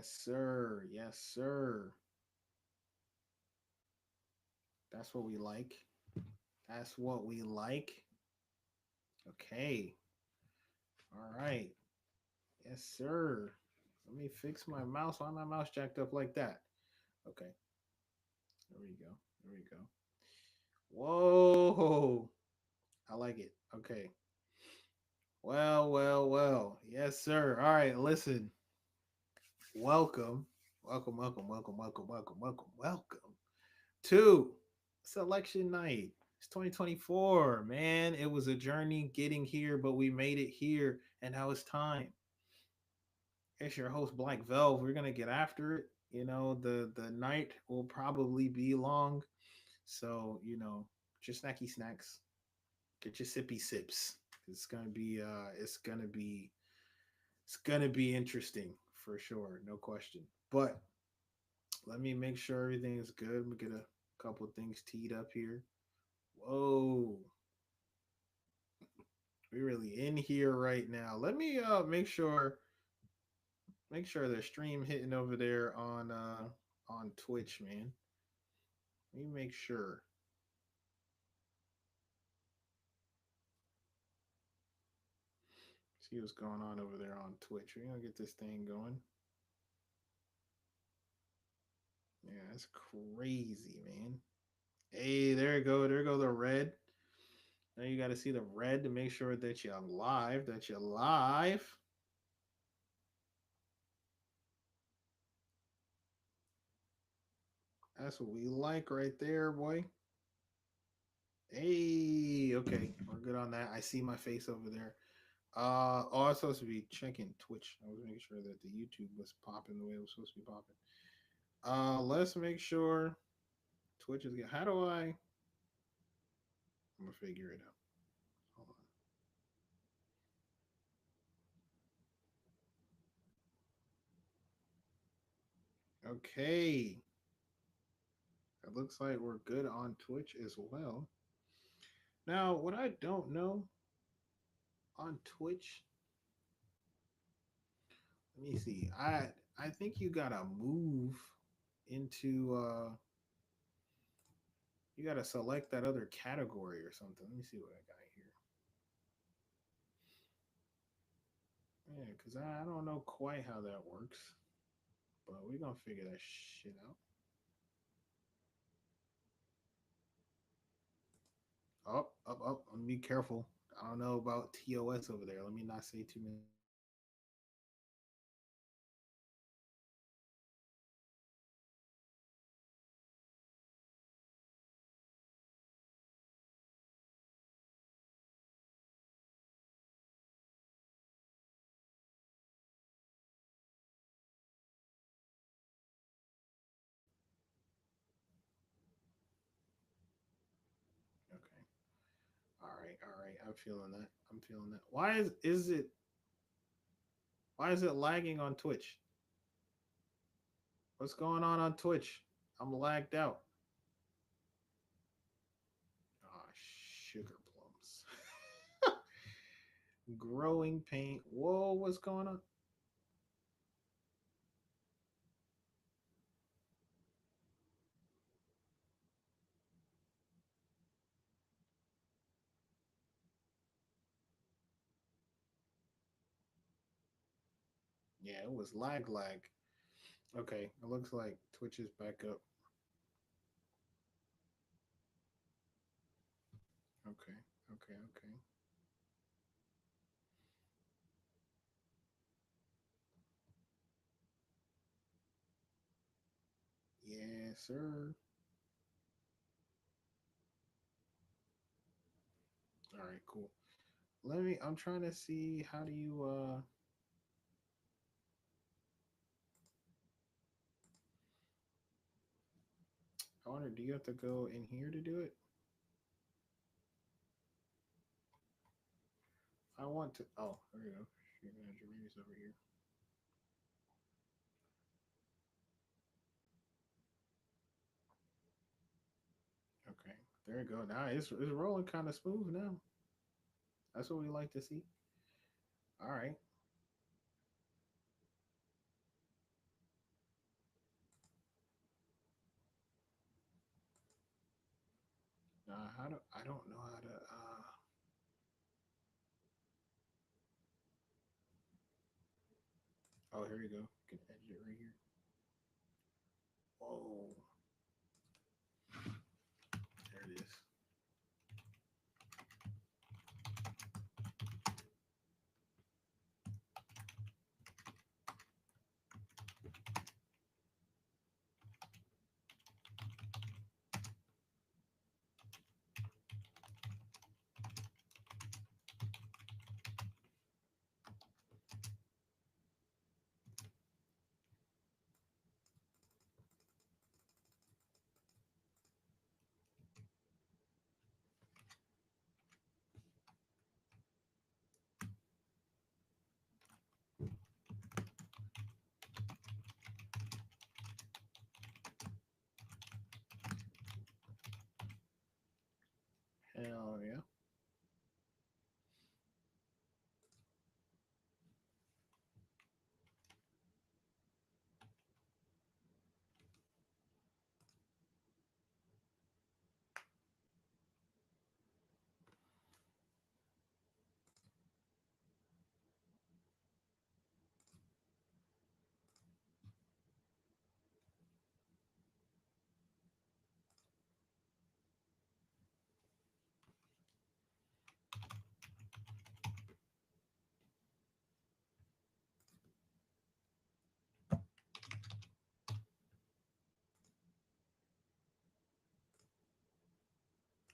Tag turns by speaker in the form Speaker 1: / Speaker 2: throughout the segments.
Speaker 1: Yes, sir. Yes, sir. That's what we like. That's what we like. Okay. All right. Yes, sir. Let me fix my mouse. Why my mouse jacked up like that? Okay. There we go. There we go. Whoa. I like it. Okay. Well, well, well. Yes, sir. All right. Listen. Welcome. Welcome, welcome, welcome, welcome, welcome, welcome, welcome to selection night. It's 2024, man. It was a journey getting here, but we made it here, and now it's time. It's your host, Black Velv. We're gonna get after it. The night will probably be long, so get your snacky snacks, get your sippy sips. It's gonna be interesting for sure, no question. But let me make sure everything is good. Let me get a couple things teed up here. Whoa, we're really in here right now. Let me make sure the stream hitting over there on Twitch, man. Let me make sure. See what's going on over there on Twitch. We're gonna get this thing going. Yeah, that's crazy, man. Hey, there you go. There go the red. Now you got to see the red to make sure that you're live. That you're live. That's what we like right there, boy. Hey, okay, we're good on that. I see my face over there. Oh, I was supposed to be checking Twitch. I was making sure that the YouTube was popping the way it was supposed to be popping. Let's make sure Twitch is good. How do I? I'm gonna figure it out. Hold on. Okay, it looks like we're good on Twitch as well. Now, what I don't know on Twitch, let me see. I think you gotta move into you gotta select that other category or something. Let me see what I got here. Yeah, because I don't know quite how that works, but we're gonna figure that shit out. Up, up, up. Let me be careful. I don't know about TOS over there. Let me not say too many things. Okay. All right, all right. I'm feeling that. I'm feeling that. Why is it lagging on Twitch? What's going on Twitch? I'm lagged out. Ah, sugar plums. Growing paint. Whoa, what's going on? Yeah, it was lag. Okay, it looks like Twitch is back up. Okay, okay, okay. Yes, sir. All right, cool. I'm trying to see how do you I wonder, do you have to go in here to do it? I want to there you go. You're gonna Jermaine's over here. Okay. There you go. Now it's rolling kind of smooth now. That's what we like to see. All right. how do I don't know how to oh, here you go. You can edit it right here. Oh, there it is. Hell yeah.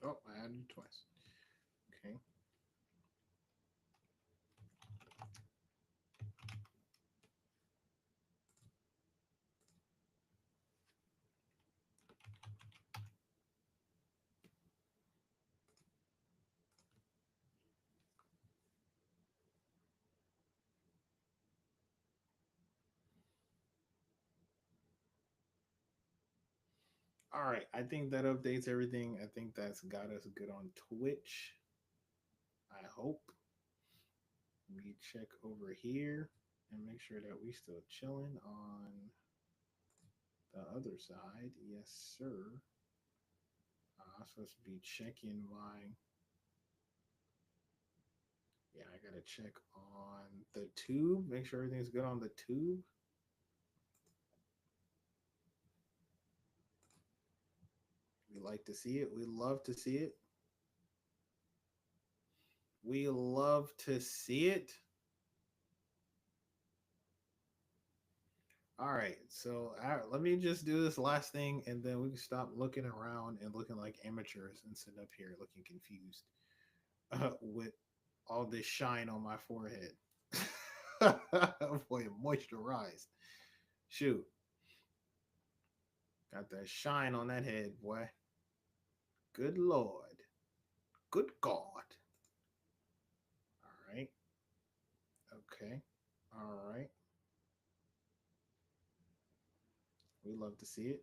Speaker 1: Oh, I added it twice. Okay. All right. I think that updates everything. I think that's got us good on Twitch. I hope. We check over here and make sure that we still chilling on the other side. Yes, sir. I'm supposed to be checking my. Yeah, I gotta check on the tube. Make sure everything's good on the tube. We like to see it. We love to see it. We love to see it. All right, so let me just do this last thing, and then we can stop looking around and looking like amateurs and sit up here looking confused with all this shine on my forehead. Boy, moisturized. Shoot, got that shine on that head, boy. Good Lord. Good God. All right. Okay. All right. We love to see it.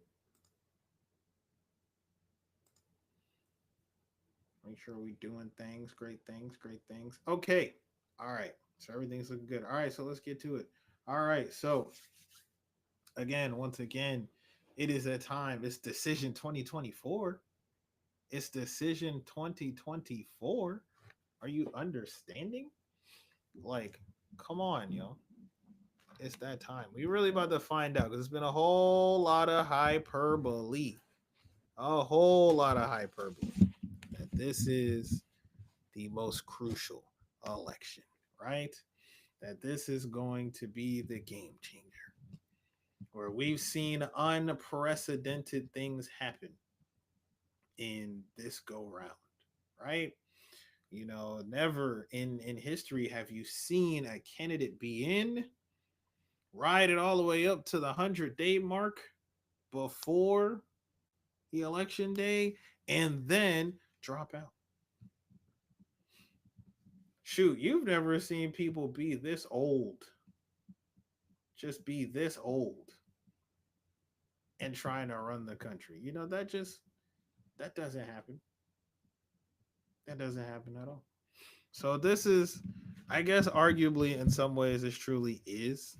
Speaker 1: Make sure we doing things, great things, great things. Okay. All right. So everything's looking good. All right. So let's get to it. All right. So again, once again, it is a time. It's decision 2024. It's decision 2024. Are you understanding? Like, come on, yo. It's that time. We really about to find out because it's been a whole lot of hyperbole. A whole lot of hyperbole. That this is the most crucial election, right? That this is going to be the game changer. Where we've seen unprecedented things happen in this go round, right? You know, never in history have you seen a candidate be in, ride it all the way up to the 100-day mark before the election day, and then drop out. Shoot, you've never seen people be this old, just be this old and trying to run the country. You know, that doesn't happen. That doesn't happen at all. So this is, I guess, arguably in some ways, this truly is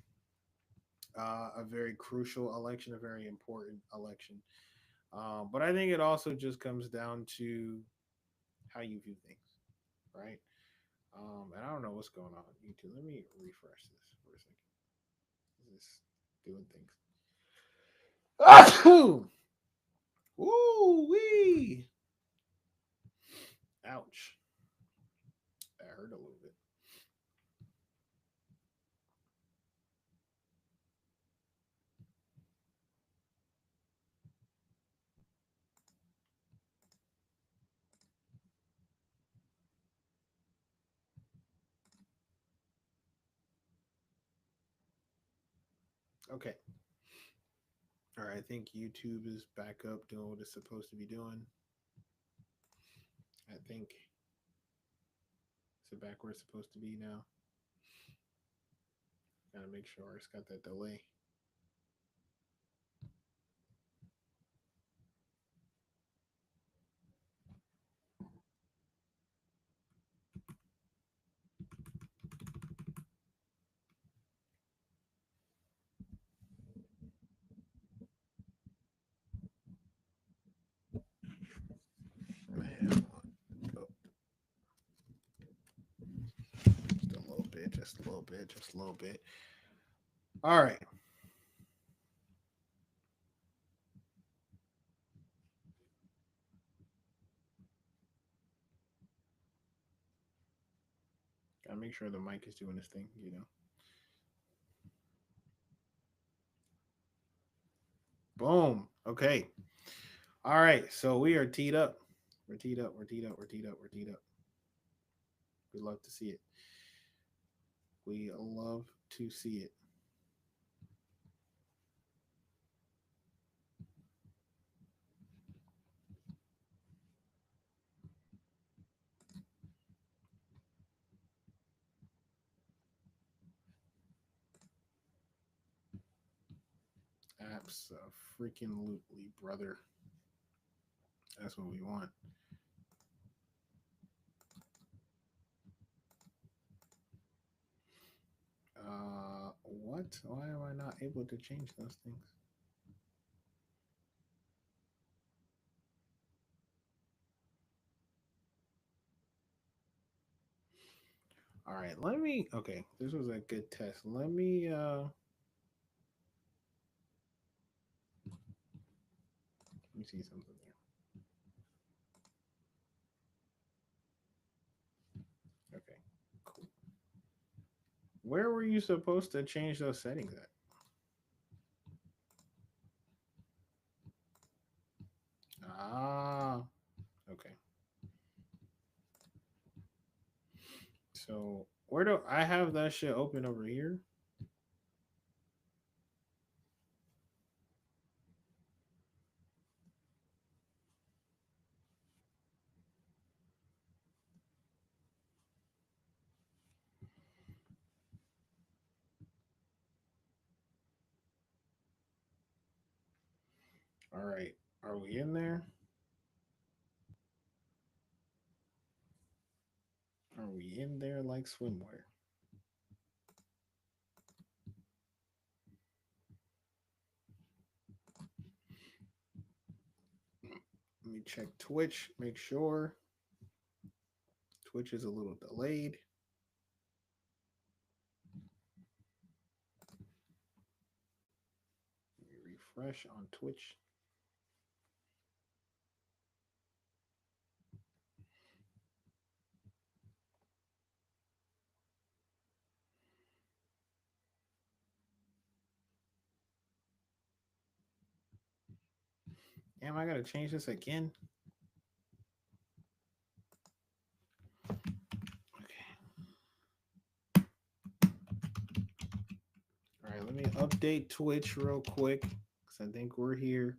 Speaker 1: a very crucial election, a very important election. But I think it also just comes down to how you view things, right? And I don't know what's going on YouTube. Let me refresh this for a second. Is this doing things? Woo wee! Ouch! That hurt a little bit. Okay. All right. I think YouTube is back up doing what it's supposed to be doing. I think it's back where it's supposed to be now. Gotta make sure it's got that delay. Man, oh, just a little bit, just a little bit, just a little bit. All right. Gotta make sure the mic is doing this thing. Boom. Okay. All right. So we are teed up. We're teed up. We're teed up. We're teed up. We're teed up. We love to see it. We love to see it. Freaking brother. That's what we want. What? Why am I not able to change those things? All right, let me. Okay, this was a good test. Let me see something there. Okay, cool. Where were you supposed to change those settings at? Ah, okay. So where do I have that shit open over here? All right, are we in there? Are we in there like swimwear? Let me check Twitch, make sure. Twitch is a little delayed. Let me refresh on Twitch. Damn, I gotta change this again. All right, let me update Twitch real quick because I think we're here.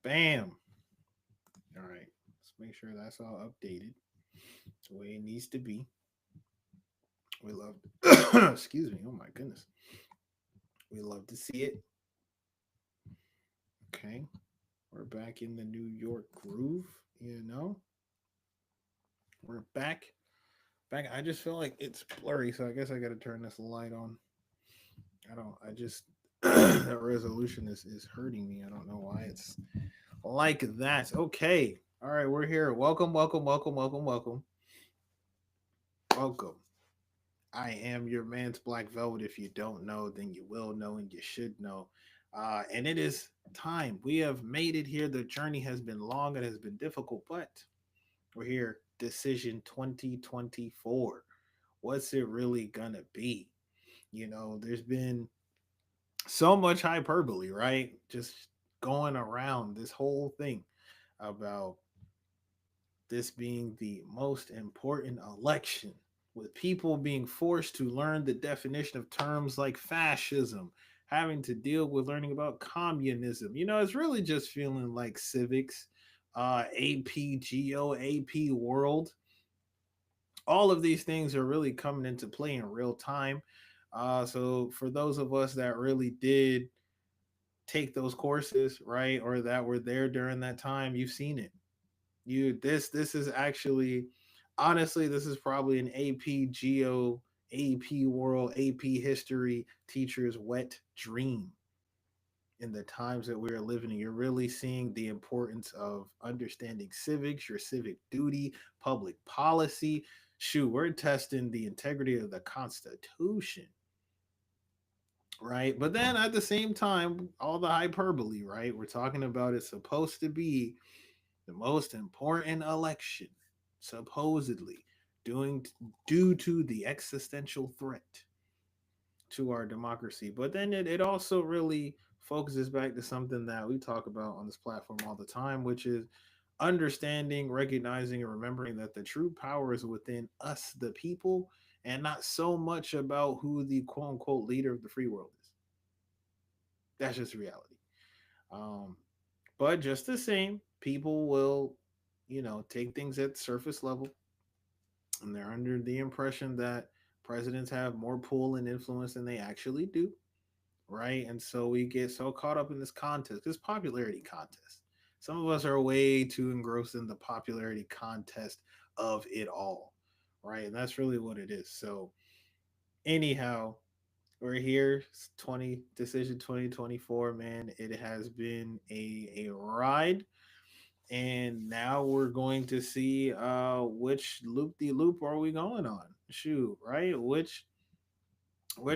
Speaker 1: Bam. All right. Let's make sure that's all updated. It's the way it needs to be. We love excuse me. Oh my goodness. We love to see it. Okay. We're back in the New York groove, you know. We're back. Back. I just feel like it's blurry, so I guess I gotta turn this light on. I just that resolution is hurting me. I don't know why it's like that. Okay. All right, we're here. Welcome, welcome, welcome, welcome, welcome. Welcome. I am your man's Black Velvet. If you don't know, then you will know and you should know. And it is time. We have made it here. The journey has been long, it has been difficult, but we're here. Decision 2024. What's it really gonna be? There's been so much hyperbole, right? Just going around this whole thing about this being the most important election, with people being forced to learn the definition of terms like fascism, having to deal with learning about communism. It's really just feeling like civics, AP, Geo, AP World. All of these things are really coming into play in real time. So for those of us that really did take those courses, right, or that were there during that time, you've seen it. This is actually, honestly, this is probably an AP Geo, AP World, AP History teacher's wet dream in the times that we're living in. You're really seeing the importance of understanding civics, your civic duty, public policy. Shoot, we're testing the integrity of the Constitution, right? But then at the same time, all the hyperbole, right? We're talking about it's supposed to be the most important election, supposedly, doing due to the existential threat to our democracy. But then it also really focuses back to something that we talk about on this platform all the time, which is understanding, recognizing, and remembering that the true power is within us, the people, and not so much about who the quote unquote leader of the free world is. That's just reality. Um, but just the same, people will, take things at surface level, and they're under the impression that presidents have more pull and influence than they actually do, right? And so we get so caught up in this popularity contest. Some of us are way too engrossed in the popularity contest of it all, right? And that's really what it is. So, anyhow, we're here, 20 decision 2024, man. It has been a ride, and now we're going to see which loop the loop are we going on. Shoot, right? Which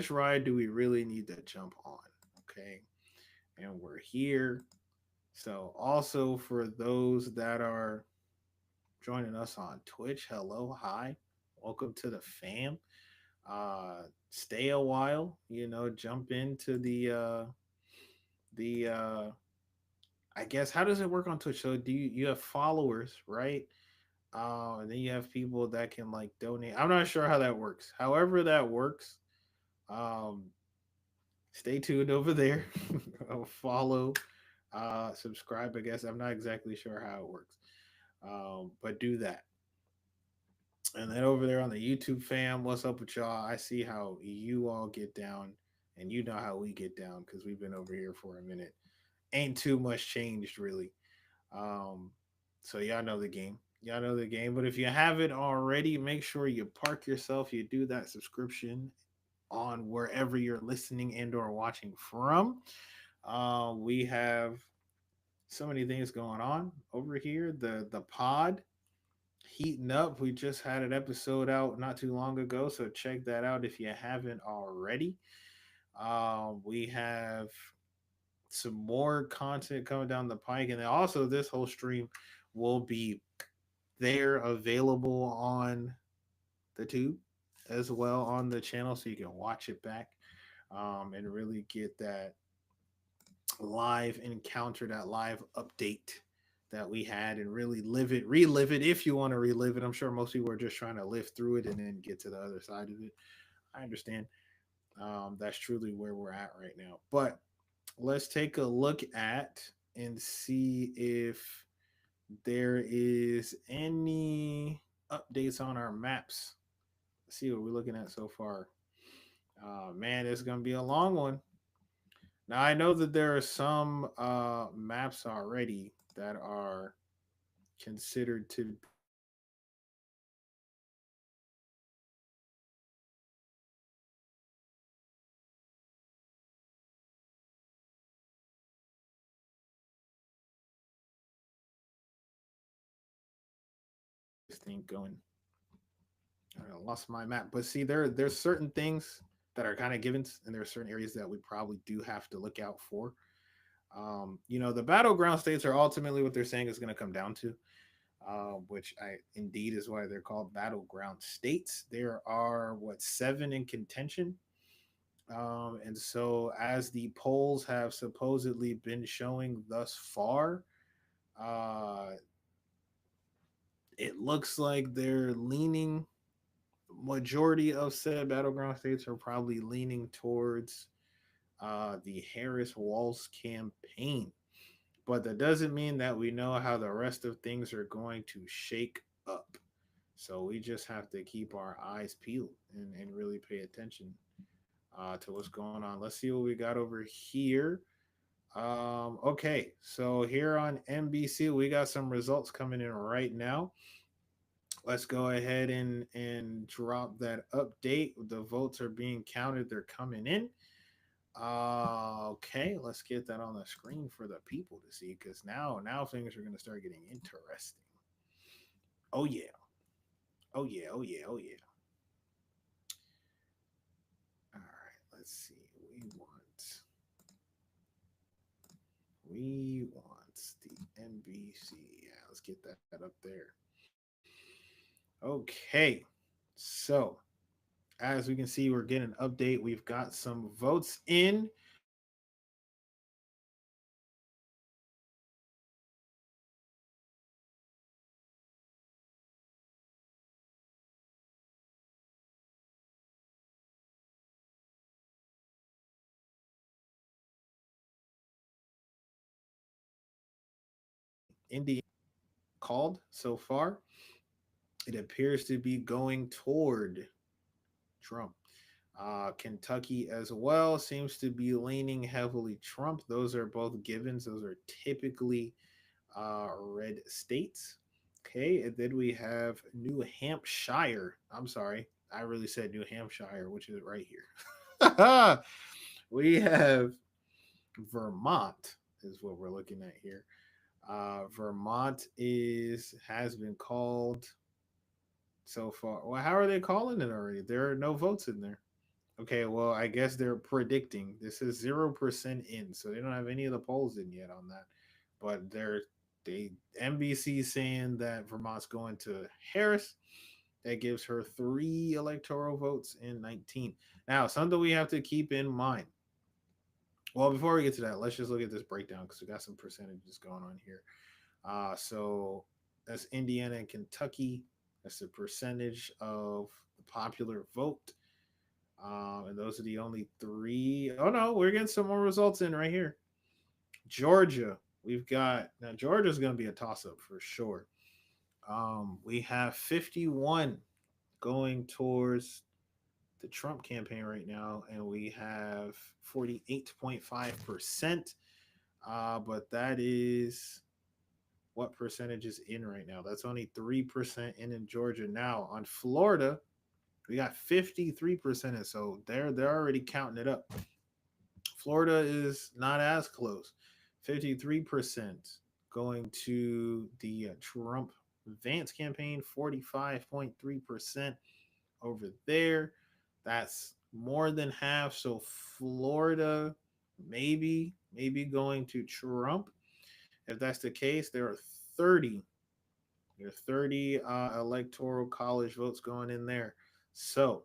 Speaker 1: ride do we really need to jump on? Okay. And we're here. So also for those that are joining us on Twitch, hello, hi. Welcome to the fam. Stay a while, jump into the I guess, how does it work on Twitch? So do you have followers, right? And then you have people that can like donate. I'm not sure how that works. However that works, um, stay tuned over there. Follow, subscribe. I guess I'm not exactly sure how it works, but do that. And then over there on the YouTube fam, what's up with y'all? I see how you all get down, and you know how we get down because we've been over here for a minute. Ain't too much changed really. Um, so y'all know the game. Y'all know the game. But if you haven't already, make sure you park yourself. You do that subscription on wherever you're listening and or watching from. We have so many things going on over here. The pod heating up. We just had an episode out not too long ago, so check that out if you haven't already. We have some more content coming down the pike, and then also this whole stream will be there available on the tube as well on the channel, so you can watch it back, and really get that live encounter, that live update that we had, and really relive it if you want to relive it. I'm sure most people are just trying to live through it and then get to the other side of it. I understand. That's truly where we're at right now. But let's take a look at and see if there is any updates on our maps. Let's see what we're looking at so far. Man, it's gonna be a long one. Now I know that there are some maps already that are considered to be this thing going. I lost my map, but see, there's certain things that are kind of givens, and there are certain areas that we probably do have to look out for. The battleground states are ultimately what they're saying is going to come down to, which I indeed is why they're called battleground states. There are what, seven in contention, and so as the polls have supposedly been showing thus far, uh, it looks like they're leaning. Majority of said battleground states are probably leaning towards the Harris Walz campaign. But that doesn't mean that we know how the rest of things are going to shake up. So we just have to keep our eyes peeled and really pay attention to what's going on. Let's see what we got over here. Okay, so here on NBC, we got some results coming in right now. Let's go ahead and drop that update. The votes are being counted, they're coming in. Okay, let's get that on the screen for the people to see because now things are gonna start getting interesting. Oh yeah, oh yeah, oh yeah, oh yeah. All right, let's see. We want the NBC. Yeah, let's get that up there. Okay, so as we can see, we're getting an update. We've got some votes in. Indiana called so far. It appears to be going toward Trump. Kentucky as well seems to be leaning heavily Trump. Those are both givens. Those are typically red states. Okay, and then we have New Hampshire. I'm sorry, I really said New Hampshire, which is right here. We have Vermont is what we're looking at here. Vermont is has been called so far. Well, how are they calling it already? There are no votes in there. Okay, well, I guess they're predicting this is 0% in, so they don't have any of the polls in yet on that. But they NBC saying that Vermont's going to Harris. That gives her 3 electoral votes in 19. Now, something we have to keep in mind. Well, before we get to that, let's just look at this breakdown because we got some percentages going on here. So that's Indiana and Kentucky. That's the percentage of the popular vote. And those are the only three. Oh no, we're getting some more results in right here. Georgia, we've got now. Georgia's going to be a toss up for sure. We have 51 going towards the Trump campaign right now, and we have 48.5%. But that is what percentage is in right now. That's only 3% in Georgia now. On Florida, we got 53%, and so they're already counting it up. Florida is not as close. 53% going to the Trump Vance campaign, 45.3% over there. That's more than half. So Florida maybe going to Trump. If that's the case, 30 there are 30 electoral college votes going in there. So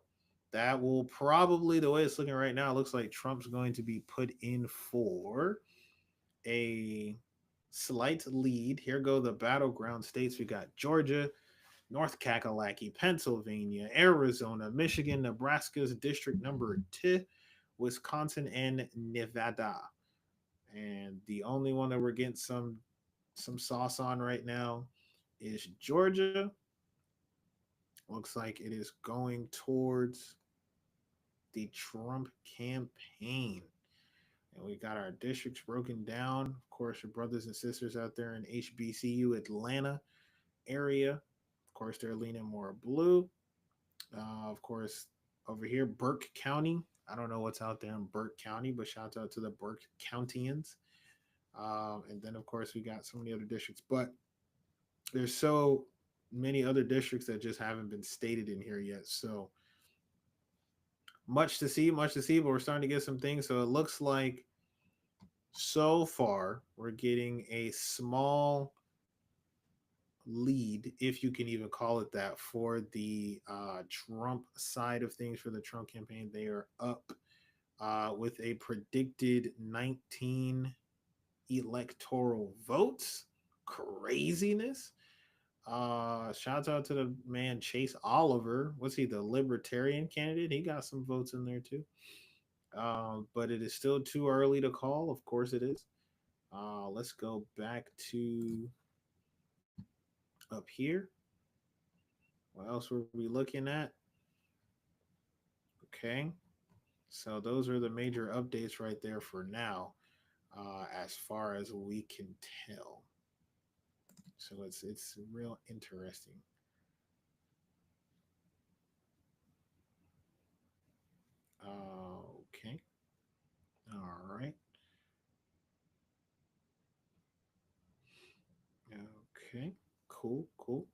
Speaker 1: that will probably, the way it's looking right now, it looks like Trump's going to be put in for a slight lead. Here go the battleground states. We got Georgia, North Kakalaki, Pennsylvania, Arizona, Michigan, Nebraska's district number 2, Wisconsin, and Nevada. And the only one that we're getting some sauce on right now is Georgia. Looks like it is going towards the Trump campaign. And we got our districts broken down. Of course, your brothers and sisters out there in HBCU Atlanta area. Of course, they're leaning more blue. Of course, over here, Burke County. I don't know what's out there in Burke County, but shout out to the Burke Countians. And then, of course, we got so many other districts, but there's so many other districts that just haven't been stated in here yet. So much to see, but we're starting to get some things. So it looks like so far we're getting a small lead, if you can even call it that, for the Trump side of things for the Trump campaign. They are up with a predicted 19 electoral votes. Craziness. Shouts out to the man Chase Oliver. What's he, the libertarian candidate? He got some votes in there too. But it is still too early to call. Of course it is. Let's go back to up here. What else were we looking at? Okay. So those are the major updates right there for now, as far as we can tell. So it's real interesting. Okay. All right. Okay. Cool. Cool.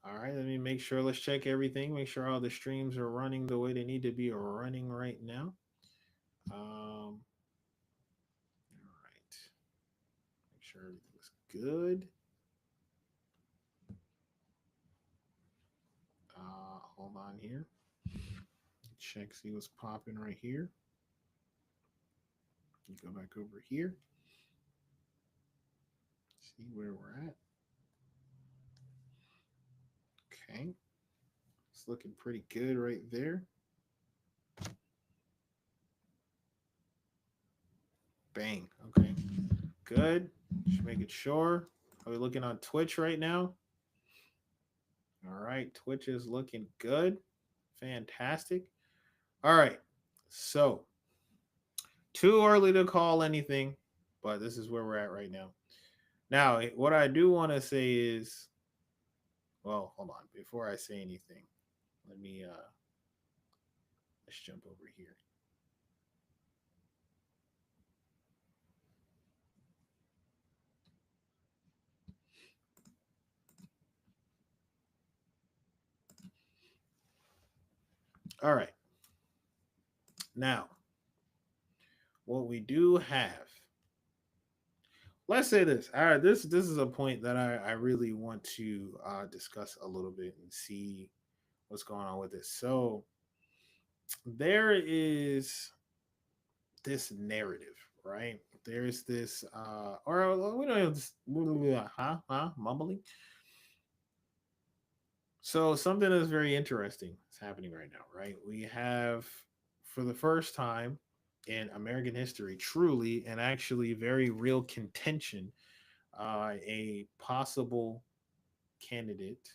Speaker 1: All right. Let me make sure. Let's check everything. Make sure all the streams are running the way they need to be running right now. All right. Make sure everything's good. Hold on here. Check, see what's popping right here. You go back over here. See where we're at. Okay. It's looking pretty good right there. Bang. Okay. Good. Just making sure. Are we looking on Twitch right now? All right. Twitch is looking good. Fantastic. All right. So, too early to call anything, but this is where we're at right now. Now, what I do want to say is, well, hold on. Before I say anything, let me let's jump over here. All right. Now, what we do have, let's say this. All right, this is a point that I really want to discuss a little bit and see what's going on with this. So there is this narrative, right? There's this or we don't have this mumbling. So something that's very interesting is happening right now, right? We have, for the first time in American history, truly and actually very real contention, a possible candidate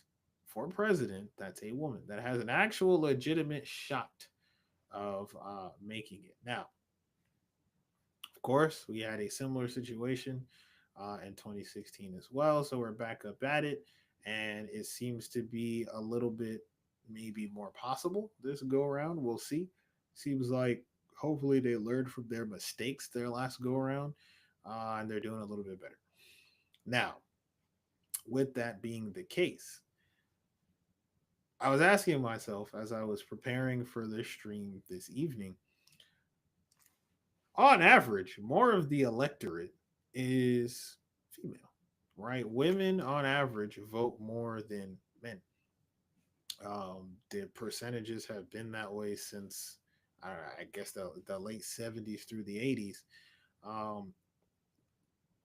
Speaker 1: for president that's a woman that has an actual legitimate shot of making it. Now, of course, we had a similar situation in 2016 as well. So we're back up at it. And it seems to be a little bit maybe more possible this go around. We'll see. Seems like hopefully they learned from their mistakes their last go around, and they're doing a little bit better. Now, with that being the case, I was asking myself as I was preparing for this stream this evening, on average, more of the electorate is female, right? Women on average vote more than men. The percentages have been that way since I guess the late 70s through the 80s. Um,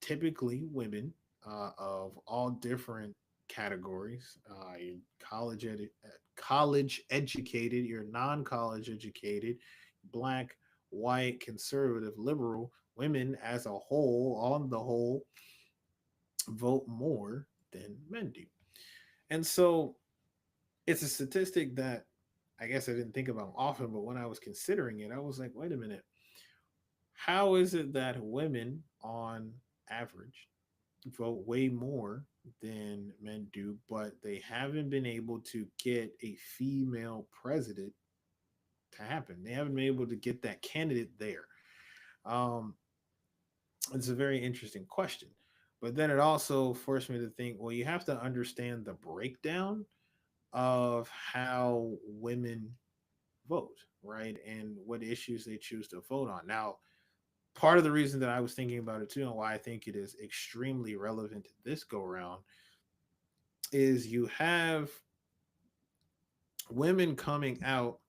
Speaker 1: Typically, women of all different categories, you're college educated, you're non college educated, black, white, conservative, liberal women as a whole, on the whole, vote more than men do. And so it's a statistic that I guess I didn't think about often, but when I was considering it, I was like, wait a minute. How is it that women on average vote way more than men do, but they haven't been able to get a female president to happen? They haven't been able to get that candidate there. Um, it's a very interesting question. But then it also forced me to think, well, you have to understand the breakdown of how women vote, right? And what issues they choose to vote on. Now, part of the reason that I was thinking about it too, and why I think it is extremely relevant to this go round, is you have women coming out,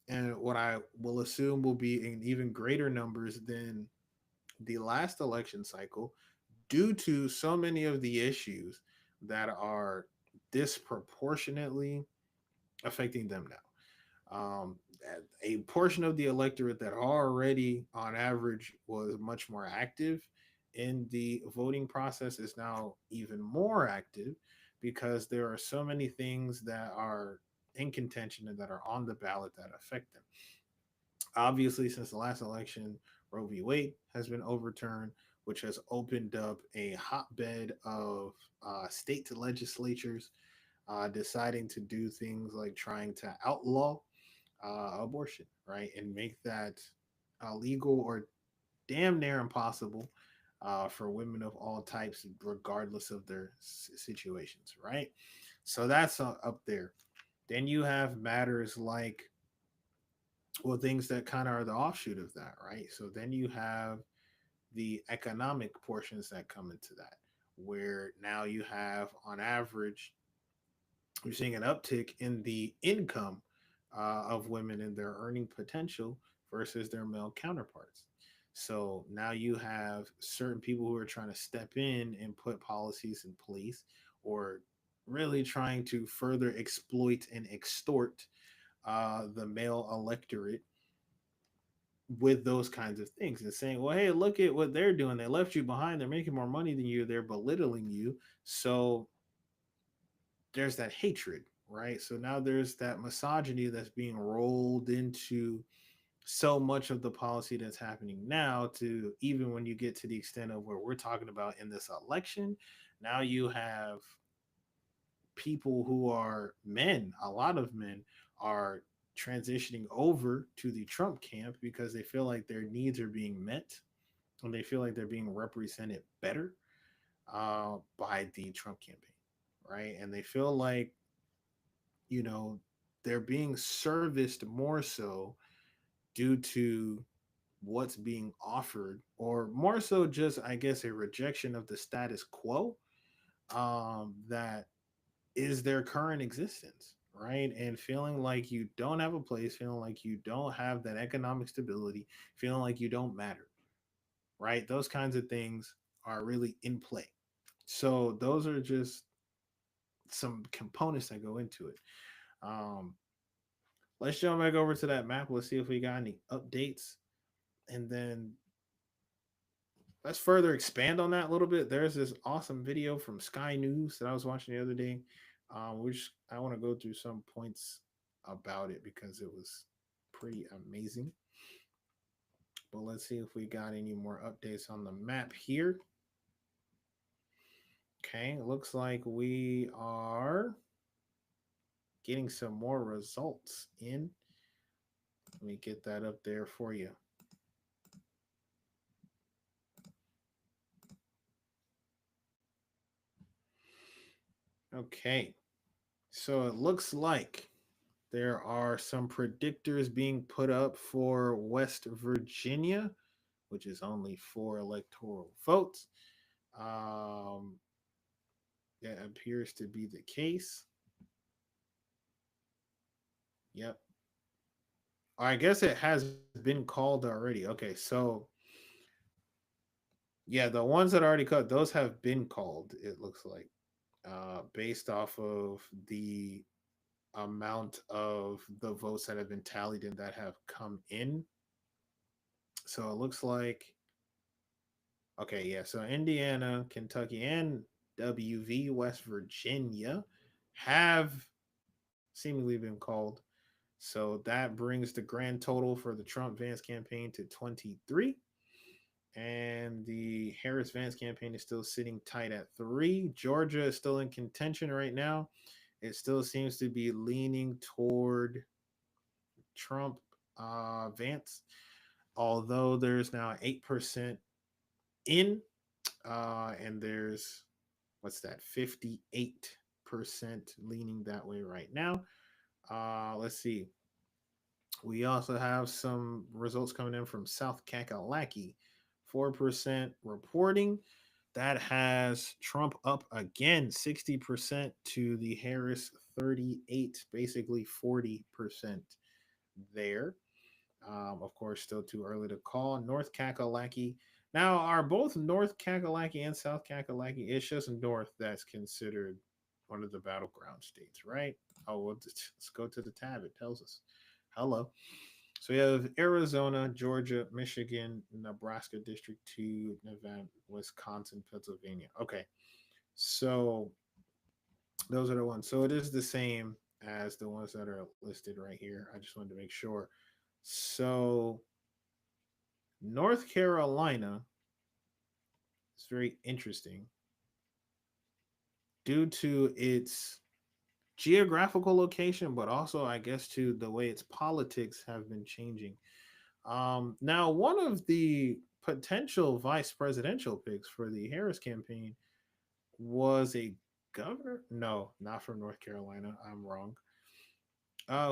Speaker 1: and what I will assume will be in even greater numbers than the last election cycle, due to so many of the issues that are disproportionately affecting them now. A portion of the electorate that already, on average, was much more active in the voting process is now even more active because there are so many things that are in contention and that are on the ballot that affect them. Obviously, since the last election, Roe v. Wade has been overturned, which has opened up a hotbed of state legislatures deciding to do things like trying to outlaw abortion, right, and make that legal or damn near impossible for women of all types, regardless of their situations, right? So that's up there. Then you have matters like, well, things that kind of are the offshoot of that, right? So then you have the economic portions that come into that, where now you have, on average, you're seeing an uptick in the income of women and their earning potential versus their male counterparts. So now you have certain people who are trying to step in and put policies in place, or really trying to further exploit and extort the male electorate with those kinds of things and saying, well, hey, look at what they're doing. They left you behind. They're making more money than you. They're belittling you. So there's that hatred, right? So now there's that misogyny that's being rolled into so much of the policy that's happening now, to even when you get to the extent of where we're talking about in this election. Now you have people who are men, a lot of men are transitioning over to the Trump camp because they feel like their needs are being met and they feel like they're being represented better by the Trump campaign, right? And they feel like, you know, they're being serviced more so due to what's being offered, or more so just, I guess, a rejection of the status quo that is their current existence, right? And feeling like you don't have a place, feeling like you don't have that economic stability, feeling like you don't matter, right? Those kinds of things are really in play. So those are just some components that go into it. Um, let's jump back over to that map. Let's see if we got any updates, and then let's further expand on that a little bit. There's this awesome video from Sky News that I was watching the other day, which I want to go through some points about it because it was pretty amazing. But let's see if we got any more updates on the map here. Okay, it looks like we are getting some more results in. Let me get that up there for you. Okay, so it looks like there are some predictors being put up for West Virginia, which is only 4 electoral votes. Um, that appears to be the case. Yep. I guess it has been called already. Okay, so yeah, the ones that are already cut, those have been called, it looks like, based off of the amount of the votes that have been tallied and that have come in. So it looks like, okay, yeah. So Indiana, Kentucky, and WV, West Virginia, have seemingly been called. So that brings the grand total for the Trump Vance campaign to 23. And the Harris Vance campaign is still sitting tight at 3. Georgia is still in contention right now. It still seems to be leaning toward Trump Vance, although there's now 8% in, and there's what's that, 58% leaning that way right now. Let's see. We also have some results coming in from South Kakalaki. 4% reporting. That has Trump up again 60% to the Harris 38, basically 40% there. Of course, still too early to call. North Kakalaki. Now, are both North Kakalaki and South Kakalaki? It's just North that's considered one of the battleground states, right? Oh, well, let's go to the tab. It tells us. Hello. So we have Arizona, Georgia, Michigan, Nebraska District 2, Nevada, Wisconsin, Pennsylvania. Okay. So those are the ones. So it is the same as the ones that are listed right here. I just wanted to make sure. So North Carolina is very interesting due to its geographical location, but also, I guess, to the way its politics have been changing. Now, one of the potential vice presidential picks for the Harris campaign was a governor. No, not from North Carolina. I'm wrong.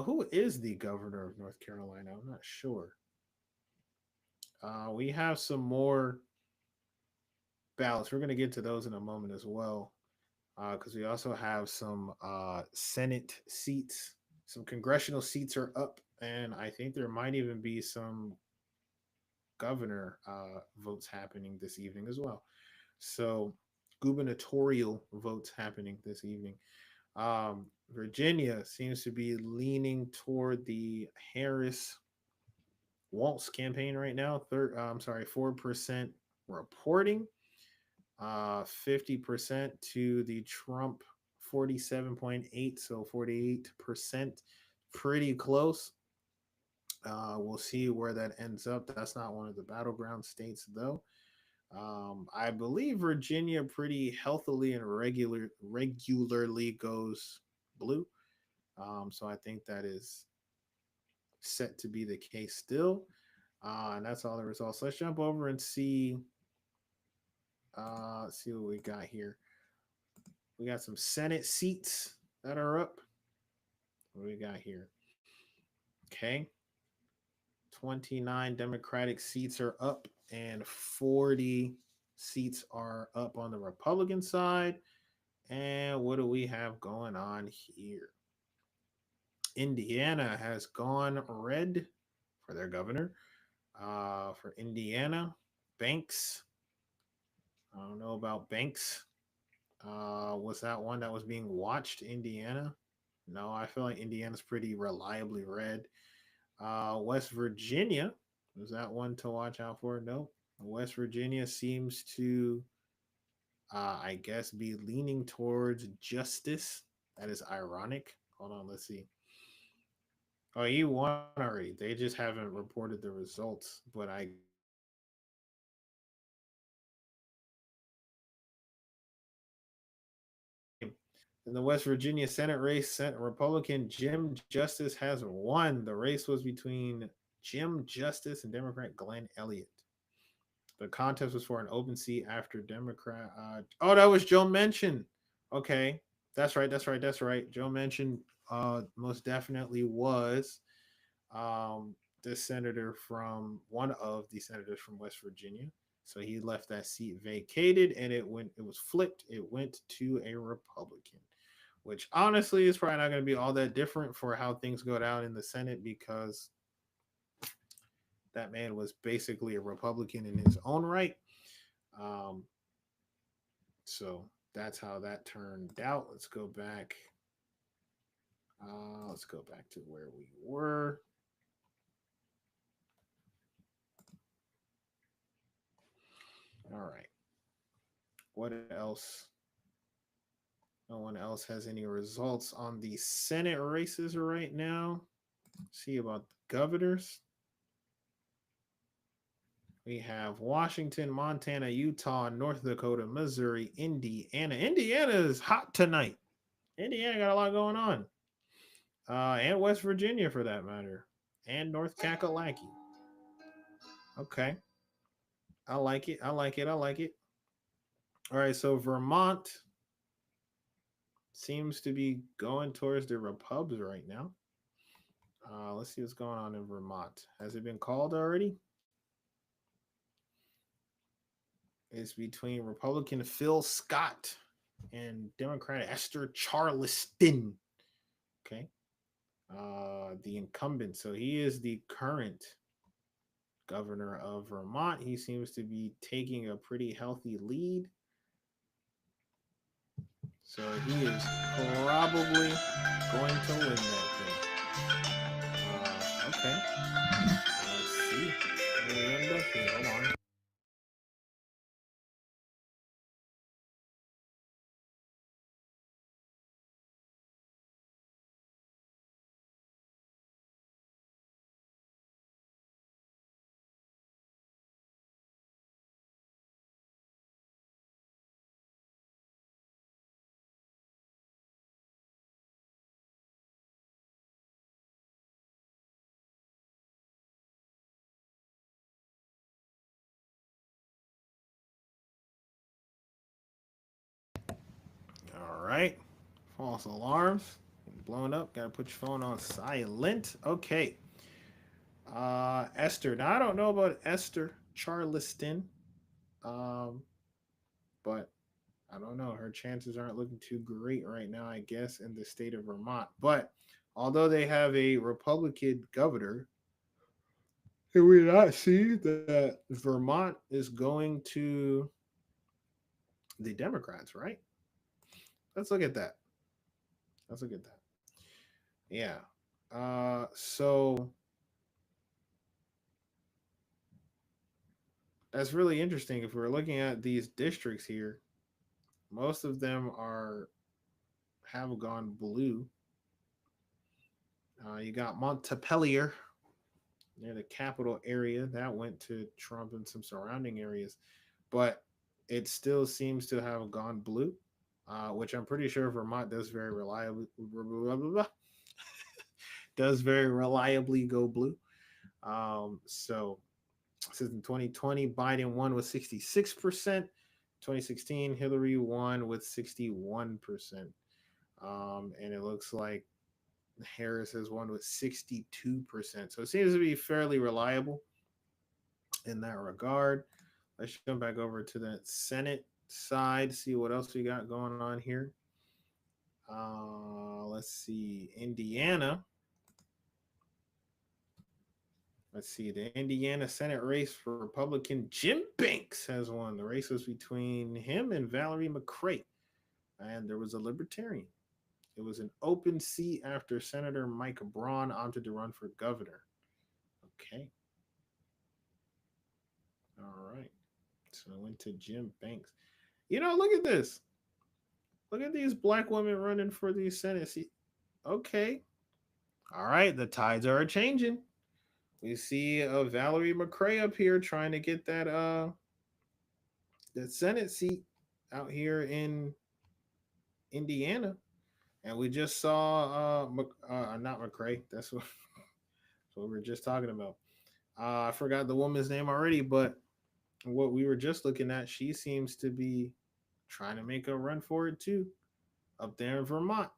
Speaker 1: Who is the governor of North Carolina? I'm not sure. We have some more ballots. We're going to get to those in a moment as well, because we also have some Senate seats. Some congressional seats are up, and I think there might even be some governor votes happening this evening as well. So, gubernatorial votes happening this evening. Virginia seems to be leaning toward the Harris Waltz campaign right now. I'm sorry, 4% reporting, 50% to the Trump 47.8, so 48%, pretty close. We'll see where that ends up. That's not one of the battleground states, though. I believe Virginia pretty healthily and regularly goes blue. So I think that is set to be the case still. And that's all the results. Let's jump over and see. See what we got here. We got some Senate seats that are up. What do we got here? Okay. 29 Democratic seats are up, and 40 seats are up on the Republican side. And what do we have going on here? Indiana has gone red for their governor. For Indiana, Banks. I don't know about Banks. Was that one that was being watched? Indiana? No, I feel like Indiana's pretty reliably red. West Virginia, was that one to watch out for? No. West Virginia seems to, I guess, be leaning towards justice. That is ironic. Hold on, let's see. Oh, you won already. They just haven't reported the results, but I guess the West Virginia Senate race, okay. In the West Virginia Senate race, Republican Jim Justice has won. The race was between Jim Justice and Democrat Glenn Elliott. The contest was for an open seat after Democrat. Oh, that was Joe Manchin. Okay, that's right. That's right. That's right. Joe Manchin most definitely was the senator from one of the senators from West Virginia. So he left that seat vacated, and it was flipped. It went to a Republican, which honestly is probably not going to be all that different for how things go down in the Senate, because that man was basically a Republican in his own right. Um, so that's how that turned out. Let's go back. Let's go back to where we were. what else? No one else has any results on the Senate races right now. See about the governors. We have Washington, Montana, Utah, North Dakota, Missouri, Indiana. Indiana is hot tonight. Indiana got a lot going on. And West Virginia for that matter. And North Kakalaki. Okay. I like it. I like it. I like it. All right. So Vermont seems to be going towards the Repubs right now. Let's see what's going on in Vermont. Has it been called already? It's between Republican Phil Scott and Democrat Esther Charleston. Okay. The incumbent. So he is the current governor of Vermont. He seems to be taking a pretty healthy lead. So he is probably going to win that thing. Okay. Let's see. Hold on. All right. False alarms. Blown up. Gotta put your phone on silent. Okay. Esther. Now I don't know about Esther Charleston. Um, but I don't know. Her chances aren't looking too great right now, I guess, in the state of Vermont. But although they have a Republican governor, can we not see that Vermont is going to the Democrats, right? Let's look at that. Let's look at that. Yeah. So that's really interesting. If we're looking at these districts here, most of them are have gone blue. You got Montpelier near the capital area that went to Trump and some surrounding areas, but it still seems to have gone blue, which I'm pretty sure Vermont does very reliably does very reliably go blue. So since in 2020, Biden won with 66%. 2016, Hillary won with 61%. And it looks like Harris has won with 62%. So it seems to be fairly reliable in that regard. Let's jump back over to that Senate side, see what else we got going on here. Let's see. Indiana. Let's see. The Indiana Senate race for Republican Jim Banks has won. The race was between him and Valerie McCray. And there was a Libertarian. It was an open seat after Senator Mike Braun opted to run for governor. Okay. All right. So I went to Jim Banks. You know, look at this. Look at these black women running for these Senate seats. Okay. All right. The tides are changing. We see Valerie McCray up here trying to get that Senate seat out here in Indiana. And we just saw not McCray. That's what we were just talking about. I forgot the woman's name already, but what we were just looking at, she seems to be trying to make a run for it too, up there in Vermont.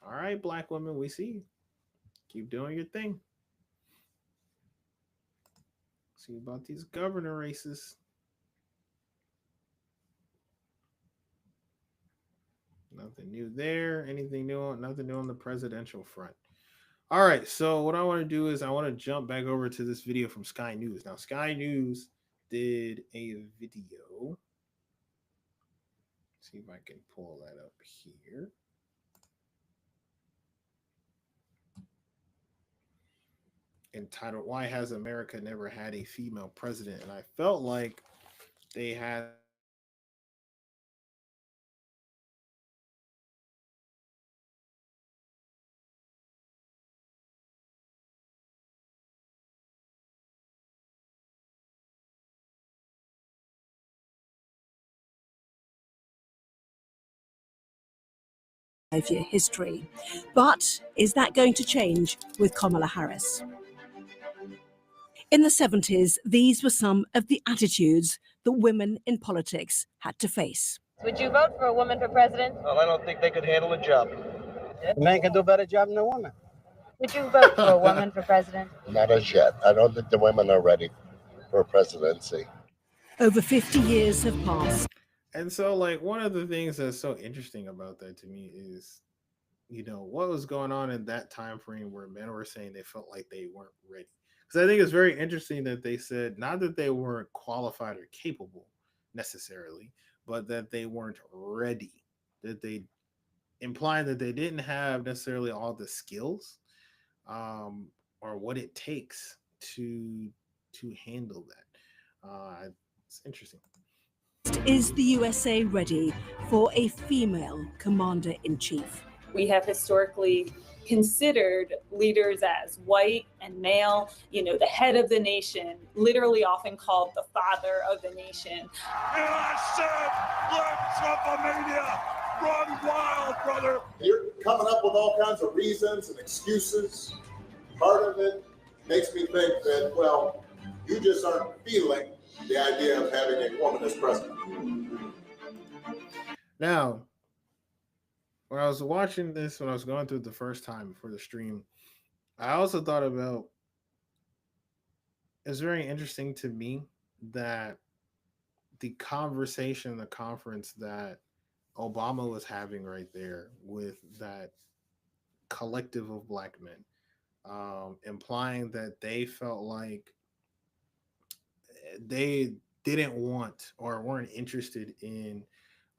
Speaker 1: All right, black women, we see you. Keep doing your thing. See about these governor races. Nothing new there. Anything new? Nothing new on the presidential front. All right. So what I want to do is I want to jump back over to this video from Sky News. Now, Sky News did a video. See if I can pull that up here. Entitled "Why Has America Never Had a Female President?" And I felt like they had
Speaker 2: 5-year history. But is that going to change with Kamala Harris? In the 70s, these were some of the attitudes that women in politics had to face.
Speaker 3: Would you vote for a woman for president?
Speaker 4: Well, I don't think they could handle a job.
Speaker 5: A man can do a better job than a woman.
Speaker 3: Would you vote for a woman for president?
Speaker 6: Not as yet. I don't think the women are ready for presidency.
Speaker 2: Over 50 years have passed.
Speaker 1: And so, like, one of the things that's so interesting about that to me is, what was going on in that time frame where men were saying they felt like they weren't ready. Because I think it's very interesting that they said not that they weren't qualified or capable necessarily, but that they weren't ready. That they implying that they didn't have necessarily all the skills or what it takes to handle that. It's interesting.
Speaker 2: Is the USA ready for a female commander-in-chief?
Speaker 7: We have historically considered leaders as white and male, the head of the nation, literally often called the father of the nation.
Speaker 4: And I said, let Trumpomania run wild, brother.
Speaker 8: You're coming up with all kinds of reasons and excuses. Part of it makes me think that, well, you just aren't feeling the idea of having a woman as president.
Speaker 1: Now, when I was watching this, when I was going through it the first time before the stream, I also thought about, it's very interesting to me that the conversation, the conference that Obama was having right there with that collective of black men, implying that they felt like they didn't want or weren't interested in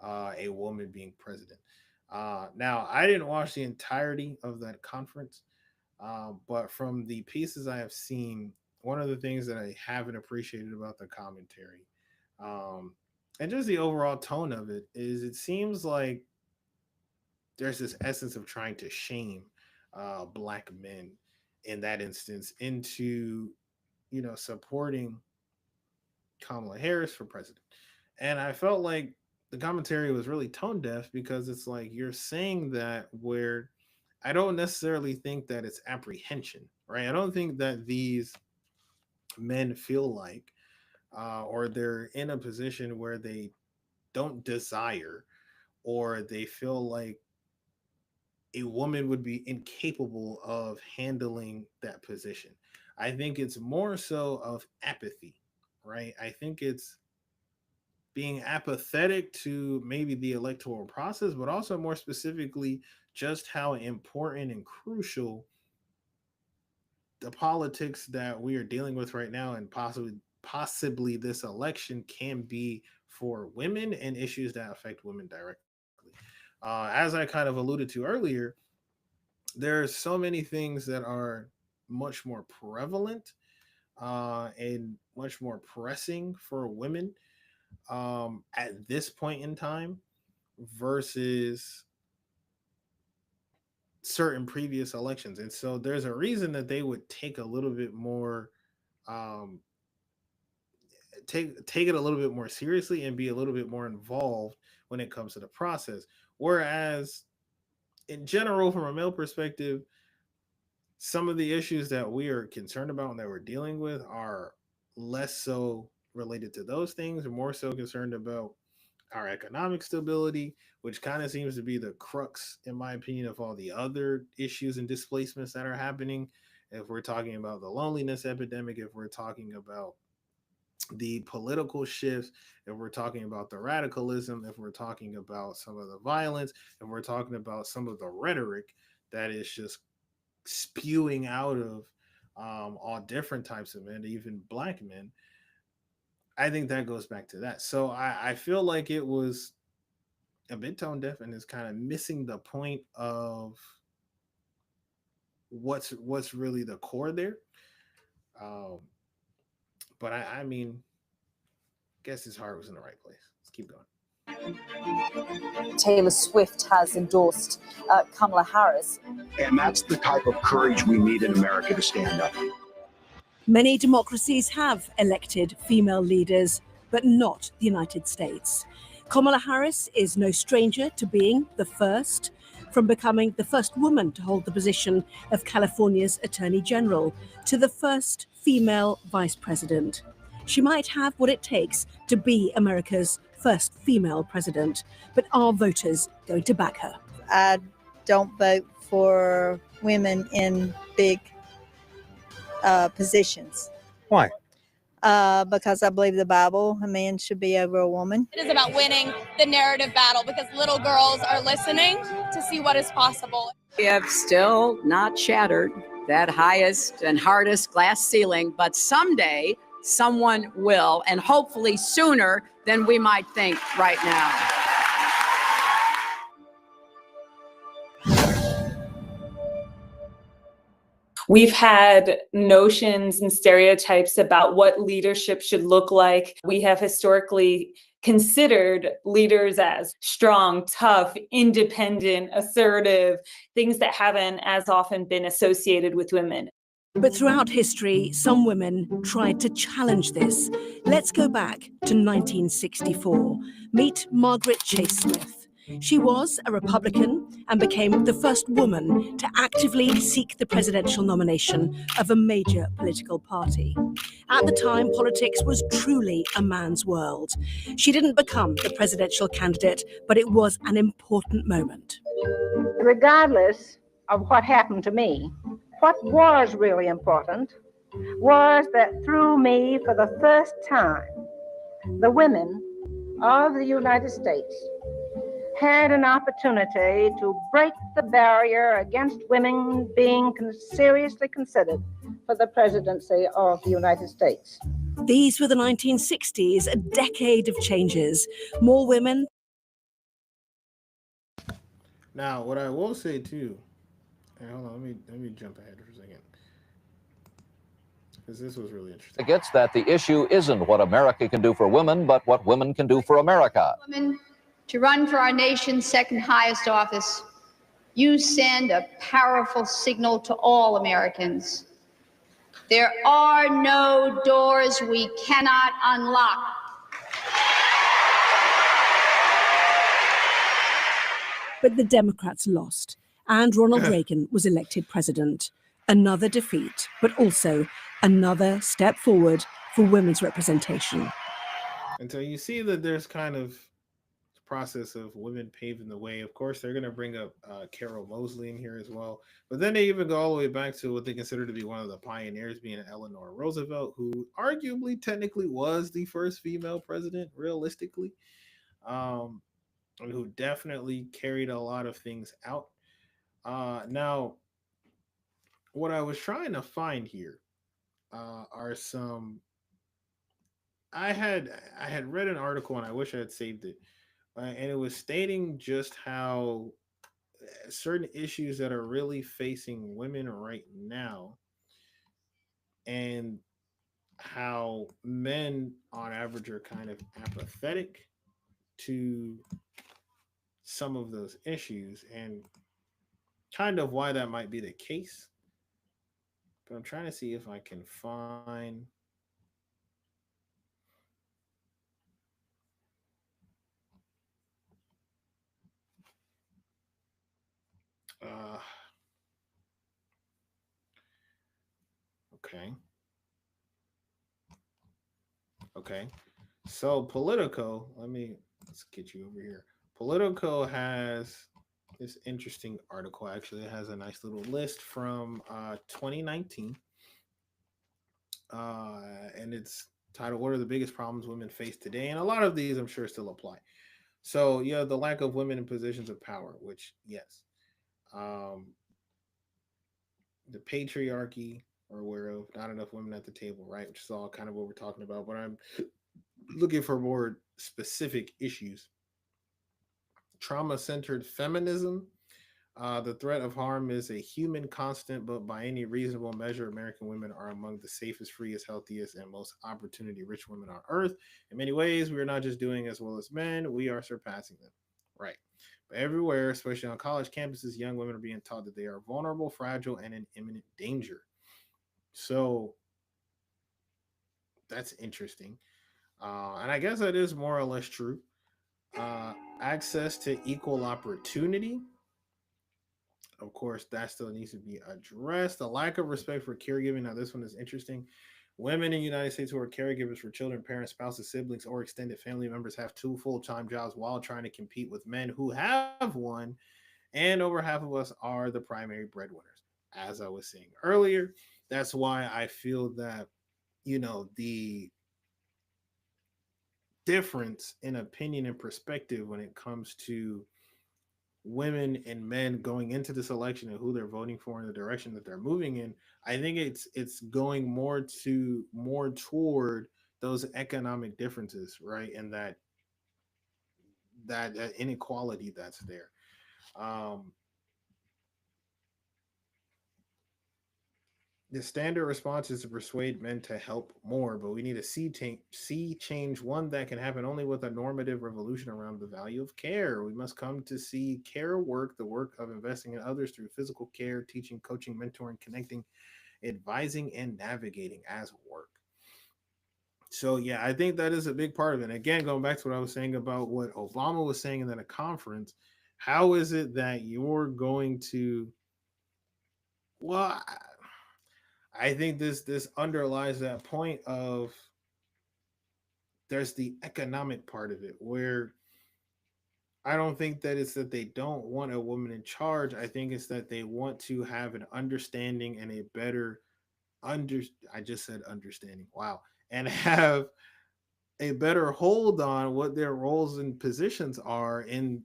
Speaker 1: a woman being president. Now, I didn't watch the entirety of that conference, but from the pieces I have seen, one of the things that I haven't appreciated about the commentary and just the overall tone of it is it seems like there's this essence of trying to shame black men in that instance into, supporting Kamala Harris for president. And I felt like the commentary was really tone deaf because it's like you're saying that where I don't necessarily think that it's apprehension, right? I don't think that these men feel like or they're in a position where they don't desire or they feel like a woman would be incapable of handling that position. I think it's more so of apathy, right? I think it's being apathetic to maybe the electoral process, but also more specifically, just how important and crucial the politics that we are dealing with right now and possibly this election can be for women and issues that affect women directly. As I kind of alluded to earlier, there's so many things that are much more prevalent and much more pressing for women at this point in time versus certain previous elections. And so there's a reason that they would take a little bit more take it a little bit more seriously and be a little bit more involved when it comes to the process. Whereas in general, from a male perspective, some of the issues that we are concerned about and that we're dealing with are less so related to those things and more so concerned about our economic stability, which kind of seems to be the crux, in my opinion, of all the other issues and displacements that are happening. If we're talking about the loneliness epidemic, if we're talking about the political shifts, if we're talking about the radicalism, if we're talking about some of the violence, if we're talking about some of the rhetoric that is just spewing out of all different types of men, even black men, I think that goes back to that. So I feel like it was a bit tone deaf and is kind of missing the point of what's really the core there. But I mean, I guess his heart was in the right place. Let's keep going.
Speaker 9: Taylor Swift has endorsed Kamala Harris.
Speaker 10: And that's the type of courage we need in America to stand up.
Speaker 2: Many democracies have elected female leaders, but not the United States. Kamala Harris is no stranger to being the first. from becoming the first woman to hold the position of California's Attorney General to the first female vice president. She might have what it takes to be America's first female president, but are voters going to back her?
Speaker 11: I don't vote for women in big positions.
Speaker 5: Why?
Speaker 11: Because I believe the Bible, a man should be over a woman.
Speaker 12: It is about winning the narrative battle because little girls are listening to see what is possible.
Speaker 13: We have still not shattered that highest and hardest glass ceiling, but someday someone will, and hopefully sooner than we might think right now.
Speaker 7: We've had notions and stereotypes about what leadership should look like. We have historically considered leaders as strong, tough, independent, assertive, things that haven't as often been associated with women.
Speaker 2: But throughout history, some women tried to challenge this. Let's go back to 1964. Meet Margaret Chase Smith. She was a Republican and became the first woman to actively seek the presidential nomination of a major political party. At the time, politics was truly a man's world. She didn't become the presidential candidate, but it was an important moment.
Speaker 14: Regardless of what happened to me, what was really important was that through me, for the first time, the women of the United States had an opportunity to break the barrier against women being seriously considered for the presidency of the United States.
Speaker 2: These were the 1960s, a decade of changes. More women.
Speaker 1: Now, what I will say too, and hold on, let me jump ahead for a second, because this was really interesting.
Speaker 15: It gets that the issue isn't what America can do for women, but what women can do for America.
Speaker 16: Women to run for our nation's second highest office, you send a powerful signal to all Americans. There are no doors we cannot unlock.
Speaker 2: But the Democrats lost, and Ronald Reagan was elected president. Another defeat, but also another step forward for women's representation.
Speaker 1: And so you see that there's kind of process of women paving the way. Of course, they're going to bring up Carol Moseley in here as well. But then they even go all the way back to what they consider to be one of the pioneers, being Eleanor Roosevelt, who arguably technically was the first female president, realistically, and who definitely carried a lot of things out. Now, what I was trying to find here are some. I had read an article, and I wish I had saved it. And it was stating just how certain issues that are really facing women right now, and how men on average are kind of apathetic to some of those issues, and kind of why that might be the case. But I'm trying to see if I can find. Okay. So Politico, let's get you over here. Politico has this interesting article. Actually, it has a nice little list from 2019. And it's titled, "What are the biggest problems women face today?" And a lot of these I'm sure still apply. So yeah, the lack of women in positions of power, which yes. The patriarchy, we're aware of, not enough women at the table, right? Which is all kind of what we're talking about. But I'm looking for more specific issues. Trauma-centered feminism. The threat of harm is a human constant, but by any reasonable measure, American women are among the safest, freest, healthiest, and most opportunity-rich women on earth. In many ways, we are not just doing as well as men, we are surpassing them. Right. But everywhere, especially on college campuses, young women are being taught that they are vulnerable, fragile, and in imminent danger. So that's interesting. And I guess that is more or less true. Access to equal opportunity. Of course, that still needs to be addressed. The lack of respect for caregiving. Now, this one is interesting. Women in the United States who are caregivers for children, parents, spouses, siblings, or extended family members have 2 full-time jobs while trying to compete with men who have one, and over half of us are the primary breadwinners. As I was saying earlier, that's why I feel that, the difference in opinion and perspective when it comes to women and men going into this election and who they're voting for and the direction that they're moving in, I think it's going more toward those economic differences, right? And that inequality that's there. The standard response is to persuade men to help more, but we need a sea change, one that can happen only with a normative revolution around the value of care. We must come to see care work, the work of investing in others through physical care, teaching, coaching, mentoring, connecting, advising, and navigating as work. So, yeah, I think that is a big part of it. And again, going back to what I was saying about what Obama was saying in that conference, how is it that you're going to, well, I think this underlies that point of there's the economic part of it where I don't think that it's that they don't want a woman in charge. I think it's that they want to have an understanding and a better I just said understanding. Wow. And have a better hold on what their roles and positions are in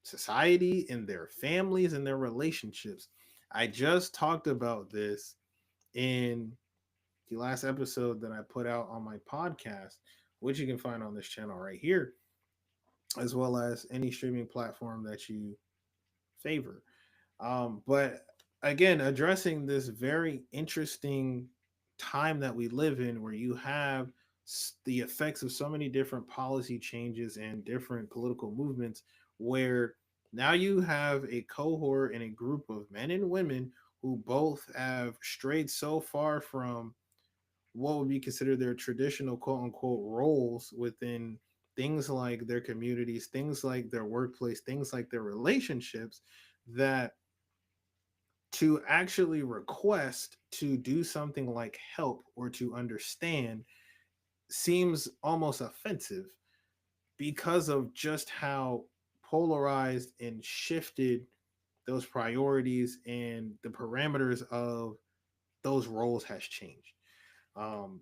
Speaker 1: society, in their families, and their relationships. I just talked about this in the last episode that I put out on my podcast, which you can find on this channel right here, as well as any streaming platform that you favor. But again, addressing this very interesting time that we live in where you have the effects of so many different policy changes and different political movements, where now you have a cohort and a group of men and women who both have strayed so far from what would be considered their traditional quote unquote roles within things like their communities, things like their workplace, things like their relationships, that to actually request to do something like help or to understand seems almost offensive because of just how polarized and shifted those priorities and the parameters of those roles has changed. And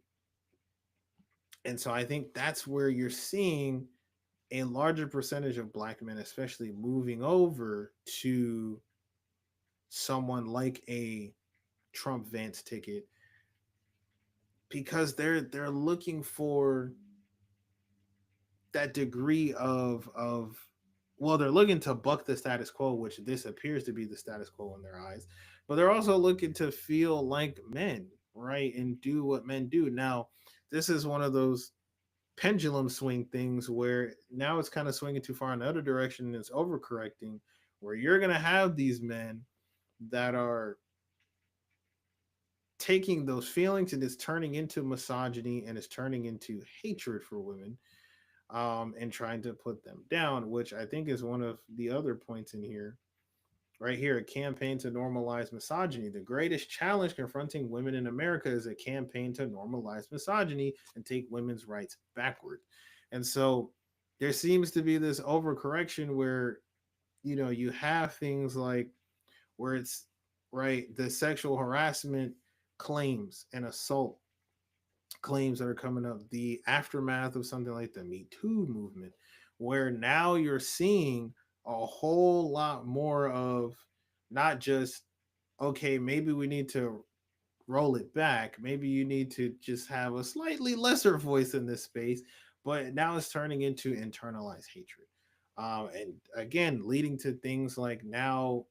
Speaker 1: so I think that's where you're seeing a larger percentage of Black men, especially moving over to someone like a Trump Vance ticket, because they're looking for that degree of well, they're looking to buck the status quo, which this appears to be the status quo in their eyes, but they're also looking to feel like men, right? And do what men do. Now, this is one of those pendulum swing things where now it's kind of swinging too far in the other direction and it's overcorrecting, where you're going to have these men that are taking those feelings and it's turning into misogyny and it's turning into hatred for women, and trying to put them down, which I think is one of the other points in here. Right here, a campaign to normalize misogyny. The greatest challenge confronting women in America is a campaign to normalize misogyny and take women's rights backward. And so there seems to be this overcorrection where, you have things like where it's right, the sexual harassment claims and assault claims that are coming up, the aftermath of something like the Me Too movement, where now you're seeing a whole lot more of not just, okay, maybe we need to roll it back. Maybe you need to just have a slightly lesser voice in this space, but now it's turning into internalized hatred. And again, leading to things like now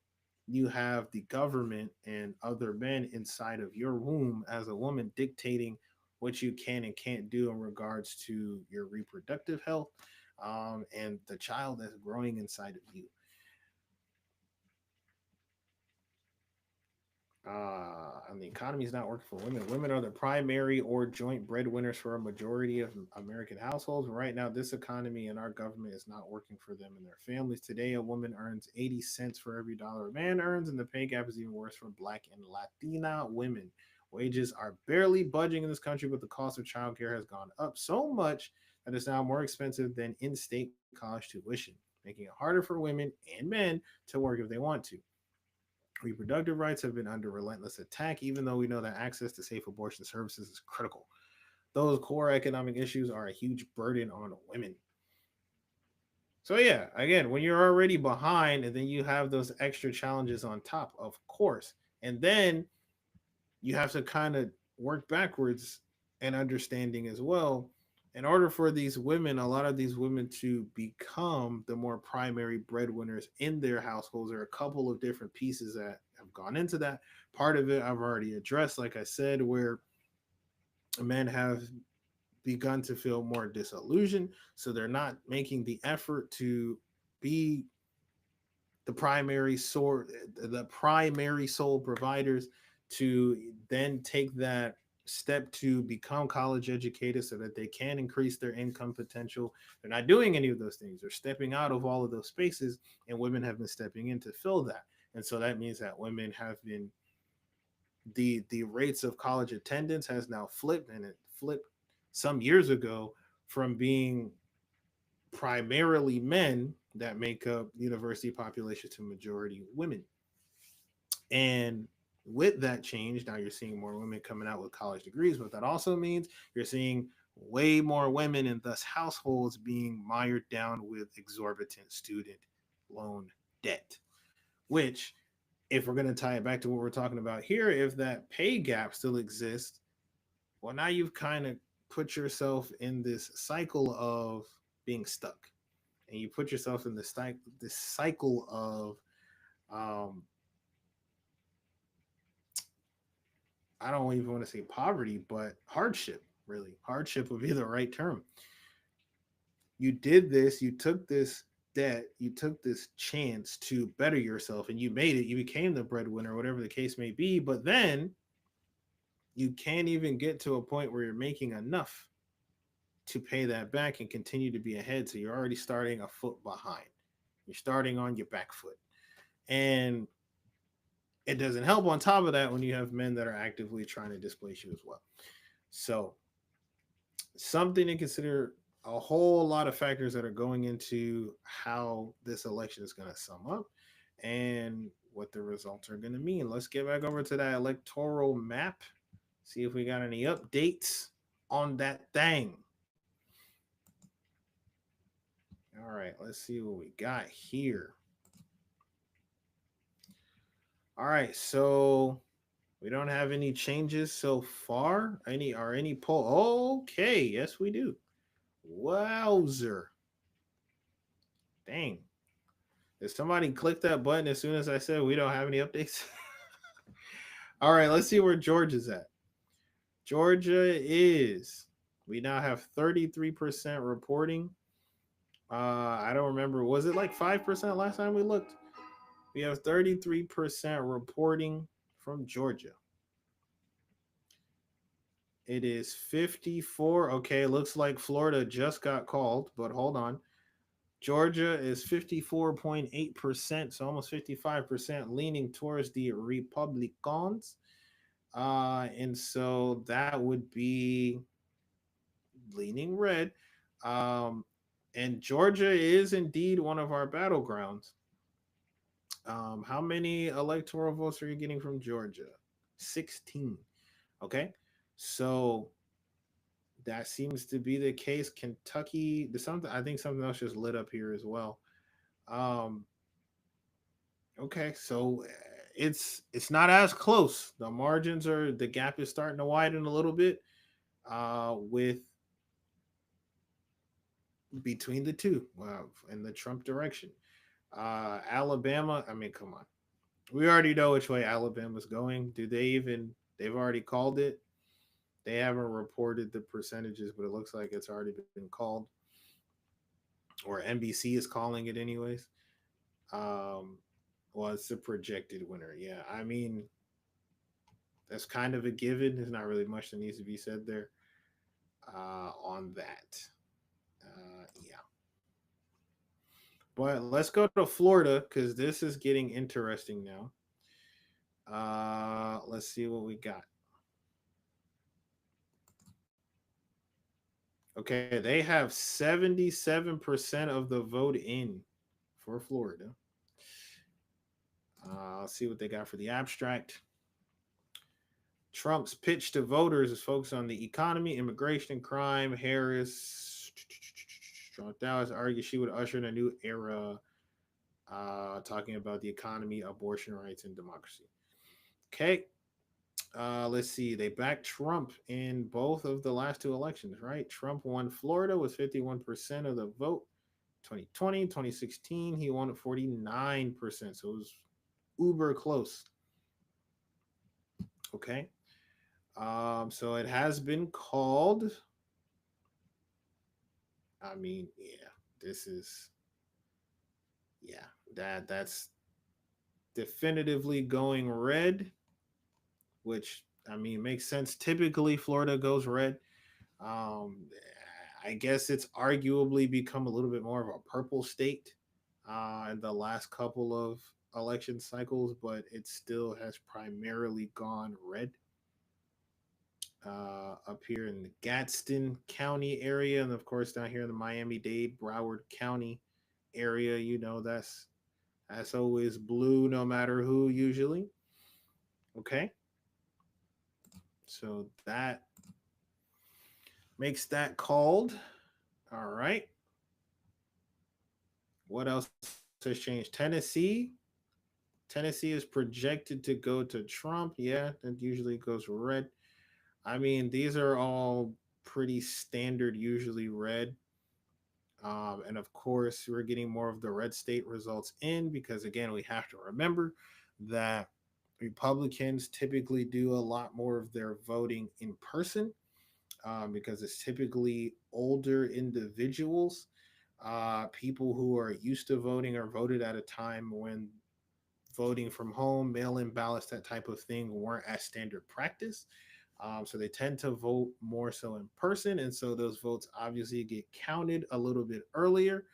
Speaker 1: you have the government and other men inside of your womb as a woman dictating what you can and can't do in regards to your reproductive health, and the child that's growing inside of you. And the economy is not working for women. Women are the primary or joint breadwinners for a majority of American households. Right now, this economy and our government is not working for them and their families. Today, a woman earns 80 cents for every dollar a man earns, and the pay gap is even worse for Black and Latina women. Wages are barely budging in this country, but the cost of childcare has gone up so much that it's now more expensive than in-state college tuition, making it harder for women and men to work if they want to. Reproductive rights have been under relentless attack, even though we know that access to safe abortion services is critical. Those core economic issues are a huge burden on women. So yeah, again, when you're already behind and then you have those extra challenges on top, of course, and then you have to kind of work backwards and understanding as well. In order for these women, a lot of these women to become the more primary breadwinners in their households, there are a couple of different pieces that have gone into that. Part of it I've already addressed, like I said, where men have begun to feel more disillusioned, so they're not making the effort to be the primary sole providers, to then take that step to become college educated so that they can increase their income potential. They're not doing any of those things. They're stepping out of all of those spaces, and women have been stepping in to fill that. And so that means that women have been, the rates of college attendance has now flipped, and it flipped some years ago from being primarily men that make up university population to majority women. And with that change, now you're seeing more women coming out with college degrees, but that also means you're seeing way more women and thus households being mired down with exorbitant student loan debt, which, if we're going to tie it back to what we're talking about here, if that pay gap still exists, well, now you've kind of put yourself in this cycle of being stuck, and you put yourself in this cycle of I don't even want to say poverty, but hardship. Really, hardship would be the right term. You did this, you took this debt, you took this chance to better yourself, and you made it. You became the breadwinner, whatever the case may be. But then you can't even get to a point where you're making enough to pay that back and continue to be ahead. So you're already starting a foot behind. You're starting on your back foot. And it doesn't help on top of that when you have men that are actively trying to displace you as well. So something to consider, a whole lot of factors that are going into how this election is going to sum up and what the results are going to mean. Let's get back over to that electoral map. See if we got any updates on that thing. All right, let's see what we got here. All right, so we don't have any changes so far. Any poll? Okay, yes we do. Wowzer. Dang. Did somebody click that button as soon as I said we don't have any updates? All right, let's see where Georgia's at. Georgia is, we now have 33% reporting. I don't remember. Was it like 5% last time we looked? We have 33% reporting from Georgia. It is 54. Okay, looks like Florida just got called, but hold on. Georgia is 54.8%, so almost 55%, leaning towards the Republicans. And so that would be leaning red. And Georgia is indeed one of our battlegrounds. How many electoral votes are you getting from Georgia? 16. Okay, so that seems to be the case. Kentucky, I think something else just lit up here as well. Okay, so it's not as close. The margins the gap is starting to widen a little bit with between the two in the Trump direction. Alabama, I mean, come on. We already know which way Alabama's going. They've already called it. They haven't reported the percentages, but it looks like it's already been called. Or NBC is calling it anyways. Well, it's the projected winner. Yeah, I mean, That's kind of a given. There's not really much that needs to be said there on that. Yeah. But let's go to Florida because this is getting interesting now. Let's see what we got. Okay, they have 77% of the vote in for Florida. I'll see what they got for the abstract. Trump's pitch to voters is focused on the economy, immigration, crime. Harris, Trump Dallas argued she would usher in a new era, talking about the economy, abortion rights, and democracy. Okay. Let's see. They backed Trump in both of the last two elections, right? Trump won Florida with 51% of the vote. 2020, 2016, he won at 49%. So it was uber close. Okay. So it has been called. I mean, yeah, this is, yeah, that's definitively going red, which I mean makes sense. Typically, Florida goes red. I guess it's arguably become a little bit more of a purple state in the last couple of election cycles, but it still has primarily gone red. Up here in the Gadsden County area, and of course down here in the Miami-Dade, Broward County area, you know that's always blue no matter who usually. Okay, so that makes that called. All right, what else has changed? Tennessee is projected to go to Trump. Yeah, that usually goes red. I mean, these are all pretty standard, usually red. And of course, we're getting more of the red state results in because, again, we have to remember that Republicans typically do a lot more of their voting in person because it's typically older individuals, people who are used to voting or voted at a time when voting from home, mail-in ballots, that type of thing weren't as standard practice. So they tend to vote more so in person. And so those votes obviously get counted a little bit earlier.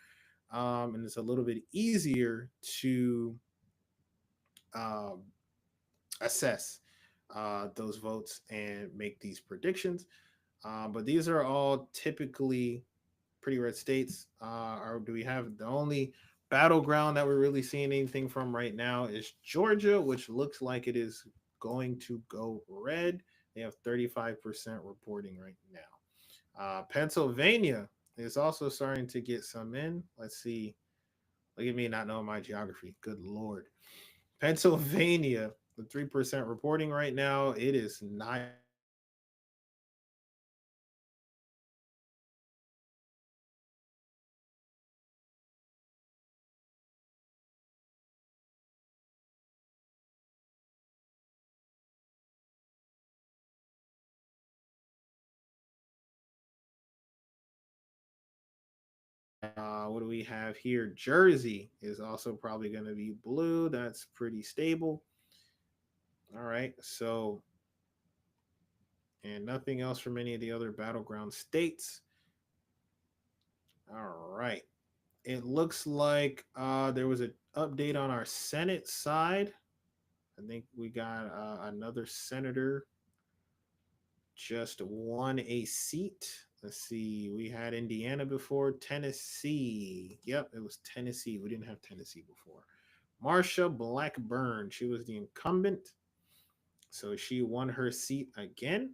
Speaker 1: And it's a little bit easier to assess those votes and make these predictions. But these are all typically pretty red states. Or do we have the only battleground that we're really seeing anything from right now is Georgia, which looks like it is going to go red. They have 35% reporting right now. Pennsylvania is also starting to get some in. Let's see. Look at me not knowing my geography. Good Lord. Pennsylvania, the 3% reporting right now. It is not. What do we have here? Jersey is also probably going to be blue. That's pretty stable. All right. So, and nothing else from any of the other battleground states. All right. It looks like there was an update on our Senate side. I think we got another senator just won a seat. Let's see. We had Indiana before. Tennessee. Yep, it was Tennessee. We didn't have Tennessee before. Marsha Blackburn. She was the incumbent. So she won her seat again.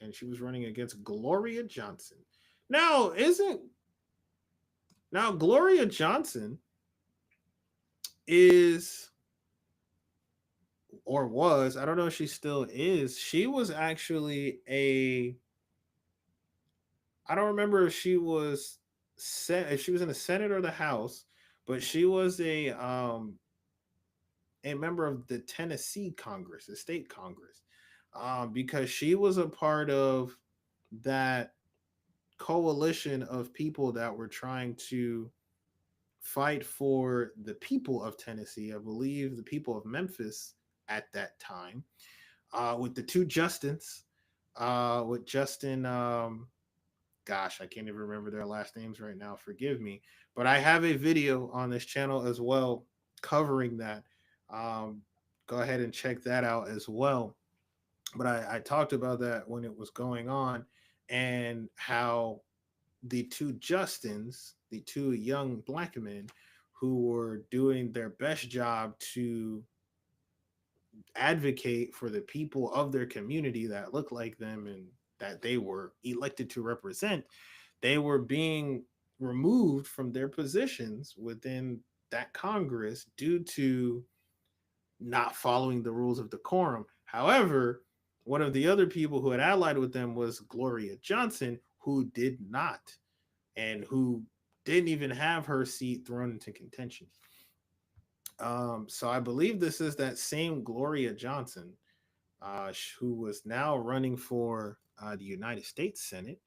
Speaker 1: And she was running against Gloria Johnson. Now, Gloria Johnson is, or was, I don't know if she still is, she was actually I don't remember if she was in the Senate or the House, but she was a member of the Tennessee Congress, the state Congress, because she was a part of that coalition of people that were trying to fight for the people of Tennessee. I believe the people of Memphis at that time. With the two Justins, with Justin, gosh, I can't even remember their last names right now. Forgive me. But I have a video on this channel as well covering that. Go ahead and check that out as well. But I talked about that when it was going on, and how the two Justins, the two young black men who were doing their best job to advocate for the people of their community that looked like them and that they were elected to represent, they were being removed from their positions within that Congress due to not following the rules of decorum. However, one of the other people who had allied with them was Gloria Johnson, who did not, and who didn't even have her seat thrown into contention. So I believe this is that same Gloria Johnson, who was now running for the United States Senate.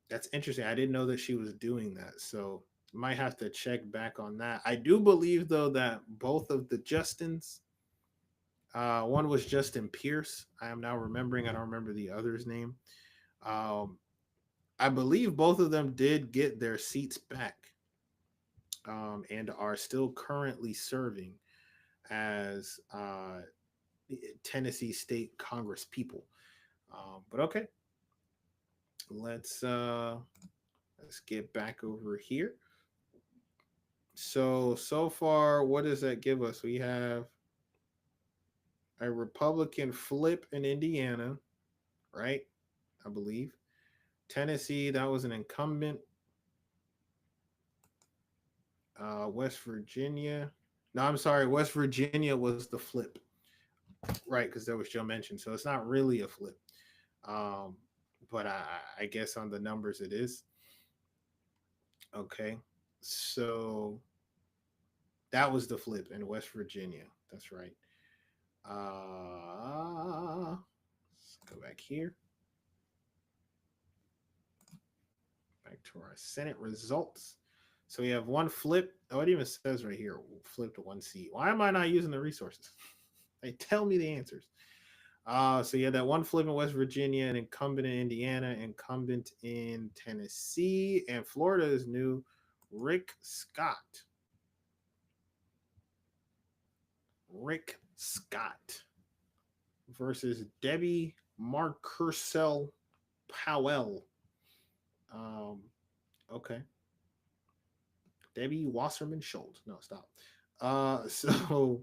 Speaker 1: That's interesting. I didn't know that she was doing that. So might have to check back on that. I do believe, though, that both of the Justins, one was Justin Pierce. I am now remembering. I don't remember the other's name. I believe both of them did get their seats back, and are still currently serving as Tennessee State Congress people. But okay, let's get back over here. So far, what does that give us? We have a Republican flip in Indiana, right? I believe. Tennessee, that was an incumbent. West Virginia. No, I'm sorry. West Virginia was the flip, right? Because that was Joe mentioned. So it's not really a flip. But I guess on the numbers it is. Okay. So that was the flip in West Virginia. That's right. Let's go back here. Back to our Senate results. So we have one flip. Oh, it even says right here, flipped one seat. Why am I not using the resources? They tell me the answers. So you had that one flip in West Virginia, an incumbent in Indiana, incumbent in Tennessee, and Florida is new. Rick Scott versus Debbie Markercel Powell. Okay. Debbie Wasserman Schultz. No, stop. So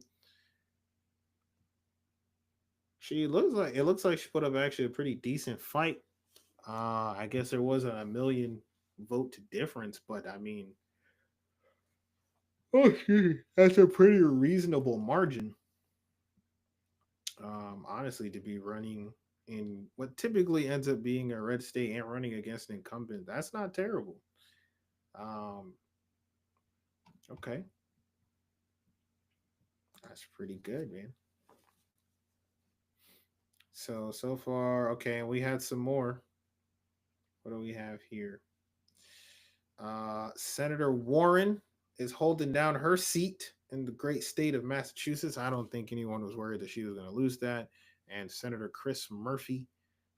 Speaker 1: it looks like she put up actually a pretty decent fight. I guess there wasn't a million vote difference, but I mean, that's a pretty reasonable margin. Honestly, to be running in what typically ends up being a red state and running against an incumbent, that's not terrible. Okay. That's pretty good, man. So far, okay, and we had some more. What do we have here? Senator Warren is holding down her seat in the great state of Massachusetts. I don't think anyone was worried that she was going to lose that. And Senator Chris Murphy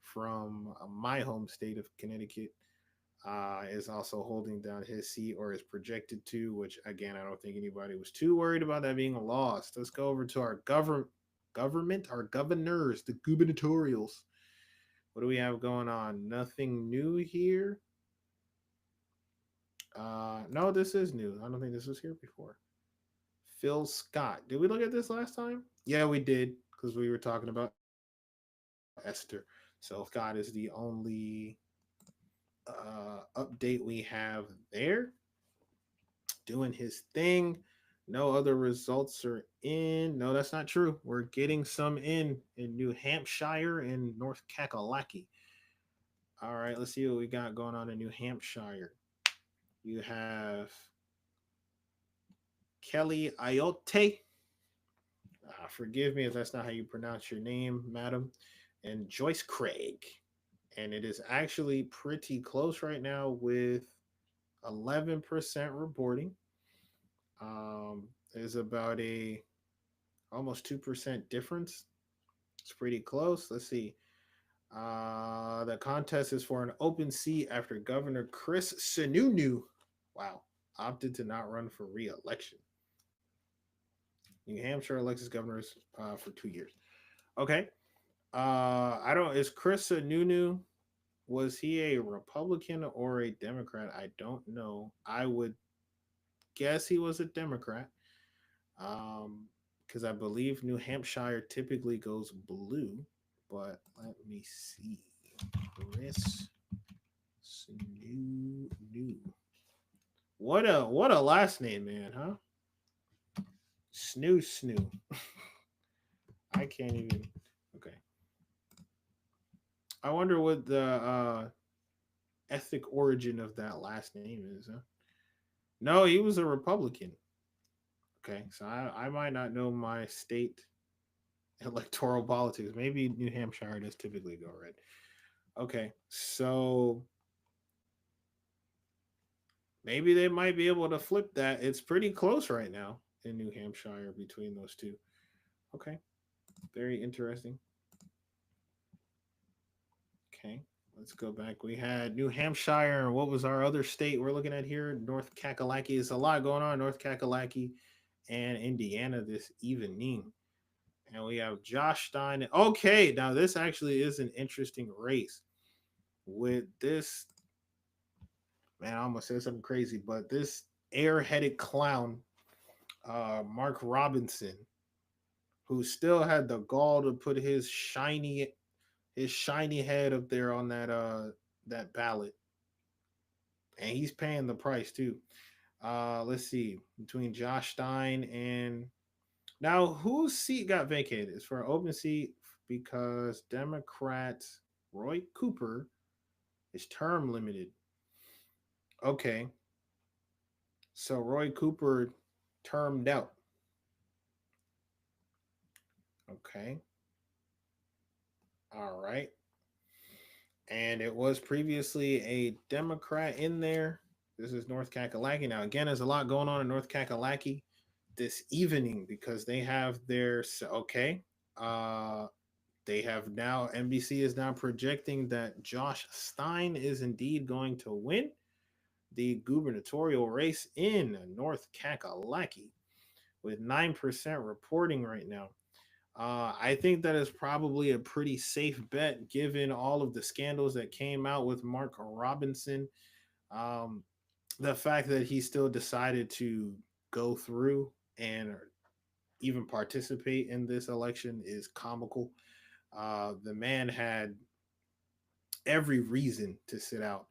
Speaker 1: from my home state of Connecticut is also holding down his seat, or is projected to, which again, I don't think anybody was too worried about that being lost. Let's go over to our government, our governors, the gubernatorials. What do we have going on? Nothing new here. No, this is new. I don't think this was here before. Phil Scott. Did we look at this last time? Yeah, we did, because we were talking about Esther. So Scott is the only update we have there. Doing his thing. No other results are in. No, that's not true. We're getting some in New Hampshire and North Kakalaki. All right, let's see what we got going on in New Hampshire. You have Kelly Ayotte. Forgive me if that's not how you pronounce your name, madam. And Joyce Craig. And it is actually pretty close right now with 11% reporting. There's about a almost 2% difference. It's pretty close. Let's see. The contest is for an open seat after Governor Chris Sununu, wow, opted to not run for re-election. New Hampshire elects governors for 2 years. Okay. I don't. Is Chris Sununu? Was he a Republican or a Democrat? I don't know. I would guess he was a Democrat. Because I believe New Hampshire typically goes blue. But let me see. Chris Sununu. What a last name, man, huh? Snoo. I can't even. Okay. I wonder what the ethnic origin of that last name is. Huh? No, he was a Republican. Okay, so I might not know my state electoral politics. Maybe New Hampshire does typically go red. Okay, so maybe they might be able to flip that. It's pretty close right now in New Hampshire between those two. Okay, very interesting. Okay, let's go back. We had New Hampshire. What was our other state we're looking at here? North Kakalaki. There's a lot going on in North Kakalaki and Indiana this evening. And we have Josh Stein. Okay, now this actually is an interesting race. With this, man, I almost said something crazy, but this airheaded clown, Mark Robinson, who still had the gall to put his shiny head up there on that ballot, and he's paying the price too. Let's see, between Josh Stein and now whose seat got vacated? It's for an open seat because Democrat Roy Cooper is term limited. Okay, so Roy Cooper termed out. Okay. All right. And it was previously a Democrat in there. This is North Kakalaki. Now, again, there's a lot going on in North Kakalaki this evening because they have their, okay. They have now, NBC is now projecting that Josh Stein is indeed going to win the gubernatorial race in North Kakalaki with 9% reporting right now. I think that is probably a pretty safe bet given all of the scandals that came out with Mark Robinson. The fact that he still decided to go through and even participate in this election is comical. The man had every reason to sit out,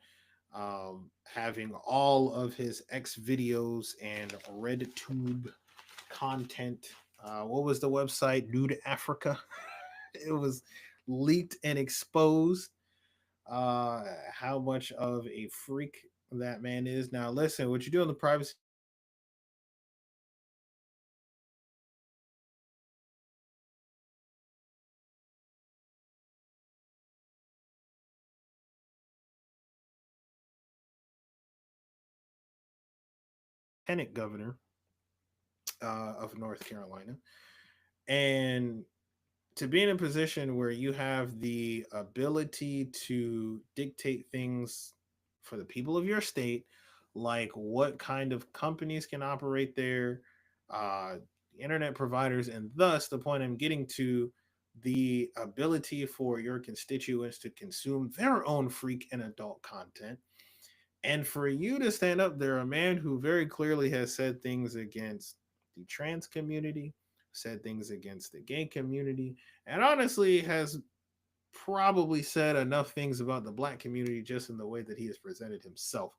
Speaker 1: having all of his X videos and RedTube content. What was the website? Nude Africa. It was leaked and exposed how much of a freak that man is. Now, listen, what you do in the privacy. Lieutenant governor of North Carolina, and to be in a position where you have the ability to dictate things for the people of your state, like what kind of companies can operate there, internet providers, and thus the point I'm getting to, the ability for your constituents to consume their own freak and adult content. And for you to stand up there, a man who very clearly has said things against the trans community, said things against the gay community, and honestly has probably said enough things about the Black community just in the way that he has presented himself.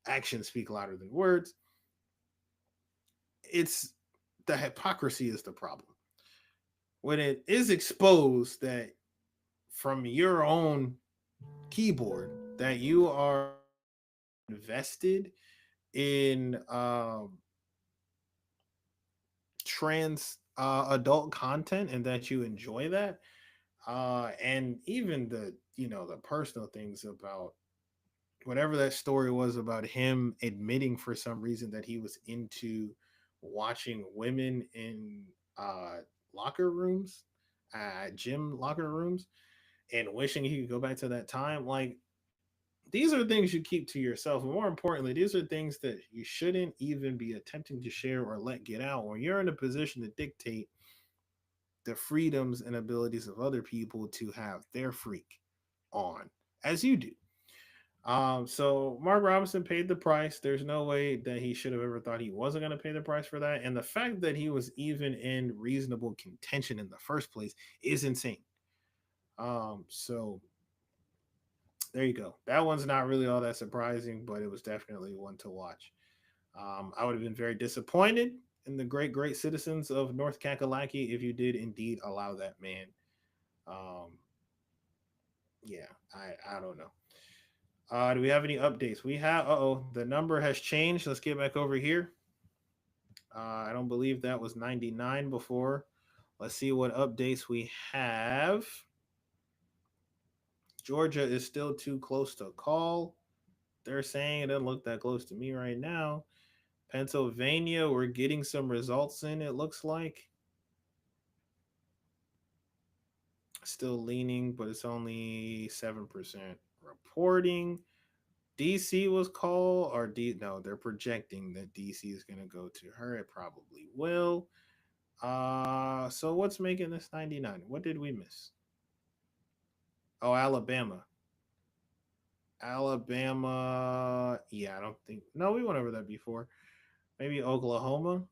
Speaker 1: Actions speak louder than words. It's the hypocrisy is the problem. When it is exposed that from your own keyboard that you are invested in trans adult content and that you enjoy that, and even the the personal things about whatever that story was about him admitting for some reason that he was into watching women in locker rooms, gym locker rooms, and wishing he could go back to that time. Like, these are things you keep to yourself. And more importantly, these are things that you shouldn't even be attempting to share or let get out when you're in a position to dictate the freedoms and abilities of other people to have their freak on, as you do. So Mark Robinson paid the price. There's no way that he should have ever thought he wasn't going to pay the price for that. And the fact that he was even in reasonable contention in the first place is insane. So there you go. That one's not really all that surprising, but it was definitely one to watch. I would have been very disappointed in the great citizens of North Kakalaki if you did indeed allow that man. Yeah, I don't know. Do we have any updates? We have, the number has changed. Let's get back over here. I don't believe that was 99 before. Let's see what updates we have. Georgia is still too close to call. They're saying it doesn't look that close to me right now. Pennsylvania, we're getting some results in, it looks like. Still leaning, but it's only 7% reporting. DC was called, or no, they're projecting that DC is going to go to her. It probably will. So what's making this 99? What did we miss? Oh, Alabama. Yeah, I don't think. No, we went over that before. Maybe Oklahoma.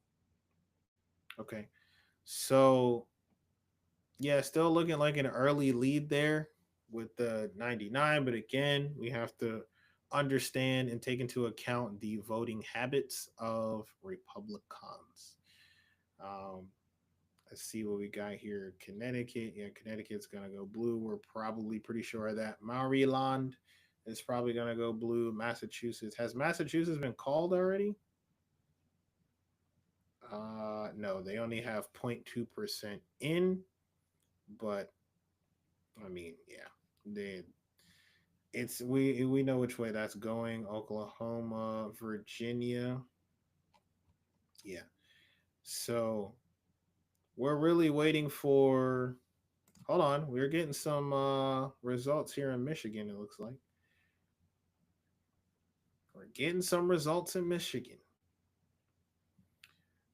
Speaker 1: Okay. So, yeah, still looking like an early lead there with the 99. But again, we have to understand and take into account the voting habits of Republicans. Let's see what we got here. Connecticut. Yeah, Connecticut's going to go blue. We're probably pretty sure of that. Maryland is probably going to go blue. Massachusetts. Has Massachusetts been called already? No, they only have 0.2% in. But, I mean, yeah. We know which way that's going. Oklahoma, Virginia. Yeah. So we're really waiting for, hold on, we're getting some results here in Michigan, it looks like. We're getting some results in Michigan.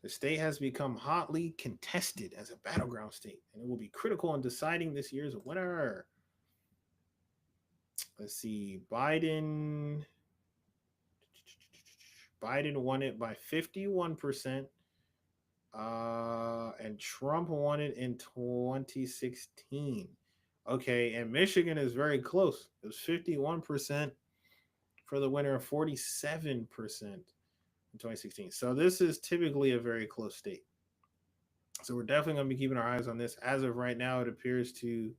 Speaker 1: The state has become hotly contested as a battleground state, and it will be critical in deciding this year's winner. Let's see, Biden won it by 51%. And Trump won it in 2016. Okay, and Michigan is very close. It was 51% for the winner, 47% in 2016. So this is typically a very close state. So we're definitely going to be keeping our eyes on this. As of right now, it appears to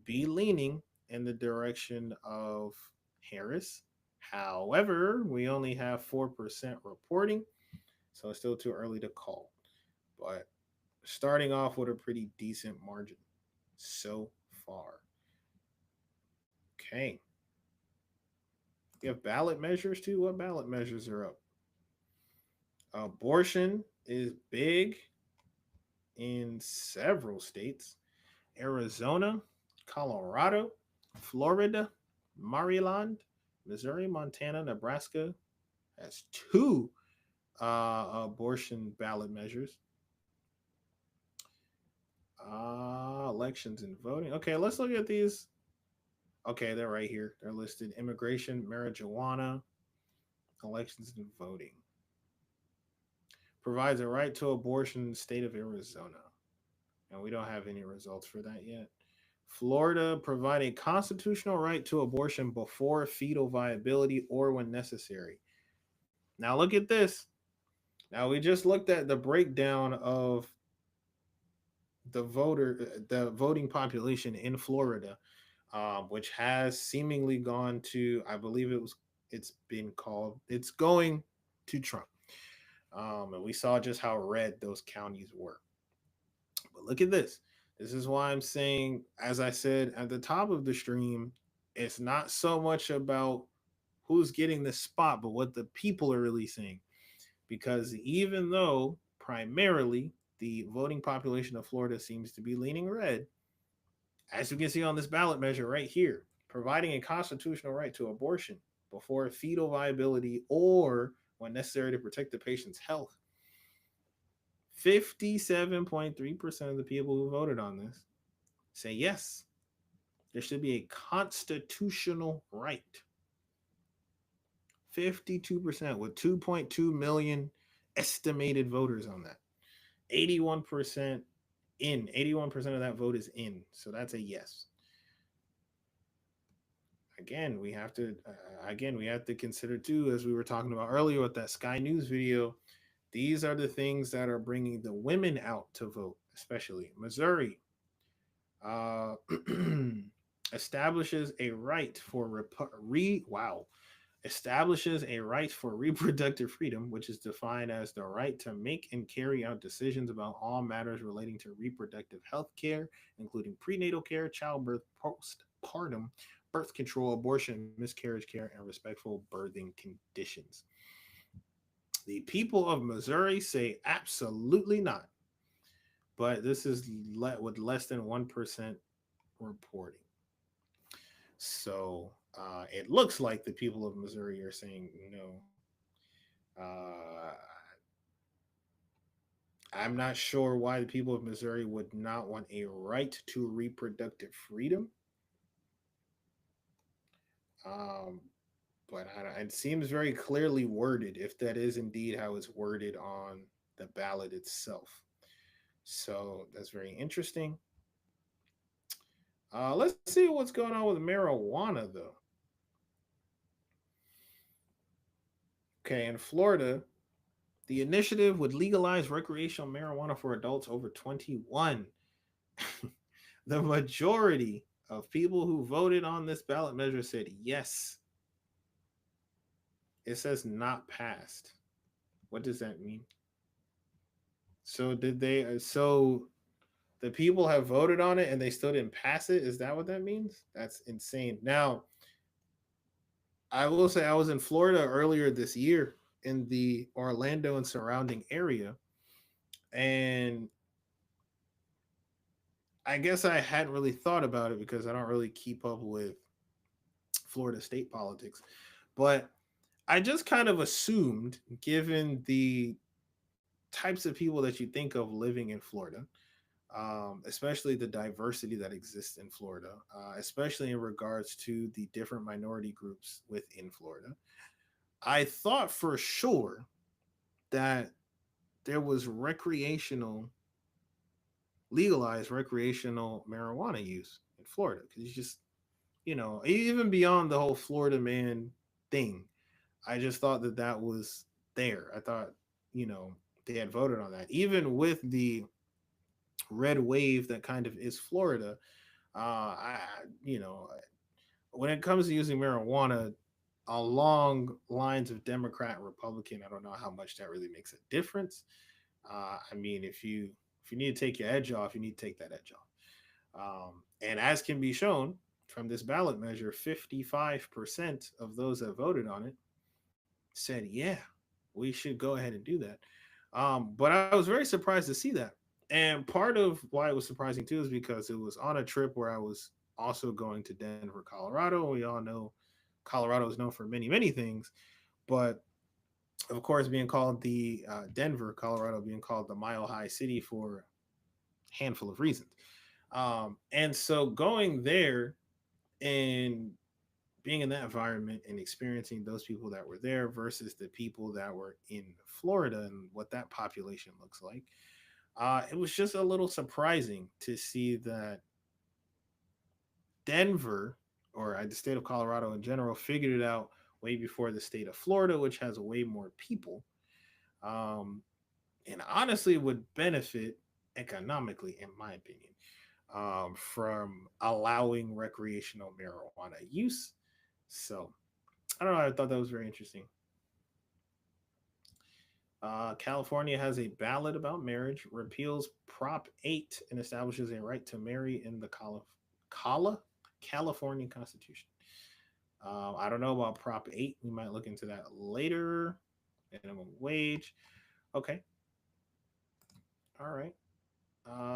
Speaker 1: be leaning in the direction of Harris. However, we only have 4% reporting. So it's still too early to call. But starting off with a pretty decent margin so far. Okay. You have ballot measures too? What ballot measures are up? Abortion is big in several states. Arizona, Colorado, Florida, Maryland, Missouri, Montana, Nebraska has 2 abortion ballot measures. Elections and voting. Okay, let's look at these. Okay, they're right here. They're listed. Immigration, marijuana, elections and voting. Provides a right to abortion in the state of Arizona. And we don't have any results for that yet. Florida provide a constitutional right to abortion before fetal viability or when necessary. Now look at this. Now we just looked at the breakdown of the voting population in Florida, which has seemingly gone to, I believe it's going to Trump. And we saw just how red those counties were. But look at this. This is why I'm saying, as I said at the top of the stream, it's not so much about who's getting the spot, but what the people are really saying. Because even though primarily, the voting population of Florida seems to be leaning red, as you can see on this ballot measure right here, providing a constitutional right to abortion before fetal viability or when necessary to protect the patient's health. 57.3% of the people who voted on this say yes, there should be a constitutional right. 52% with 2.2 million estimated voters on that. 81% in. 81% of that vote is in. So that's a yes. Again, we have to consider too, as we were talking about earlier with that Sky News video, these are the things that are bringing the women out to vote, especially Missouri. Establishes a right for reproductive freedom, which is defined as the right to make and carry out decisions about all matters relating to reproductive health care, including prenatal care, childbirth, postpartum, birth control, abortion, miscarriage care, and respectful birthing conditions. The people of Missouri say absolutely not, but this is with less than 1% reporting. So it looks like the people of Missouri are saying no. I'm not sure why the people of Missouri would not want a right to reproductive freedom. But it seems very clearly worded, if that is indeed how it's worded on the ballot itself. So that's very interesting. Let's see what's going on with marijuana, though. Okay, in Florida, the initiative would legalize recreational marijuana for adults over 21. The majority of people who voted on this ballot measure said yes. It says not passed. What does that mean? So the people have voted on it and they still didn't pass it? Is that what that means? That's insane. Now, I will say I was in Florida earlier this year in the Orlando and surrounding area. And I guess I hadn't really thought about it because I don't really keep up with Florida state politics. But I just kind of assumed, given the types of people that you think of living in Florida, especially the diversity that exists in Florida, especially in regards to the different minority groups within Florida, I thought for sure that there was legalized recreational marijuana use in Florida. Because you just, even beyond the whole Florida man thing, I just thought that was there. I thought, they had voted on that. Even with the red wave that kind of is Florida, when it comes to using marijuana along lines of Democrat and Republican, I don't know how much that really makes a difference. I mean, if you need to take your edge off, you need to take that edge off. And as can be shown from this ballot measure, 55% of those that voted on it said, yeah, we should go ahead and do that. But I was very surprised to see that. And part of why it was surprising too is because it was on a trip where I was also going to Denver, Colorado. We all know Colorado is known for many, many things, but of course, being called the Denver, Colorado, being called the Mile High City for a handful of reasons. And so going there and being in that environment and experiencing those people that were there versus the people that were in Florida and what that population looks like, it was just a little surprising to see that Denver, or the state of Colorado in general, figured it out way before the state of Florida, which has way more people, and honestly would benefit economically, in my opinion, from allowing recreational marijuana use. So I don't know. I thought that was very interesting. California has a ballot about marriage, repeals Prop 8, and establishes a right to marry in the California Constitution. I don't know about Prop 8. We might look into that later. Minimum wage. Okay. All right.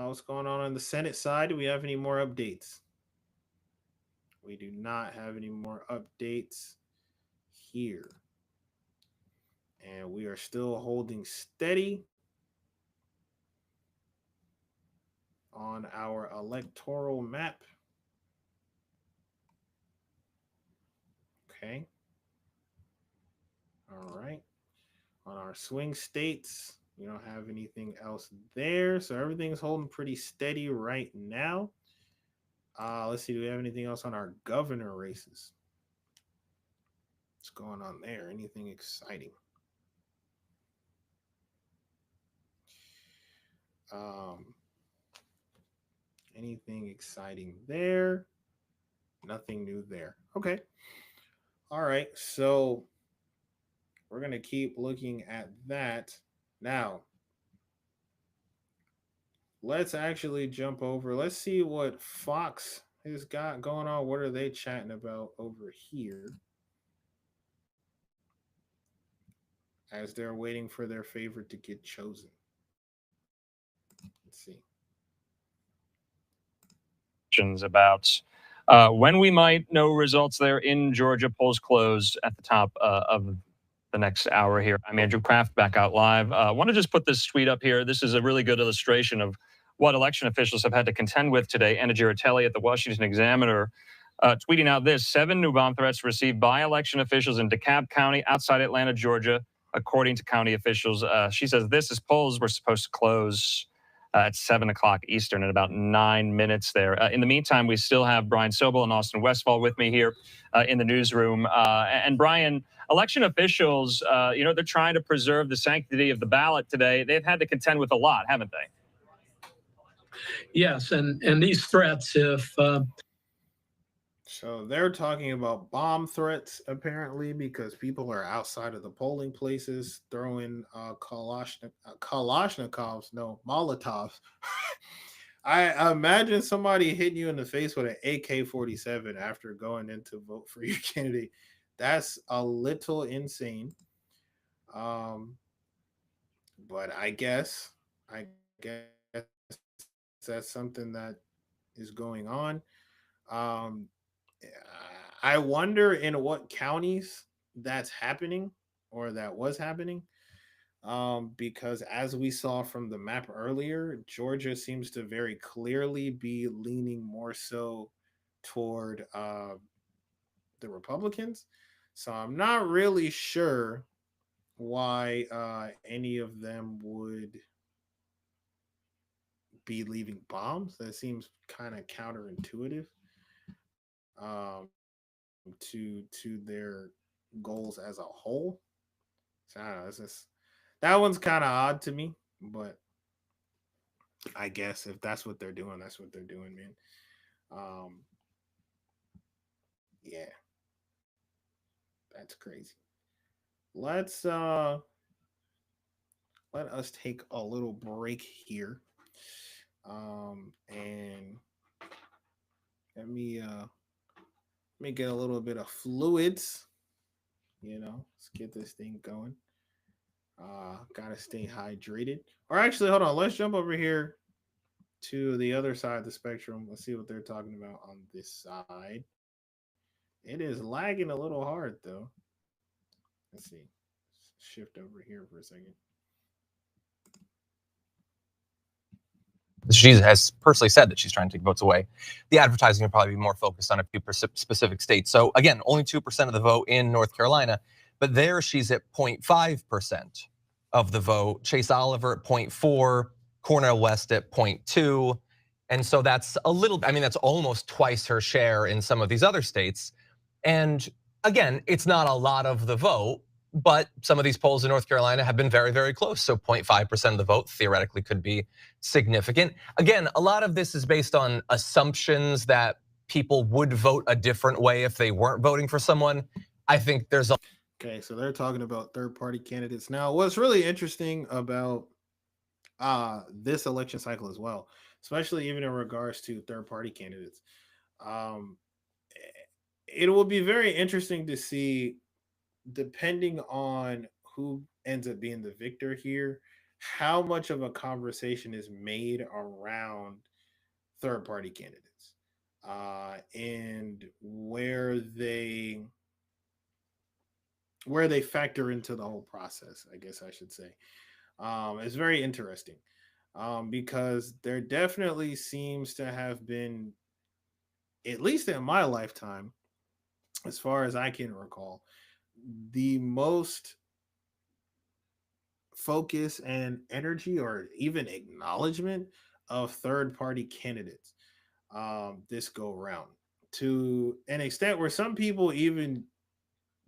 Speaker 1: What's going on the Senate side? Do we have any more updates? We do not have any more updates here. And we are still holding steady on our electoral map. Okay. All right. On our swing states, we don't have anything else there. So everything's holding pretty steady right now. Let's see. Do we have anything else on our governor races? What's going on there? Anything exciting? Anything exciting there? Nothing new there. Okay. All right. So we're going to keep looking at that. Now, let's actually jump over. Let's see what Fox has got going on. What are they chatting about over here as they're waiting for their favorite to get chosen? Let's see.
Speaker 17: About when we might know results there in Georgia. Polls close at the top of the next hour here. I'm Andrew Kraft, back out live. I want to just put this tweet up here. This is a really good illustration of what election officials have had to contend with today. Anna Giratelli at the Washington Examiner tweeting out this: 7 new bomb threats received by election officials in DeKalb County outside Atlanta, Georgia, according to county officials. She says this is polls were supposed to close at 7 o'clock Eastern in about 9 minutes there. In the meantime, we still have Brian Sobel and Austin Westfall with me here in the newsroom. And Brian, election officials, they're trying to preserve the sanctity of the ballot today. They've had to contend with a lot, haven't they?
Speaker 18: Yes, and these threats, if
Speaker 1: So they're talking about bomb threats, apparently, because people are outside of the polling places throwing Kalashnikovs, no, Molotovs. I imagine somebody hitting you in the face with an AK-47 after going in to vote for your candidate. That's a little insane. But I guess that's something that is going on. I wonder in what counties that's happening or that was happening. Because as we saw from the map earlier, Georgia seems to very clearly be leaning more so toward the Republicans. So I'm not really sure why any of them would be leaving bombs. That seems kind of counterintuitive to their goals as a whole. So I don't know, it's just, that one's kind of odd to me, but I guess if that's what they're doing, that's what they're doing, man. Yeah, that's crazy. Let's let us take a little break here, and let me get a little bit of fluids. Let's get this thing going. Gotta stay hydrated. Or actually, hold on. Let's jump over here to the other side of the spectrum. Let's see what they're talking about on this side. It is lagging a little hard, though. Let's see. Shift over here for a second.
Speaker 19: She has personally said that she's trying to take votes away. The advertising will probably be more focused on a few specific states. So again, only 2% of the vote in North Carolina, but there she's at 0.5% of the vote. Chase Oliver at 0.4, Cornel West at 0.2. And so that's that's almost twice her share in some of these other states. And again, it's not a lot of the vote, but some of these polls in North Carolina have been very, very close. So 0.5% of the vote theoretically could be significant. Again, a lot of this is based on assumptions that people would vote a different way if they weren't voting for someone. I think there's a...
Speaker 1: Okay, so they're talking about third-party candidates. Now, what's really interesting about this election cycle as well, especially even in regards to third-party candidates, it will be very interesting to see, depending on who ends up being the victor here, how much of a conversation is made around third party candidates, and where they factor into the whole process, I guess I should say. It's very interesting, because there definitely seems to have been, at least in my lifetime, as far as I can recall, the most focus and energy or even acknowledgement of third party candidates, this go round, to an extent where some people even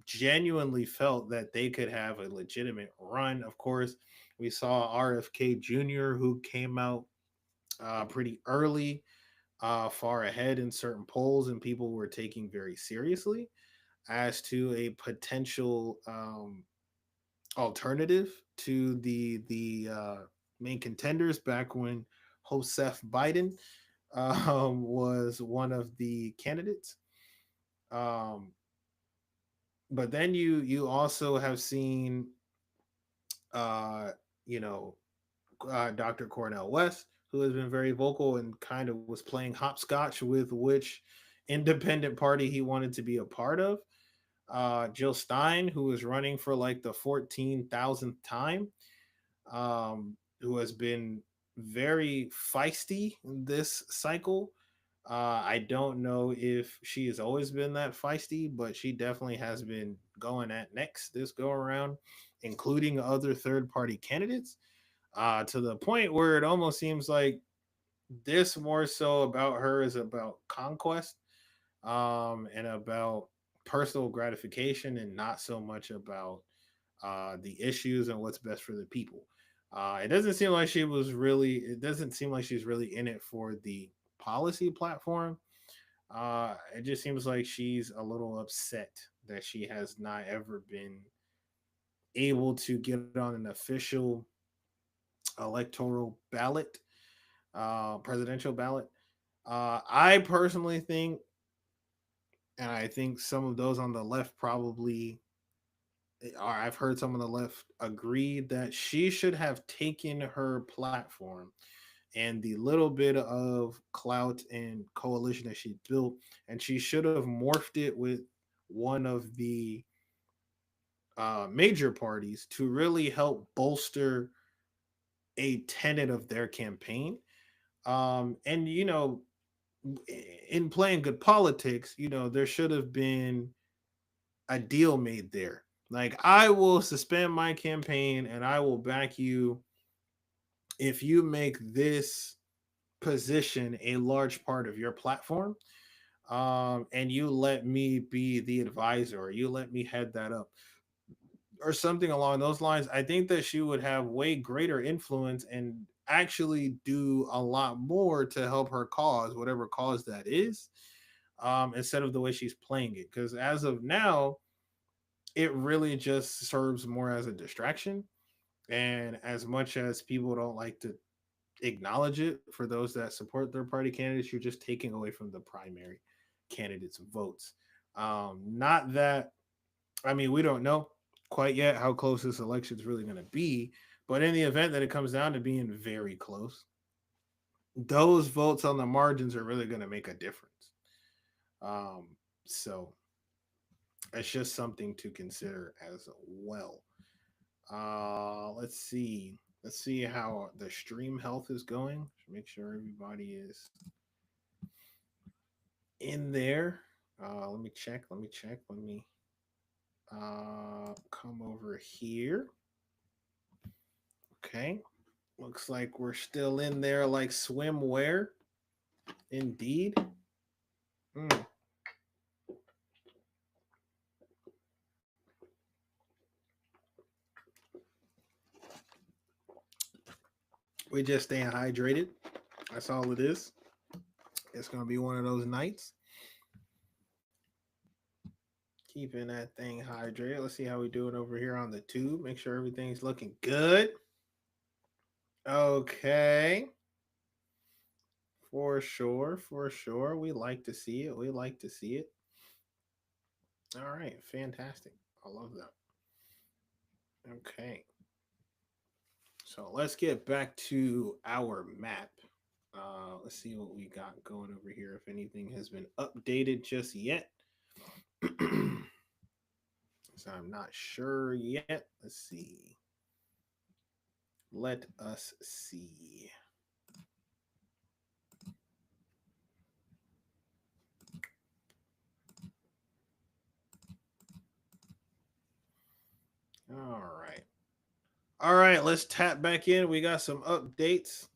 Speaker 1: genuinely felt that they could have a legitimate run. Of course, we saw RFK Jr., who came out pretty early, far ahead in certain polls, and people were taking very seriously as to a potential alternative to the main contenders back when Joseph Biden was one of the candidates. Um, but then you also have seen, uh, you know, Dr. Cornel West, who has been very vocal and kind of was playing hopscotch with which independent party he wanted to be a part of. Jill Stein, who is running for like the 14,000th time, who has been very feisty this cycle. I don't know if she has always been that feisty, but she definitely has been going at next this go around, including other third party candidates, to the point where it almost seems like this more so about her is about conquest, and about personal gratification, and not so much about the issues and what's best for the people. It doesn't seem like it doesn't seem like she's really in it for the policy platform. It just seems like she's a little upset that she has not ever been able to get on an official electoral ballot, presidential ballot. I personally think, and I think some of those on the left probably, or I've heard some on the left agree, that she should have taken her platform and the little bit of clout and coalition that she built, and she should have morphed it with one of the major parties to really help bolster a tenet of their campaign. And in playing good politics, there should have been a deal made there. Like, I will suspend my campaign and I will back you if you make this position a large part of your platform, and you let me be the advisor, or you let me head that up, or something along those lines. I think that she would have way greater influence and actually do a lot more to help her cause, whatever cause that is, instead of the way she's playing it. Because as of now, it really just serves more as a distraction. And as much as people don't like to acknowledge it, for those that support third party candidates, you're just taking away from the primary candidates' votes. Not that, I mean, we don't know quite yet how close this election is really going to be, but in the event that it comes down to being very close, those votes on the margins are really going to make a difference. So it's just something to consider as well. Let's see how the stream health is going. Make sure everybody is in there. Let me check. Let me come over here. Okay. Looks like we're still in there like swimwear. Indeed. We just staying hydrated. That's all it is. It's going to be one of those nights. Keeping that thing hydrated. Let's see how we do it over here on the tube. Make sure everything's looking good. Okay. For sure. We like to see it. All right. Fantastic. I love that. Okay. So let's get back to our map. Let's see what we got going over here. If anything has been updated just yet. So I'm not sure yet. Let's see. Let us see. All right. All right, let's tap back in. We got some updates.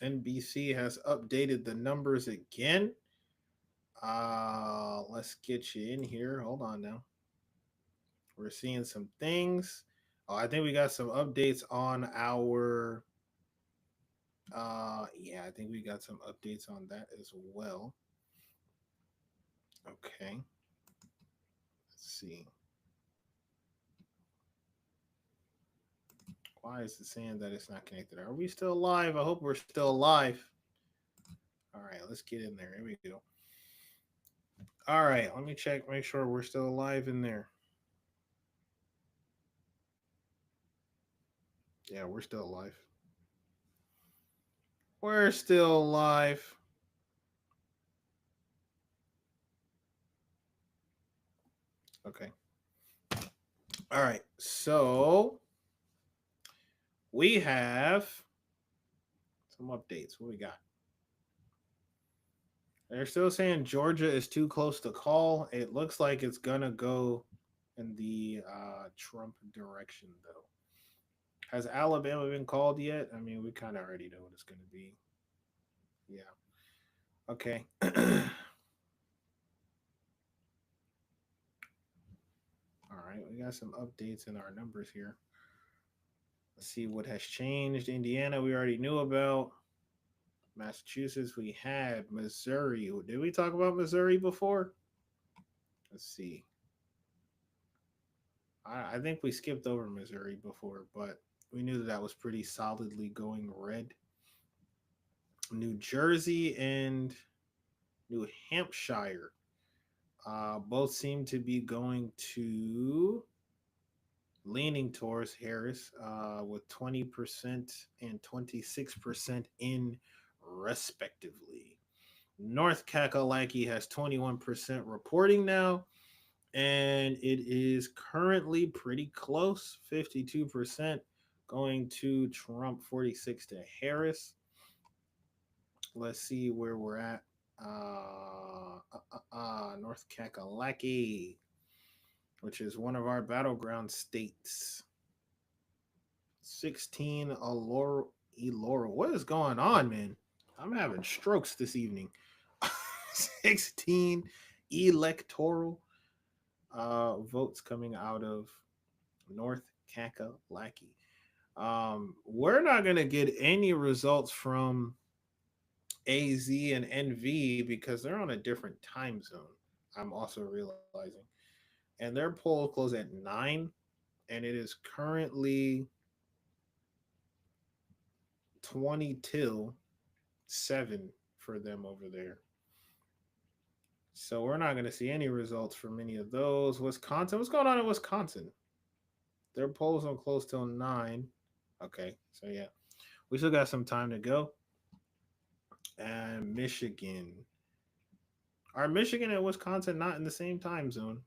Speaker 1: NBC has updated the numbers again. Let's get you in here. Hold on now. We're seeing some things. Oh, I think we got some updates on our yeah, I think we got some updates on that as well. Okay. Let's see. Why is it saying that it's not connected? Are we still live? I hope we're still live. All right, let's get in there. Here we go. All right, let me check, make sure we're still live in there. Yeah, we're still live. We're still live. Okay. All right, so we have some updates. What we got? They're still saying Georgia is too close to call. It looks like it's gonna go in the Trump direction, though. Has Alabama been called yet? I mean, we kind of already know what it's gonna be. Yeah. Okay. All right, we got some updates in our numbers here. Let's see what has changed. Indiana, we already knew about. Massachusetts, we had. Missouri. Did we talk about Missouri before? Let's see. I think we skipped over Missouri before, but we knew that was pretty solidly going red. New Jersey and New Hampshire both seem to be going to leaning towards Harris with 20% and 26% in respectively. North Kakalaki has 21% reporting now, and it is currently pretty close, 52% going to Trump, 46 to Harris. Let's see where we're at. North Kakalaki, which is one of our battleground states. 16 Elora. What is going on, man? I'm having strokes this evening. 16 electoral votes coming out of North Kakalaki. We're not going to get any results from AZ and NV because they're on a different time zone. I'm also realizing. And their poll closed at 9, and it is currently 20 till 7 for them over there. So we're not going to see any results from any of those. Wisconsin, what's going on in Wisconsin? Their polls don't close till 9. Okay, so yeah, we still got some time to go. And Michigan. Are Michigan and Wisconsin not in the same time zone?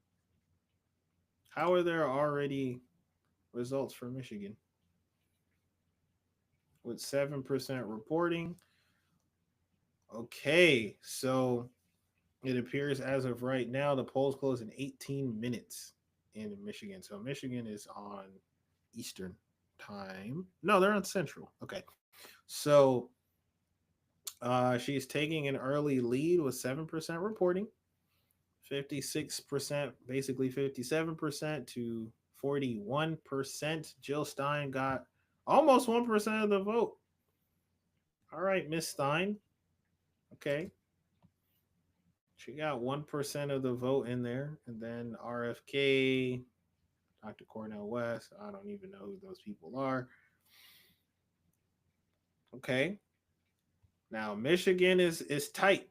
Speaker 1: How are there already results for Michigan? With 7% reporting. Okay, so it appears as of right now, the polls close in 18 minutes in Michigan. So Michigan is on Eastern time. No, they're on Central. Okay, so she's taking an early lead with 7% reporting. 56%, basically 57% to 41%. Jill Stein got almost 1% of the vote. All right, Miss Stein. Okay. She got 1% of the vote in there. And then RFK, Dr. Cornel West. I don't even know who those people are. Okay. Now, Michigan is tight.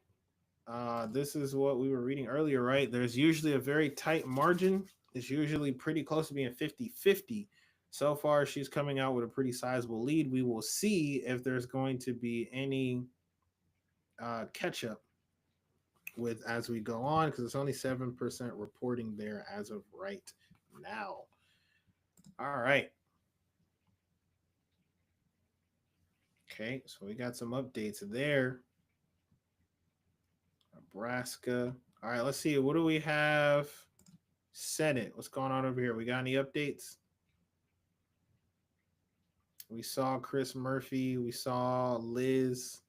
Speaker 1: This is what we were reading earlier, right? There's usually a very tight margin. It's usually pretty close to being 50-50. So far, she's coming out with a pretty sizable lead. We will see if there's going to be any catch up with as we go on, because it's only 7% reporting there as of right now. All right. Okay, so we got some updates there. Nebraska. All right, let's see. What do we have? Senate. What's going on over here? We got any updates? We saw Chris Murphy. We saw Liz.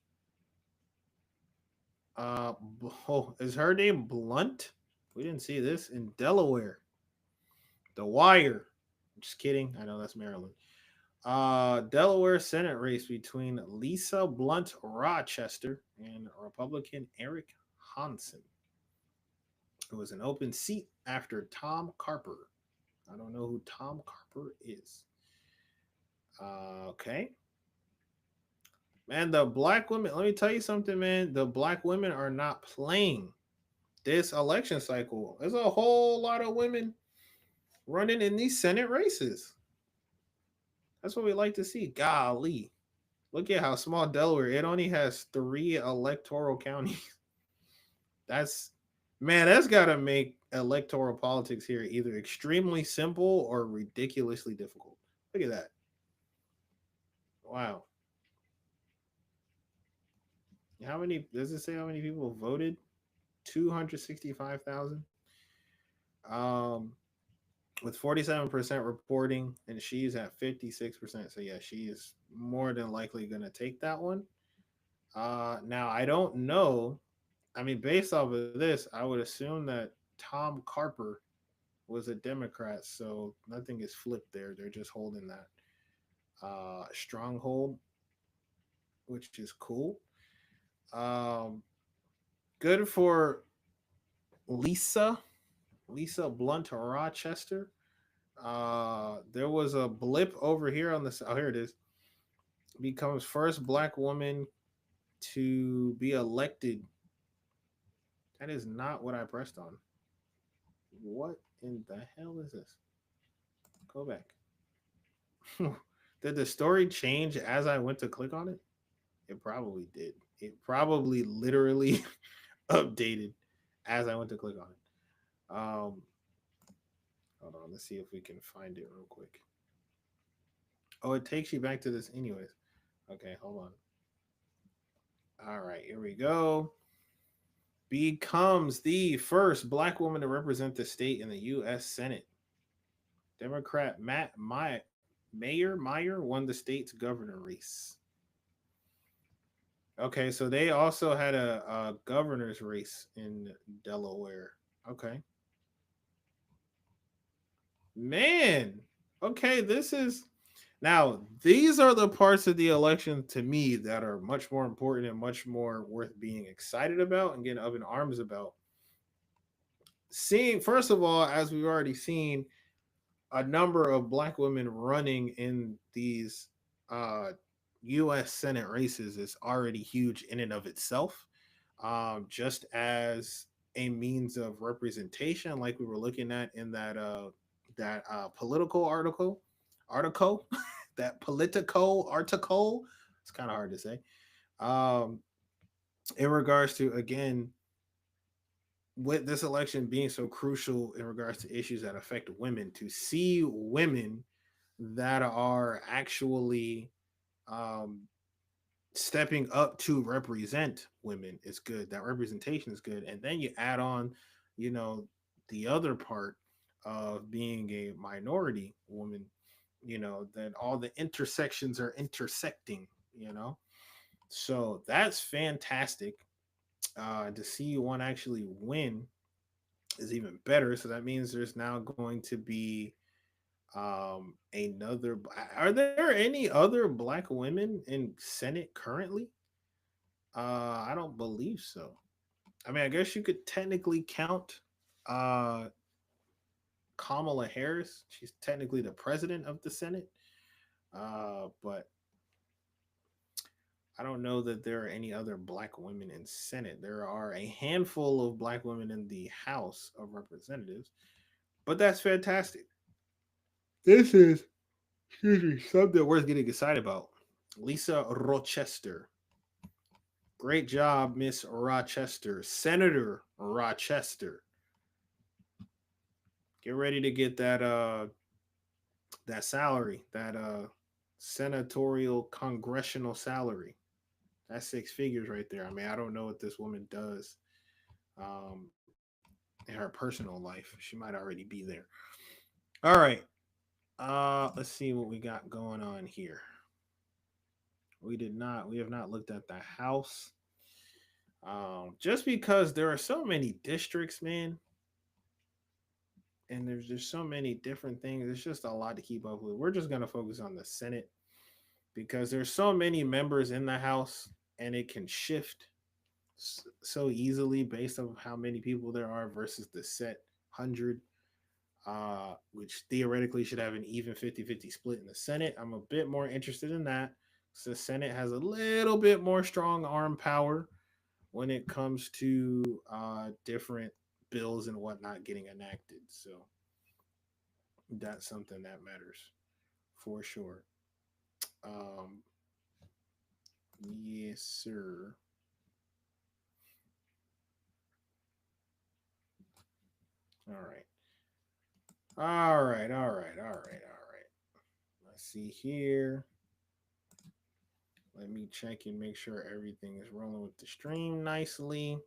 Speaker 1: Is her name Blunt? We didn't see this in Delaware. The Wire. Just kidding. I know that's Maryland. Delaware Senate race between Lisa Blunt Rochester and Republican Eric Hansen. It was an open seat after Tom Carper. I don't know who Tom Carper is. Okay. Man, the black women, let me tell you something, man. The black women are not playing this election cycle. There's a whole lot of women running in these Senate races. That's what we like to see. Golly. Look at how small Delaware. It only has 3 electoral counties. That's got to make electoral politics here either extremely simple or ridiculously difficult. Look at that. Wow. How many, does it say how many people voted? 265,000. With 47% reporting, and she's at 56%. So yeah, she is more than likely going to take that one. Now I don't know. I mean, based off of this, I would assume that Tom Carper was a Democrat, so nothing is flipped there. They're just holding that stronghold, which is cool. Good for Lisa Blunt Rochester. There was a blip over here on this. Oh, here it is. Becomes first black woman to be elected. That is not what I pressed on. What in the hell is this? Go back. Did the story change as I went to click on it? It probably did. It probably literally updated as I went to click on it. Hold on, let's see if we can find it real quick. Oh, it takes you back to this anyways. Okay, hold on. All right, here we go. Becomes the first black woman to represent the state in the U.S. Senate. Democrat Mayor Meyer won the state's governor race. Okay, so they also had a governor's race in Delaware. Okay. Man, okay, this is now these are the parts of the election to me that are much more important and much more worth being excited about and getting up in arms about. Seeing, first of all, as we've already seen, a number of black women running in these U.S. Senate races is already huge in and of itself, just as a means of representation, like we were looking at in that political article, that Politico article. It's kind of hard to say. In regards to, again, with this election being so crucial in regards to issues that affect women, to see women that are actually stepping up to represent women is good. That representation is good. And then you add on, the other part of being a minority woman, that all the intersections are intersecting, so that's fantastic. To see one actually win is even better. So that means there's now going to be another. Are there any other black women in Senate currently? I don't believe so. I mean, I guess you could technically count Kamala Harris. She's technically the president of the Senate, but I don't know that there are any other black women in Senate. There are a handful of black women in the House of Representatives, but that's fantastic. This is Something worth getting excited about. Lisa Rochester. Great job, Miss Rochester. Senator Rochester. Get ready to get that that salary, that senatorial congressional salary. That's 6 figures right there. I mean, I don't know what this woman does in her personal life. She might already be there. All right. Let's see what we got going on here. We have not looked at the House. Just because there are so many districts, man. And there's just so many different things. It's just a lot to keep up with. We're just going to focus on the Senate because there's so many members in the House and it can shift so easily based on how many people there are versus the set 100, which theoretically should have an even 50-50 split in the Senate. I'm a bit more interested in that. So the Senate has a little bit more strong arm power when it comes to different bills and whatnot getting enacted. So that's something that matters for sure. Yes, sir. All right. Let's see here. Let me check and make sure everything is rolling with the stream nicely.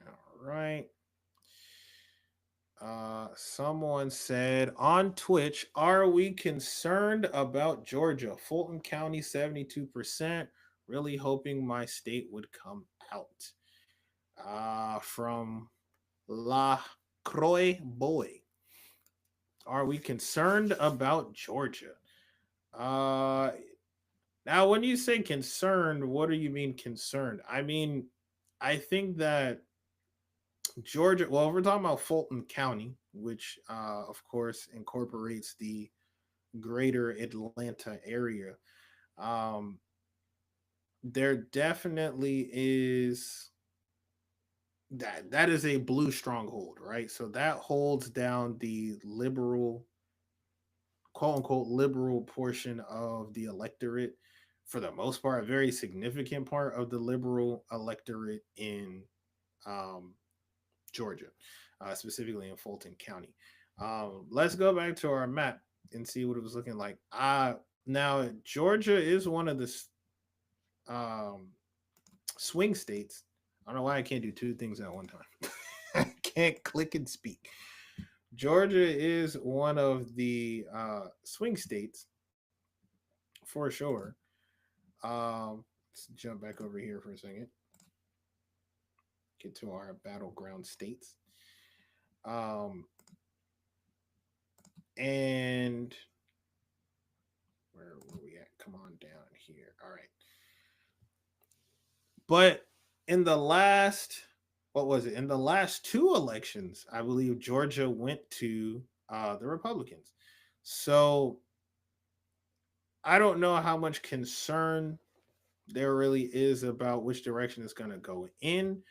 Speaker 1: All right. Someone said on Twitch, are we concerned about Georgia? Fulton County, 72%. Really hoping my state would come out. From La Croix Boy. Are we concerned about Georgia? Now, when you say concerned, what do you mean concerned? I mean, I think that Georgia, well, if we're talking about Fulton County, which of course incorporates the greater Atlanta area, there definitely is that is a blue stronghold, right? So that holds down the liberal, quote unquote, liberal portion of the electorate for the most part, a very significant part of the liberal electorate in Georgia, specifically in Fulton County. Let's go back to our map and see what it was looking like. Now, Georgia is one of the swing states. I don't know why I can't do 2 things at one time. I can't click and speak. Georgia is one of the swing states for sure. Let's jump back over here for a second. Get to our battleground states. And where were we at? Come on down here. All right. But in the last, what was it? In the last 2 elections, I believe Georgia went to the Republicans. So I don't know how much concern there really is about which direction it's going to go in.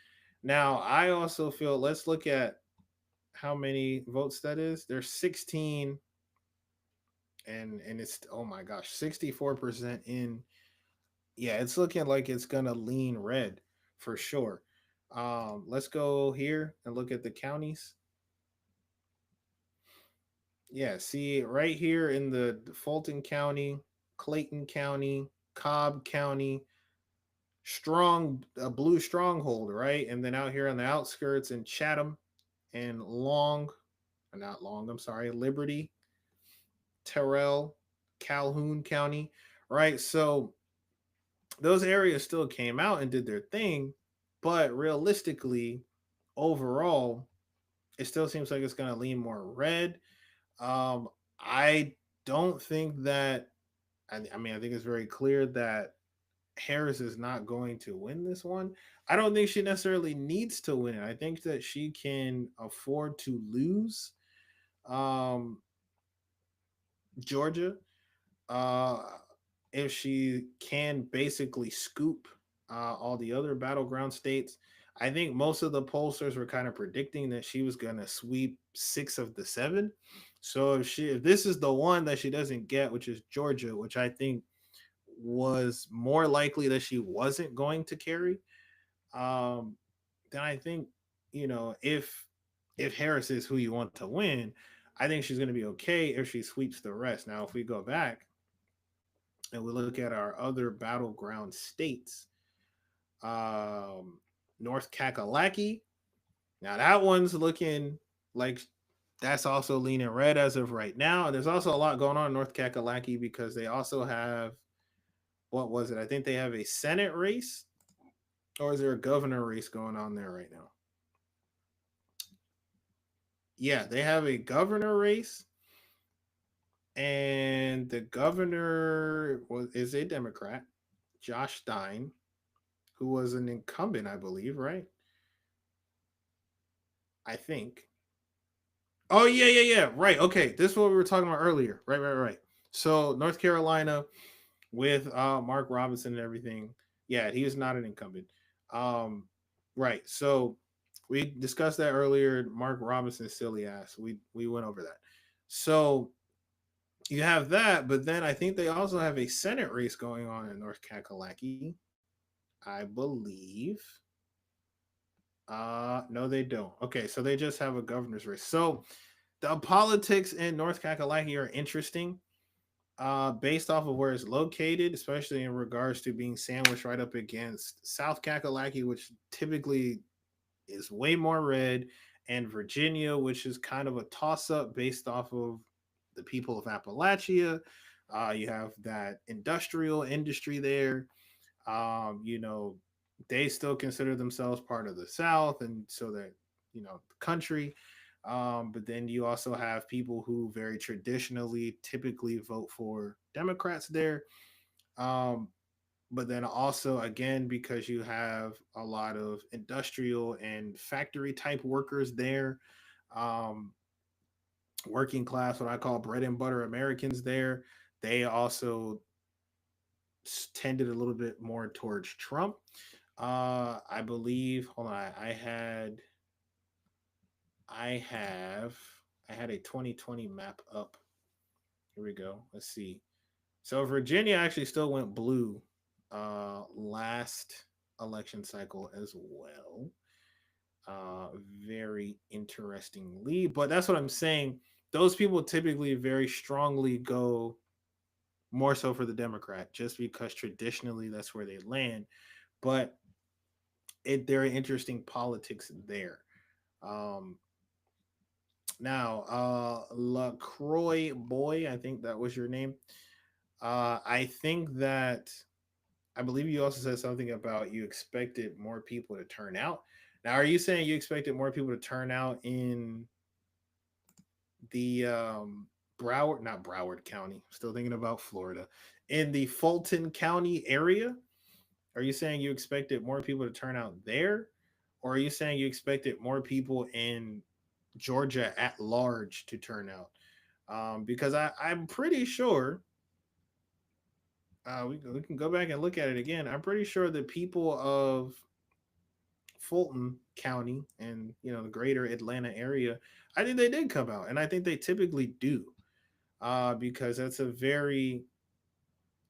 Speaker 1: Now, I also feel, let's look at how many votes that is. There's 16, and it's, oh my gosh, 64% in. Yeah, it's looking like it's going to lean red for sure. Let's go here and look at the counties. Yeah, see right here in the Fulton County, Clayton County, Cobb County, a blue stronghold, right? And then out here on the outskirts in Chatham and Liberty, Terrell, Calhoun County, right? So those areas still came out and did their thing, but realistically, overall, it still seems like it's going to lean more red. I don't think that, I mean, I think it's very clear that Harris is not going to win this one. I don't think she necessarily needs to win it. I think that she can afford to lose Georgia if she can basically scoop all the other battleground states. I think most of the pollsters were kind of predicting that she was going to sweep 6 of the 7. So if this is the one that she doesn't get, which is Georgia, which I think was more likely that she wasn't going to carry, then I think, if Harris is who you want to win, I think she's going to be okay if she sweeps the rest. Now, if we go back and we look at our other battleground states, North Kakalaki, now that one's looking like that's also leaning red as of right now. There's also a lot going on in North Kakalaki because they also have, what was it? I think they have a Senate race, or is there a governor race going on there right now? Yeah, they have a governor race, and the governor is a Democrat, Josh Stein, who was an incumbent, I believe, right? I think. Oh, yeah. Right. Okay. This is what we were talking about earlier. Right. So North Carolina with Mark Robinson and everything. Yeah, he is not an incumbent. Right. So we discussed that earlier. Mark Robinson's silly ass. We went over that. So you have that, but then I think they also have a Senate race going on in North Kakalaki, I believe. No, they don't. Okay, so they just have a governor's race. So the politics in North Kakalaki are interesting, based off of where it's located, especially in regards to being sandwiched right up against South Kakalaki, which typically is way more red, and Virginia, which is kind of a toss-up based off of the people of Appalachia. You have that industry there. They still consider themselves part of the South, and so that the country. But then you also have people who very traditionally typically vote for Democrats there. But then also, again, because you have a lot of industrial and factory type workers there, working class, what I call bread and butter Americans there, they also tended a little bit more towards Trump. I believe, hold on, I had a 2020 map up. Here we go. Let's see. So Virginia actually still went blue last election cycle as well. Very interestingly, but that's what I'm saying. Those people typically very strongly go more so for the Democrat, just because traditionally that's where they land. But there are interesting politics there. Now, LaCroix Boy, I think that was your name. I think that I believe you also said something about you expected more people to turn out. Now, are you saying you expected more people to turn out in the not Broward County? Still thinking about Florida. In the Fulton County area? Are you saying you expected more people to turn out there? Or are you saying you expected more people in Georgia at large to turn out? Because I'm pretty sure we can go back and look at it again. I'm pretty sure the people of Fulton County and the greater Atlanta area, I think they did come out, and I think they typically do, because that's a very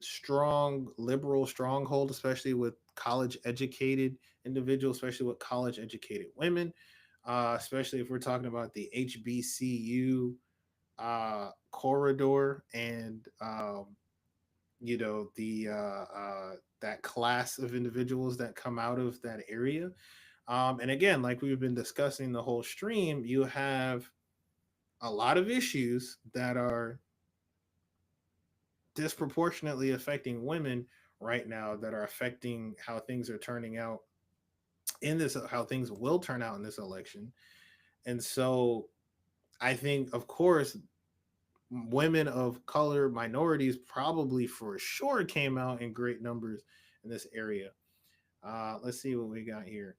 Speaker 1: strong liberal stronghold, especially with college educated individuals, especially with college educated women, especially if we're talking about the HBCU corridor and that class of individuals that come out of that area. And again, like we've been discussing the whole stream, you have a lot of issues that are disproportionately affecting women right now, that are affecting how things are turning out in this, how things will turn out in this election. And so I think, of course, women of color, minorities probably for sure came out in great numbers in this area. Let's see what we got here.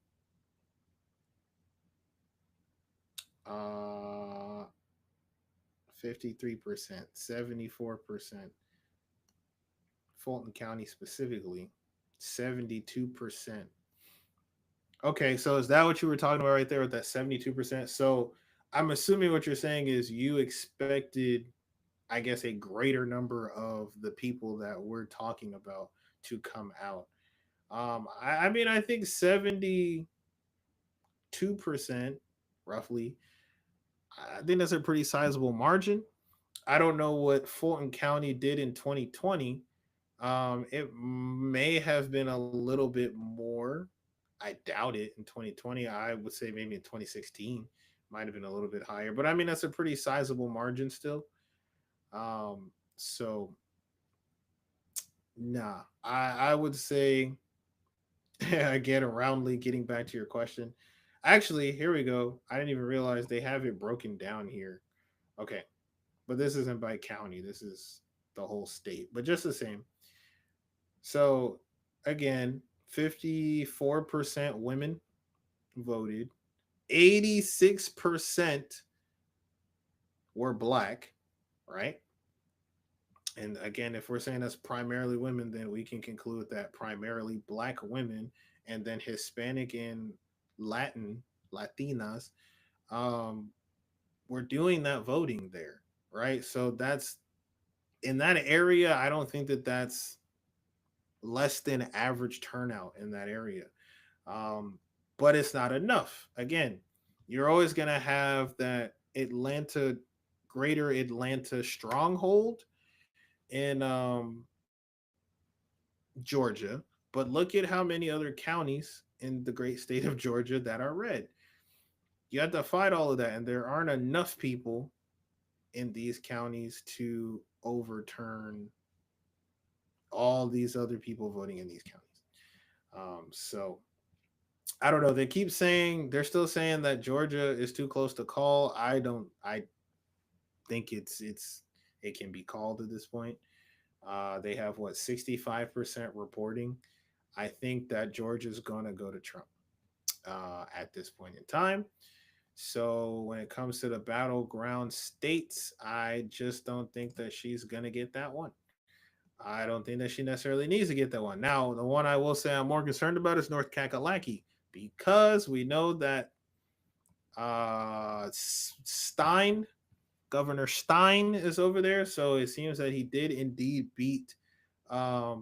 Speaker 1: 53%, 74%. Fulton County specifically, 72%. Okay, so is that what you were talking about right there with that 72%? So I'm assuming what you're saying is you expected, I guess, a greater number of the people that we're talking about to come out. I mean, I think 72% roughly. I think that's a pretty sizable margin. I don't know what Fulton County did in 2020. It may have been a little bit more. I doubt it in 2020. I would say maybe in 2016 might have been a little bit higher, but I mean that's a pretty sizable margin still. So nah, I would say again, roundly getting back to your question. Actually, here we go. I didn't even realize they have it broken down here. Okay, but this isn't by county. This is the whole state, but just the same. So again, 54% women voted, 86% were black, right? And again, if we're saying that's primarily women, then we can conclude that primarily black women and then Hispanic and Latinas were doing that voting there, right? So that's in that area. I don't think that that's less than average turnout in that area. But it's not enough. Again, you're always going to have that greater Atlanta stronghold in Georgia, but look at how many other counties in the great state of Georgia that are red. You have to fight all of that, and there aren't enough people in these counties to overturn all these other people voting in these counties. So I don't know. They keep saying, they're still saying that Georgia is too close to call. I think it can be called at this point. They have 65% reporting. I think that Georgia's going to go to Trump at this point in time. So when it comes to the battleground states, I just don't think that she's going to get that one. I don't think that she necessarily needs to get that one. Now, the one I will say I'm more concerned about is North Kakalaki, because we know that Governor Stein is over there. So it seems that he did indeed beat Mark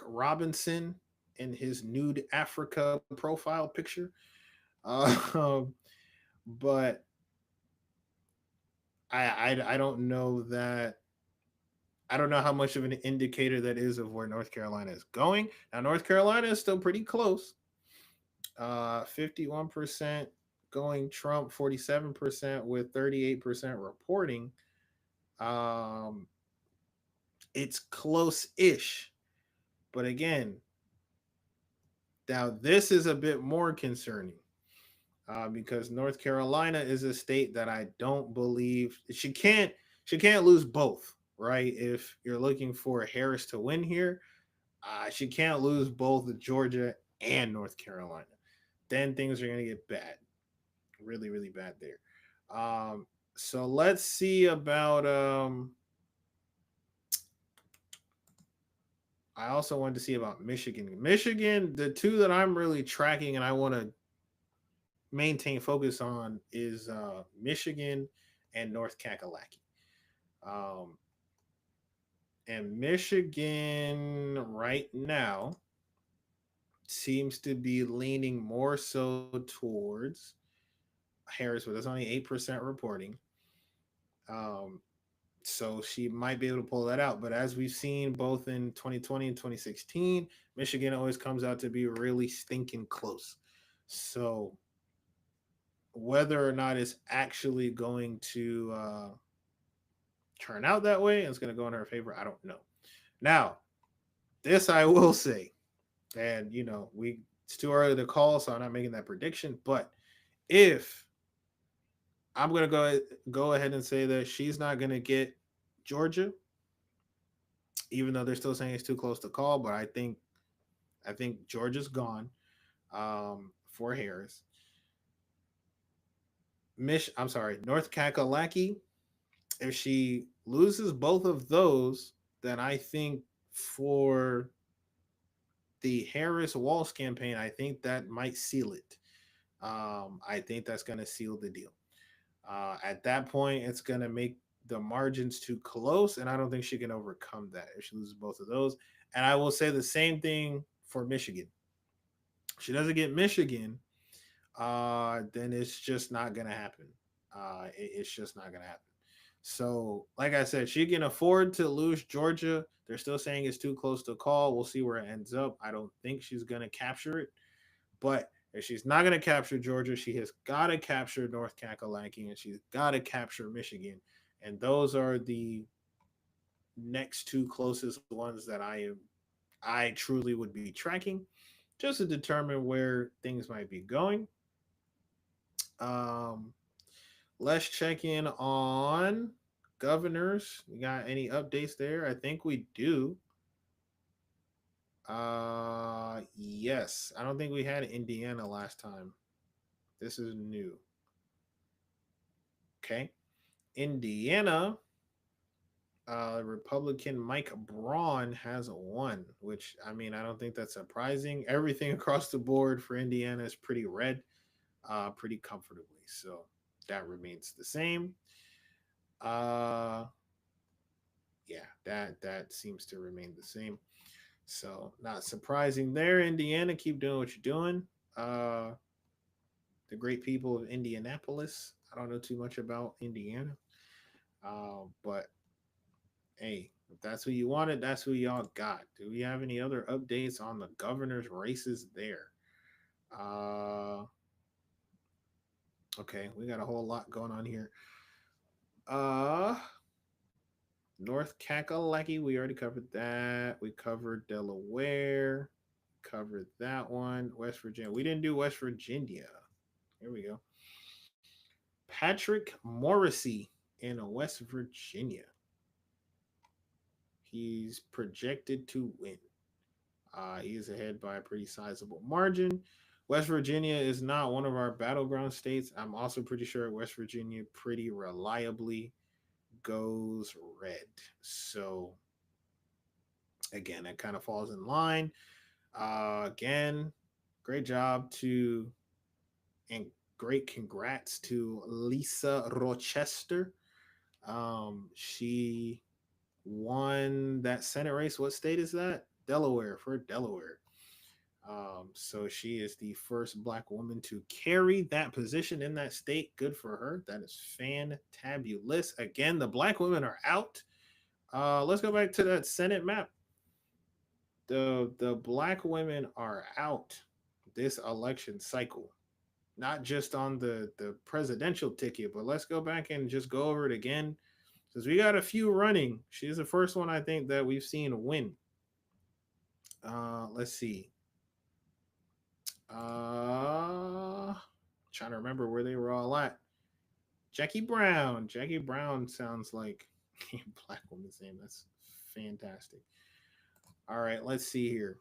Speaker 1: Robinson in his nude Africa profile picture. But I don't know that. I don't know how much of an indicator that is of where North Carolina is going. Now, North Carolina is still pretty close. 51% going Trump, 47% with 38% reporting. It's close-ish. But again, now this is a bit more concerning because North Carolina is a state that I don't believe she can't lose both, right? If you're looking for Harris to win here, she can't lose both Georgia and North Carolina. Then things are going to get bad, really, really bad there. So let's see about. I also wanted to see about Michigan. Michigan, the two that I'm really tracking and I want to maintain focus on is Michigan and North Kakalaki. And Michigan right now seems to be leaning more so towards Harris, but there's only 8% reporting. So she might be able to pull that out. But as we've seen both in 2020 and 2016, Michigan always comes out to be really stinking close. So whether or not it's actually going to turn out that way and it's going to go in her favor, I don't know. Now, this I will say, and it's too early to call, so I'm not making that prediction. But if I'm going to go ahead and say that she's not going to get Georgia, even though they're still saying it's too close to call. But I think Georgia's gone for Harris. North Kakalaki. If she loses both of those, then I think for the Harris-Walz campaign, I think that might seal it. I think that's going to seal the deal. At that point, it's going to make the margins too close, and I don't think she can overcome that if she loses both of those. And I will say the same thing for Michigan. If she doesn't get Michigan, then it's just not going to happen. It's just not going to happen. So, like I said, she can afford to lose Georgia. They're still saying it's too close to call. We'll see where it ends up. I don't think she's going to capture it. But if she's not going to capture Georgia, she has got to capture North Kakalaki, and she's got to capture Michigan. And those are the next two closest ones that I truly would be tracking just to determine where things might be going. Let's check in on governors. We got any updates there? I think we do. Yes. I don't think we had Indiana last time. This is new. Okay. Indiana, Republican Mike Braun has won, which, I mean, I don't think that's surprising. Everything across the board for Indiana is pretty red, pretty comfortably. So that remains the same. Yeah, that seems to remain the same. So not surprising there. Indiana, keep doing what you're doing. The great people of Indianapolis. I don't know too much about Indiana. But hey, if that's who you wanted, that's who y'all got. Do we have any other updates on the governor's races there? Okay, we got a whole lot going on here. North Kakalaki, we already covered that. We covered Delaware, covered that one. West Virginia, we didn't do West Virginia. Here we go. Patrick Morrissey in West Virginia. He's projected to win. He is ahead by a pretty sizable margin. West Virginia is not one of our battleground states. I'm also pretty sure West Virginia pretty reliably goes red. So again, that kind of falls in line. Again, great job to and great congrats to Lisa Rochester. She won that Senate race. What state is that? Delaware, for Delaware. So she is the first Black woman to carry that position in that state. Good for her. That is fantabulous. Again, the Black women are out. Let's go back to that Senate map. The Black women are out this election cycle. Not just on the presidential ticket, but let's go back and just go over it again. Because we got a few running. She's the first one, I think, that we've seen win. Let's see. Trying to remember where they were all at. Jackie Brown. Jackie Brown sounds like a Black woman's name. That's fantastic. All right, let's see here.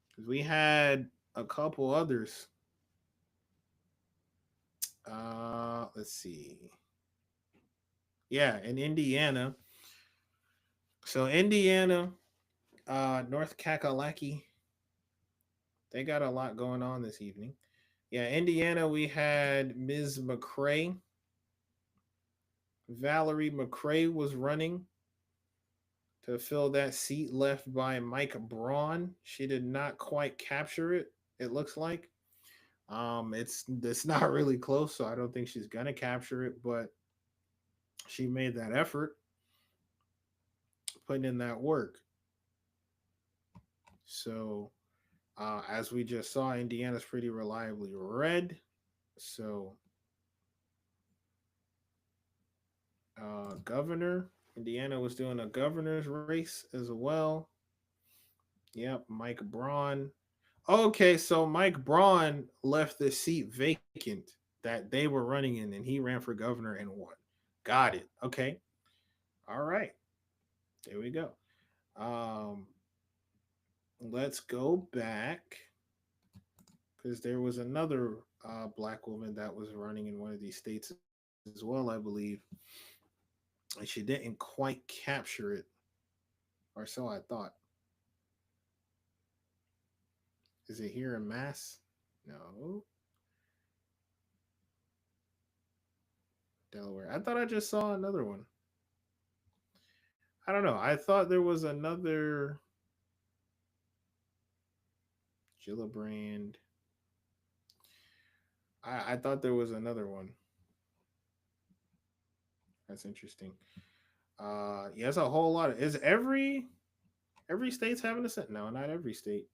Speaker 1: Because we had a couple others. Let's see. Yeah, in Indiana. So Indiana, North Kakalaki, they got a lot going on this evening. Yeah, Indiana, we had Ms. McCray. Valerie McCray was running to fill that seat left by Mike Braun. She did not quite capture it, it looks like. It's not really close, so I don't think she's gonna capture it, but she made that effort, putting in that work. So as we just saw, Indiana's pretty reliably red. So governor, Indiana was doing a governor's race as well. Yep, Mike Braun. Okay, so Mike Braun left the seat vacant that they were running in, and he ran for governor and won. Got it. Okay. All right. There we go. Let's go back, because there was another Black woman that was running in one of these states as well, I believe. And she didn't quite capture it, or so I thought. Is it here in Mass? No. Delaware. I thought I just saw another one. I don't know. I thought there was another Gillibrand. I thought there was another one. That's interesting. Yeah, it's a whole lot of. Is every state's having a Senate? No, not every state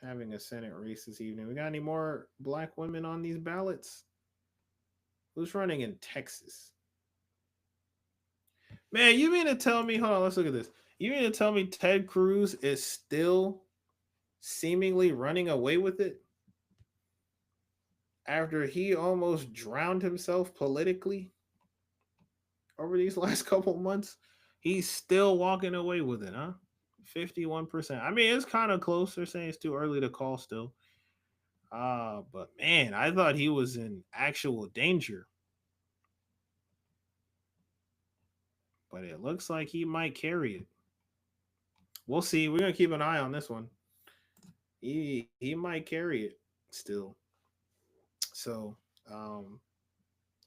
Speaker 1: having a Senate race this evening. We got any more black women on these ballots? Who's running in Texas? Man, you mean to tell me? Hold on, let's look at this. You mean to tell me Ted Cruz is still seemingly running away with it after he almost drowned himself politically over these last couple months? He's still walking away with it, huh? 51%. I mean, it's kind of close. They're saying it's too early to call still. But man, I thought he was in actual danger. But it looks like he might carry it. We'll see. We're gonna keep an eye on this one. He might carry it still. So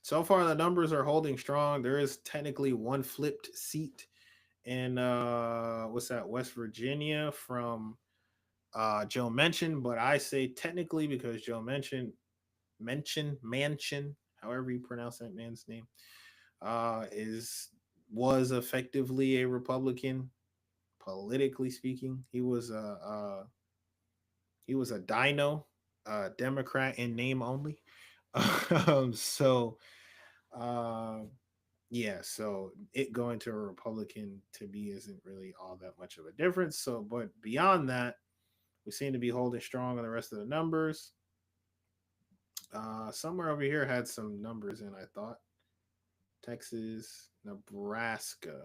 Speaker 1: so far the numbers are holding strong. There is technically one flipped seat in what's that, West Virginia from Joe Manchin, but I say technically because Joe Manchin, however you pronounce that man's name, was effectively a Republican, politically speaking. He was a dino, Democrat in name only. Yeah, so it going to a Republican to me isn't really all that much of a difference. So, but beyond that, we seem to be holding strong on the rest of the numbers. Somewhere over here had some numbers in, I thought. Texas, Nebraska.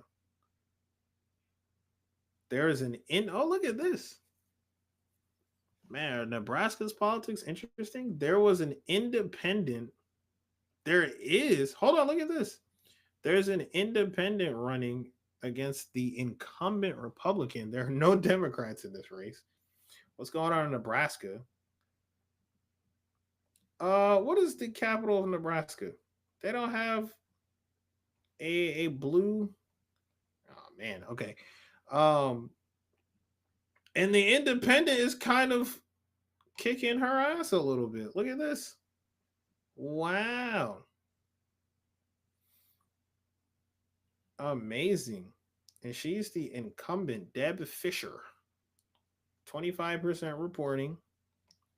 Speaker 1: There's oh, look at this. Man, Nebraska's politics, interesting. There was an independent. Hold on, look at this. There's an independent running against the incumbent Republican. There are no Democrats in this race. What's going on in Nebraska? What is the capital of Nebraska? They don't have a blue. Oh man, okay. And the independent is kind of kicking her ass a little bit. Look at this. Wow. Amazing. And she's the incumbent, Deb Fisher. 25% reporting.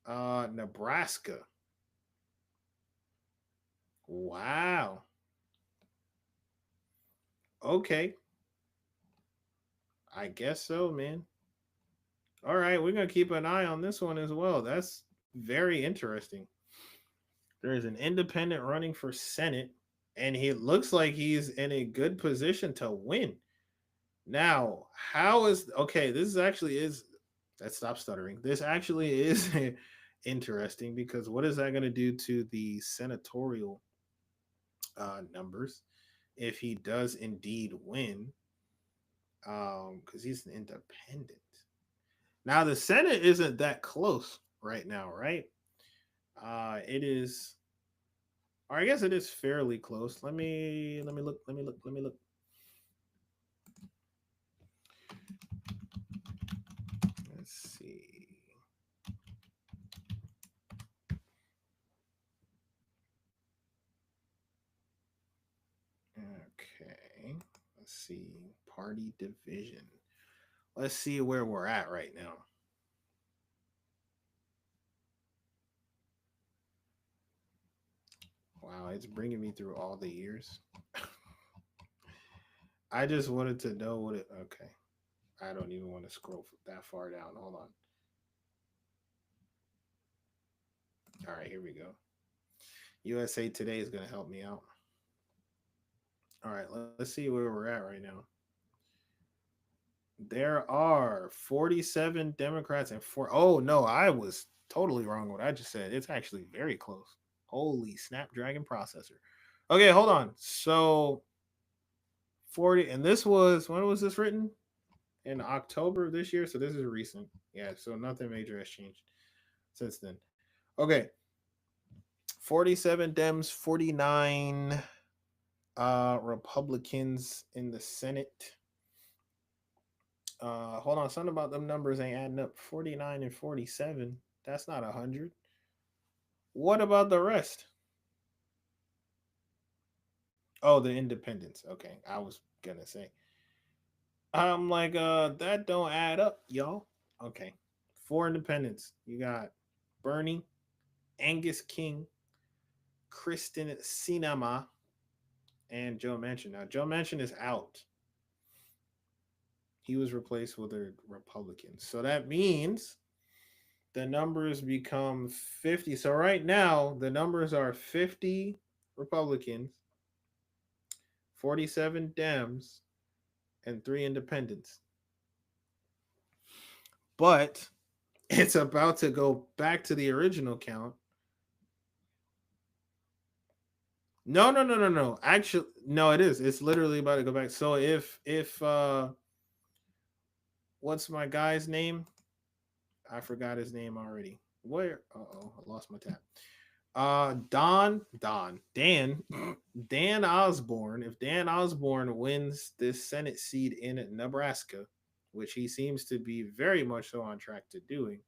Speaker 1: Nebraska. Wow. Okay. I guess so, man. All right, we're going to keep an eye on this one as well. That's very interesting. There is an independent running for Senate, and he looks like he's in a good position to win. Now, this actually is, let's stop stuttering. This actually is interesting because what is that going to do to the senatorial numbers if he does indeed win? Because he's an independent. Now, the Senate isn't that close right now, right? It is, or I guess it is fairly close. Let me look. Let's see. Okay. Let's see. Party division. Let's see where we're at right now. Wow, it's bringing me through all the years. I just wanted to know what it. Okay. I don't even want to scroll that far down. Hold on. All right, here we go. USA Today is going to help me out. All right, let's see where we're at right now. There are 47 Democrats and 4. Oh, no, I was totally wrong what I just said. It's actually very close. Holy Snapdragon processor. Okay, hold on. So 40, and this was, when was this written? In October of this year. So this is recent. Yeah, so nothing major has changed since then. Okay. 47 Dems, 49 Republicans in the Senate. Hold on, something about them numbers ain't adding up. 49 and 47. That's not 100. What about the rest? Oh, the independents. Okay, I was gonna say. I'm like, that don't add up, y'all. Okay. 4 independents. You got Bernie, Angus King, Kristen Sinema, and Joe Manchin. Now, Joe Manchin is out. He was replaced with a Republican. So that means the numbers become 50. So right now, the numbers are 50 Republicans, 47 Dems, and 3 independents. But it's about to go back to the original count. No. Actually, no, it is. It's literally about to go back. So if what's my guy's name? I forgot his name already. Where? I lost my tab. Dan Osborne. If Dan Osborne wins this Senate seat in Nebraska, which he seems to be very much so on track to doing,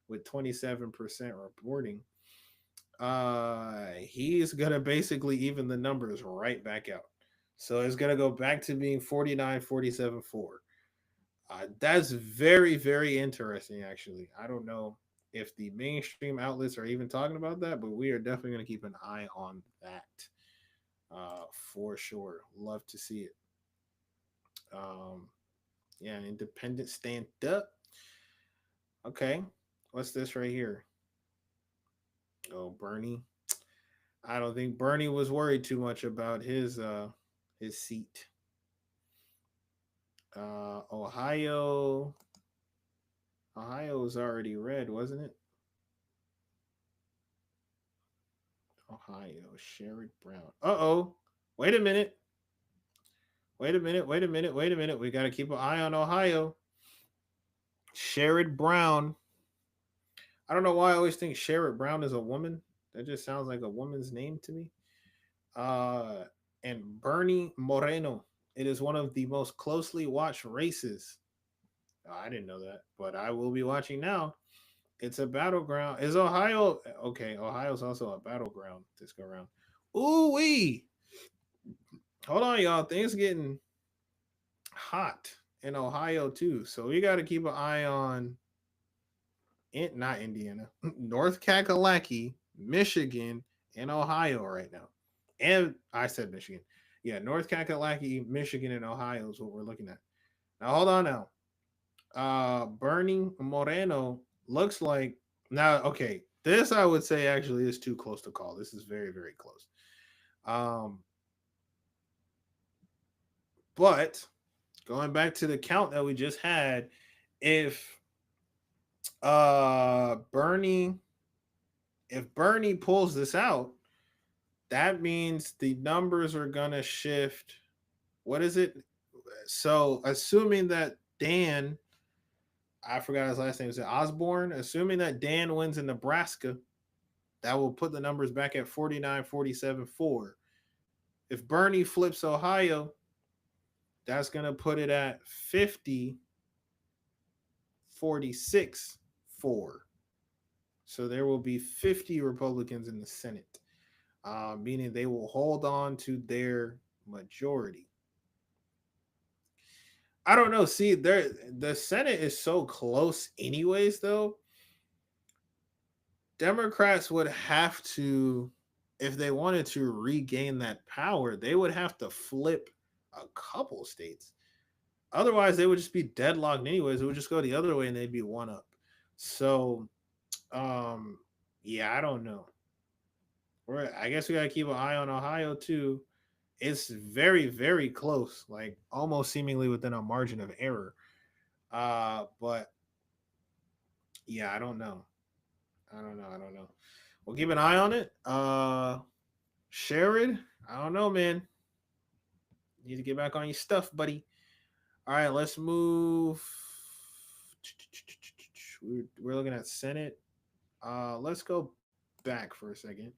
Speaker 1: with 27% reporting, he's gonna basically even the numbers right back out. So it's gonna go back to being 49, 47, 4. That's very, very interesting, actually. I don't know if the mainstream outlets are even talking about that, but we are definitely going to keep an eye on that for sure. Love to see it. Yeah, independent stand up. Okay, what's this right here? Oh, Bernie. I don't think Bernie was worried too much about his seat. Ohio was already red, wasn't it? Ohio, Sherrod Brown. Wait a minute. We got to keep an eye on Ohio. Sherrod Brown. I don't know why I always think Sherrod Brown is a woman. That just sounds like a woman's name to me. And Bernie Moreno. It is one of the most closely watched races. Oh, I didn't know that, but I will be watching now. It's a battleground. Is Ohio okay? Ohio's also a battleground this go around. Ooh wee! Hold on, y'all. Things getting hot in Ohio too, so we got to keep an eye on. Not Indiana, North Kakalaki, Michigan, and Ohio right now. And I said Michigan. Yeah, North Kakalaki, Michigan, and Ohio is what we're looking at. Now, hold on now. Bernie Moreno looks like now. Okay, this I would say actually is too close to call. This is very, very close. But going back to the count that we just had, if Bernie pulls this out, that means the numbers are gonna shift. What is it? So assuming that Dan, I forgot his last name, is it Osborne? Assuming that Dan wins in Nebraska, that will put the numbers back at 49, 47, 4. If Bernie flips Ohio, that's gonna put it at 50, 46, 4. So there will be 50 Republicans in the Senate, meaning they will hold on to their majority. I don't know. See, the Senate is so close anyways, though. Democrats would have to, if they wanted to regain that power, they would have to flip a couple states. Otherwise, they would just be deadlocked anyways. It would just go the other way and they'd be one up. So, yeah, I don't know. I guess we got to keep an eye on Ohio too. It's very, very close, like almost seemingly within a margin of error. But yeah, I don't know. We'll keep an eye on it. Sherrod, I don't know, man. You need to get back on your stuff, buddy. All right, let's move. We're looking at Senate. Let's go back for a second.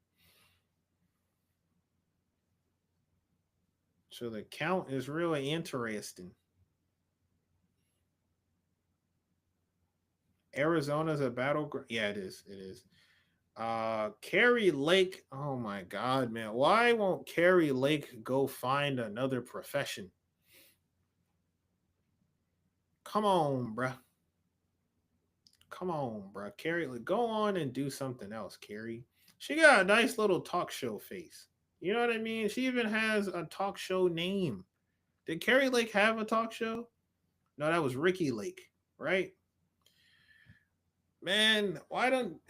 Speaker 1: So the count is really interesting. Arizona's a battleground. Yeah, it is. It is. Carrie Lake. Oh my God, man. Why won't Carrie Lake go find another profession? Come on, bruh. Come on, bruh. Carrie, go on and do something else, Carrie. She got a nice little talk show face. You know what I mean? She even has a talk show name. Did Carrie Lake have a talk show? No, that was Ricky Lake, right? Man, I don't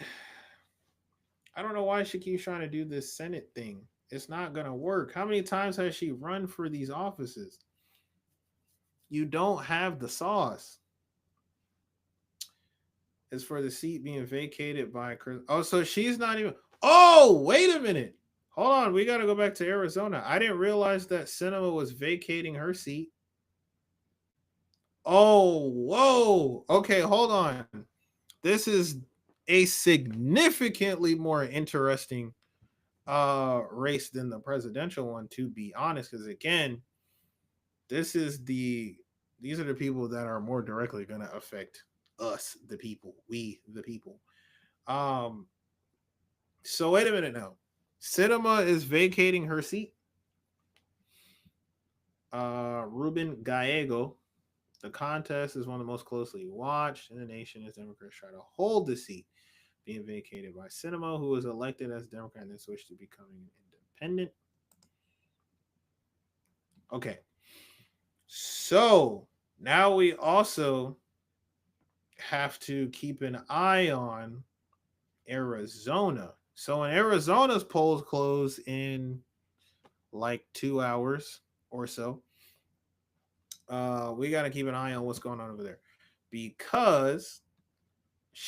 Speaker 1: know why she keeps trying to do this Senate thing. It's not gonna work. How many times has she run for these offices? You don't have the sauce. It's for the seat being vacated by Chris. Oh, so she's not even. Oh, wait a minute. Hold on. We got to go back to Arizona. I didn't realize that Sinema was vacating her seat. Oh, whoa. Okay, hold on. This is a significantly more interesting race than the presidential one, to be honest. Because again, these are the people that are more directly going to affect us, the people, we, the people. So wait a minute now. Sinema is vacating her seat. Ruben Gallego. The contest is one of the most closely watched in the nation as Democrats try to hold the seat, being vacated by Sinema, who was elected as Democrat and then switched to becoming an independent. Okay. So now we also have to keep an eye on Arizona. So in Arizona's polls close in like 2 hours or so. We got to keep an eye on what's going on over there, because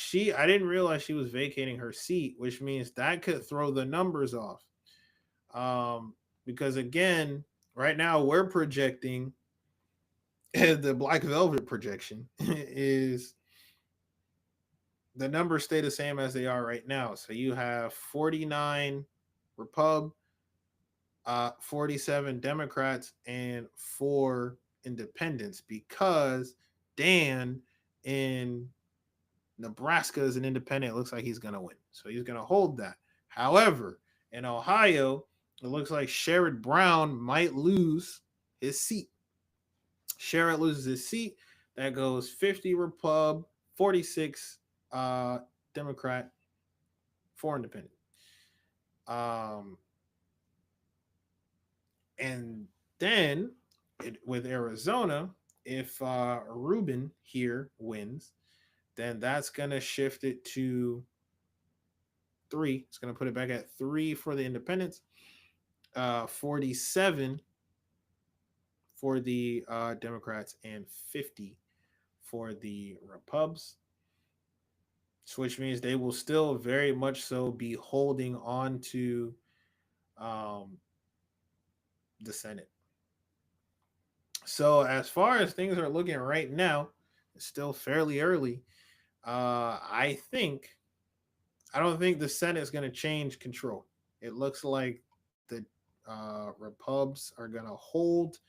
Speaker 1: I didn't realize she was vacating her seat, which means that could throw the numbers off. Because again, right now we're projecting, the Black Velvet projection is the numbers stay the same as they are right now. So you have 49 Repub, 47 Democrats, and 4 independents, because Dan in Nebraska is an independent. It looks like he's going to win. So he's going to hold that. However, in Ohio, it looks like Sherrod Brown might lose his seat. Sherrod loses his seat. That goes 50 Repub, 46 Democrat, 4 independent. And then with Arizona, if Rubin here wins, then that's going to shift it to 3. It's going to put it back at 3 for the independents, 47 for the Democrats, and 50 for the Repubs, which means they will still very much so be holding on to the Senate. So as far as things are looking right now, it's still fairly early. I don't think the Senate is going to change control. It looks like the Repubs are going to hold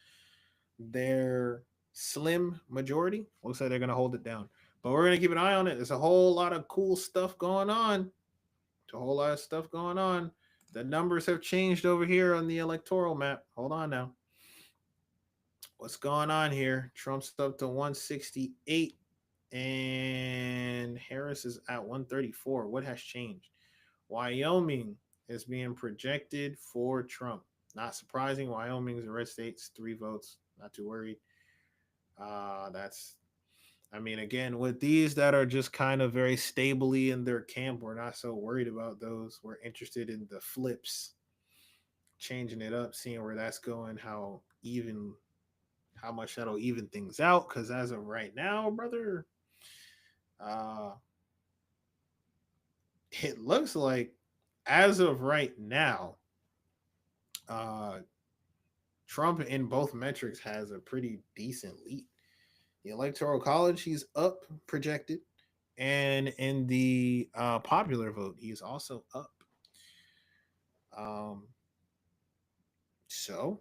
Speaker 1: their slim majority. Looks like they're going to hold it down. But we're going to keep an eye on it. There's a whole lot of cool stuff going on. The numbers have changed over here on the electoral map. Hold on now. What's going on here? Trump's up to 168 and Harris is at 134. What has changed? Wyoming is being projected for Trump. Not surprising. Wyoming is a red state. It's 3 votes. Not too worried. Again, with these that are just kind of very stably in their camp, we're not so worried about those. We're interested in the flips, changing it up, seeing where that's going, how much that'll even things out. Because as of right now, brother, it looks like as of right now, Trump in both metrics has a pretty decent lead. The Electoral College, he's up projected. And in the popular vote, he's also up. So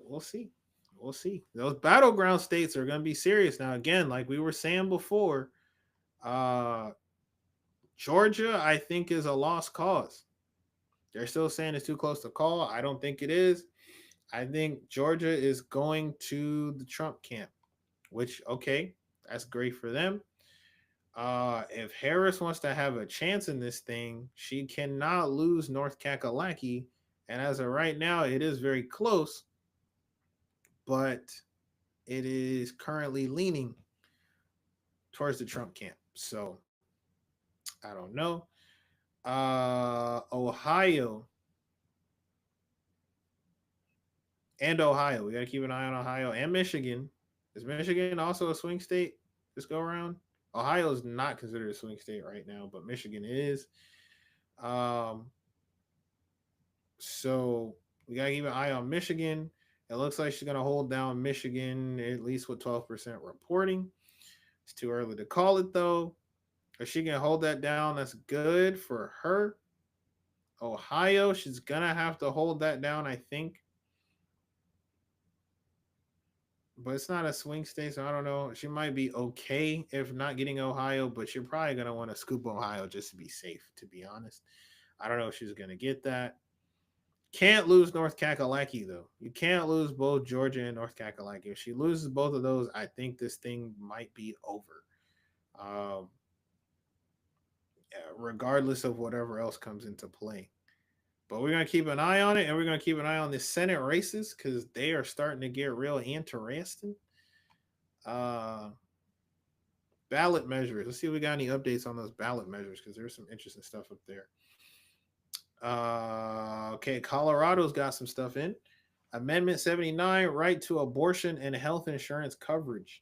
Speaker 1: we'll see. We'll see. Those battleground states are going to be serious now. Again, like we were saying before, Georgia, I think, is a lost cause. They're still saying it's too close to call. I don't think it is. I think Georgia is going to the Trump camp, which, okay, that's great for them. If Harris wants to have a chance in this thing, she cannot lose North Kakalaki. And as of right now, it is very close, but it is currently leaning towards the Trump camp. So I don't know. Ohio. And Ohio. We got to keep an eye on Ohio and Michigan. Is Michigan also a swing state this go around? Ohio is not considered a swing state right now, but Michigan is. So we got to keep an eye on Michigan. It looks like she's going to hold down Michigan, at least with 12% reporting. It's too early to call it, though. If she can hold that down, that's good for her. Ohio, she's going to have to hold that down, I think. But it's not a swing state, so I don't know. She might be okay if not getting Ohio, but you're probably going to want to scoop Ohio just to be safe, to be honest. I don't know if she's going to get that. Can't lose North Kakalaki, though. You can't lose both Georgia and North Kakalaki. If she loses both of those, I think this thing might be over. Regardless of whatever else comes into play. But we're going to keep an eye on it, and we're going to keep an eye on the Senate races because they are starting to get real interesting. Ballot measures. Let's see if we got any updates on those ballot measures because there's some interesting stuff up there. Okay, Colorado's got some stuff in. Amendment 79, right to abortion and health insurance coverage.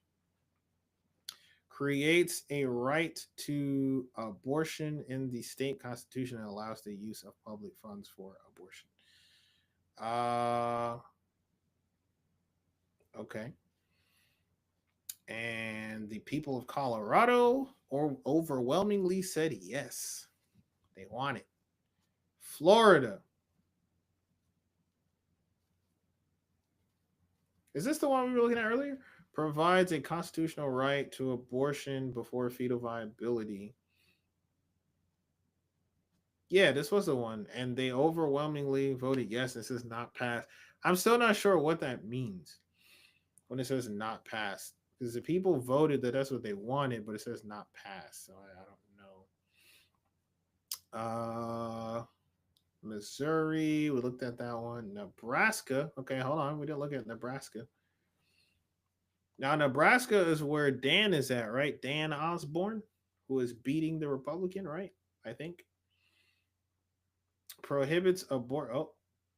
Speaker 1: Creates a right to abortion in the state constitution and allows the use of public funds for abortion. Okay. And the people of Colorado overwhelmingly said yes. They want it. Florida. Is this the one we were looking at earlier? Provides a constitutional right to abortion before fetal viability. Yeah, this was the one. And they overwhelmingly voted yes. This is not passed. I'm still not sure what that means when it says not passed. Because the people voted that that's what they wanted, but it says not passed. So I don't know. Missouri, we looked at that one. Nebraska. Okay, hold on. We didn't look at Nebraska. Now, Nebraska is where Dan is at, right? Dan Osborne, who is beating the Republican, right? I think. Prohibits abort. Oh,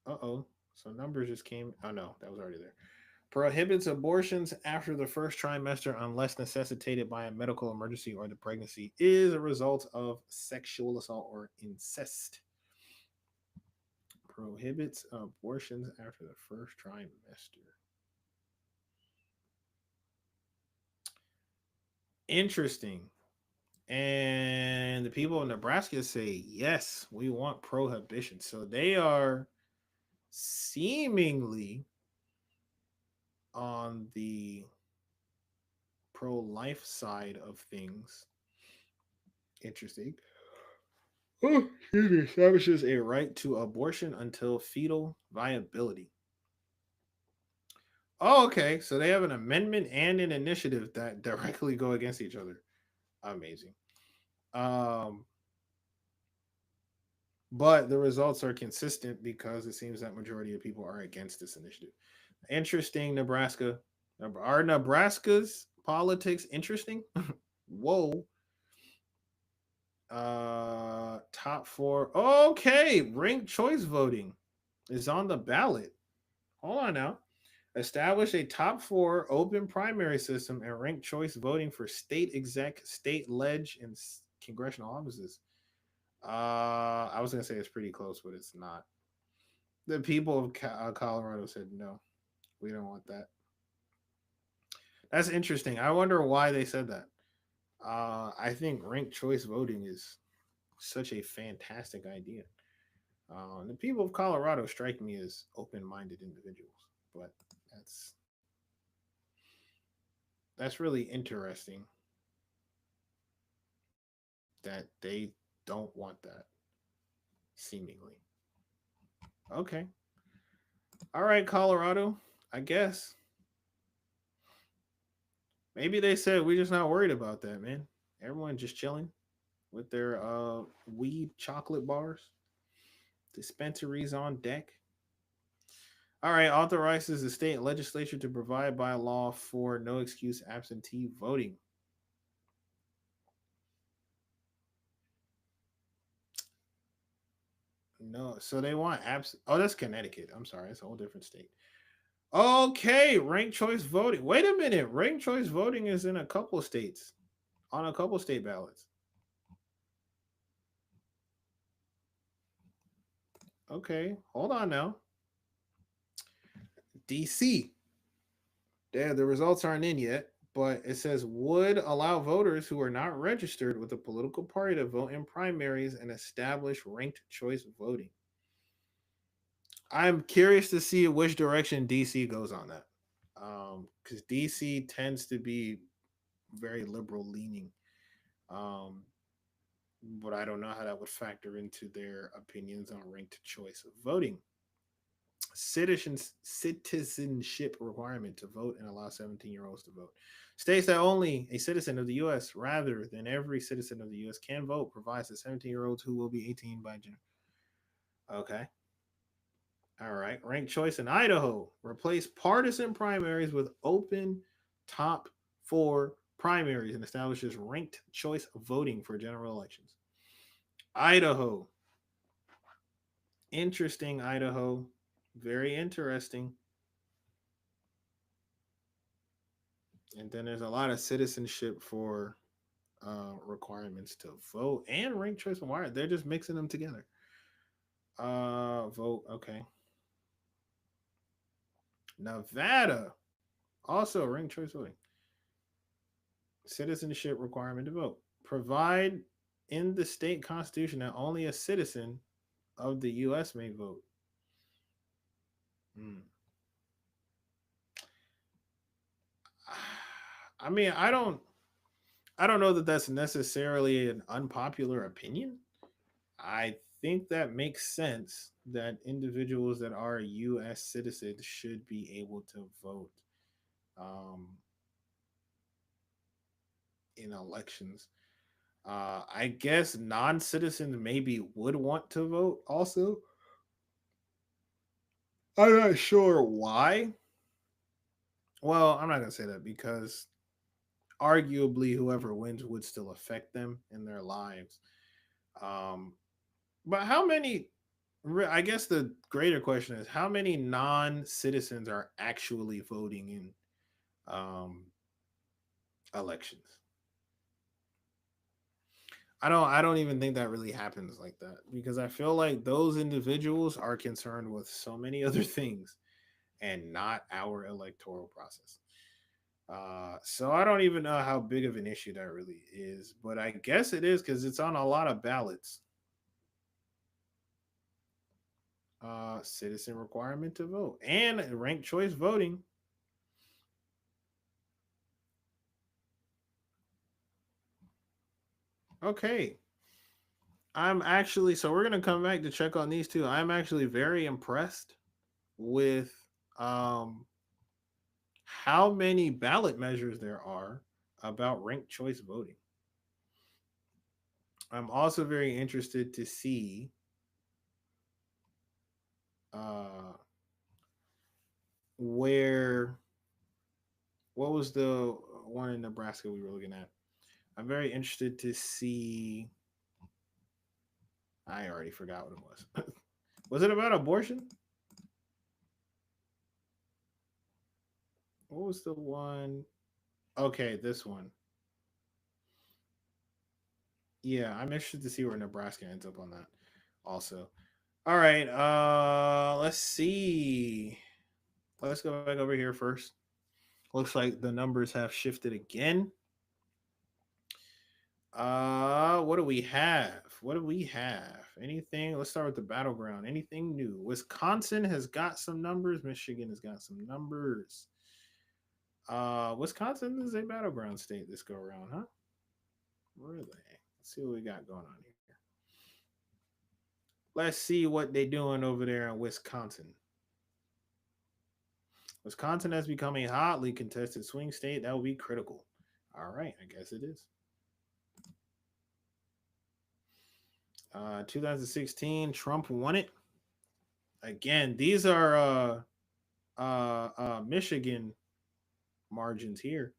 Speaker 1: uh-oh. So numbers just came. Oh, no, that was already there. Prohibits abortions after the first trimester unless necessitated by a medical emergency or the pregnancy is a result of sexual assault or incest. Prohibits abortions after the first trimester. Interesting. And the people of Nebraska say, yes, we want prohibition. So they are seemingly on the pro-life side of things. Interesting. Oh, excuse me. Establishes a right to abortion until fetal viability. Oh, okay. So they have an amendment and an initiative that directly go against each other. Amazing. But the results are consistent because it seems that majority of people are against this initiative. Interesting, Nebraska. Are Nebraska's politics interesting? Whoa. Top 4. Okay, ranked choice voting is on the ballot. Hold on now. Establish a top 4 open primary system and ranked choice voting for state exec, state ledge, and congressional offices. I was gonna say it's pretty close, but it's not. The people of Colorado said no, we don't want that. That's interesting. I wonder why they said that. I think ranked choice voting is such a fantastic idea. The people of Colorado strike me as open-minded individuals. but that's really interesting that they don't want that, seemingly. Okay. All right, Colorado, I guess. Maybe they said we're just not worried about that, man. Everyone just chilling with their weed chocolate bars. Dispensaries on deck. All right, authorizes the state legislature to provide by law for no excuse absentee voting. No, so they want Oh, that's Connecticut. I'm sorry, it's a whole different state. Okay, ranked choice voting. Wait a minute, ranked choice voting is in a couple states, on a couple state ballots. Okay, hold on now. DC. Yeah, the results aren't in yet, but it says would allow voters who are not registered with a political party to vote in primaries and establish ranked choice voting. I'm curious to see which direction DC goes on that, because DC tends to be very liberal leaning, but I don't know how that would factor into their opinions on ranked choice voting. Citizenship requirement to vote and allow 17-year-olds to vote. States that only a citizen of the U.S. rather than every citizen of the U.S. can vote provides that 17-year-olds who will be 18 by June. Okay. All right. Ranked choice in Idaho. Replace partisan primaries with open top 4 primaries and establishes ranked choice voting for general elections. Idaho. Interesting, Idaho. Very interesting. And then there's a lot of citizenship for requirements to vote and ranked choice requirement. They're just mixing them together. Vote. Okay. Nevada. Also ranked choice voting. Citizenship requirement to vote. Provide in the state constitution that only a citizen of the U.S. may vote. I mean, I don't know that that's necessarily an unpopular opinion. I think that makes sense that individuals that are U.S. citizens should be able to vote in elections. I guess non-citizens maybe would want to vote also. I'm not sure why. Well, I'm not going to say that because arguably whoever wins would still affect them in their lives. But how many, I guess the greater question is how many non-citizens are actually voting in elections? I don't even think that really happens like that because I feel like those individuals are concerned with so many other things and not our electoral process. So I don't even know how big of an issue that really is, but I guess it is because it's on a lot of ballots. Citizen requirement to vote and ranked choice voting. Okay. I'm actually, so we're going to come back to check on these two. I'm actually very impressed with how many ballot measures there are about ranked choice voting. I'm also very interested to see what was the one in Nebraska we were looking at? I'm very interested to see. I already forgot what it was. Was it about abortion? What was the one? Okay, this one. Yeah, I'm interested to see where Nebraska ends up on that also. All right, let's see. Let's go back over here first. Looks like the numbers have shifted again. What do we have? What do we have? Anything? Let's start with the battleground. Anything new? Wisconsin has got some numbers. Michigan has got some numbers. Wisconsin is a battleground state this go around, huh? Really? Let's see what we got going on here. Let's see what they're doing over there in Wisconsin. Wisconsin has become a hotly contested swing state. That will be critical. All right, I guess it is. 2016, Trump won it. Again, these are Michigan margins here.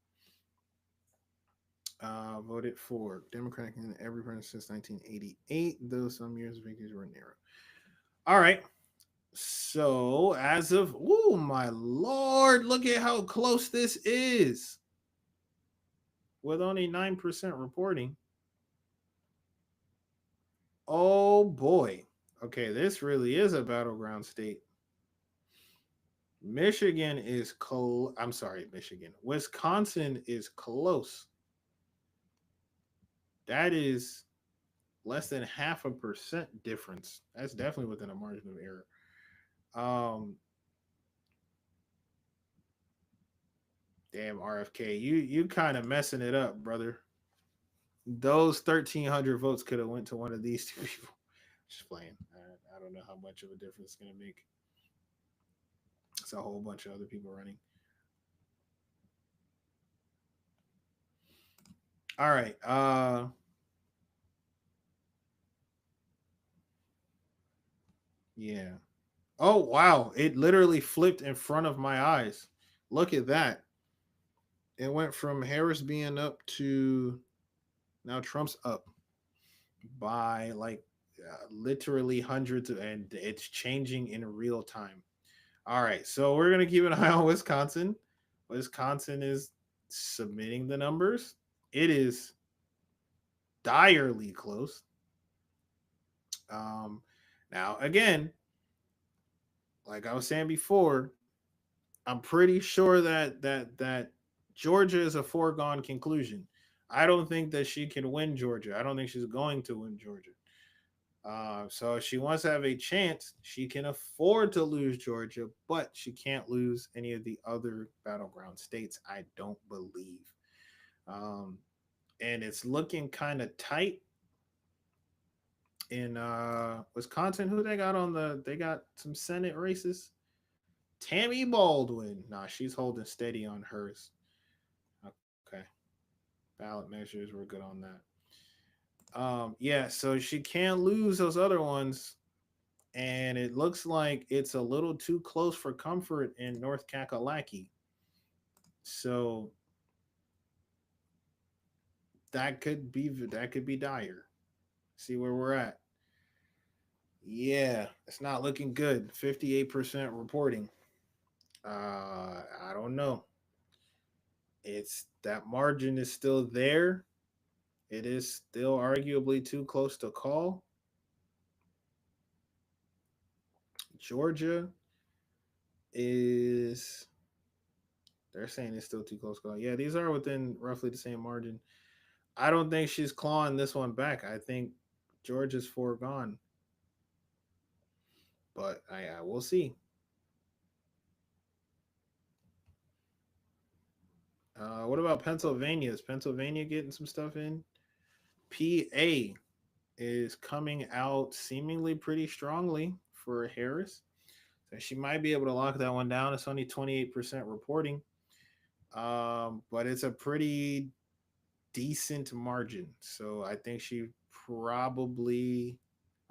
Speaker 1: Voted for Democratic in every president since 1988, though some years victories were narrow. All right. So as of, oh my Lord, look at how close this is. With only 9% reporting. Oh boy. Okay, this really is a battleground state. Michigan is Wisconsin is close. That is less than 0.5% difference. That's definitely within a margin of error. Damn, RFK, you kind of messing it up, brother. Those 1,300 votes could have went to one of these two people. Just playing. I don't know how much of a difference it's going to make. It's a whole bunch of other people running. All right. Yeah. Oh, wow. It literally flipped in front of my eyes. Look at that. It went from Harris being up to now Trump's up by like literally hundreds and it's changing in real time. All right. So we're going to keep an eye on Wisconsin. Wisconsin is submitting the numbers. It is direly close. Now, again, like I was saying before, I'm pretty sure that Georgia is a foregone conclusion. I don't think that she can win Georgia. I don't think she's going to win Georgia. So if she wants to have a chance, she can afford to lose Georgia, but she can't lose any of the other battleground states, I don't believe. And it's looking kind of tight in Wisconsin. Who they got on they got some Senate races. Tammy Baldwin. Nah, she's holding steady on hers. Okay. Ballot measures, we're good on that. Yeah, so she can't lose those other ones. And it looks like it's a little too close for comfort in North Kakalaki. So that could be dire. See where we're at. Yeah, it's not looking good. 58% reporting. I don't know. It's that margin is still there. It is still arguably too close to call. Georgia is, they're saying it's still too close to call. Yeah, these are within roughly the same margin. I don't think she's clawing this one back. I think Georgia's foregone. But I will see. What about Pennsylvania? Is Pennsylvania getting some stuff in? PA is coming out seemingly pretty strongly for Harris. So she might be able to lock that one down. It's only 28% reporting. But it's a pretty decent margin. So I think she probably,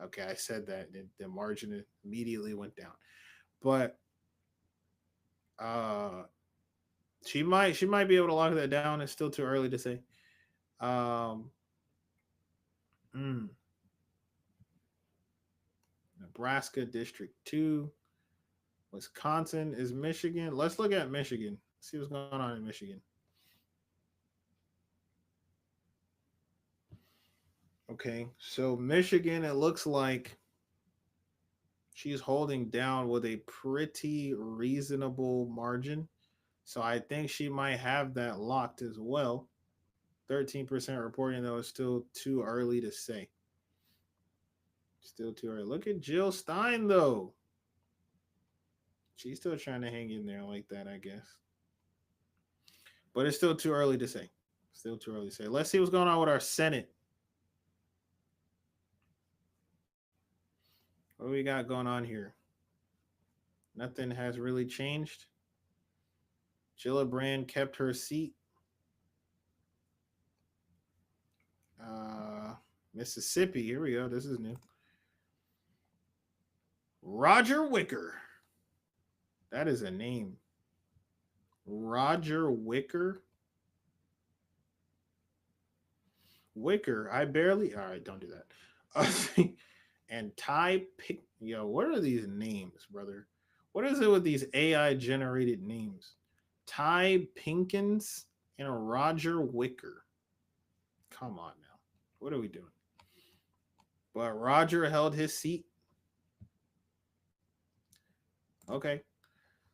Speaker 1: okay, I said that the margin immediately went down. But she might be able to lock that down. It's still too early to say. Nebraska District 2. Wisconsin is Michigan. Let's look at Michigan. See what's going on in Michigan. Okay, so Michigan, it looks like she's holding down with a pretty reasonable margin. So I think she might have that locked as well. 13% reporting, though, is still too early to say. Still too early. Look at Jill Stein, though. She's still trying to hang in there like that, I guess. But it's still too early to say. Still too early to say. Let's see what's going on with our Senate. What do we got going on here? Nothing has really changed. Gillibrand kept her seat. Mississippi, here we go. This is new. Roger Wicker. That is a name. Roger Wicker. Wicker. I barely. All right, don't do that. And Ty Pick. Yo, what are these names, brother? What is it with these AI generated names? Ty Pinkins and a Roger Wicker. Come on now. What are we doing? But Roger held his seat. Okay.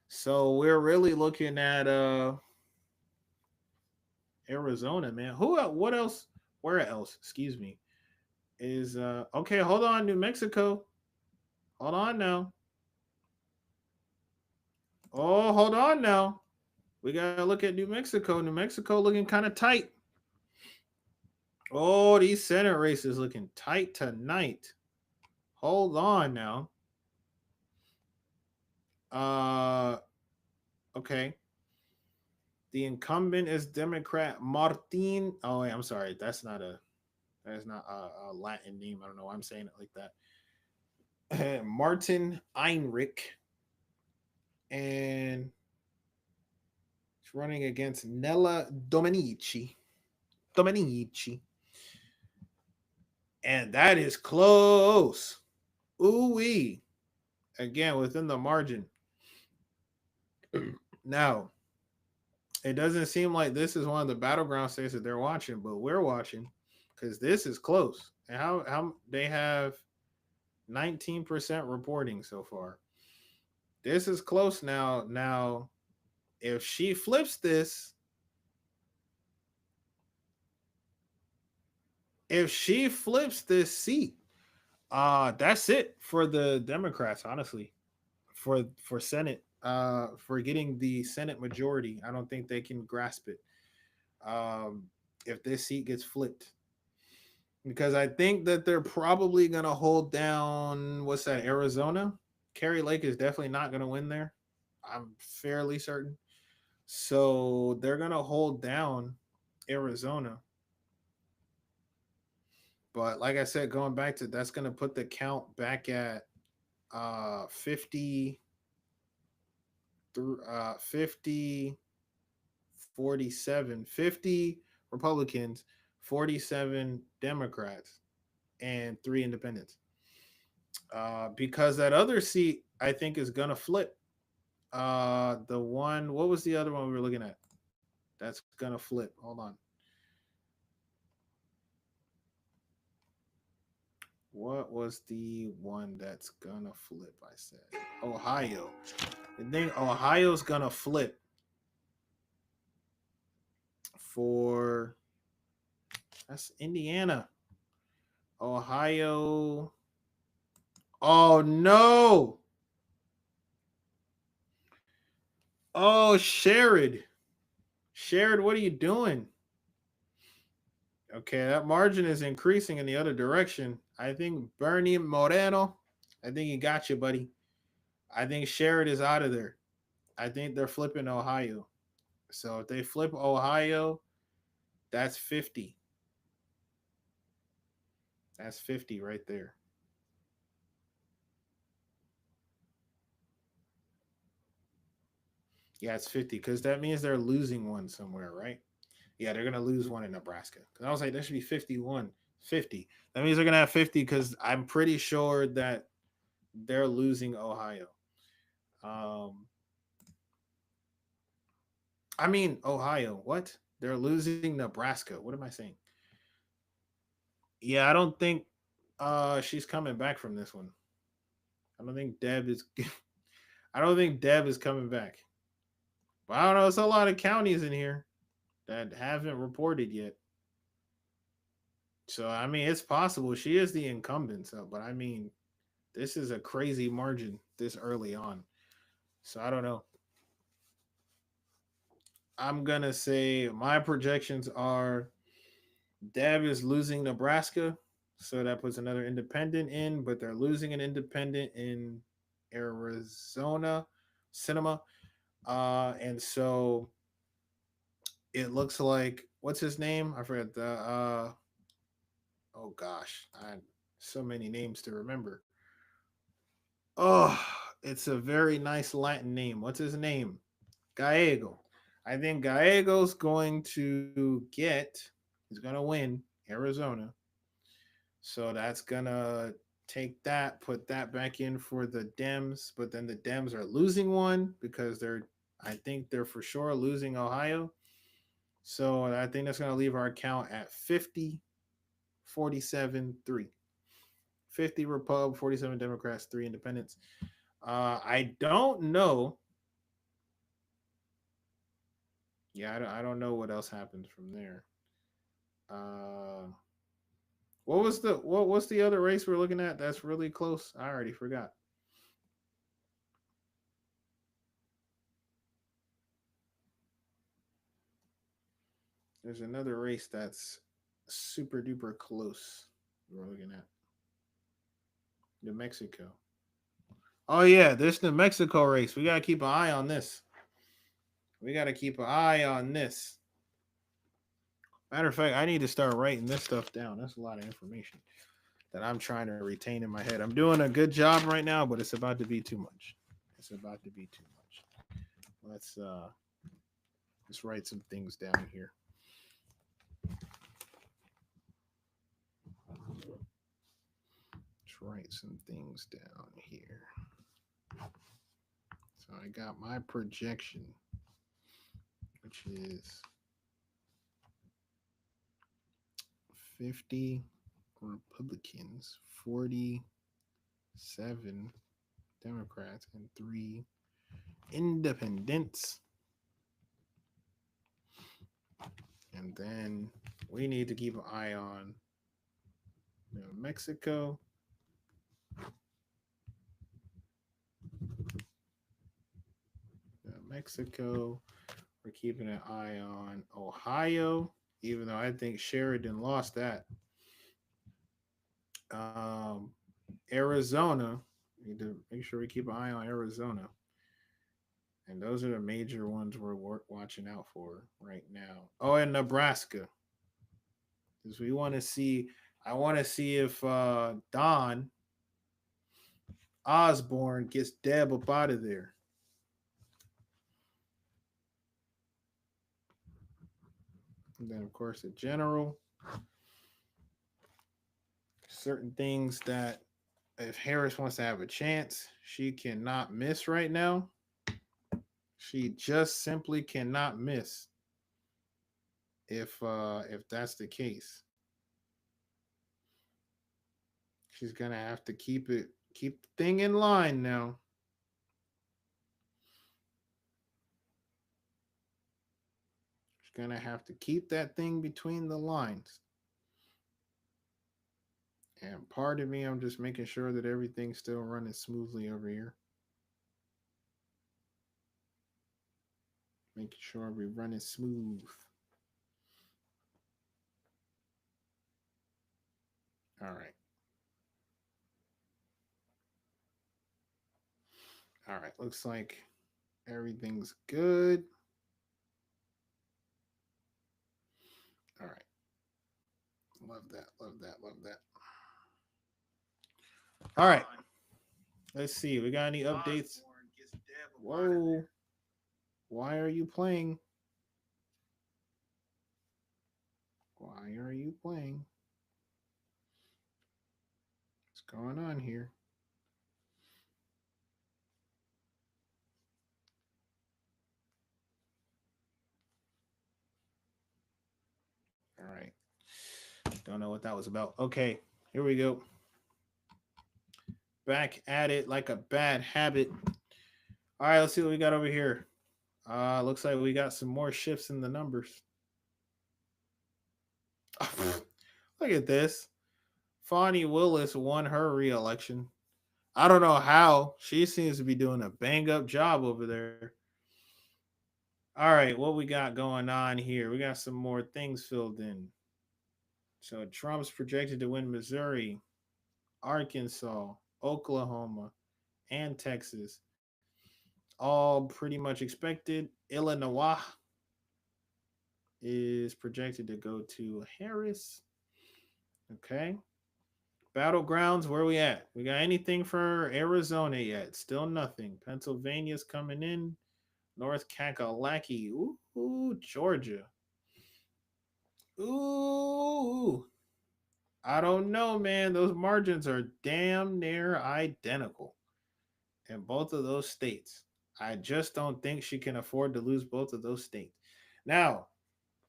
Speaker 1: So we're really looking at Arizona, man. What else? Where else? Excuse me. Is okay, hold on, New Mexico. Hold on now. Oh, hold on now. We gotta look at New Mexico. New Mexico looking kind of tight. Oh, these Senate races looking tight tonight. Hold on now. Okay. The incumbent is Democrat Martin. Oh, wait, I'm sorry. That's not a Latin name. I don't know why I'm saying it like that. Martin Heinrich. And he's running against Nella Domenici. And that is close. Ooh-wee. Again, within the margin. Now, it doesn't seem like this is one of the battleground states that they're watching, but we're watching because this is close. And how they have 19% reporting so far. This is close now. Now, if she flips this, seat, that's it for the Democrats, honestly, for Senate, for getting the Senate majority. I don't think they can grasp it if this seat gets flipped, because I think that they're probably going to hold down, what's that, Arizona? Kari Lake is definitely not going to win there. I'm fairly certain. So they're going to hold down Arizona. But like I said, going back to, that's going to put the count back at 50 47, 50 Republicans, 47 Democrats, and 3 independents. Because that other seat, I think, is going to flip. The one, what was the other one we were looking at? That's going to flip. Hold on. What was the one that's going to flip, I said? Ohio. I think Ohio's going to flip for, that's Indiana. Ohio. Oh, no. Oh, Sherrod. Sherrod, what are you doing? Okay, that margin is increasing in the other direction. I think Bernie Moreno, I think he got you, buddy. I think Sherrod is out of there. I think they're flipping Ohio. So if they flip Ohio, that's 50. That's 50 right there. Yeah, it's 50 because that means they're losing one somewhere, right? Yeah, they're going to lose one in Nebraska. Because I was like, there should be 51, 50. That means they're going to have 50 because I'm pretty sure that they're losing Ohio. I mean, Ohio. What? They're losing Nebraska. What am I saying? Yeah, I don't think she's coming back from this one. I don't think Deb is coming back. But I don't know. It's a lot of counties in here that haven't reported yet. So I mean, it's possible she is the incumbent. So, but I mean, this is a crazy margin this early on. So I don't know. I'm gonna say my projections are Deb is losing Nebraska, so that puts another independent in, but they're losing an independent in Arizona Cinema. And so it looks like what's his name? I forgot the oh gosh, I so many names to remember. Oh, it's a very nice Latin name. What's his name? Gallego. I think Gallego's going to he's going to win Arizona. So that's going to take that, put that back in for the Dems. But then the Dems are losing one because I think they're for sure losing Ohio. So I think that's going to leave our count at 50, 47, 3. 50 Repub, 47 Democrats, 3 Independents. I don't know. Yeah, I don't know what else happens from there. What's the other race we're looking at that's really close? I already forgot. There's another race that's super duper close we're looking at. New Mexico. Oh yeah, this New Mexico race. We gotta keep an eye on this. Matter of fact, I need to start writing this stuff down. That's a lot of information that I'm trying to retain in my head. I'm doing a good job right now, but it's about to be too much. Let's write some things down here. So I got my projection, which is 50 Republicans, 47 Democrats, and 3 Independents. And then we need to keep an eye on New Mexico. We're keeping an eye on Ohio, even though I think Sheridan lost that. Arizona, we need to make sure we keep an eye on Arizona. And those are the major ones we're watching out for right now. Oh, and Nebraska. Because I want to see if Don Osborne gets Deb up out of there. And then, of course, the general. Certain things that if Harris wants to have a chance, she cannot miss right now. She just simply cannot miss if that's the case. She's gonna have to keep the thing in line now. She's gonna have to keep that thing between the lines. And part of me, I'm just making sure that everything's still running smoothly over here. Making sure we're running smooth. All right. All right. Looks like everything's good. All right. Love that. All right. Let's see. We got any updates? Whoa. Why are you playing? What's going on here? All right. Don't know what that was about. Okay, here we go. Back at it like a bad habit. All right, let's see what we got over here. Looks like we got some more shifts in the numbers. Look at this. Fani Willis won her re-election. I don't know how. She seems to be doing a bang-up job over there. All right, what we got going on here? We got some more things filled in. So Trump's projected to win Missouri, Arkansas, Oklahoma, and Texas. All pretty much expected. Illinois is projected to go to Harris. Okay. Battlegrounds, where we at? We got anything for Arizona yet? Still nothing. Pennsylvania's coming in. North Kakalaki. Ooh, Georgia. Ooh. I don't know, man. Those margins are damn near identical in both of those states. I just don't think she can afford to lose both of those states. Now,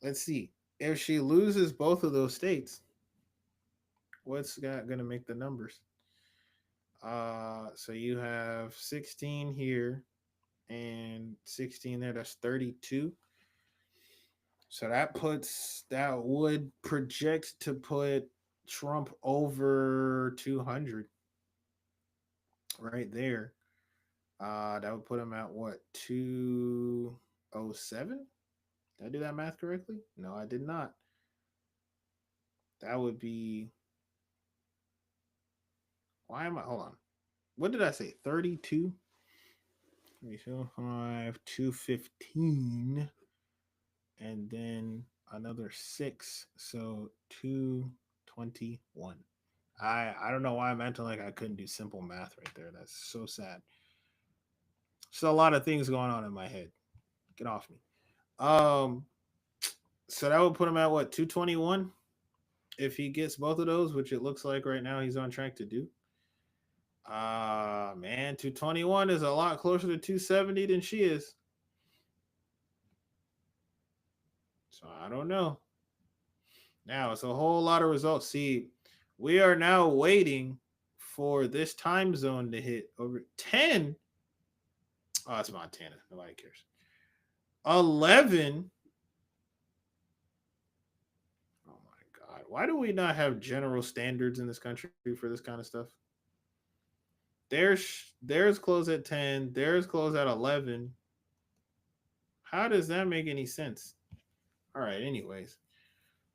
Speaker 1: let's see. If she loses both of those states, what's going to make the numbers? So you have 16 here and 16 there. That's 32. So that would project to put Trump over 200 right there. That would put him at what, 207? Did I do that math correctly? No, I did not. That would be, hold on. What did I say? 32? 5, 215. And then another 6. So 221. I don't know why I'm acting like I couldn't do simple math right there. That's so sad. So a lot of things going on in my head. Get off me. So that would put him at what, 221? If he gets both of those, which it looks like right now he's on track to do. Man, 221 is a lot closer to 270 than she is. So I don't know. Now it's a whole lot of results. See, we are now waiting for this time zone to hit over 10. Oh, it's Montana. Nobody cares. 11. Oh my God. Why do we not have general standards in this country for this kind of stuff? Theirs close at 10. Theirs close at 11. How does that make any sense? All right, anyways.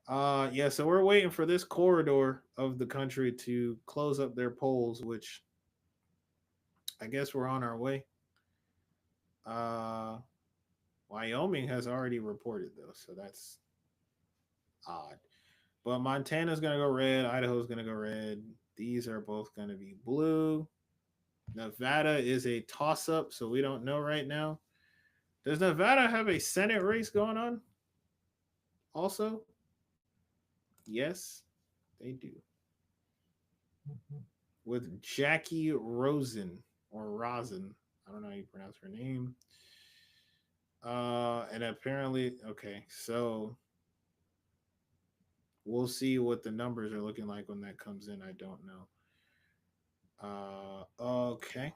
Speaker 1: Yeah, so we're waiting for this corridor of the country to close up their polls, which I guess we're on our way. Wyoming has already reported though, so that's odd. But Montana's gonna go red, Idaho's gonna go red. These are both gonna be blue. Nevada is a toss-up, so we don't know right now. Does Nevada have a Senate race going on? Also? Yes, they do. With Jackie Rosen or Rosen. I don't know how you pronounce her name. And apparently, okay, so we'll see what the numbers are looking like when that comes in. I don't know. Okay.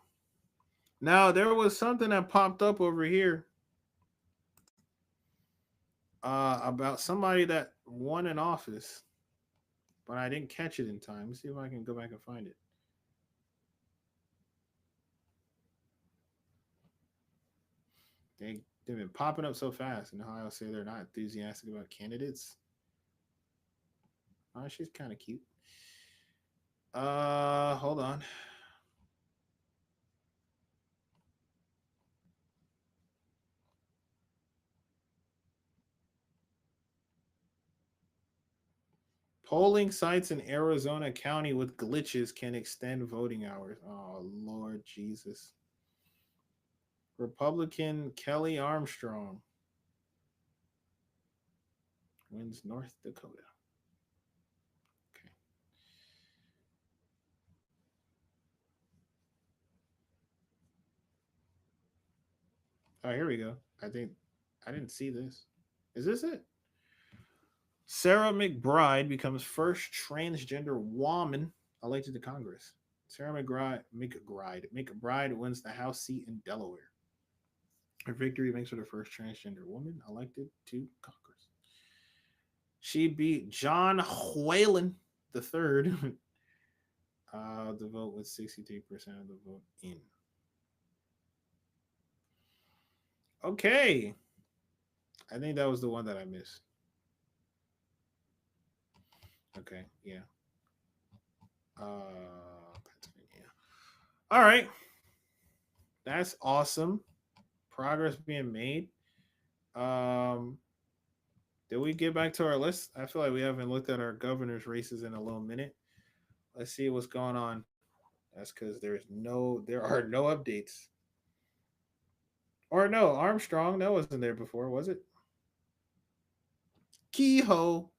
Speaker 1: Now there was something that popped up over here about somebody that won an office, but I didn't catch it in time. Let's see if I can go back and find it. They've been popping up so fast. And how I'll say they're not enthusiastic about candidates. Oh, she's kind of cute. Hold on. Polling sites in Arizona County with glitches can extend voting hours. Oh, Lord Jesus. Republican Kelly Armstrong wins North Dakota. Okay. Oh, here we go. I think I didn't see this. Is this it? Sarah McBride becomes first transgender woman elected to Congress. Sarah McBride wins the House seat in Delaware. Her victory makes her the first transgender woman elected to Congress. She beat John Whalen the third. The vote with 63% of the vote in. Okay. I think that was the one that I missed. Okay, yeah. Pennsylvania. All right. That's awesome. Progress being made. Did we get back to our list? I feel like we haven't looked at our governor's races in a little minute. Let's see what's going on. That's because there are no updates. Or no, Armstrong, that wasn't there before, was it? Kehoe.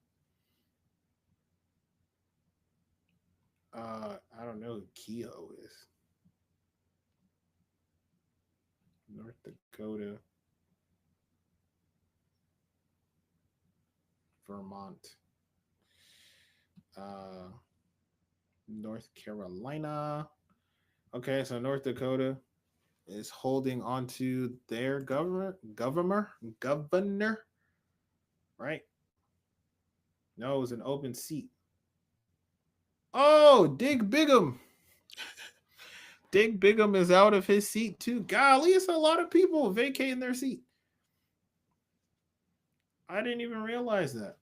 Speaker 1: I don't know who Kehoe is. North Dakota. Vermont. North Carolina. Okay, so North Dakota is holding on to their governor, right? No, it was an open seat. Oh, Dick Bigham. Dick Bigham is out of his seat too. Golly, it's a lot of people vacating their seat. I didn't even realize that.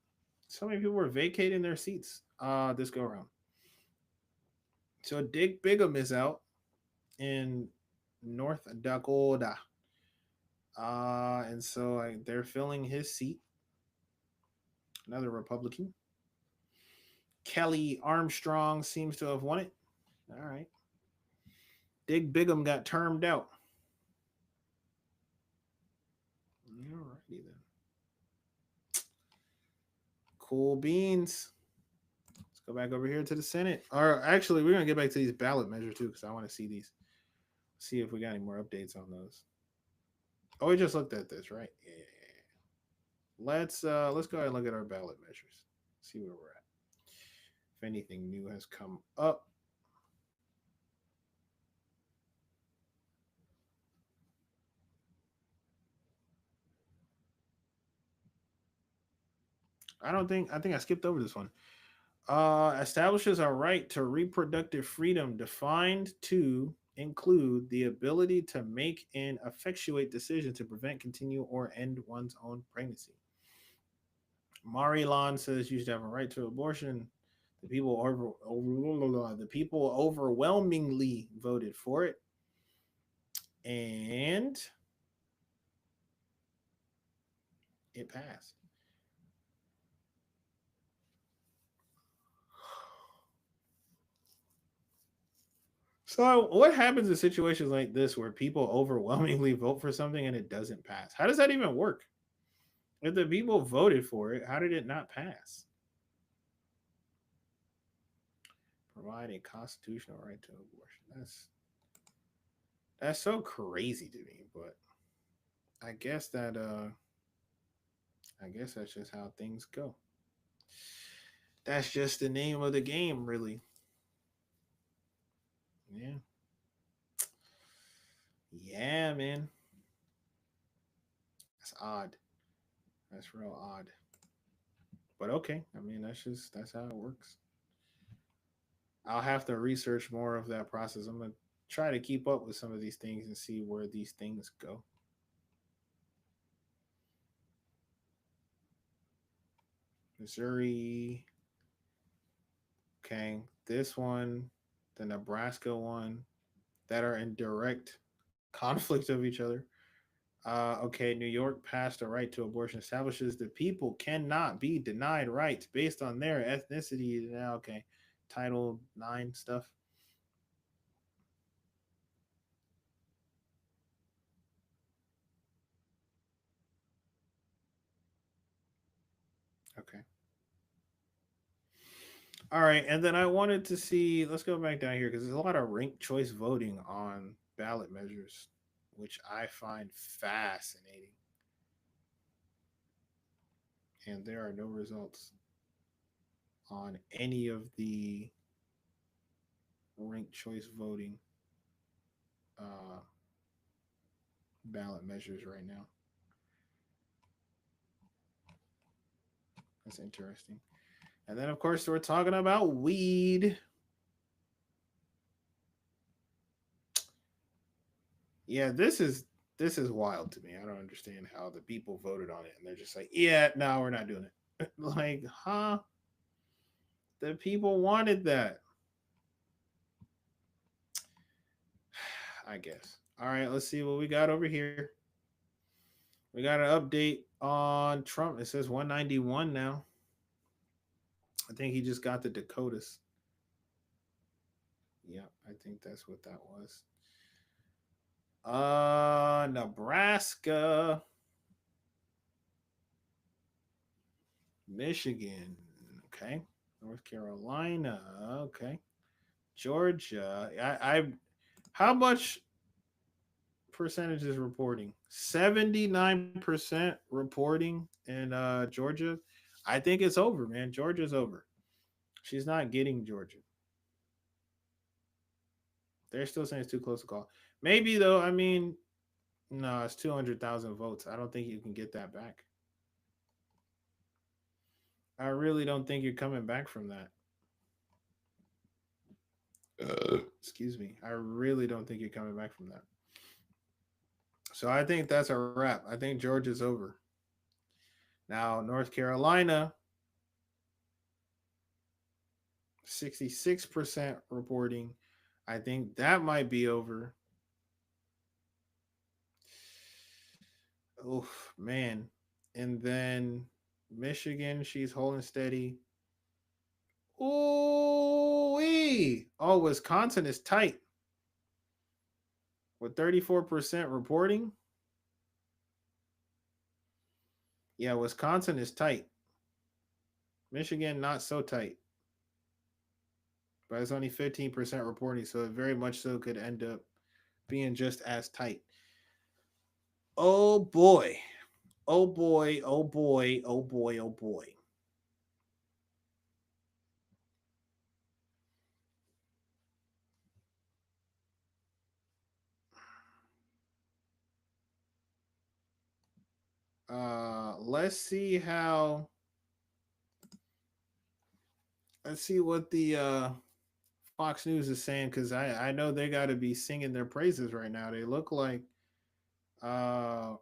Speaker 1: So many people were vacating their seats this go around. So Dick Bigham is out in North Dakota. And so they're filling his seat. Another Republican. Kelly Armstrong seems to have won it. All right. Dick Bigham got termed out. All righty then. Cool beans. Let's go back over here to the Senate. Or actually, we're going to get back to these ballot measures too, because I want to see these. See if we got any more updates on those. Oh, we just looked at this, right? Yeah. Let's go ahead and look at our ballot measures. See where we're at. If anything new has come up. I think I skipped over this one. Establishes a right to reproductive freedom defined to include the ability to make and effectuate decisions to prevent, continue, or end one's own pregnancy. Marilan says you should have a right to abortion. The people overwhelmingly voted for it. And it passed. So what happens in situations like this where people overwhelmingly vote for something and it doesn't pass? How does that even work? If the people voted for it, how did it not pass? Provide a constitutional right to abortion. That's so crazy to me, but I guess that's just how things go. That's just the name of the game, really. Yeah. Yeah, man. That's odd. That's real odd. But okay. I mean, that's how it works. I'll have to research more of that process. I'm going to try to keep up with some of these things and see where these things go. Missouri. Okay. This one, the Nebraska one, that are in direct conflict of each other. Okay, New York passed a right to abortion, establishes that people cannot be denied rights based on their ethnicity. Okay, Title IX stuff. Okay. All right, and then I wanted to see, let's go back down here because there's a lot of ranked choice voting on ballot measures, which I find fascinating. And there are no results on any of the ranked choice voting ballot measures right now. That's interesting. And then, of course, we're talking about weed. Yeah, this is wild to me. I don't understand how the people voted on it, and they're just like, yeah, no, we're not doing it. Like, huh? The people wanted that. I guess. All right, let's see what we got over here. We got an update on Trump. It says 191 now. I think he just got the Dakotas. Yeah, I think that's what that was. Nebraska, Michigan, okay, North Carolina, okay, Georgia. I how much percentage is reporting? 79% reporting in Georgia. I think it's over, man. Georgia's over. She's not getting Georgia. They're still saying it's too close to call. Maybe though. I mean, no, it's 200,000 votes. I don't think you can get that back. I really don't think you're coming back from that. Excuse me. I really don't think you're coming back from that. So I think that's a wrap. I think Georgia's over. Now, North Carolina, 66% reporting. I think that might be over. Oh, man. And then Michigan, she's holding steady. Ooh-wee. Oh, Wisconsin is tight with 34% reporting. Yeah, Wisconsin is tight. Michigan, not so tight. But it's only 15% reporting, so it very much so could end up being just as tight. Oh, boy. Oh, boy. Oh, boy. Oh, boy. Oh, boy. Let's see what the Fox News is saying, because I know they got to be singing their praises right now. They look like yeah,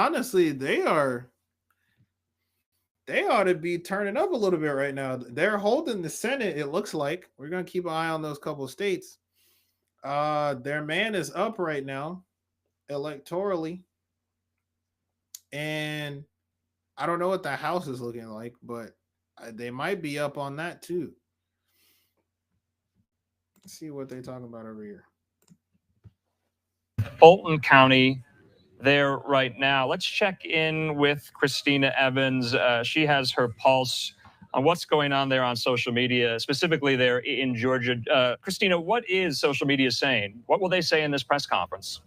Speaker 1: honestly, they ought to be turning up a little bit right now. They're holding the Senate, it looks like. We're gonna keep an eye on those couple of states. Their man is up right now electorally. And I don't know what the House is looking like, but they might be up on that too. Let's see what they're talking about over here.
Speaker 17: Fulton County there right now. Let's check in with Christina Evans. She has her pulse on what's going on there on social media, specifically there in Georgia. Christina, what is social media saying? What will they say in this press conference?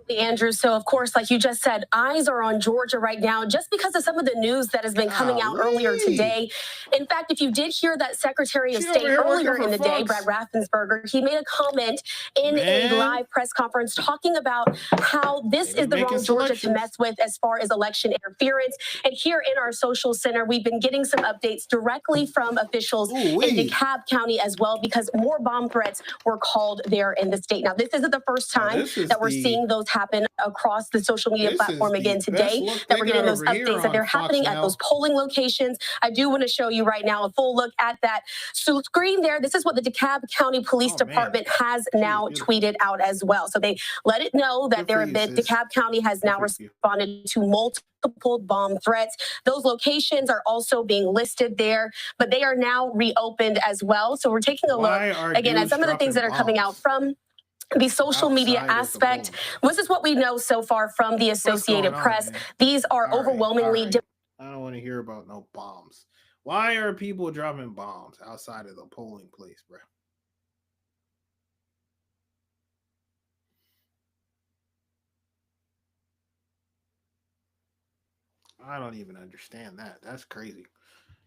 Speaker 12: Andrew, so of course, like you just said, eyes are on Georgia right now just because of some of the news that has been coming out earlier today. In fact, if you did hear that Secretary of State earlier in the day, Brad Raffensperger, he made a comment in a live press conference talking about how this is the wrong Georgia to mess with as far as election interference. And here in our social center, we've been getting some updates directly from officials in DeKalb County as well, because more bomb threats were called there in the state. Now, this isn't the first time that we're seeing those happen across the social media platform again today, that we're getting those updates that they're happening at those polling locations. I do want to show you right now a full look at that screen there. This is what the DeKalb County Police Department has now tweeted out as well. So they let it know that DeKalb County has now responded to multiple bomb threats. Those locations are also being listed there, but they are now reopened as well. So we're taking a look again at some of the things that are coming out from the social media aspect. This is what we know so far from the Associated Press. These are overwhelmingly.
Speaker 1: I don't want to hear about no bombs. Why are people dropping bombs outside of the polling place, bro? I don't even understand that. That's crazy.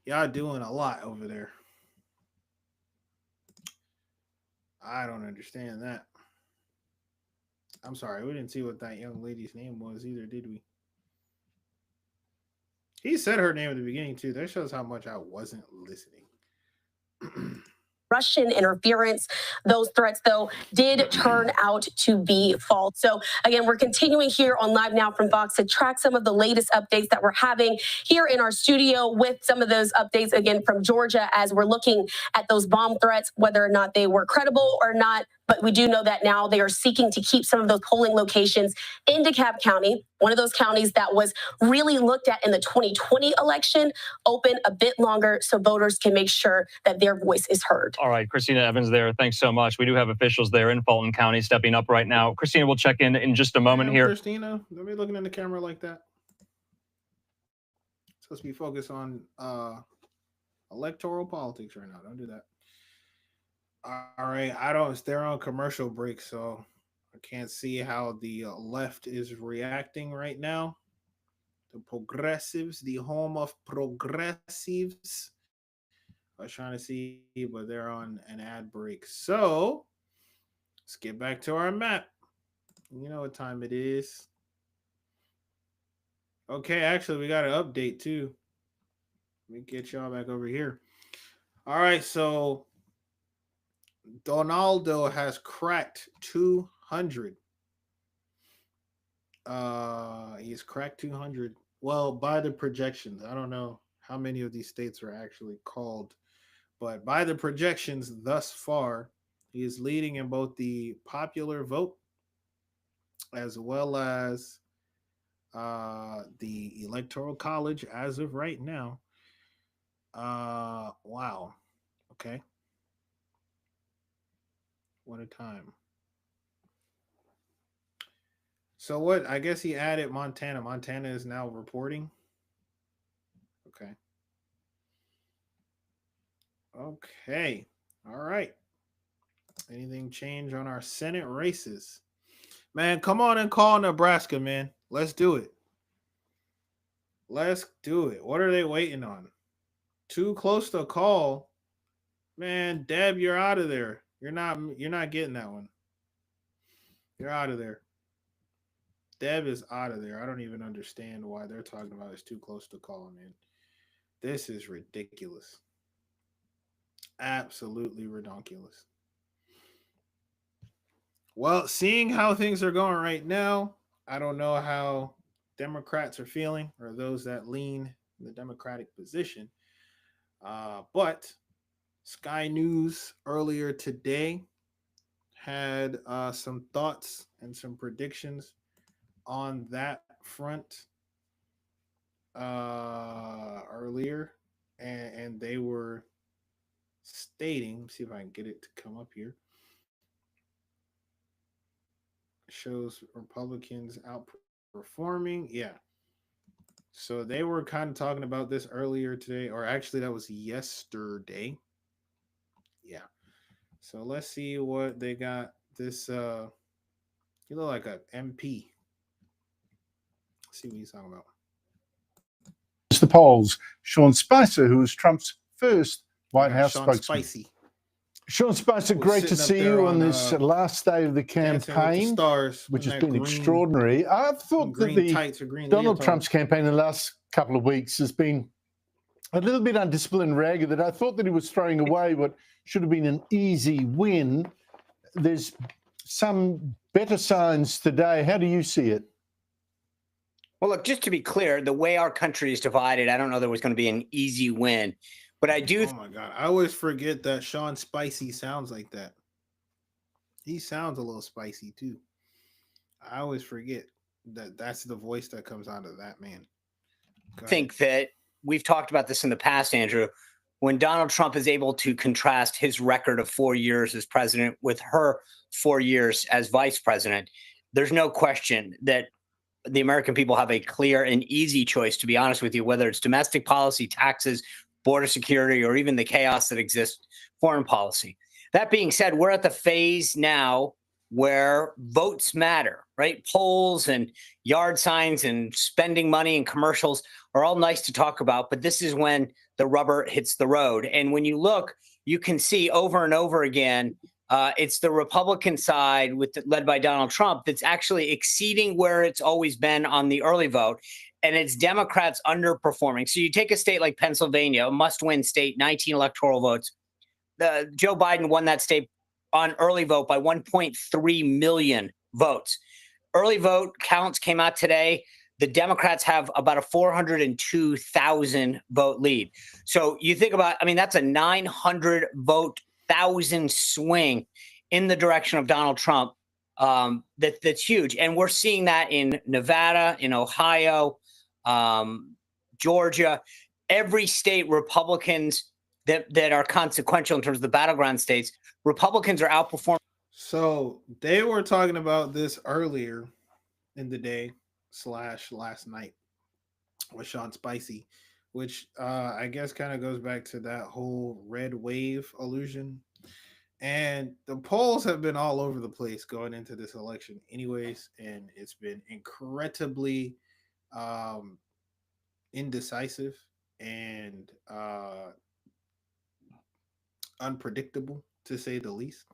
Speaker 1: Y'all doing a lot over there. I don't understand that. I'm sorry, we didn't see what that young lady's name was either, did we? He said her name at the beginning too. That shows how much I wasn't listening.
Speaker 12: Russian interference. Those threats, though, did turn out to be false. So, again, we're continuing here on Live Now from Fox to track some of the latest updates that we're having here in our studio with some of those updates, again, from Georgia, as we're looking at those bomb threats, whether or not they were credible or not. But we do know that now they are seeking to keep some of those polling locations in DeKalb County, one of those counties that was really looked at in the 2020 election, open a bit longer so voters can make sure that their voice is heard.
Speaker 17: All right, Christina Evans there. Thanks so much. We do have officials there in Fulton County stepping up right now. Christina, we'll check in just a moment here.
Speaker 1: Christina, don't be looking in the camera like that. It's supposed to be focused on electoral politics right now. Don't do that. All right, they're on commercial break, so I can't see how the left is reacting right now. The progressives, the home of progressives. I was trying to see, but they're on an ad break. So let's get back to our map. You know what time it is. Okay, actually, we got an update too. Let me get y'all back over here. All right, so Donaldo has cracked 200. He's cracked 200. Well, by the projections. I don't know how many of these states are actually called, but by the projections thus far, he is leading in both the popular vote as well as the Electoral College as of right now. Wow. Okay. What a time. So what? I guess he added Montana. Montana is now reporting. Okay. Okay. All right. Anything change on our Senate races? Man, come on and call Nebraska, man. Let's do it. Let's do it. What are they waiting on? Too close to call. Man, Deb, you're out of there. You're not getting that one. You're out of there. Deb is out of there. I don't even understand why they're talking about it's too close to call, man. This is ridiculous. Absolutely ridiculous. Well, seeing how things are going right now, I don't know how Democrats are feeling or those that lean in the Democratic position. But Sky News earlier today had some thoughts and some predictions on that front earlier, and they were stating, see if I can get it to come up here. Shows Republicans outperforming. Yeah. So they were kind of talking about this earlier today, or actually that was yesterday. Yeah. So let's see what they got. This you look like a MP. Let's see what he's talking about.
Speaker 20: The polls. Sean Spicer, who was Trump's first White House
Speaker 1: Sean
Speaker 20: spokesman.
Speaker 1: Spicy.
Speaker 20: Sean Spicer, great to see you on this last day of the campaign, which has been extraordinary. I've thought that the Donald Trump's campaign in the last couple of weeks has been a little bit undisciplined, ragged, that I thought that he was throwing away what should have been an easy win. There's some better signs today. How do you see it?
Speaker 21: Well, look, just to be clear, the way our country is divided, I don't know there was going to be an easy win. But I do.
Speaker 1: Oh my God. I always forget that Sean Spicy sounds like that. He sounds a little spicy too. I always forget that that's the voice that comes out of that man.
Speaker 21: I think that we've talked about this in the past, Andrew. When Donald Trump is able to contrast his record of 4 years as president with her 4 years as vice president, there's no question that the American people have a clear and easy choice, to be honest with you, whether it's domestic policy, taxes, border security, or even the chaos that exists, foreign policy. That being said, we're at the phase now where votes matter, right? Polls and yard signs and spending money and commercials are all nice to talk about, but this is when the rubber hits the road. And when you look, you can see over and over again, it's the Republican side led by Donald Trump that's actually exceeding where it's always been on the early vote. and it's Democrats underperforming. So you take a state like Pennsylvania, a must-win state, 19 electoral votes. Joe Biden won that state on early vote by 1.3 million votes. Early vote counts came out today. The Democrats have about a 402,000 vote lead. So you think about, I mean, that's a 900 vote, 1,000 swing in the direction of Donald Trump. That's huge. And we're seeing that in Nevada, in Ohio, Georgia, every state. Republicans that are consequential in terms of the battleground states, Republicans are outperforming.
Speaker 1: So they were talking about this earlier in the day / last night with Sean Spicy, which I guess kind of goes back to that whole red wave illusion. And the polls have been all over the place going into this election anyways, and it's been incredibly indecisive and unpredictable, to say the least.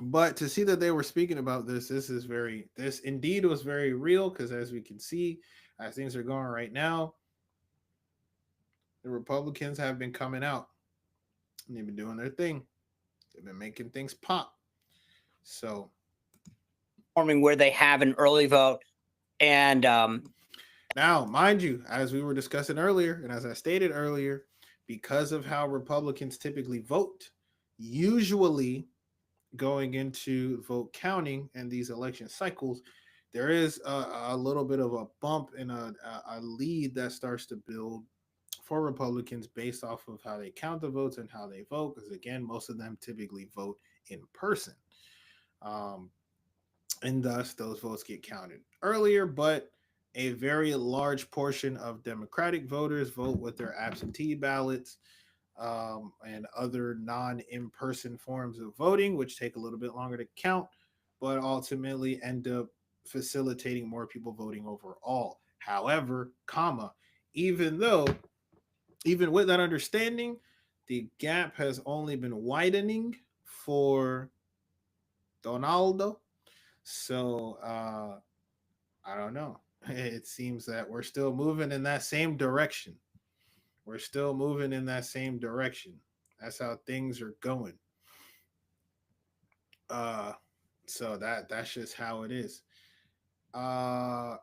Speaker 1: But to see that they were speaking about this indeed was very real, because as we can see, as things are going right now, the Republicans have been coming out and they've been doing their thing. They've been making things pop. So
Speaker 21: forming where they have an early vote. And
Speaker 1: now, mind you, as we were discussing earlier, and as I stated earlier, because of how Republicans typically vote, usually going into vote counting and these election cycles, there is a little bit of a bump and a lead that starts to build for Republicans based off of how they count the votes and how they vote, because again, most of them typically vote in person, and thus those votes get counted earlier. But a very large portion of Democratic voters vote with their absentee ballots and other non-in-person forms of voting, which take a little bit longer to count, but ultimately end up facilitating more people voting overall. However, even with that understanding, the gap has only been widening for Donaldo. So I don't know. It seems that we're still moving in that same direction. That's how things are going. So that's just how it is. How's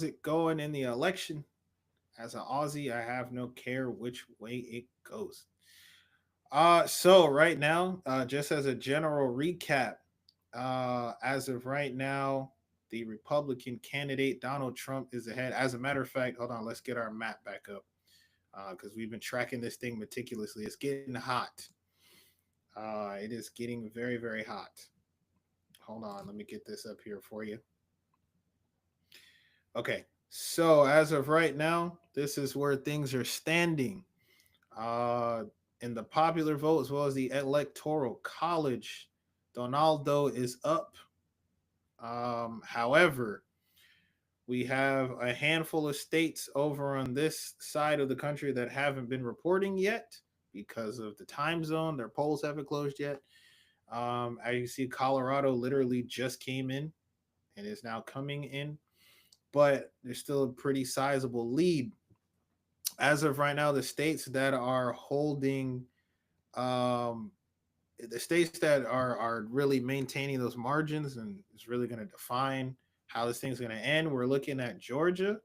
Speaker 1: it going in the election? As an Aussie, I have no care which way it goes. So right now, just as a general recap, as of right now, the Republican candidate Donald Trump is ahead. As a matter of fact, hold on, let's get our map back up, because we've been tracking this thing meticulously. It's getting hot. It is getting very, very hot. Hold on, let me get this up here for you. Okay, so as of right now, this is where things are standing. In the popular vote as well as the electoral college, Donaldo is up. However, we have a handful of states over on this side of the country that haven't been reporting yet because of the time zone. Their polls haven't closed yet. As you see, Colorado literally just came in and is now coming in, but there's still a pretty sizable lead. As of right now, the states that are holding, the states that are really maintaining those margins and is really going to define how this thing's going to end, we're looking at Georgia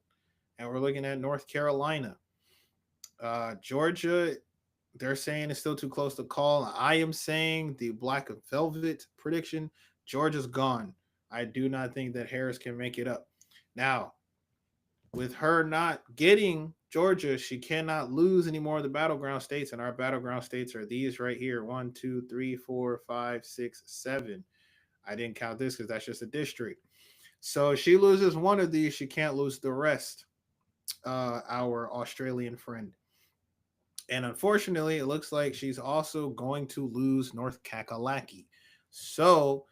Speaker 1: and we're looking at North Carolina. Georgia, they're saying it's still too close to call. I am saying the Black Velvet prediction, Georgia's gone. I do not think that Harris can make it up. Now, with her not getting Georgia, she cannot lose any more of the battleground states, and our battleground states are these right here: 1, 2, 3, 4, 5, 6, 7. I didn't count this because that's just a district. So if she loses one of these, she can't lose the rest. Our Australian friend, and unfortunately, it looks like she's also going to lose North Kakalaki. So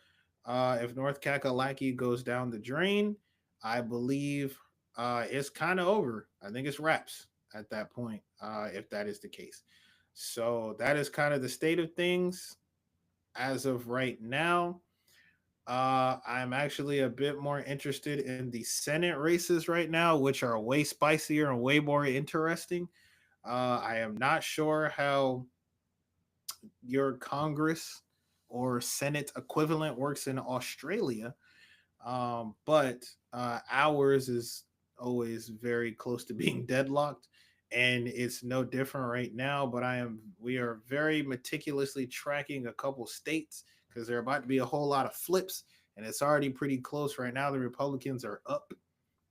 Speaker 1: if North Kakalaki goes down the drain, I believe it's kind of over. I think it's wraps at that point, if that is the case. So that is kind of the state of things as of right now. I'm actually a bit more interested in the Senate races right now, which are way spicier and way more interesting. I am not sure how your Congress or Senate equivalent works in Australia, but ours is always very close to being deadlocked, and it's no different right now. But we are very meticulously tracking a couple states because there are about to be a whole lot of flips, and it's already pretty close right now. The Republicans are up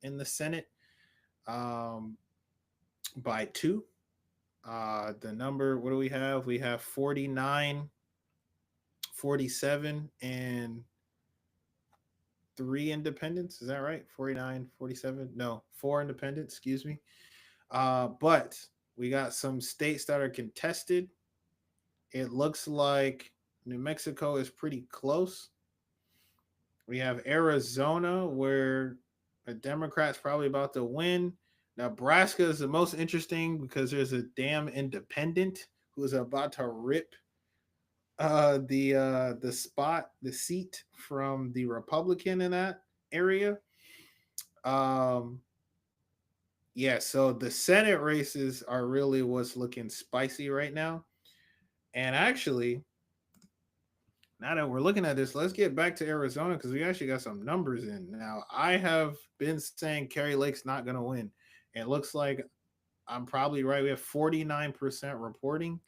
Speaker 1: in the Senate by 2. The number, what do we have? We have 49, 47, and 3 independents. Is that right? 49, 47? No, 4 independents, excuse me. But we got some states that are contested. It looks like New Mexico is pretty close. We have Arizona, where a Democrat's probably about to win. Nebraska is the most interesting because there's a damn independent who's about to rip the seat from the Republican in that area. Yeah, so the Senate races are really what's looking spicy right now. And actually, now that we're looking at this, let's get back to Arizona because we actually got some numbers in. Now, I have been saying Kari Lake's not going to win. It looks like I'm probably right. We have 49% reporting.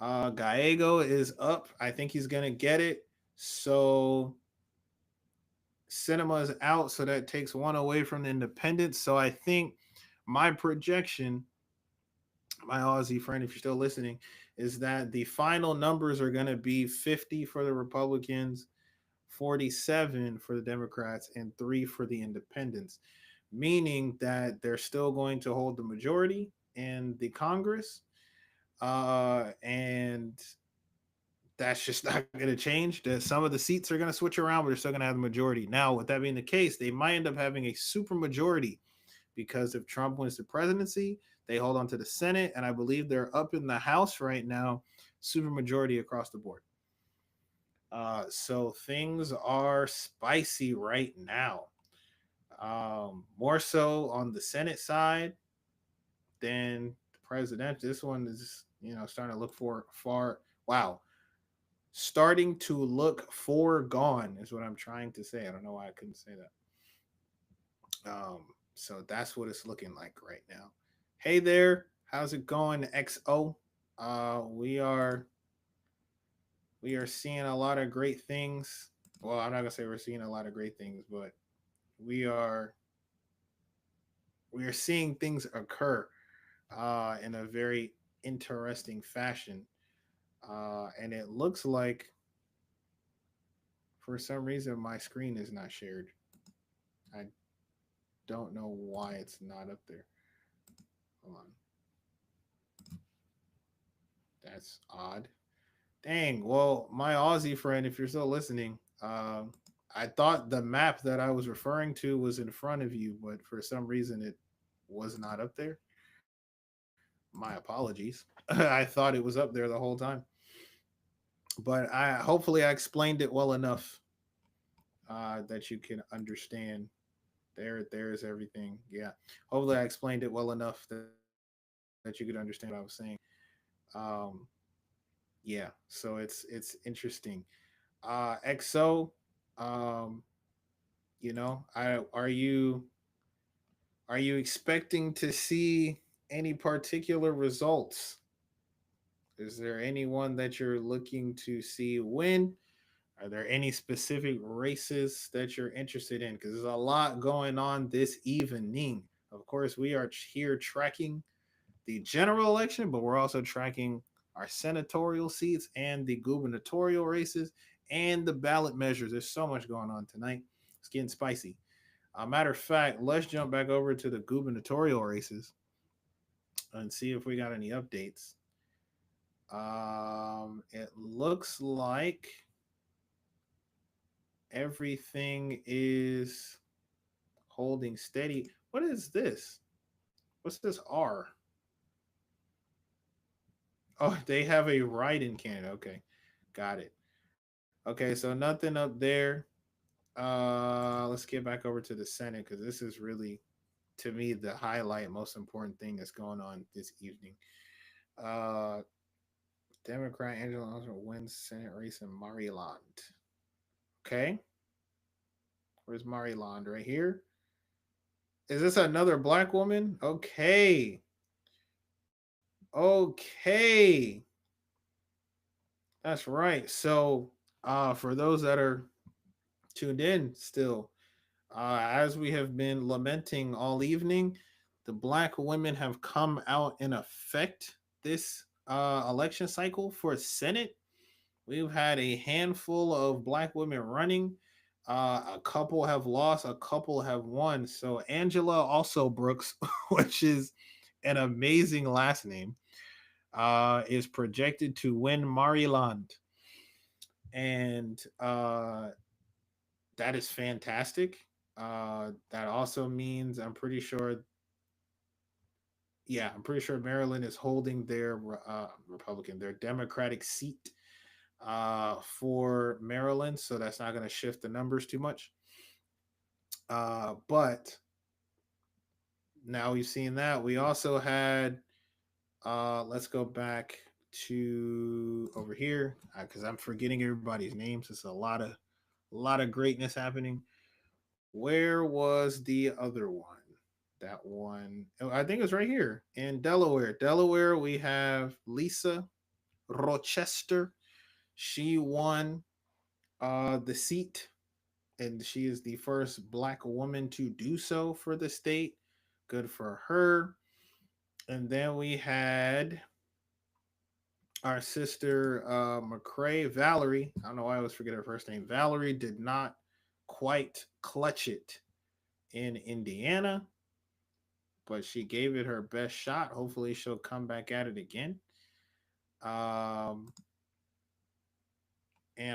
Speaker 1: Gallego is up. I think he's going to get it. So Sinema is out. So that takes 1 away from the independents. So I think my projection, my Aussie friend, if you're still listening, is that the final numbers are going to be 50 for the Republicans, 47 for the Democrats, and 3 for the independents, meaning that they're still going to hold the majority in the Congress. And that's just not going to change. Some of the seats are going to switch around, but they're still going to have the majority. Now, with that being the case, they might end up having a super majority because if Trump wins the presidency, they hold on to the Senate, and I believe they're up in the House right now, super majority across the board. So things are spicy right now. More so on the Senate side than the president. This one is, starting to look starting to look foregone is what I'm trying to say. I don't know why I couldn't say that. So that's what it's looking like right now. Hey there, how's it going, XO? We are seeing a lot of great things. Well, I'm not gonna say we're seeing a lot of great things, but we are seeing things occur in a very interesting fashion. And it looks like for some reason my screen is not shared. I don't know why it's not up there. Hold on. That's odd. Dang. Well, my Aussie friend, if you're still listening, I thought the map that I was referring to was in front of you, but for some reason it was not up there. My apologies. I thought it was up there the whole time. But hopefully I explained it well enough that you can understand. There's everything. Yeah. Hopefully I explained it well enough that you could understand what I was saying. Yeah, so it's interesting. XO, are you expecting to see any particular results? Is there anyone that you're looking to see win? Are there any specific races that you're interested in? Because there's a lot going on this evening. Of course, we are here tracking the general election, but we're also tracking our senatorial seats and the gubernatorial races and the ballot measures. There's so much going on tonight. It's getting spicy. Matter of fact, let's jump back over to the gubernatorial races and see if we got any updates. It looks like everything is holding steady. What is this? What's this R? Oh, they have a write-in candidate. Okay, got it. Okay, so nothing up there. Let's get back over to the Senate because this is really, to me, the highlight, most important thing that's going on this evening. Democrat Angela Oswald wins Senate race in Maryland. Okay. Where's Maryland? Right here. Is this another black woman? Okay. Okay. That's right. So for those that are tuned in still, as we have been lamenting all evening, the black women have come out in effect this election cycle for Senate. We've had a handful of black women running. A couple have lost, a couple have won. So Angela also Brooks, which is an amazing last name, is projected to win Maryland. And that is fantastic. That also means I'm pretty sure Maryland is holding their their Democratic seat for Maryland, so that's not going to shift the numbers too much. But now we've seen that. We also had, let's go back to over here because I'm forgetting everybody's names. It's a lot of greatness happening. Where was the other one? That one, I think it's right here in Delaware. Delaware, we have Lisa Rochester. She won the seat, and she is the first black woman to do so for the state. Good for her. And then we had our sister McCray, Valerie. I don't know why I always forget her first name. Valerie did not quite clutch it in Indiana, but she gave it her best shot. Hopefully she'll come back at it again. And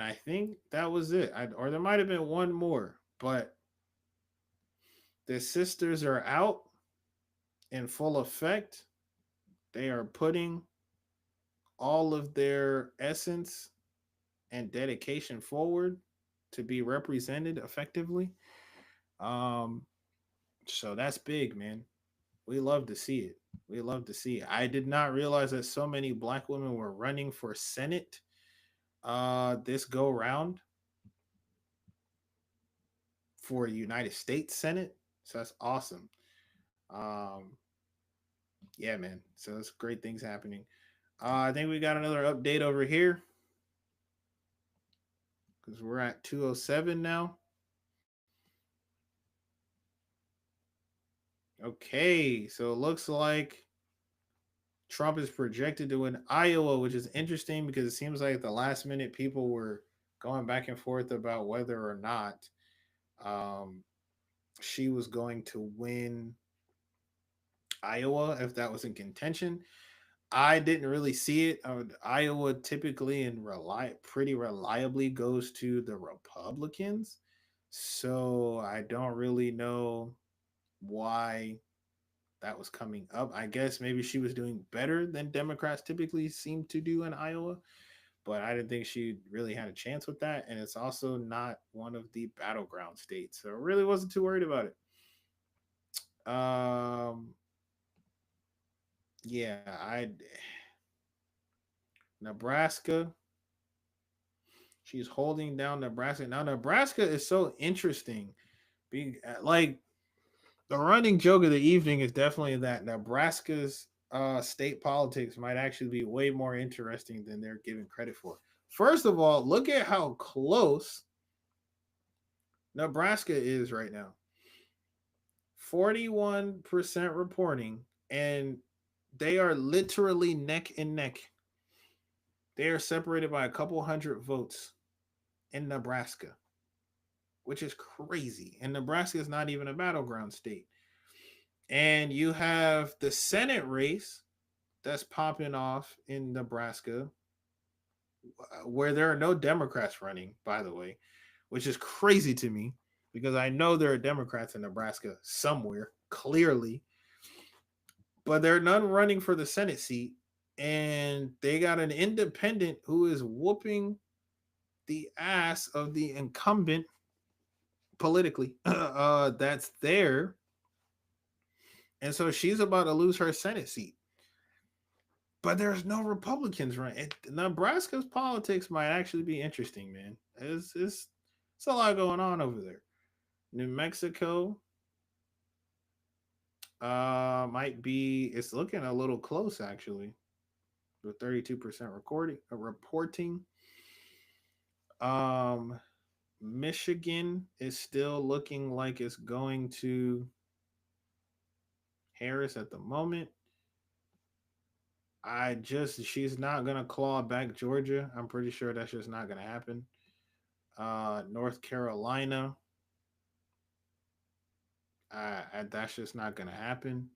Speaker 1: I think that was it. Or there might have been one more, but the sisters are out in full effect. They are putting all of their essence and dedication forward to be represented effectively. So that's big, man. We love to see it. We love to see it. I did not realize that so many black women were running for Senate this go round for United States Senate. So that's awesome. Yeah, man. So it's great things happening. I think we got another update over here because we're at 207 now. Okay, so it looks like Trump is projected to win Iowa, which is interesting because it seems like at the last minute people were going back and forth about whether or not she was going to win Iowa, if that was in contention. I didn't really see it. Iowa typically and pretty reliably goes to the Republicans. So I don't really know why that was coming up. I guess maybe she was doing better than Democrats typically seem to do in Iowa, but I didn't think she really had a chance with that. And it's also not one of the battleground states, so I really wasn't too worried about it. Yeah, Nebraska. She's holding down Nebraska. Now, Nebraska is so interesting. Like, the running joke of the evening is definitely that Nebraska's state politics might actually be way more interesting than they're given credit for. First of all, look at how close Nebraska is right now. 41% reporting, and they are literally neck and neck. They are separated by a couple hundred votes in Nebraska, which is crazy. And Nebraska is not even a battleground state. And you have the Senate race that's popping off in Nebraska, where there are no Democrats running, by the way, which is crazy to me because I know there are Democrats in Nebraska somewhere, clearly, but there are none running for the Senate seat. And they got an independent who is whooping the ass of the incumbent politically that's there. And so she's about to lose her Senate seat. But there's no Republicans running. Nebraska's politics might actually be interesting, man. It's a lot going on over there. New Mexico might be, it's looking a little close actually, with 32% reporting. Michigan is still looking like it's going to Harris at the moment. She's not going to claw back Georgia. I'm pretty sure that's just not going to happen. North Carolina, that's just not going to happen.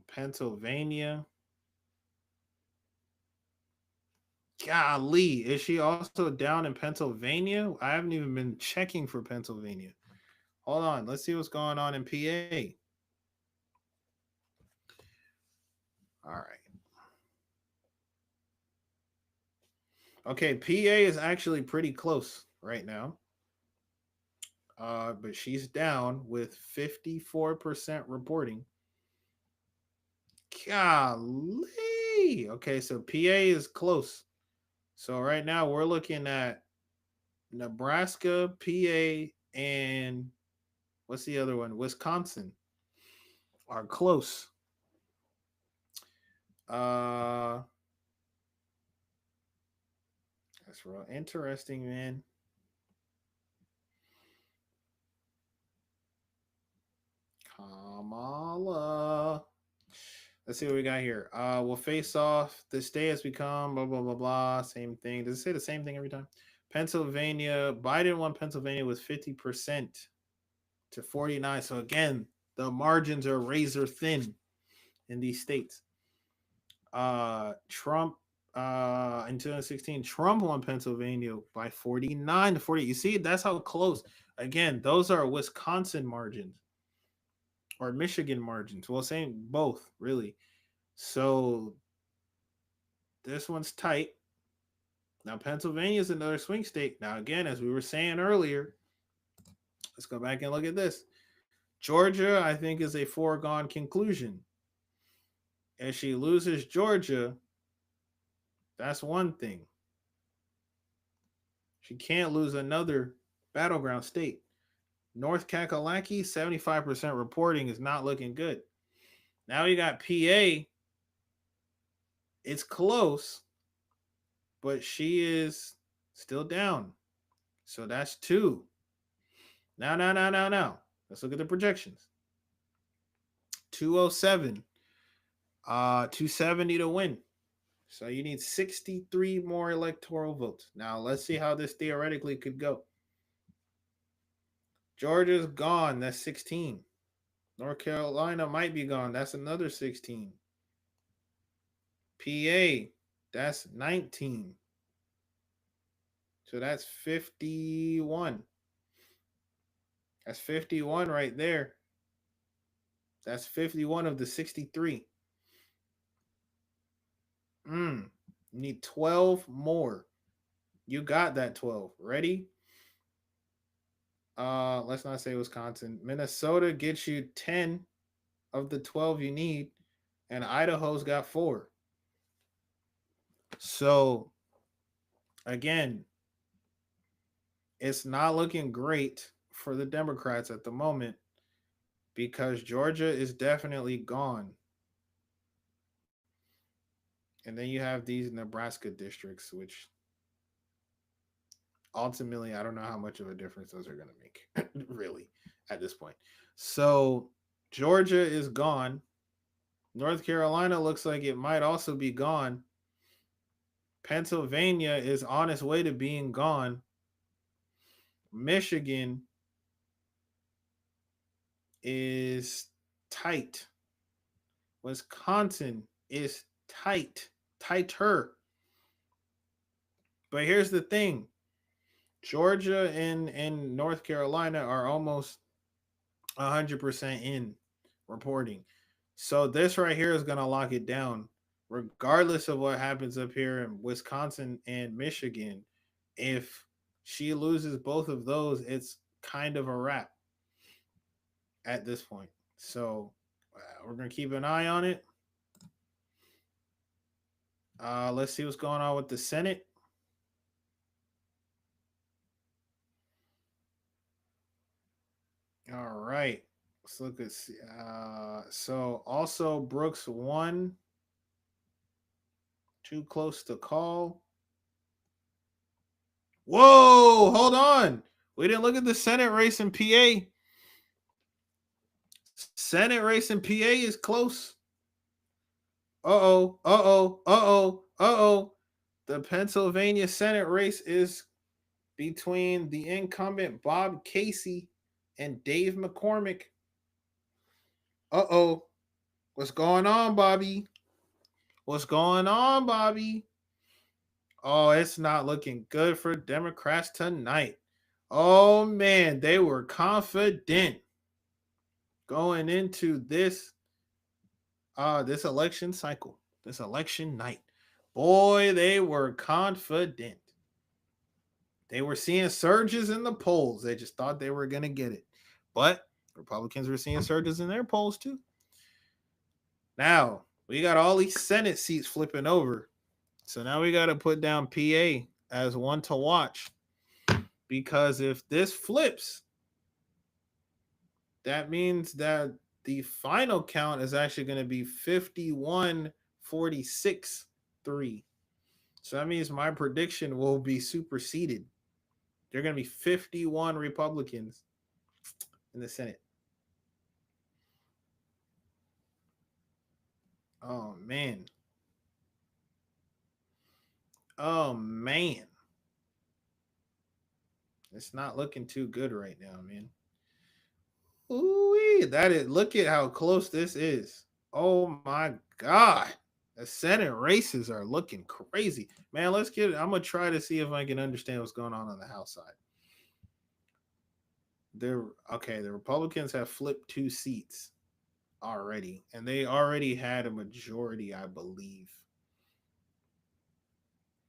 Speaker 1: Pennsylvania, golly, is she also down in Pennsylvania? I haven't even been checking for Pennsylvania. Hold on, let's see what's going on in PA. All right. Okay, PA is actually pretty close right now. But she's down with 54% reporting. Golly. Okay, so PA is close. So right now we're looking at Nebraska, PA, and what's the other one? Wisconsin are close. That's real interesting, man. Kamala. Let's see what we got here. We'll face off. This day has become blah, blah, blah, blah. Same thing. Does it say the same thing every time? Pennsylvania. Biden won Pennsylvania with 50% to 49. So again, the margins are razor thin in these states. Trump in 2016, Trump won Pennsylvania by 49 to 40. You see, that's how close. Again, those are Wisconsin margins or Michigan margins. Well, same both, really. So this one's tight. Now, Pennsylvania is another swing state. Now, again, as we were saying earlier, let's go back and look at this. Georgia, I think, is a foregone conclusion. If she loses Georgia, that's one thing. She can't lose another battleground state. North Kakalaki, 75% reporting is not looking good. Now you got PA. It's close, but she is still down. So that's 2. Now. Let's look at the projections. 207. 270 to win. So you need 63 more electoral votes. Now let's see how this theoretically could go. Georgia's gone. That's 16. North Carolina might be gone. That's another 16. PA, that's 19. So that's 51. That's 51 right there. That's 51 of the 63. You need 12 more. You got that 12. Ready? Let's not say Wisconsin. Minnesota gets you 10 of the 12 you need, and Idaho's got 4. So again, it's not looking great for the Democrats at the moment because Georgia is definitely gone. And then you have these Nebraska districts, which ultimately, I don't know how much of a difference those are going to make, really, at this point. So Georgia is gone. North Carolina looks like it might also be gone. Pennsylvania is on its way to being gone. Michigan is tight. Wisconsin is tighter. But here's the thing. Georgia and North Carolina are almost 100% in reporting. So this right here is going to lock it down. Regardless of what happens up here in Wisconsin and Michigan, If she loses both of those, it's kind of a wrap at this point. So we're going to keep an eye on it. Let's see what's going on with the Senate. All right. Let's look at so also Brooks won. Too close to call. Whoa, hold on. We didn't look at the Senate race in PA. Senate race in PA is close. Uh-oh. The Pennsylvania Senate race is between the incumbent Bob Casey and Dave McCormick. Uh-oh. What's going on, Bobby? What's going on, Bobby? Oh, it's not looking good for Democrats tonight. Oh, man, they were confident going into this election cycle, this election night. Boy, they were confident. They were seeing surges in the polls. They just thought they were going to get it. But Republicans were seeing surges in their polls too. Now, we got all these Senate seats flipping over. So now we got to put down PA as one to watch. Because if this flips, that means that the final count is actually going to be 51-46-3. So that means my prediction will be superseded. There are going to be 51 Republicans in the Senate. Oh, man. Oh, man. It's not looking too good right now, man. Ooh, look at how close this is. Oh my God. The Senate races are looking crazy. Man, I'm going to try to see if I can understand what's going on the House side. The Republicans have flipped 2 seats already, and they already had a majority, I believe.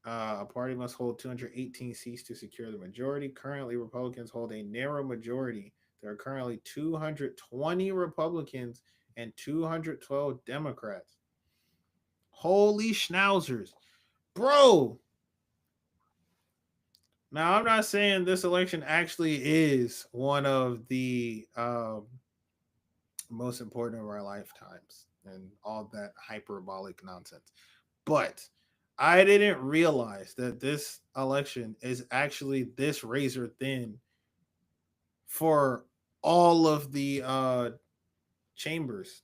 Speaker 1: A party must hold 218 seats to secure the majority. Currently, Republicans hold a narrow majority. There are currently 220 Republicans and 212 Democrats. Holy schnauzers. Bro. Now, I'm not saying this election actually is one of the most important of our lifetimes and all that hyperbolic nonsense. But I didn't realize that this election is actually this razor thin for all of the chambers.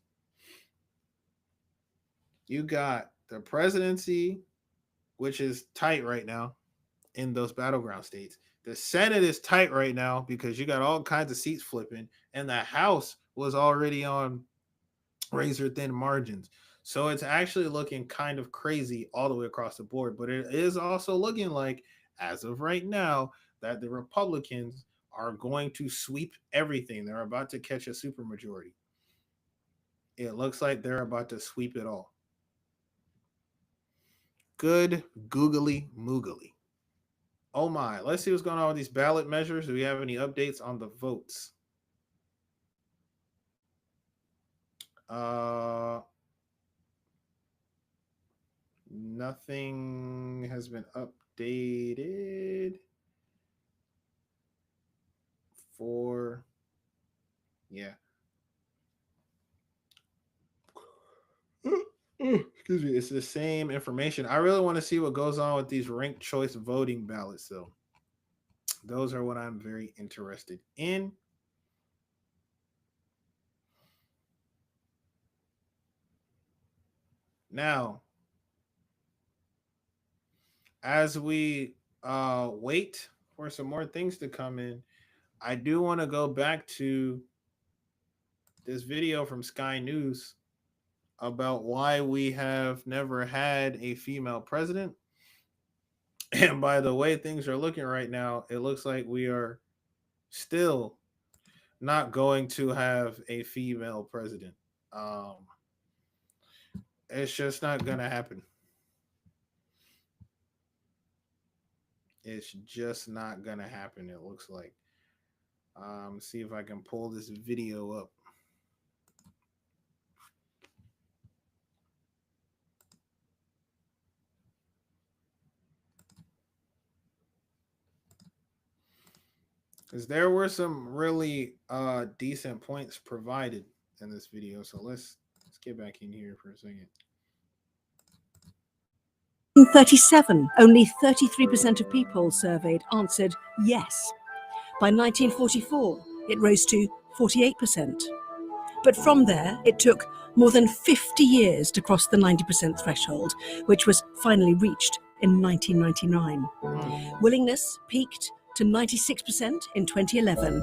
Speaker 1: You got the presidency, which is tight right now in those battleground states. The Senate is tight right now because you got all kinds of seats flipping, and the House was already on razor thin margins. So it's actually looking kind of crazy all the way across the board. But it is also looking like, as of right now, that the Republicans are going to sweep everything. They're about to catch a supermajority. It looks like they're about to sweep it all. Good googly moogly. Oh my. Let's see what's going on with these ballot measures. Do we have any updates on the votes? Nothing has been updated for, yeah. Excuse me. It's the same information. I really want to see what goes on with these ranked choice voting ballots, though. Those are what I'm very interested in. Now, as we wait for some more things to come in, I do want to go back to this video from Sky News about why we have never had a female president. And by the way things are looking right now, it looks like we are still not going to have a female president. It's just not going to happen. It's just not gonna happen, it looks like. See if I can pull this video up. Because there were some really decent points provided in this video. So let's get back in here for a second.
Speaker 2: In 1937, only 33% of people surveyed answered yes. By 1944, it rose to 48%. But from there, it took more than 50 years to cross the 90% threshold, which was finally reached in 1999. Willingness peaked to 96% in 2011,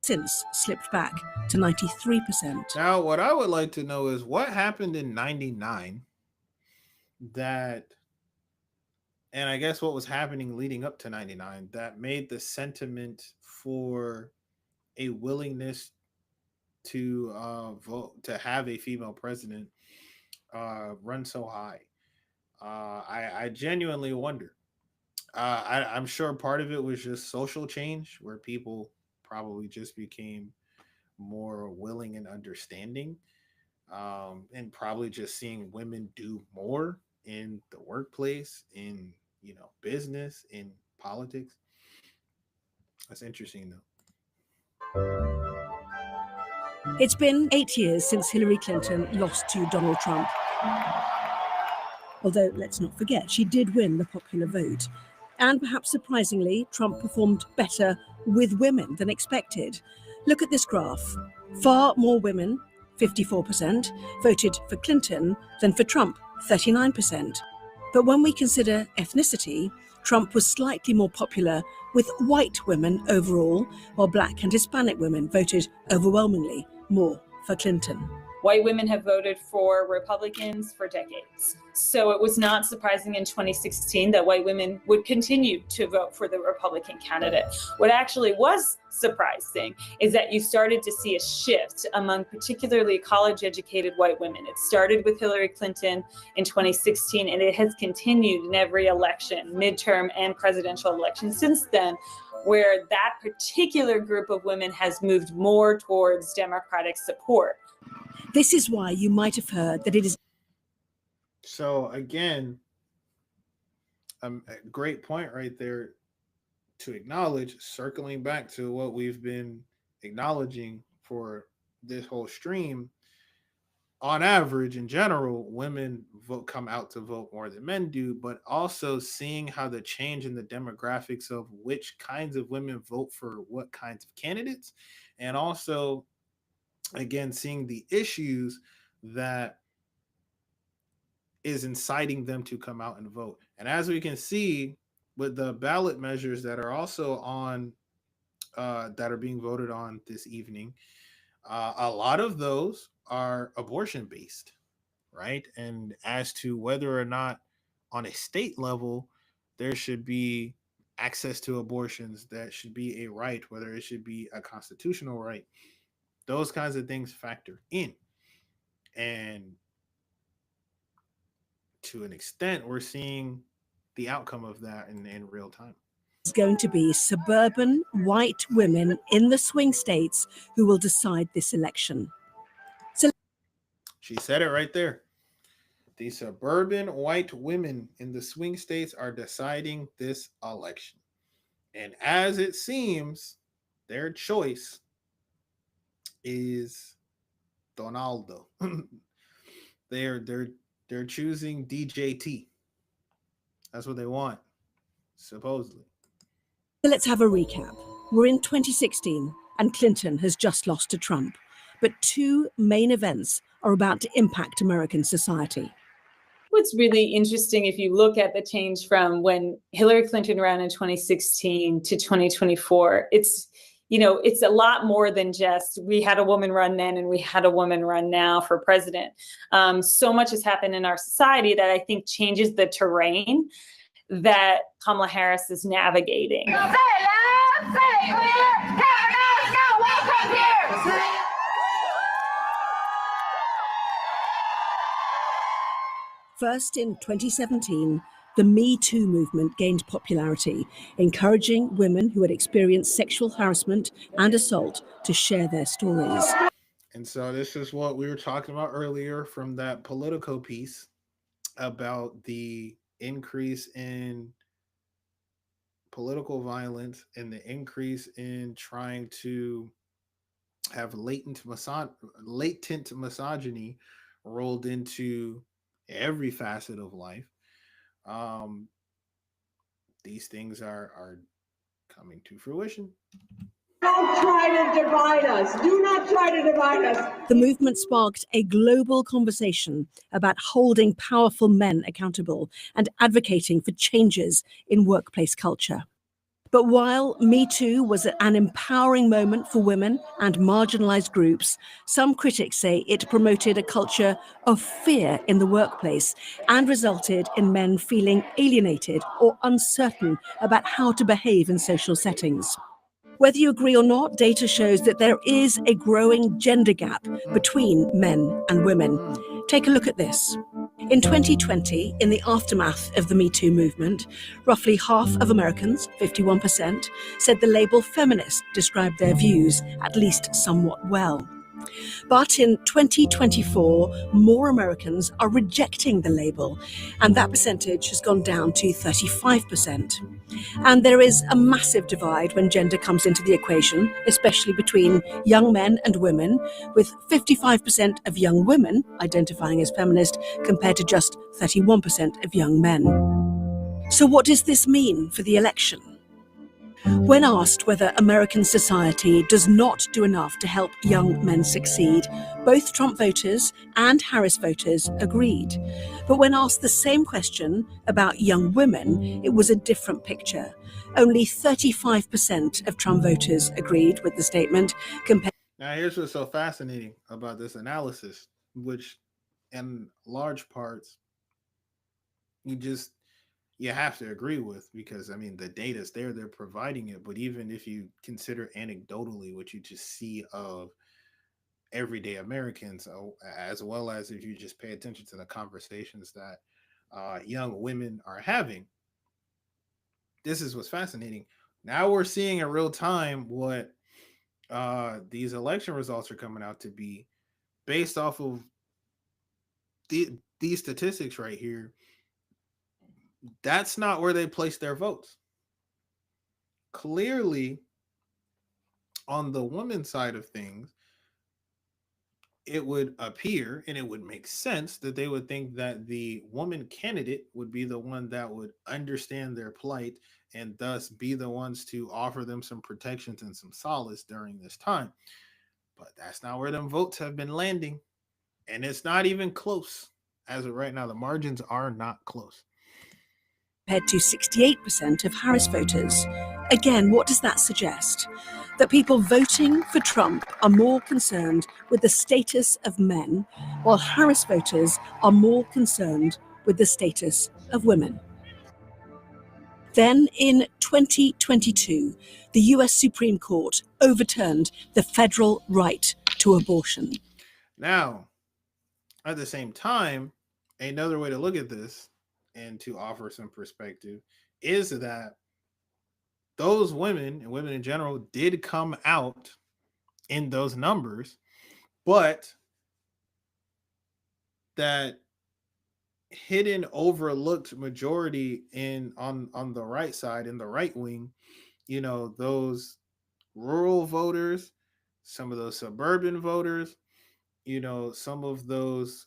Speaker 2: since slipped back to 93%.
Speaker 1: Now, what I would like to know is what happened in 99 that, and I guess what was happening leading up to 99 that made the sentiment for a willingness to vote, to have a female president run so high. I genuinely wonder. I'm sure part of it was just social change, where people probably just became more willing and understanding, and probably just seeing women do more in the workplace, in business, in politics. That's interesting, though.
Speaker 2: It's been 8 years since Hillary Clinton lost to Donald Trump. Although, let's not forget, she did win the popular vote. And perhaps surprisingly, Trump performed better with women than expected. Look at this graph. Far more women, 54%, voted for Clinton than for Trump, 39%. But when we consider ethnicity, Trump was slightly more popular with white women overall, while Black and Hispanic women voted overwhelmingly more for Clinton.
Speaker 7: White women have voted for Republicans for decades. So it was not surprising in 2016 that white women would continue to vote for the Republican candidate. What actually was surprising is that you started to see a shift among particularly college-educated white women. It started with Hillary Clinton in 2016, and it has continued in every election, midterm and presidential election since then, where that particular group of women has moved more towards Democratic support.
Speaker 2: This is why you might have heard that it is.
Speaker 1: So again, a great point right there to acknowledge, circling back to what we've been acknowledging for this whole stream. On average, in general, women come out to vote more than men do, but also seeing how the change in the demographics of which kinds of women vote for what kinds of candidates, and also again seeing the issues that is inciting them to come out and vote. And as we can see with the ballot measures that are also on that are being voted on this evening, a lot of those are abortion based, right? And as to whether or not on a state level there should be access to abortions, that should be a right, whether it should be a constitutional right, those kinds of things factor in. And to an extent, we're seeing the outcome of that in real time.
Speaker 2: It's going to be suburban white women in the swing states who will decide this election. So
Speaker 1: she said it right there. The suburban white women in the swing states are deciding this election. And as it seems, their choice is Donaldo. They're choosing DJT. That's what they want, supposedly.
Speaker 2: So let's have a recap. We're in 2016 and Clinton has just lost to Trump. But two main events are about to impact American society.
Speaker 7: What's really interesting, if you look at the change from when Hillary Clinton ran in 2016 to 2024, it's a lot more than just we had a woman run then and we had a woman run now for president. So much has happened in our society that I think changes the terrain that Kamala Harris is navigating.
Speaker 2: First, in 2017, the Me Too movement gained popularity, encouraging women who had experienced sexual harassment and assault to share their stories.
Speaker 1: And so this is what we were talking about earlier from that Politico piece about the increase in political violence and the increase in trying to have latent misogyny rolled into every facet of life. These things are coming to fruition.
Speaker 3: Don't try to divide us. Do not try to divide us.
Speaker 2: The movement sparked a global conversation about holding powerful men accountable and advocating for changes in workplace culture. But while Me Too was an empowering moment for women and marginalized groups, some critics say it promoted a culture of fear in the workplace and resulted in men feeling alienated or uncertain about how to behave in social settings. Whether you agree or not, data shows that there is a growing gender gap between men and women. Take a look at this. In 2020, in the aftermath of the Me Too movement, roughly half of Americans, 51%, said the label feminist described their views at least somewhat well. But in 2024, more Americans are rejecting the label, and that percentage has gone down to 35%. And there is a massive divide when gender comes into the equation, especially between young men and women, with 55% of young women identifying as feminist compared to just 31% of young men. So what does this mean for the election? When asked whether American society does not do enough to help young men succeed, both Trump voters and Harris voters agreed. But when asked the same question about young women, it was a different picture. Only 35% of Trump voters agreed with the statement.
Speaker 1: Now, here's what's so fascinating about this analysis, which in large parts, you have to agree with, because I mean the data's there, they're providing it. But even if you consider anecdotally what you just see of everyday Americans, as well as if you just pay attention to the conversations that young women are having, this is what's fascinating. Now we're seeing in real time what these election results are coming out to be based off of these statistics right here. That's not where they place their votes. Clearly, on the women's side of things, it would appear and it would make sense that they would think that the woman candidate would be the one that would understand their plight and thus be the ones to offer them some protections and some solace during this time. But that's not where them votes have been landing. And it's not even close. As of right now, the margins are not close.
Speaker 2: Compared to 68% of Harris voters. Again, what does that suggest? That people voting for Trump are more concerned with the status of men, while Harris voters are more concerned with the status of women. Then, in 2022, the US Supreme Court overturned the federal right to abortion.
Speaker 1: Now, at the same time, another way to look at this and to offer some perspective is that those women and women in general did come out in those numbers, but that hidden, overlooked majority on the right side, in the right wing, those rural voters, some of those suburban voters, some of those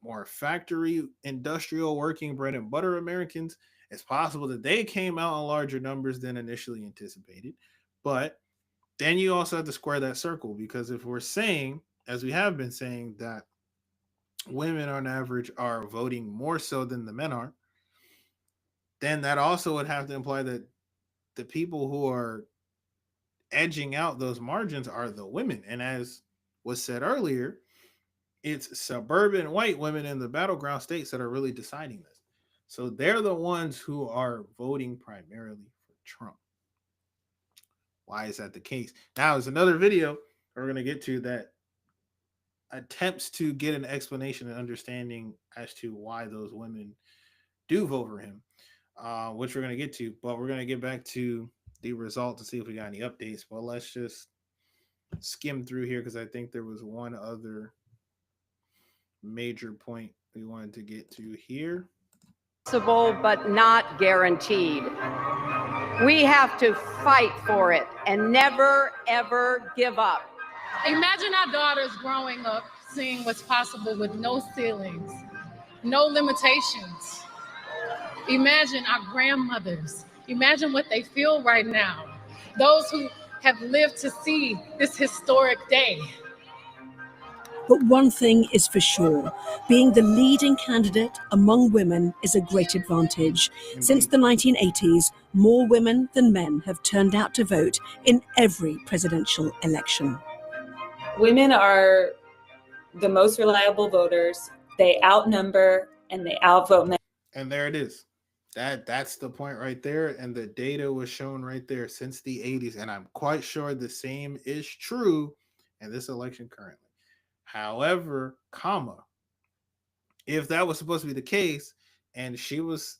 Speaker 1: more factory, industrial, working bread and butter Americans, it's possible that they came out in larger numbers than initially anticipated. But then you also have to square that circle, because if we're saying, as we have been saying, that women on average are voting more so than the men are, then that also would have to imply that the people who are edging out those margins are the women. And as was said earlier, it's suburban white women in the battleground states that are really deciding this. So they're the ones who are voting primarily for Trump. Why is that the case? Now, there's another video we're going to get to that attempts to get an explanation and understanding as to why those women do vote for him, which we're going to get to. But we're going to get back to the result to see if we got any updates. But let's just skim through here because I think there was one other major point we wanted to get to here.
Speaker 13: Possible, but not guaranteed. We have to fight for it and never, ever give up.
Speaker 6: Imagine our daughters growing up seeing what's possible with no ceilings, no limitations. Imagine our grandmothers. Imagine what they feel right now. Those who have lived to see this historic day.
Speaker 2: But one thing is for sure, being the leading candidate among women is a great advantage. Since the 1980s, more women than men have turned out to vote in every presidential election.
Speaker 7: Women are the most reliable voters. They outnumber and they outvote men.
Speaker 1: And there it is. That's the point right there. And the data was shown right there since the 80s. And I'm quite sure the same is true in this election currently. However, if that was supposed to be the case and she was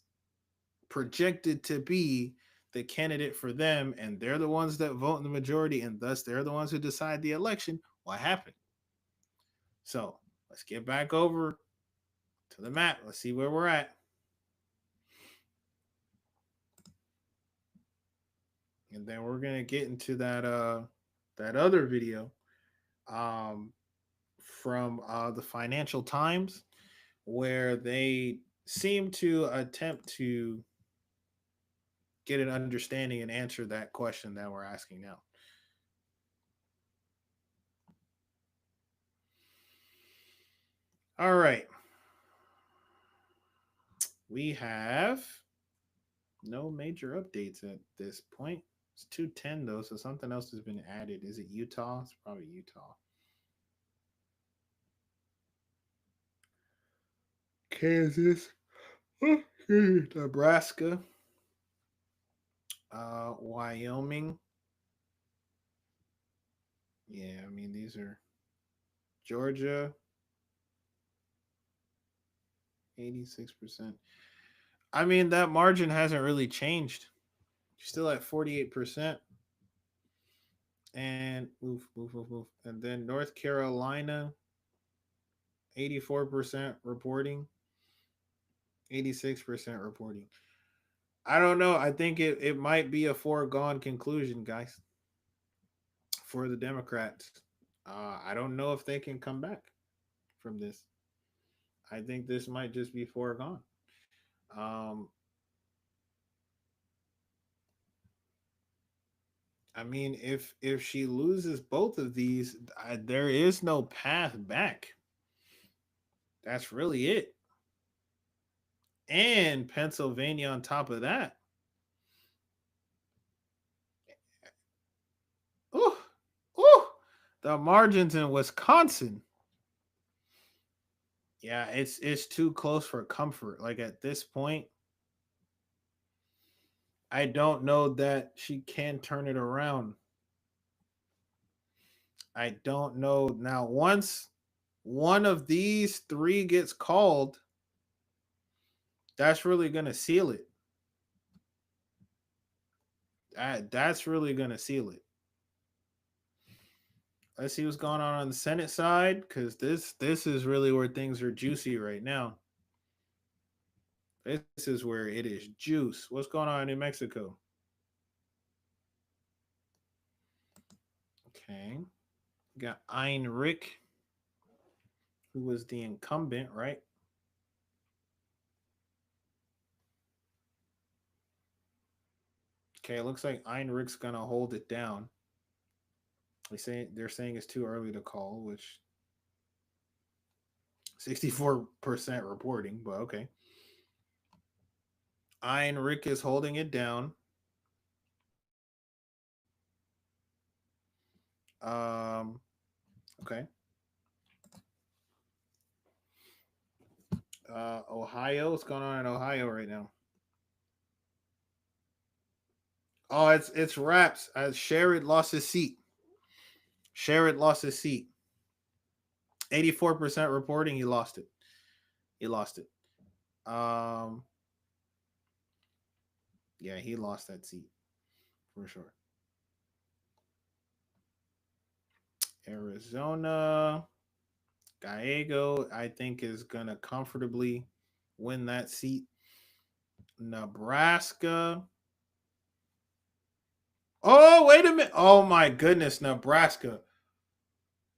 Speaker 1: projected to be the candidate for them and they're the ones that vote in the majority and thus they're the ones who decide the election, what happened? So let's get back over to the map. Let's see where we're at. And then we're going to get into that other video from the Financial Times, where they seem to attempt to get an understanding and answer that question that we're asking now. All right. We have no major updates at this point. It's 2:10 though, so something else has been added. Is it Utah? It's probably Utah. Kansas, Nebraska, Wyoming. Yeah, I mean, these are Georgia, 86%. I mean, that margin hasn't really changed. You're still at 48%. And move. And then North Carolina, 84% reporting. 86% reporting. I don't know. I think it might be a foregone conclusion, guys, for the Democrats. I don't know if they can come back from this. I think this might just be foregone. I mean, if she loses both of these, there is no path back. That's really it. And Pennsylvania on top of that. The margins in Wisconsin. Yeah, it's too close for comfort. Like at this point, I don't know that she can turn it around. I don't know. Now, once one of these three gets called, that's really going to seal it. That's really going to seal it. Let's see what's going on the Senate side, because this is really where things are juicy right now. This is where it is juice. What's going on in New Mexico? Okay. We got Heinrich, who was the incumbent, right? Okay, it looks like Heinrich's going to hold it down. They're saying it's too early to call, which 64% reporting, but okay. Heinrich is holding it down. Okay. Ohio, what's going on in Ohio right now? Oh, it's wraps. Sherrod lost his seat. 84% reporting. He lost it. Yeah, he lost that seat for sure. Arizona, Gallego, I think, is going to comfortably win that seat. Nebraska. Oh, wait a minute. Oh, my goodness, Nebraska.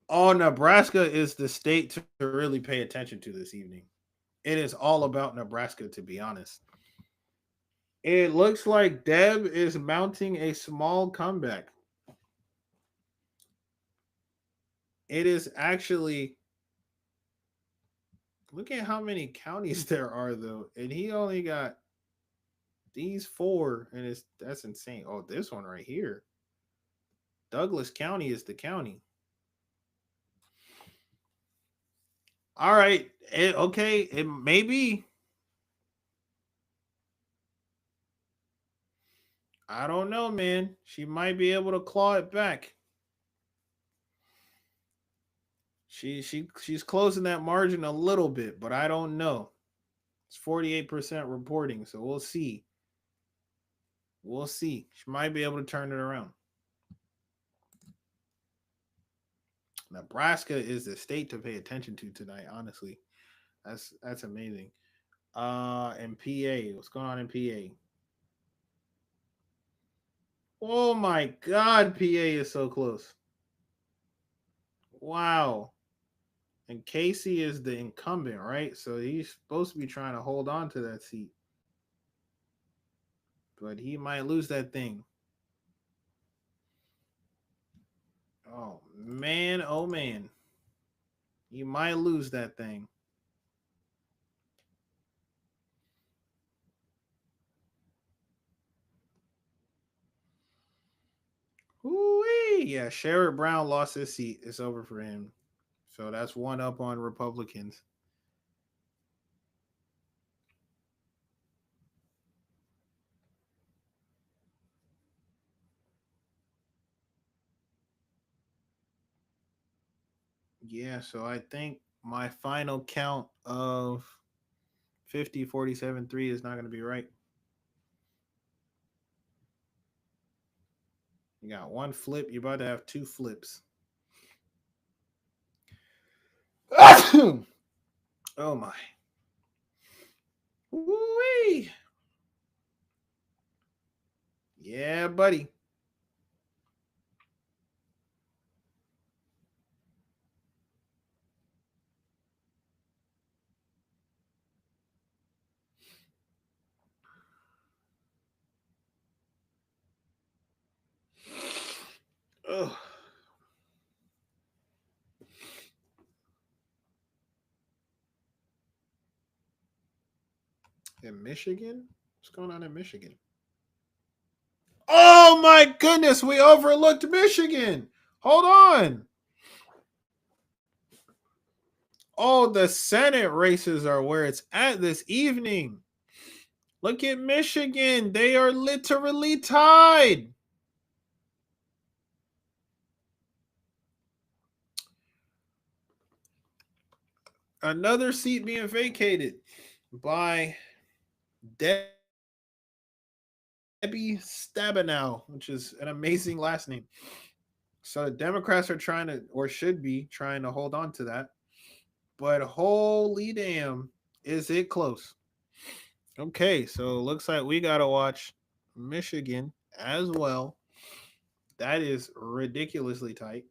Speaker 1: Oh, Nebraska is the state to really pay attention to this evening. It is all about Nebraska, to be honest. It looks like Deb is mounting a small comeback. It is actually, look at how many counties there are, though. And he only got these 4, and that's insane. Oh, this one right here. Douglas County is the county. All right. Okay. It may be. I don't know, man. She might be able to claw it back. She's closing that margin a little bit, but I don't know. It's 48% reporting, so we'll see. We'll see. She might be able to turn it around. Nebraska is the state to pay attention to tonight, honestly. That's amazing. And PA, what's going on in PA? Oh my God, PA is so close. Wow. And Casey is the incumbent, right? So he's supposed to be trying to hold on to that seat. But he might lose that thing. Oh, man. Oh, man. He might lose that thing. Ooh-wee. Yeah, Sherrod Brown lost his seat. It's over for him. So that's one up on Republicans. Yeah, so I think my final count of 50, 47, 3 is not going to be right. You got one flip. You're about to have 2 flips. Oh, my. Woo-wee. Yeah, buddy. Oh. In Michigan? What's going on in Michigan? Oh my goodness, we overlooked Michigan. Hold on. Oh, the Senate races are where it's at this evening. Look at Michigan. They are literally tied. Another seat being vacated by Debbie Stabenow, which is an amazing last name. So the Democrats are trying to, or should be trying to hold on to that. But holy damn, is it close? Okay, so it looks like we got to watch Michigan as well. That is ridiculously tight.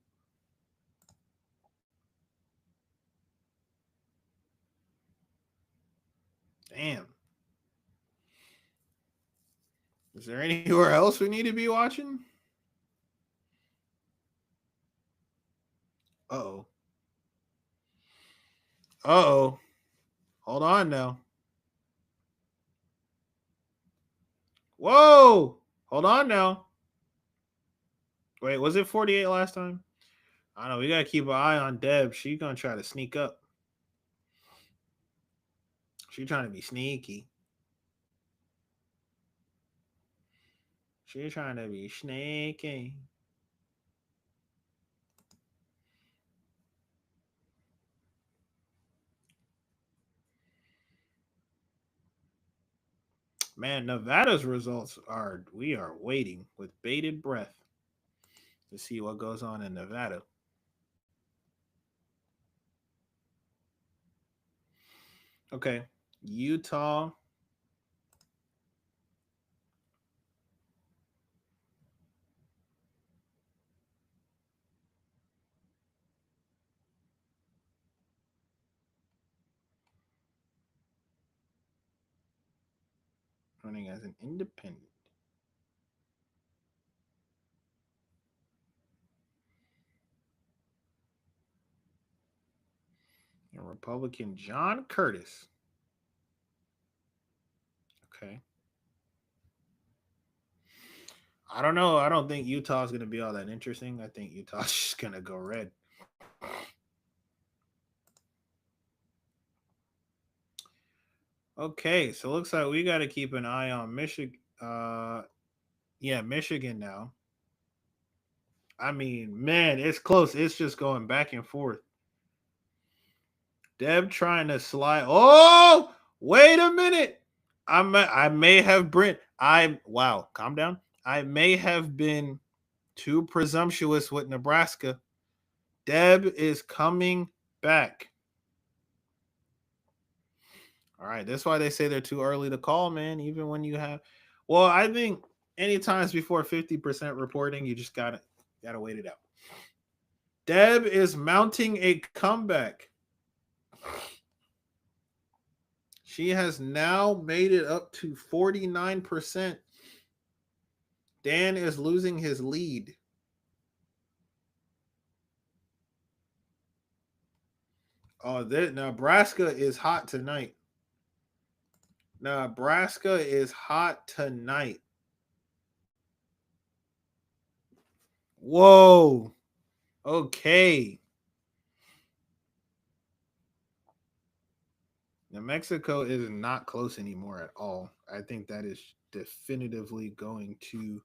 Speaker 1: Damn. Is there anywhere else we need to be watching? Uh-oh. Uh-oh. Hold on now. Whoa! Hold on now. Wait, was it 48 last time? I don't know. We got to keep an eye on Deb. She's going to try to sneak up. She's trying to be sneaky. She's trying to be sneaky. Man, Nevada's results we are waiting with bated breath to see what goes on in Nevada. Okay, Utah. Running as an independent. And Republican John Curtis. Okay. I don't know. I don't think Utah's going to be all that interesting. I think Utah's just going to go red. Okay, so it looks like we got to keep an eye on Michigan. Yeah, Michigan now. I mean, man, it's close. It's just going back and forth. Deb trying to slide. Oh, wait a minute. I may have wow, calm down. I may have been too presumptuous with Nebraska. Deb is coming back. All right, that's why they say they're too early to call, man. Even when you have, well, I think any times before 50% reporting, you just gotta wait it out. Deb is mounting a comeback. She has now made it up to 49%. Dan is losing his lead. Oh, Nebraska is hot tonight. Nebraska is hot tonight. Whoa. Okay. New Mexico is not close anymore at all. I think that is definitively going to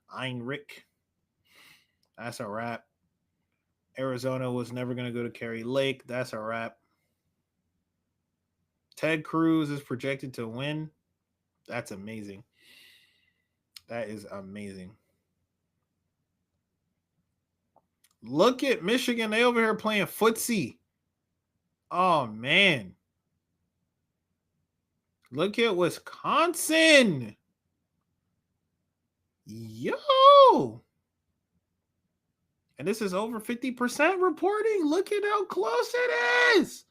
Speaker 1: Heinrich. That's a wrap. Arizona was never going to go to Kerry Lake. That's a wrap. Ted Cruz is projected to win. That's amazing. That is amazing. Look at Michigan. They over here playing footsie. Oh, man. Look at Wisconsin. Yo. And this is over 50% reporting. Look at how close it is.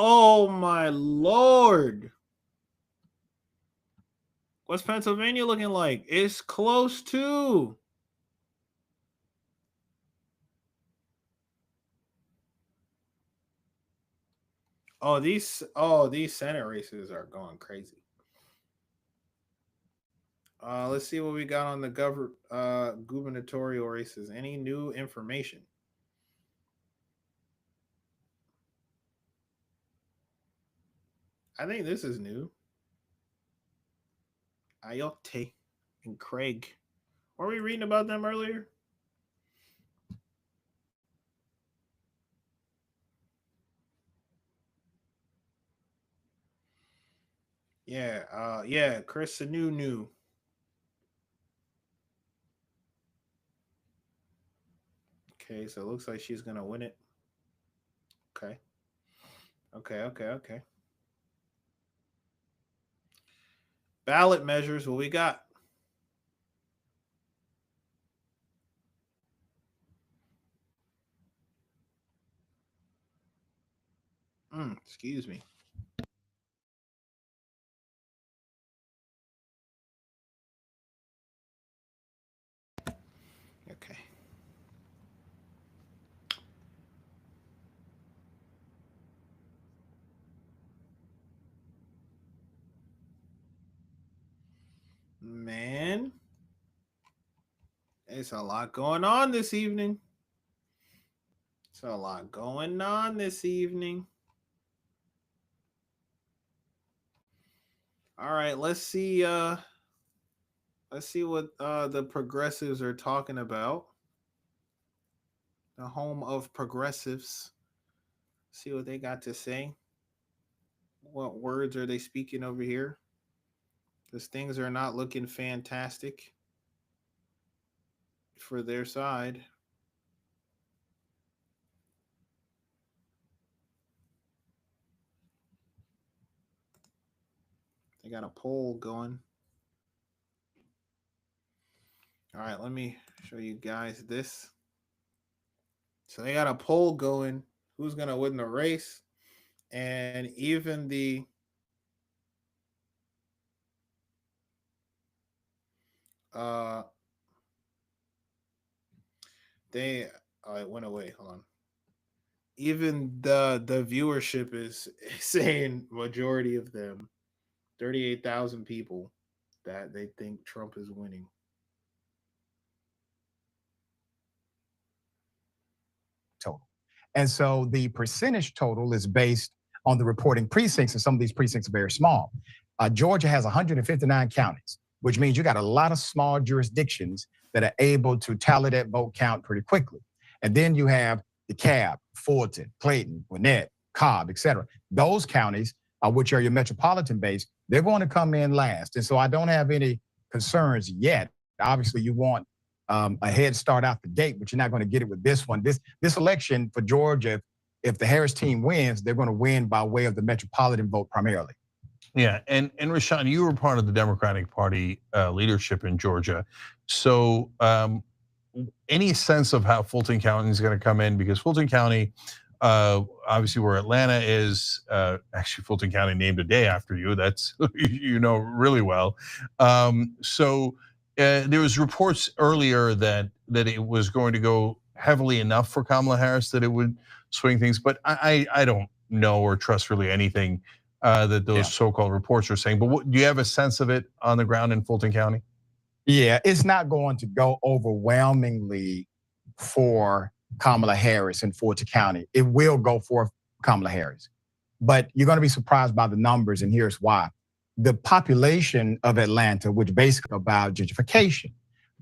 Speaker 1: Oh, my Lord. What's Pennsylvania looking like? It's close too. Oh, these Senate races are going crazy. Let's see what we got on the gubernatorial races. Any new information? I think this is new. Ayotte and Craig. Were we reading about them earlier? Yeah, Chris Sununu. Okay, so it looks like she's gonna win it. Okay. Ballot measures, what we got? Excuse me. Okay. Man, it's a lot going on this evening. All right, let's see what the progressives are talking about. The home of progressives. See what they got to say. What words are they speaking over here? because things are not looking fantastic for their side. They got a poll going. All right, let me show you guys this. So they got a poll going. Who's going to win the race? And even the it went away. Hold on. Even the viewership is saying majority of them, 38,000 people, that they think Trump is winning.
Speaker 4: Total. And so the percentage total is based on the reporting precincts, and some of these precincts are very small. Georgia has 159 counties, which means you got a lot of small jurisdictions that are able to tally that vote count pretty quickly. And then you have DeKalb, Fulton, Clayton, Gwinnett, Cobb, et cetera. Those counties, which are your metropolitan base, they're going to come in last. And so I don't have any concerns yet. Obviously, you want a head start out the gate, but you're not going to get it with this one. This election for Georgia, if the Harris team wins, they're going to win by way of the metropolitan vote primarily.
Speaker 22: Yeah, and Rashawn, you were part of the Democratic Party leadership in Georgia. So any sense of how Fulton County is going to come in? Because Fulton County, obviously where Atlanta is, actually Fulton County named a day after you. That's, you know, really well. So there was reports earlier that it was going to go heavily enough for Kamala Harris that it would swing things. But I don't know or trust really anything that those so-called reports are saying. But do you have a sense of it on the ground in Fulton County?
Speaker 4: Yeah, it's not going to go overwhelmingly for Kamala Harris in Fulton County. It will go for Kamala Harris. But you're going to be surprised by the numbers, and here's why. The population of Atlanta, which basically about gentrification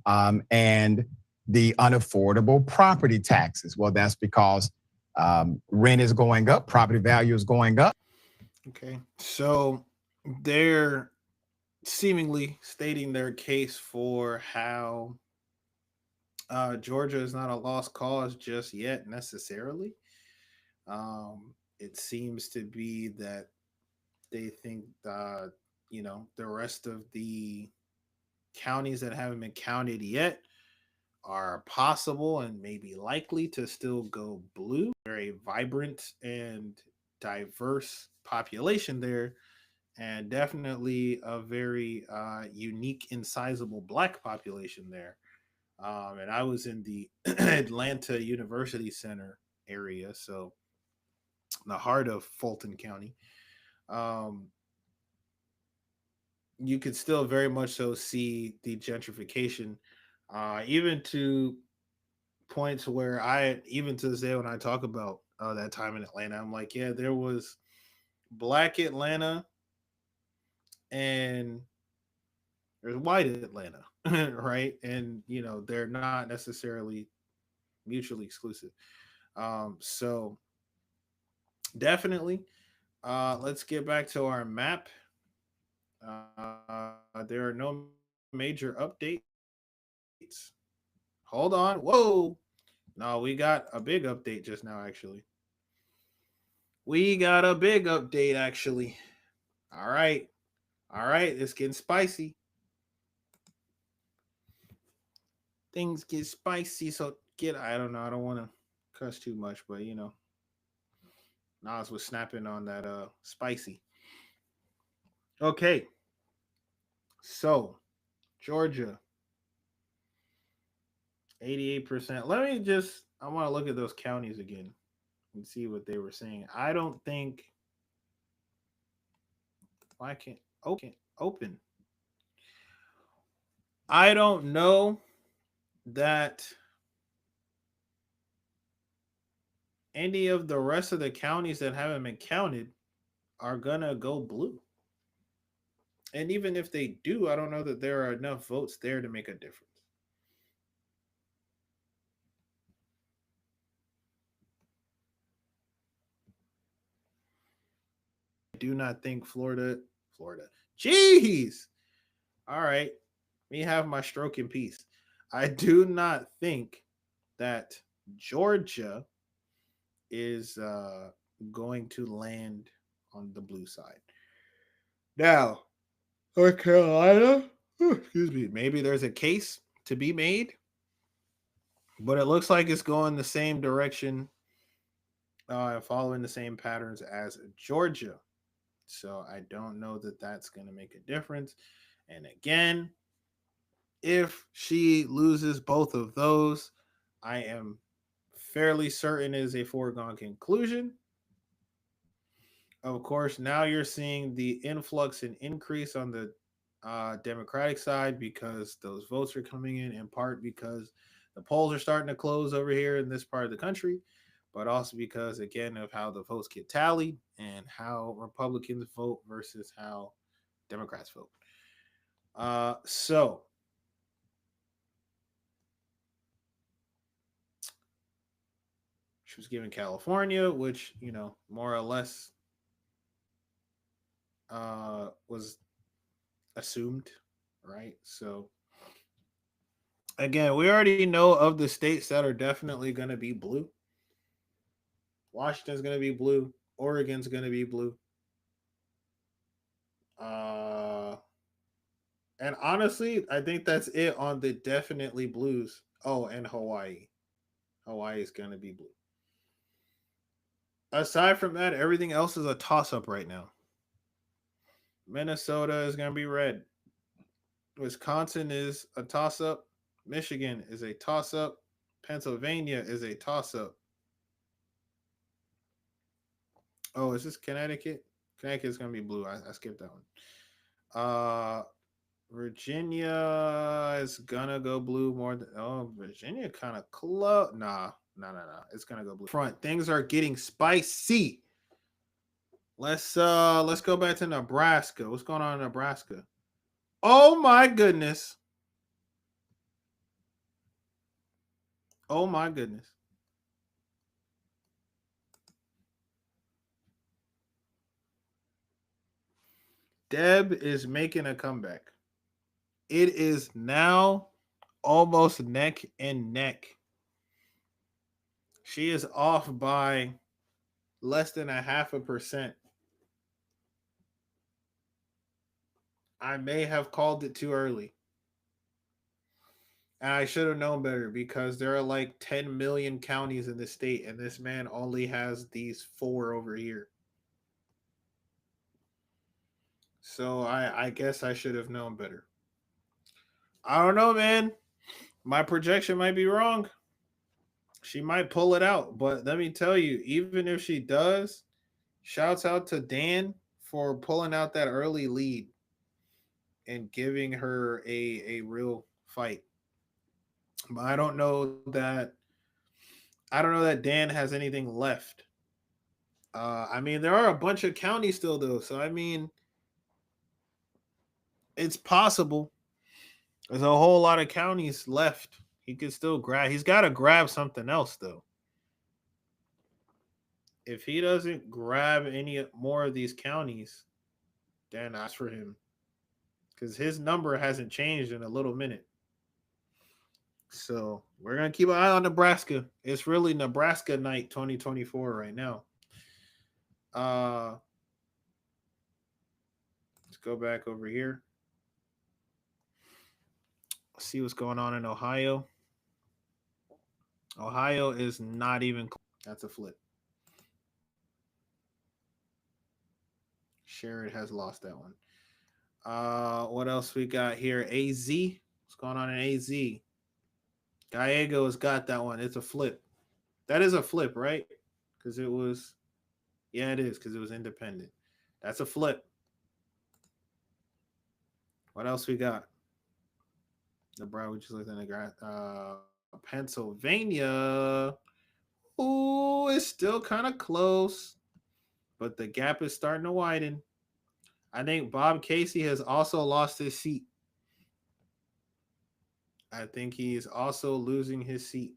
Speaker 4: and the unaffordable property taxes. Well, that's because rent is going up, property value is going up.
Speaker 1: Okay, so they're seemingly stating their case for how Georgia is not a lost cause just yet necessarily. It seems to be that they think you know, the rest of the counties that haven't been counted yet are possible and maybe likely to still go blue. Very vibrant and diverse population there, and definitely a very unique and sizable Black population there. And I was in the Atlanta University Center area, so the heart of Fulton County. You could still very much so see the gentrification, even to points where even to this day when I talk about that time in Atlanta, I'm like, yeah, there was Black Atlanta and there's white Atlanta, right? And you know, they're not necessarily mutually exclusive. So definitely, let's get back to our map. There are no major updates. Hold on. Whoa. No, we got a big update just now, actually. We got a big update, actually. All right. All right. It's getting spicy. Things get spicy. So I don't know. I don't want to cuss too much, but you know, Nas was snapping on that spicy. Okay. So, Georgia, 88%. I want to look at those counties again and see what they were saying. I don't think, why can't open? I don't know that any of the rest of the counties that haven't been counted are going to go blue. And even if they do, I don't know that there are enough votes there to make a difference. I do not think Florida. Jeez. All right. Me have my stroke in peace. I do not think that Georgia is going to land on the blue side. Now, North Carolina, excuse me, maybe there's a case to be made, but it looks like it's going the same direction, following the same patterns as Georgia. So I don't know that that's going to make a difference. And again, if she loses both of those, I am fairly certain is a foregone conclusion. Of course, now you're seeing the influx and increase on the Democratic side because those votes are coming in part because the polls are starting to close over here in this part of the country, but also because, again, of how the votes get tallied and how Republicans vote versus how Democrats vote. So she was given California, which, you know, more or less was assumed, right? So again, we already know of the states that are definitely going to be blue. Washington's going to be blue. Oregon's going to be blue. And honestly, I think that's it on the definitely blues. Oh, and Hawaii. Hawaii is going to be blue. Aside from that, everything else is a toss-up right now. Minnesota is going to be red. Wisconsin is a toss-up. Michigan is a toss-up. Pennsylvania is a toss-up. Oh, is this Connecticut? Connecticut is going to be blue. I skipped that one. Virginia is going to go blue more than... Oh, Virginia kind of close. Nah. It's going to go blue. Front. Things are getting spicy. Let's go back to Nebraska. What's going on in Nebraska? Oh, my goodness. Oh, my goodness. Deb is making a comeback. It is now almost neck and neck. She is off by less than 0.5%. I may have called it too early. And I should have known better because there are like 10 million counties in the state, and this man only has these 4 over here. So I guess I should have known better. I don't know, man. My projection might be wrong. She might pull it out, but let me tell you, even if she does, shouts out to Dan for pulling out that early lead and giving her a real fight. But I don't know that Dan has anything left. I mean, there are a bunch of counties still, though. So, I mean, it's possible. There's a whole lot of counties left. He could still grab. He's got to grab something else, though. If he doesn't grab any more of these counties, then that's for him. Because his number hasn't changed in a little minute. So we're going to keep an eye on Nebraska. It's really Nebraska night 2024 right now. Let's go back over here. See what's going on in Ohio. Ohio is not even close. That's a flip. Sherrod has lost that one. What else we got here? AZ. What's going on in AZ? Gallego has got that one. It's a flip. That is a flip, right? Because it was... Yeah, it is, because it was independent. That's a flip. What else we got? The Broward, we just looked in the Pennsylvania. Ooh, it's still kind of close, but the gap is starting to widen. I think Bob Casey has also lost his seat. I think he's also losing his seat.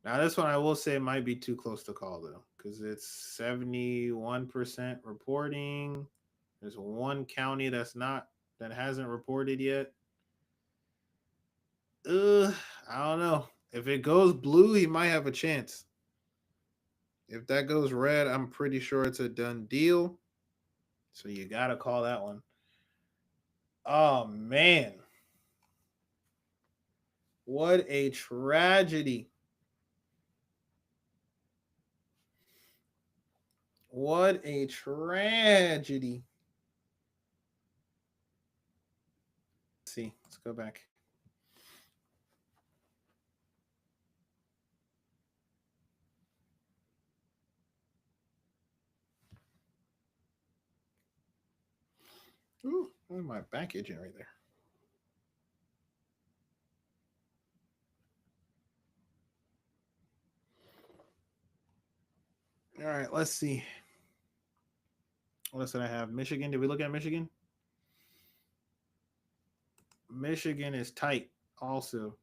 Speaker 1: Now, this one I will say might be too close to call, though, because it's 71% reporting. There's one county that hasn't reported yet. I don't know. If it goes blue, he might have a chance. If that goes red, I'm pretty sure it's a done deal. So you got to call that one. Oh, man. What a tragedy. What a tragedy. Let's see. Let's go back. Ooh, there's my bank agent right there. All right, let's see. What else did I have? Michigan. Did we look at Michigan? Michigan is tight also.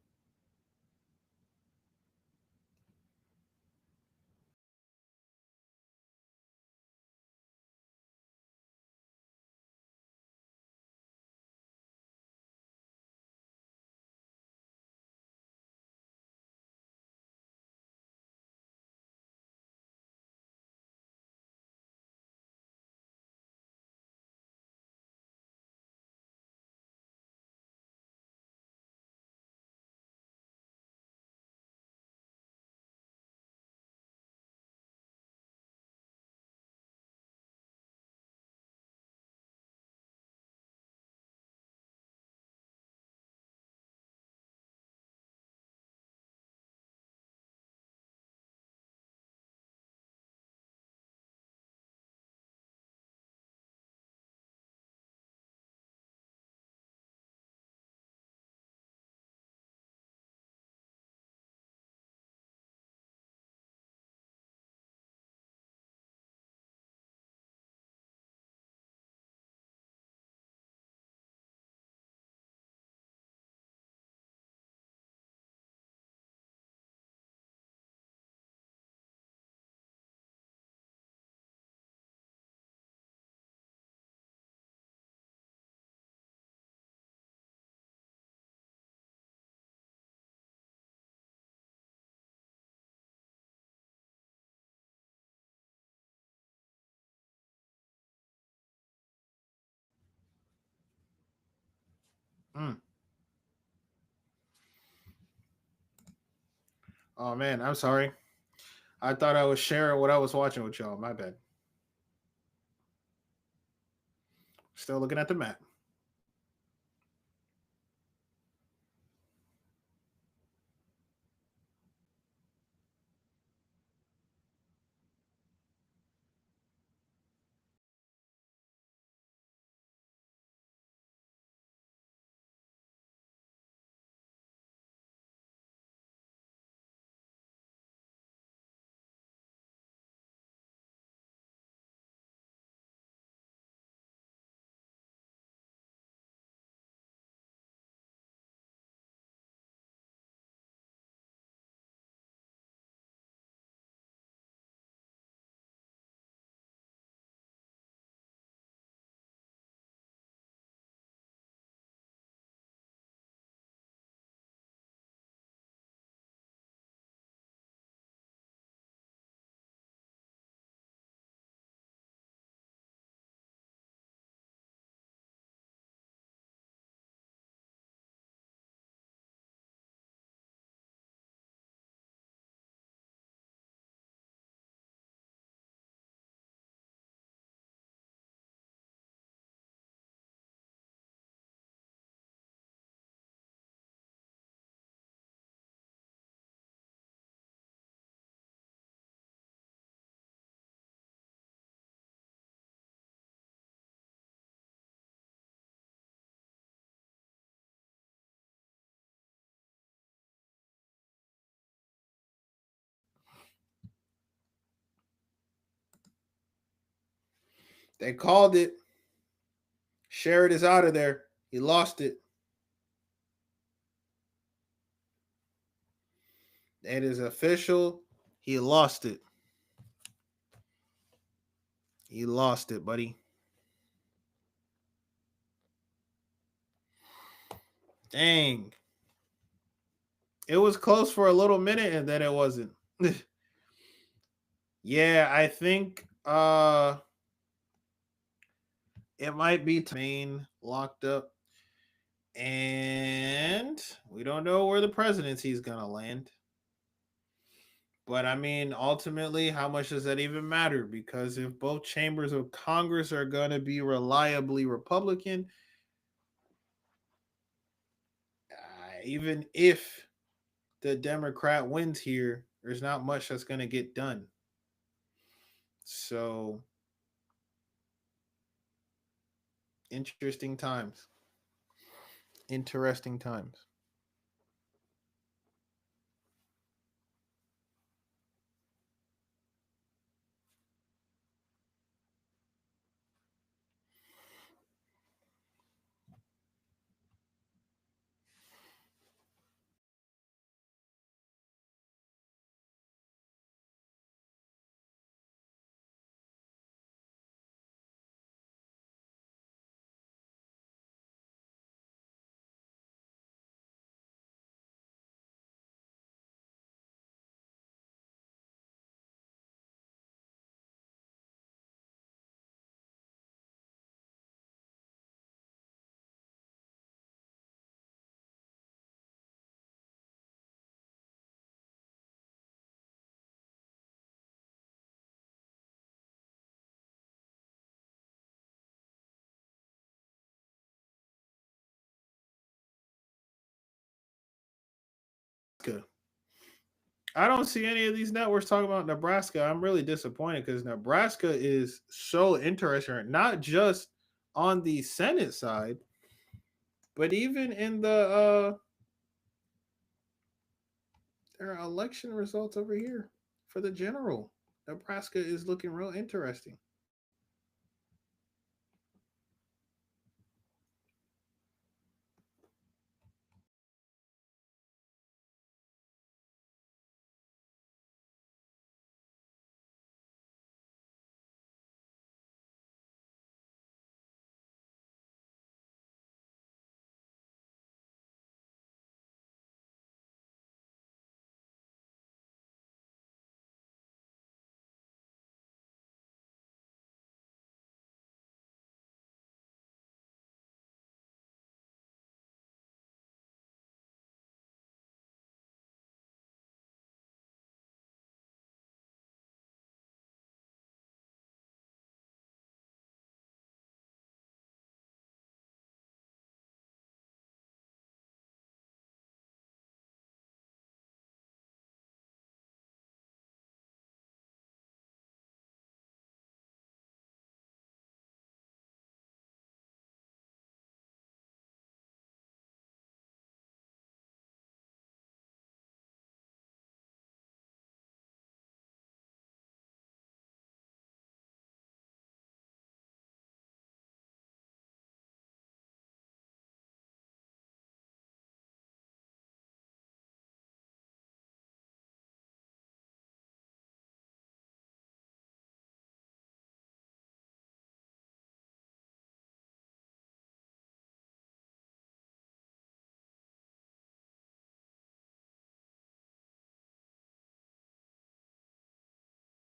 Speaker 1: Oh man, I'm sorry. I thought I was sharing what I was watching with y'all. My bad. Still looking at the map. They called it. Sherrod is out of there. He lost it. It is official. He lost it. He lost it, buddy. Dang. It was close for a little minute and then it wasn't. Yeah, I think it might be Maine locked up. And we don't know where the presidency is going to land. But I mean, ultimately, how much does that even matter? Because if both chambers of Congress are going to be reliably Republican, even if the Democrat wins here, there's not much that's going to get done. So, interesting times. Interesting times. I don't see any of these networks talking about Nebraska. I'm really disappointed because Nebraska is so interesting, not just on the Senate side, but even in the there are election results over here for the general. Nebraska is looking real interesting.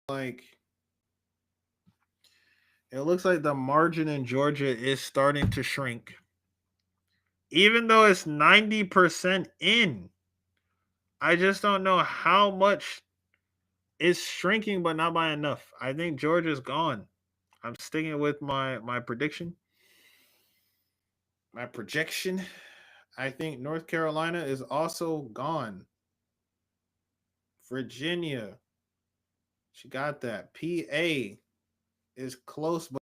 Speaker 1: Like, it looks like the margin in Georgia is starting to shrink. Even though it's 90% in, I just don't know how much is shrinking, but not by enough. I think Georgia's gone. I'm sticking with my prediction. My projection. I think North Carolina is also gone. Virginia. She got that. PA is close, but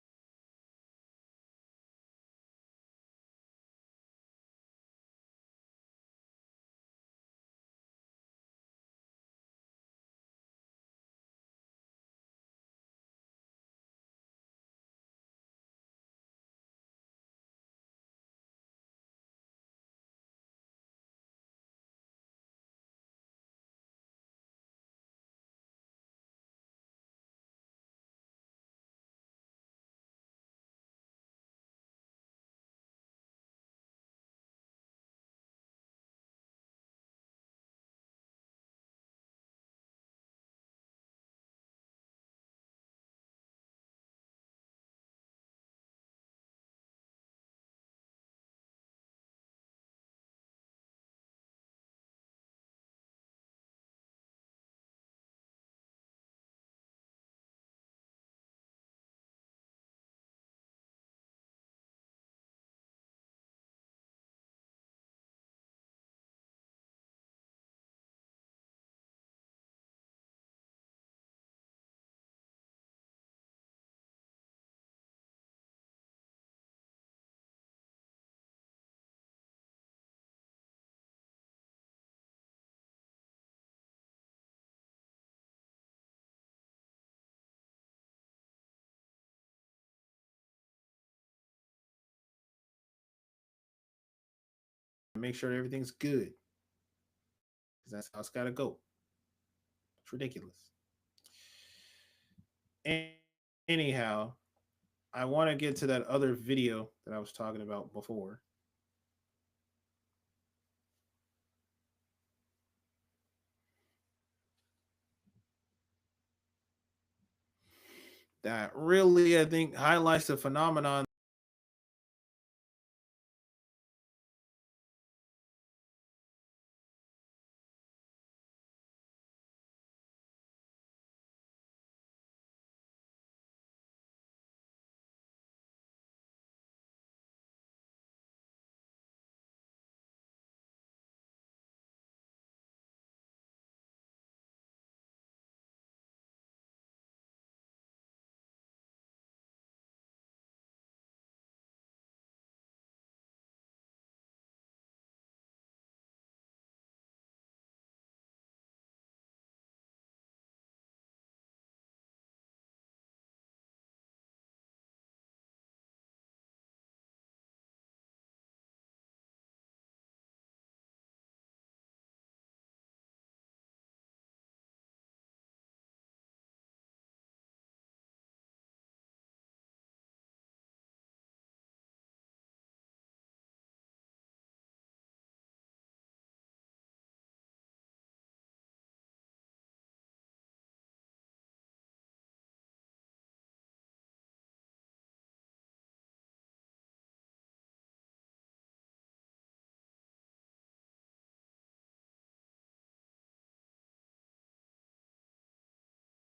Speaker 1: make sure that everything's good. Because that's how it's got to go. It's ridiculous. Anyhow, I want to get to that other video that I was talking about before. That really, I think, highlights the phenomenon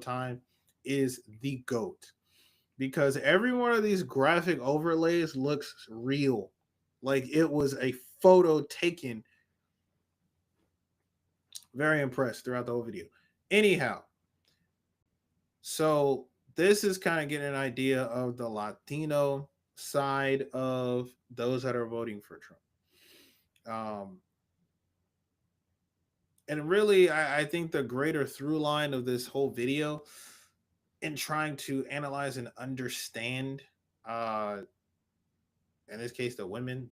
Speaker 1: time is the GOAT. Because every one of these graphic overlays looks real. Like it was a photo taken. Very impressed throughout the whole video. Anyhow, so this is kind of getting an idea of the Latino side of those that are voting for Trump. And really, I think the greater through line of this whole video in trying to analyze and understand, in this case, the women.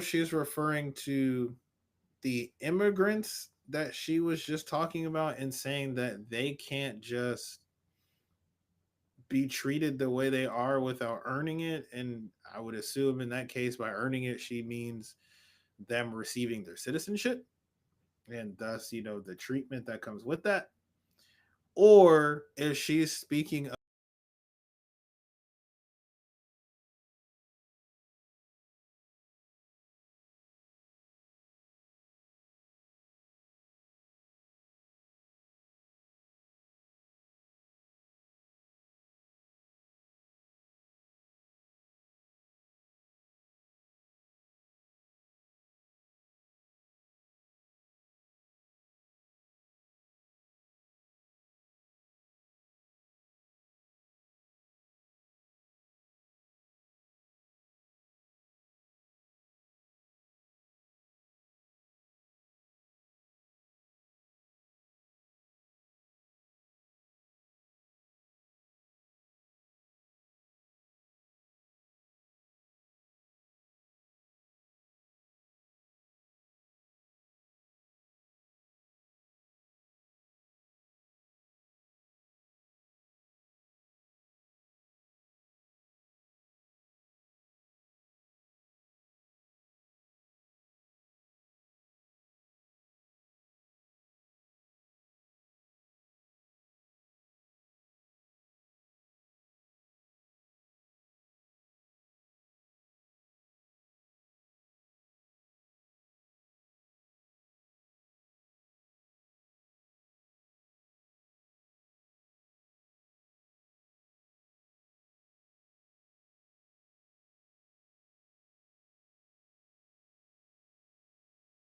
Speaker 1: She's referring to the immigrants that she was just talking about and saying that they can't just be treated the way they are without earning it. And I would assume in that case, by earning it, she means them receiving their citizenship and thus, the treatment that comes with that. Or if she's speaking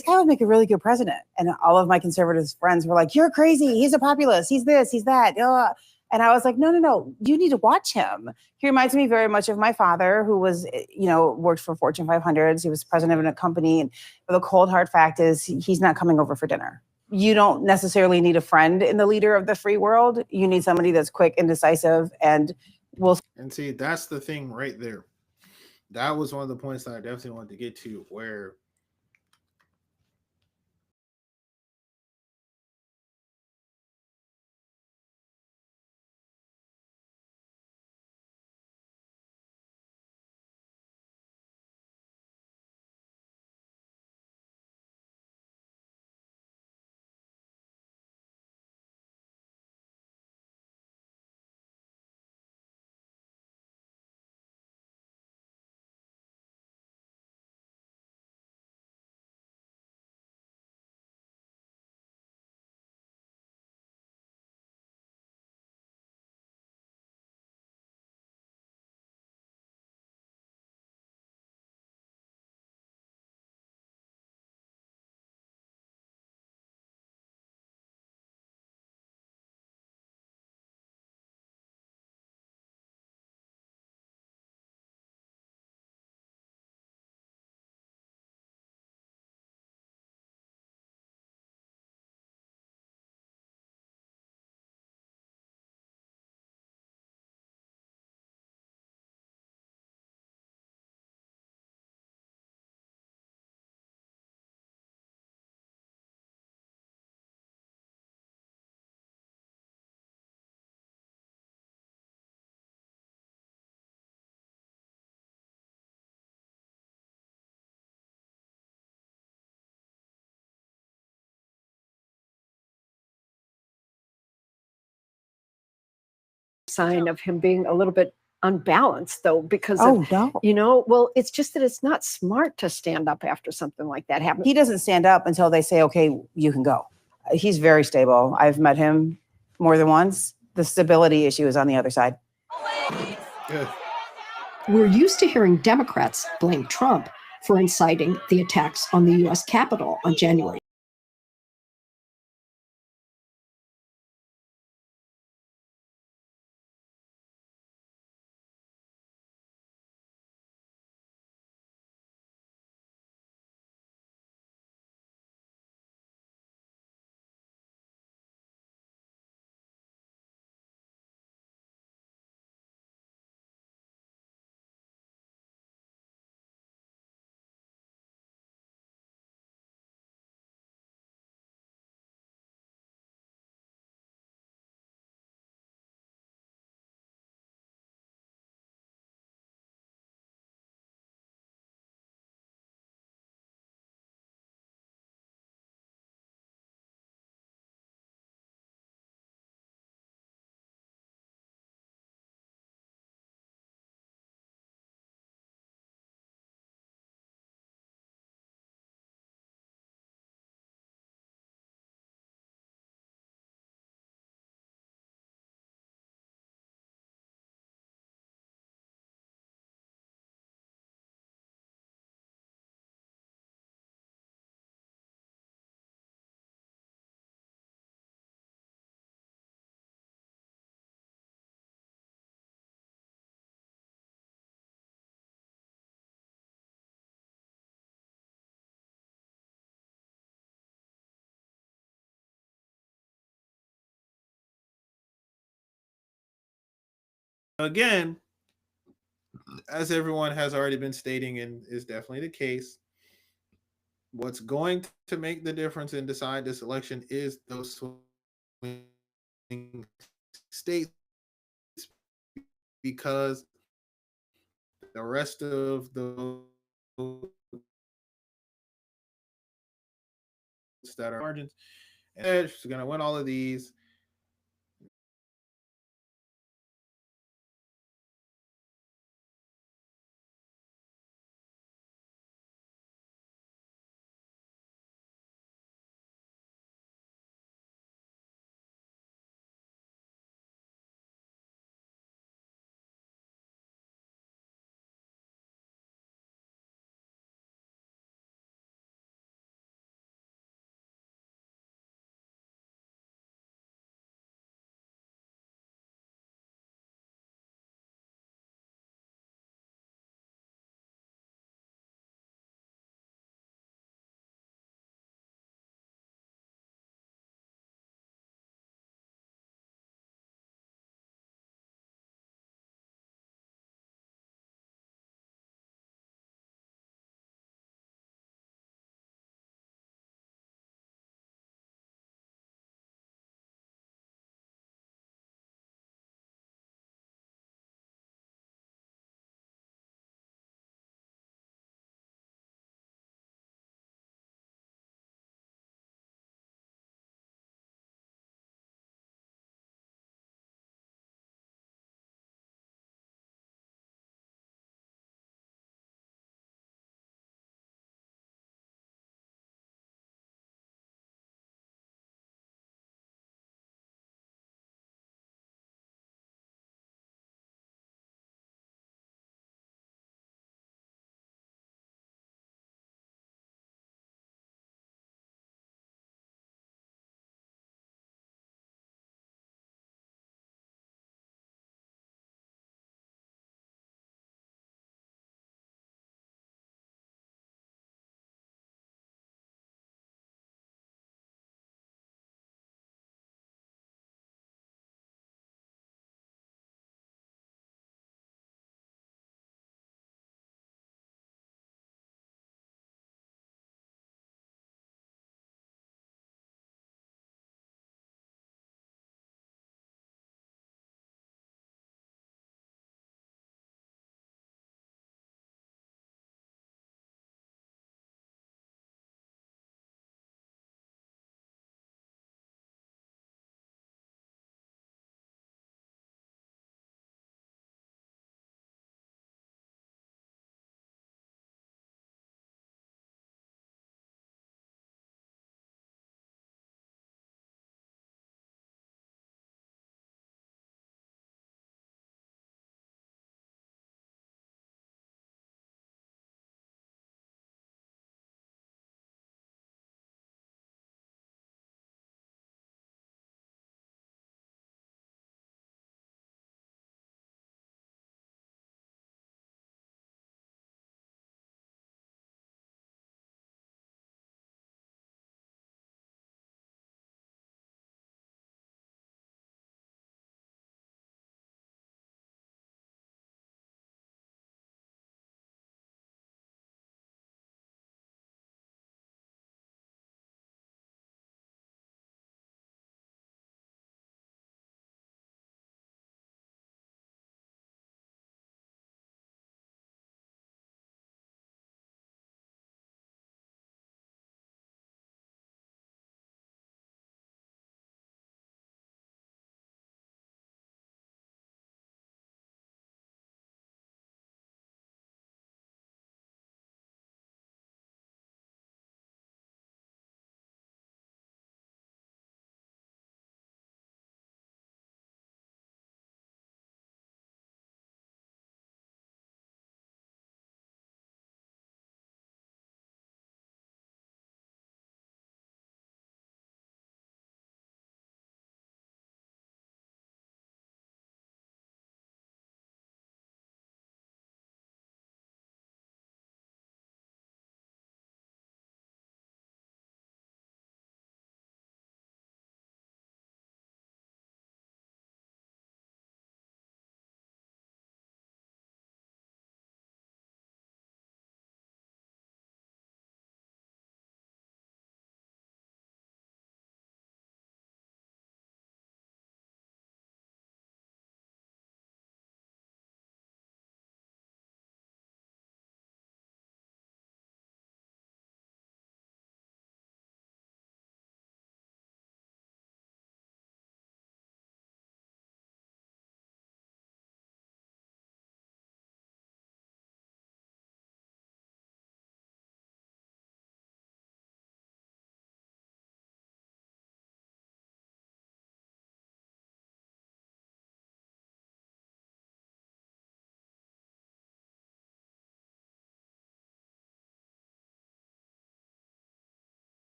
Speaker 8: this guy would make a really good president. And all of my conservative friends were like, you're crazy. He's a populist. He's this, he's that. And I was like, no, you need to watch him. He reminds me very much of my father, who was, worked for Fortune 500s. He was president of a company. And the cold hard fact is he's not coming over for dinner. You don't necessarily need a friend in the leader of the free world. You need somebody that's quick and decisive and will.
Speaker 1: And see, that's the thing right there. That was one of the points that I definitely wanted to get to, where
Speaker 9: sign of him being a little bit unbalanced, though, because
Speaker 8: no.
Speaker 9: Well, it's just that it's not smart to stand up after something like that happens.
Speaker 8: He doesn't stand up until they say, okay, you can go. He's very stable. I've met him more than once. The stability issue is on the other side.
Speaker 9: We're used to hearing Democrats blame Trump for inciting the attacks on the U.S. Capitol on January.
Speaker 1: again, as everyone has already been stating, and is definitely the case, what's going to make the difference and decide this election is those swing states, because the rest of the that are margins, and she's going to win all of these.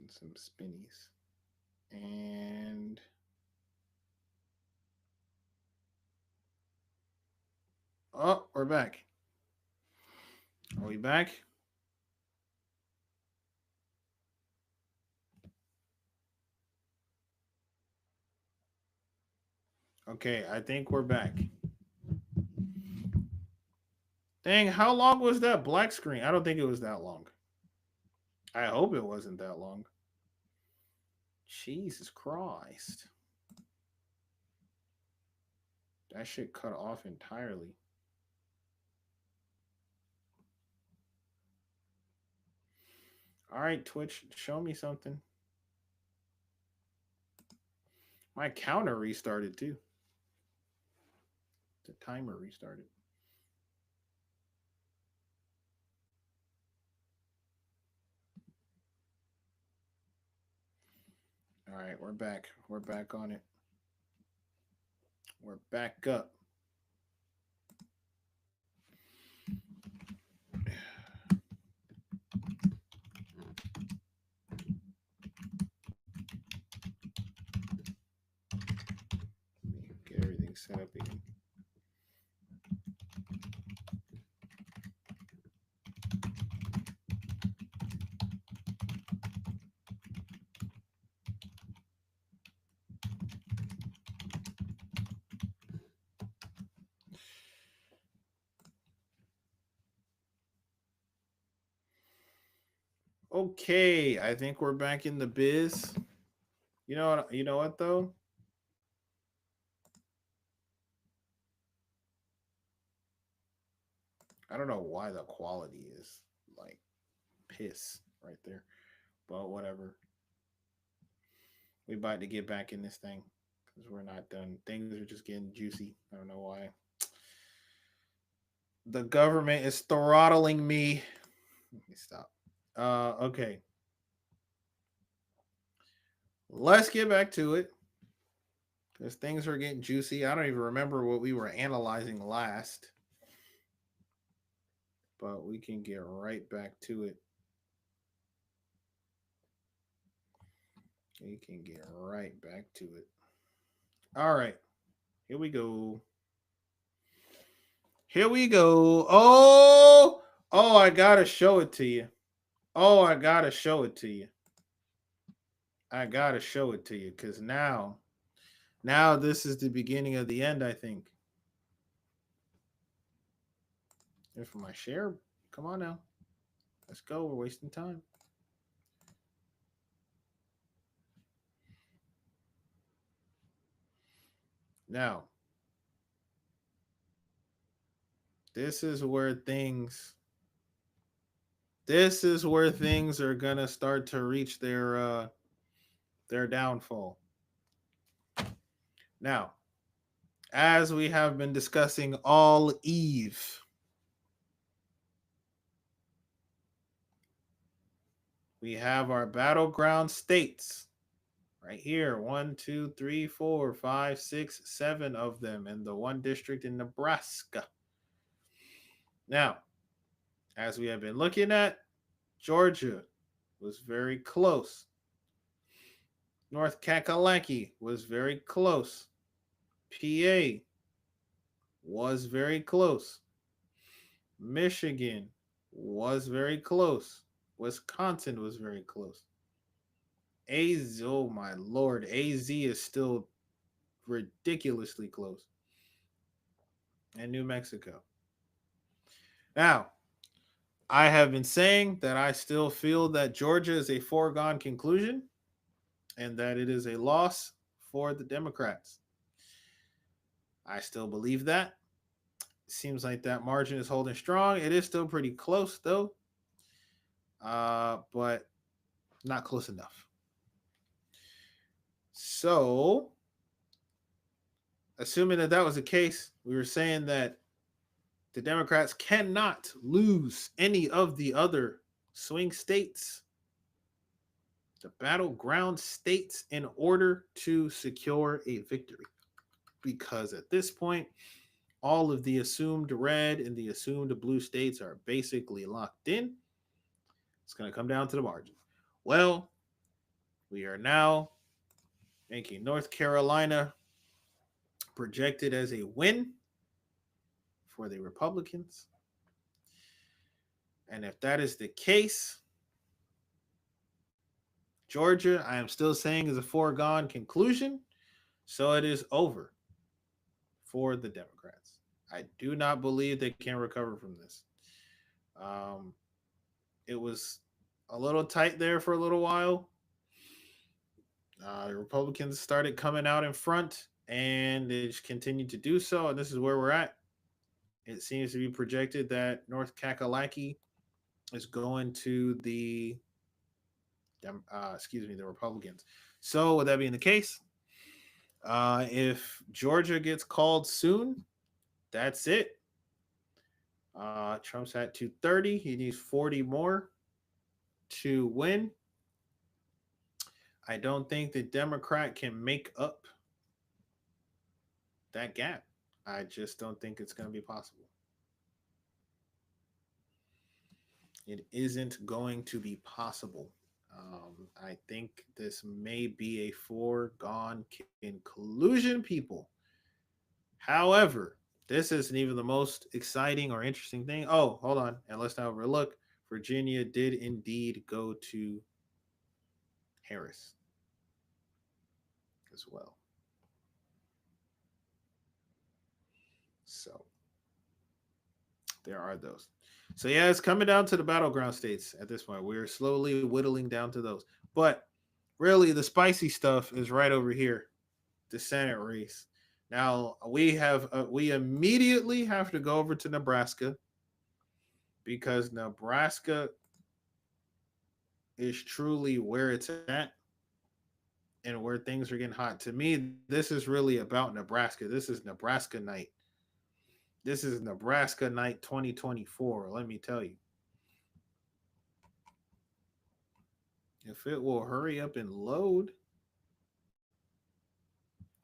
Speaker 1: and some spinnies. And oh, we're back. Are we back? Okay, I think we're back. Dang, how long was that black screen? I don't think it was that long. I hope it wasn't that long. Jesus Christ. That shit cut off entirely. All right, Twitch, show me something. My counter restarted too. The timer restarted. All right, we're back. We're back on it. We're back up. Get everything set up again. Okay, I think we're back in the biz. You know what though? I don't know why the quality is like piss right there, but whatever. We about to get back in this thing because we're not done. Things are just getting juicy. I don't know why. The government is throttling me. Let me stop. Okay. Let's get back to it because things are getting juicy. I don't even remember what we were analyzing last, but we can get right back to it. We can get right back to it. All right. Here we go. Here we go. Oh, I got to show it to you. Oh, I got to show it to you. I got to show it to you because now this is the beginning of the end, I think. And for my share, come on now. Let's go. We're wasting time. Now, this is where things are going to start to reach their downfall. Now, as we have been discussing all eve, we have our battleground states right here. 1, 2, 3, 4, 5, 6, 7 of them in the one district in Nebraska. Now, as we have been looking at, Georgia was very close. North Kakalaki was very close. PA was very close. Michigan was very close. Wisconsin was very close. AZ, oh my Lord, AZ is still ridiculously close. And New Mexico. Now, I have been saying that I still feel that Georgia is a foregone conclusion and that it is a loss for the Democrats. I still believe that. It seems like that margin is holding strong. It is still pretty close, though, but not close enough. So, assuming that was the case, we were saying that the Democrats cannot lose any of the other swing states, the battleground states, in order to secure a victory. Because at this point, all of the assumed red and the assumed blue states are basically locked in. It's going to come down to the margin. Well, We are now making North Carolina projected as a win for the Republicans. And if that is the case, Georgia, I am still saying, is a foregone conclusion. So it is over for the Democrats. I do not believe they can recover from this. It was a little tight there for a little while. The Republicans started coming out in front, and they just continued to do so. And this is where we're at. It seems to be projected that North Kakalaki is going to the Republicans. So with that being the case, if Georgia gets called soon, that's it. Trump's at 230. He needs 40 more to win. I don't think the Democrat can make up that gap. I just don't think it's going to be possible. It isn't going to be possible. I think this may be a foregone conclusion, people. However, this isn't even the most exciting or interesting thing. Oh, hold on. And let's not overlook, Virginia did indeed go to Harris as well. So there are those. So yeah, it's coming down to the battleground states at this point. We're slowly whittling down to those. But really, the spicy stuff is right over here, the Senate race. Now we immediately have to go over to Nebraska, because Nebraska is truly where it's at and where things are getting hot. To me, this is really about Nebraska. This is Nebraska night. This is Nebraska night 2024, let me tell you. If it will hurry up and load.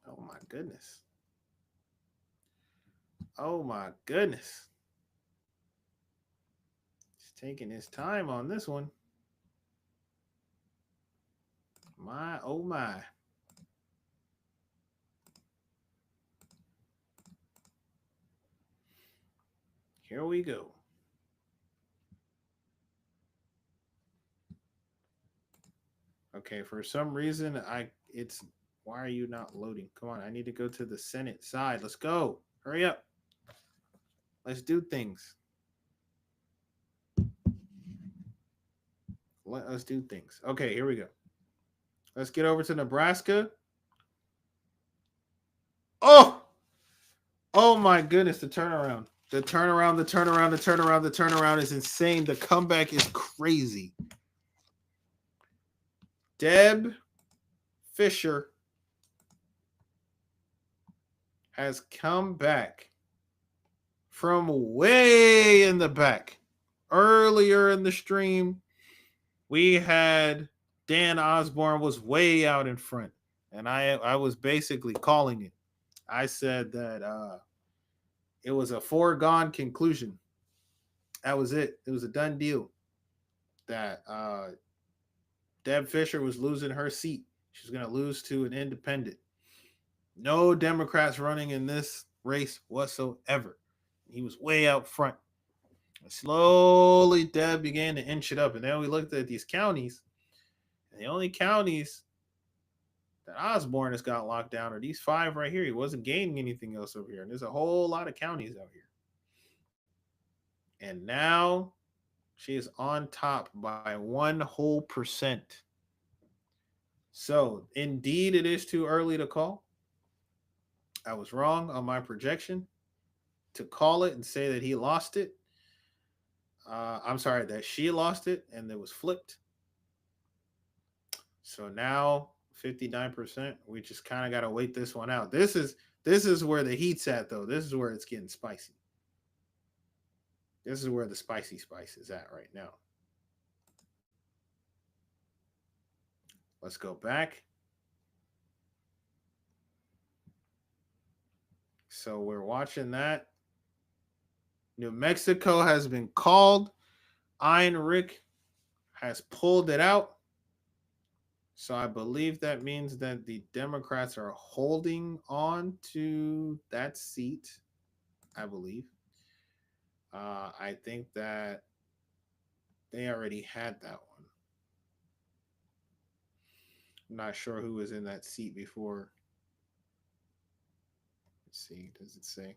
Speaker 1: Oh my goodness. Oh my goodness. It's taking his time on this one. My, oh my. Here we go. Okay, for some reason, why are you not loading? Come on, I need to go to the Senate side. Let's go. Hurry up. Let's do things. Let us do things. Okay, here we go. Let's get over to Nebraska. Oh! Oh my goodness, the turnaround. The turnaround is insane. The comeback is crazy. Deb Fischer has come back from way in the back. Earlier in the stream, we had Dan Osborne was way out in front, and I was basically calling it. I said that it was a foregone conclusion. That was it. It was a done deal. That Deb Fischer was losing her seat. She's going to lose to an independent. No Democrats running in this race whatsoever. He was way out front. And slowly, Deb began to inch it up. And then we looked at these counties. And the only counties that Osborne has got locked down are these 5 right here. He wasn't gaining anything else over here. And there's a whole lot of counties out here. And now she is on top by 1 whole %. So indeed, it is too early to call. I was wrong on my projection to call it and say that he lost it. I'm sorry, that she lost it and it was flipped. So now 59%. We just kind of got to wait this one out. This is where the heat's at, though. This is where it's getting spicy. This is where the spicy spice is at right now. Let's go back. So we're watching that. New Mexico has been called. Heinrich has pulled it out. So I believe that means that the Democrats are holding on to that seat, I believe. I think that they already had that one. I'm not sure who was in that seat before. Let's see. Does it say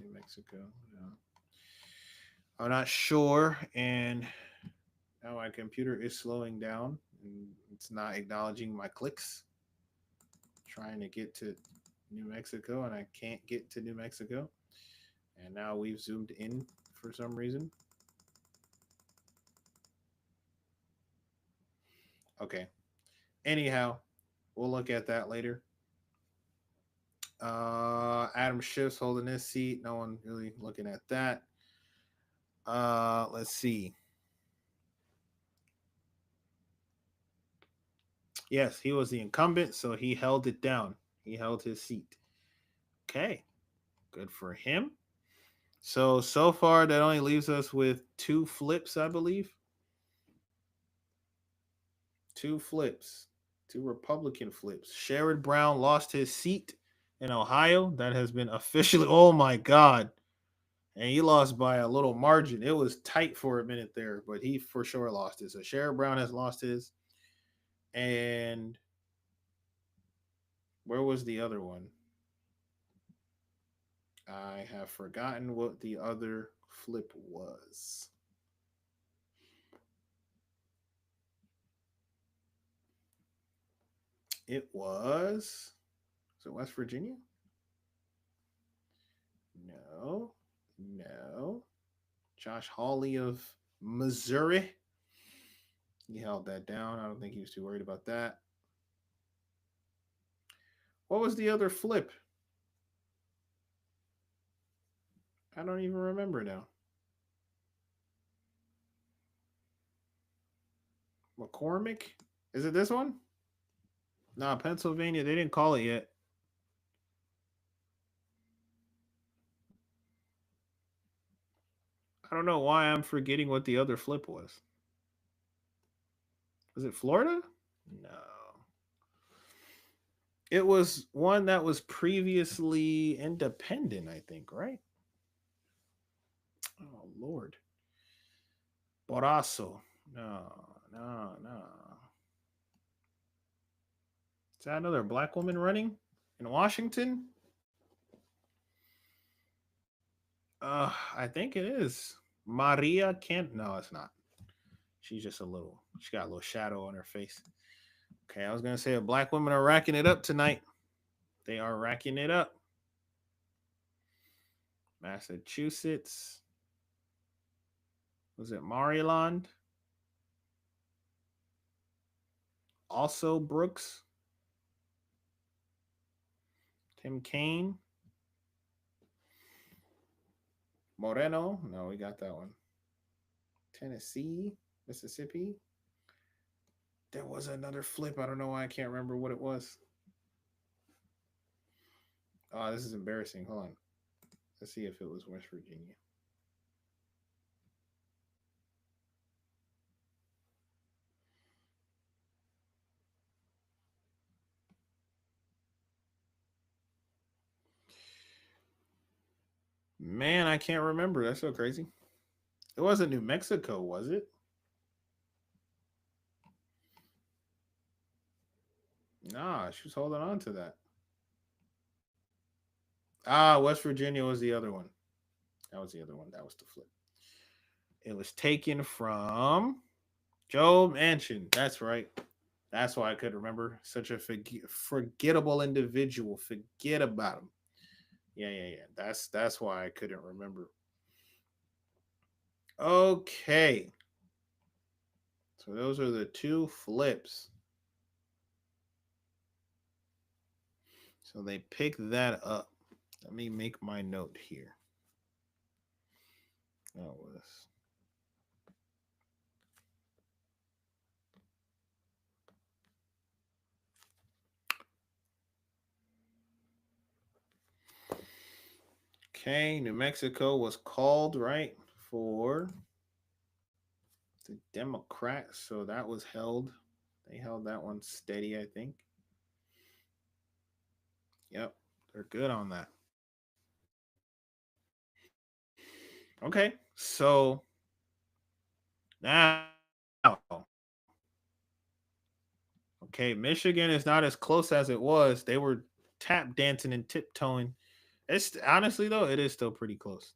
Speaker 1: New Mexico? No. I'm not sure. And now my computer is slowing down. And it's not acknowledging my clicks. Trying to get to New Mexico, and I can't get to New Mexico. And now we've zoomed in for some reason. Okay. Anyhow, we'll look at that later. Adam Schiff's holding his seat. No one really looking at that. Let's see. Yes, he was the incumbent, so he held it down. He held his seat. Okay. Good for him. So far, that only leaves us with 2 flips, I believe. 2 flips. 2 Republican flips. Sherrod Brown lost his seat in Ohio. That has been officially, oh my God. And he lost by a little margin. It was tight for a minute there, but he for sure lost it. So Sherrod Brown has lost his. And where was the other one? I have forgotten what the other flip was. It was it West Virginia? No. Josh Hawley of Missouri. He held that down. I don't think he was too worried about that. What was the other flip? I don't even remember now. McCormick? Is it this one? Nah, Pennsylvania. They didn't call it yet. I don't know why I'm forgetting what the other flip was. Was it Florida? No. It was one that was previously independent, I think, right? Oh, Lord. Borasso. No. Is that another black woman running in Washington? I think it is. Maria Kent. No, it's not. She's just she got a little shadow on her face. Okay, I was going to say a black women are racking it up tonight. They are racking it up. Massachusetts. Was it Maryland? Also Brooks. Tim Kaine. Moreno. No, we got that one. Tennessee. Mississippi. There was another flip. I don't know why I can't remember what it was. Oh, this is embarrassing. Hold on. Let's see if it was West Virginia. Man, I can't remember. That's so crazy. It wasn't New Mexico, was it? Nah, she was holding on to that. West Virginia was the other one. That was the other one. That was the flip. It was taken from Joe Manchin. That's right. That's why I could remember. Such a forgettable individual. Forget about him. Yeah. That's why I couldn't remember. Okay. So those are the 2 flips. So they picked that up. Let me make my note here. That was okay. New Mexico was called, right, for the Democrats. So that was held. They held that one steady, I think. Yep, they're good on that. Okay, so now, okay, Michigan is not as close as it was. They were tap dancing and tiptoeing. It's honestly though, it is still pretty close.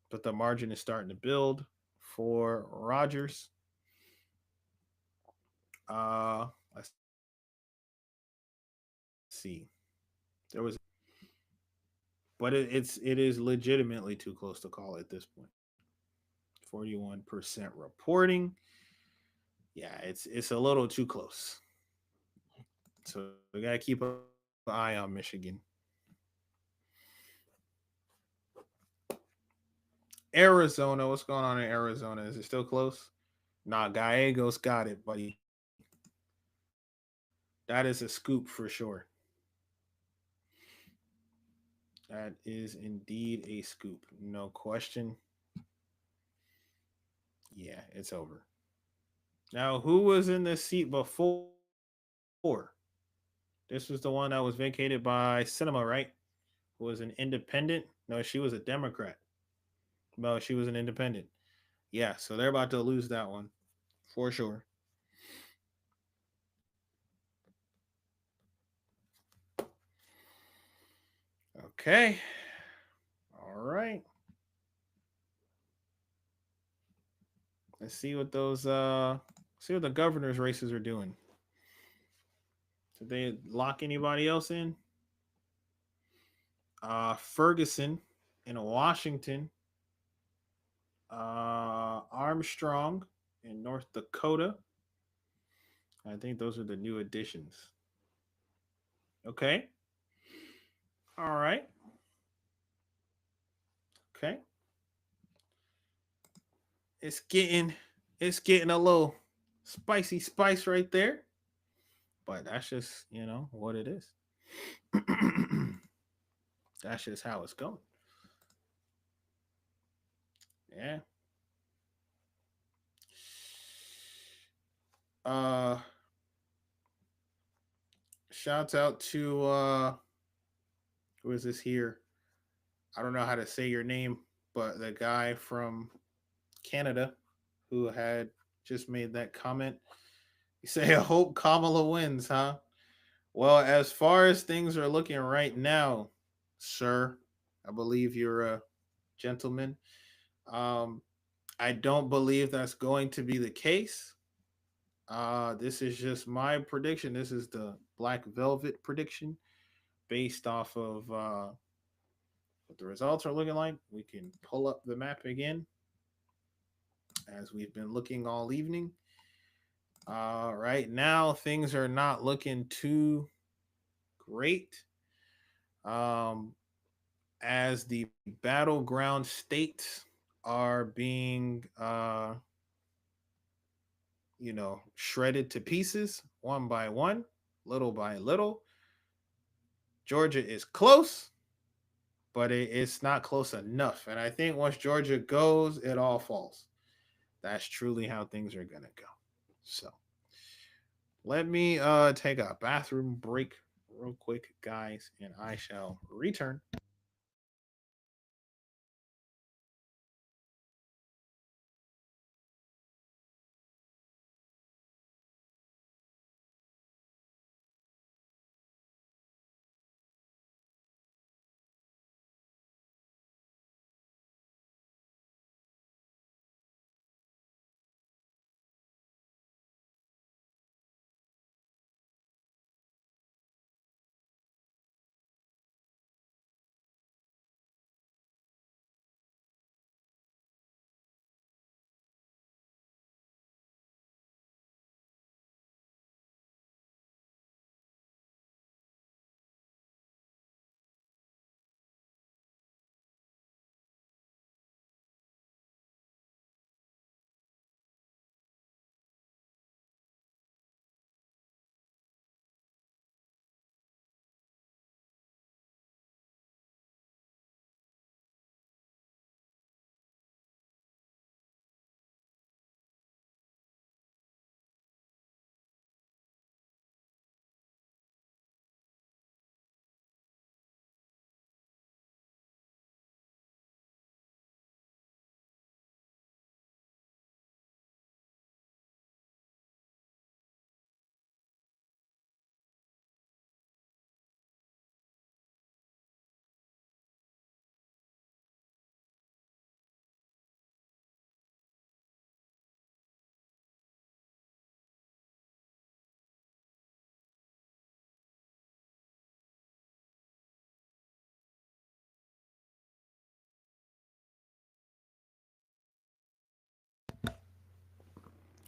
Speaker 1: But the margin is starting to build for Rodgers. Let's see. There was, but it is legitimately too close to call at this point. 41% reporting. Yeah, it's a little too close. So we gotta keep an eye on Michigan. Arizona, what's going on in Arizona? Is it still close? Nah, Gallegos got it, buddy. That is a scoop for sure. That is indeed a scoop. No question. Yeah, it's over. Now, who was in this seat before? This was the one that was vacated by Sinema, right? Who was an independent? No, she was a Democrat. No, she was an independent. Yeah, so they're about to lose that one for sure. Okay. All right. Let's see what those see what the governor's races are doing. Did they lock anybody else in? Ferguson in Washington. Armstrong in North Dakota. I think those are the new additions. Okay. All right. Okay. It's getting a little spicy spice right there. But that's just, what it is. That's just how it's going. Yeah. Shouts out to who is this here? I don't know how to say your name, but the guy from Canada who had just made that comment. You say, I hope Kamala wins, huh? Well, as far as things are looking right now, sir, I believe you're a gentleman. I don't believe that's going to be the case. This is just my prediction. This is the Black Velvet prediction based off of what the results are looking like. We can pull up the map again as we've been looking all evening. Right now, things are not looking too great. As the battleground states are being, shredded to pieces one by one, little by little. Georgia is close, but it's not close enough. And I think once Georgia goes, it all falls. That's truly how things are going to go. So let me take a bathroom break real quick, guys, and I shall return.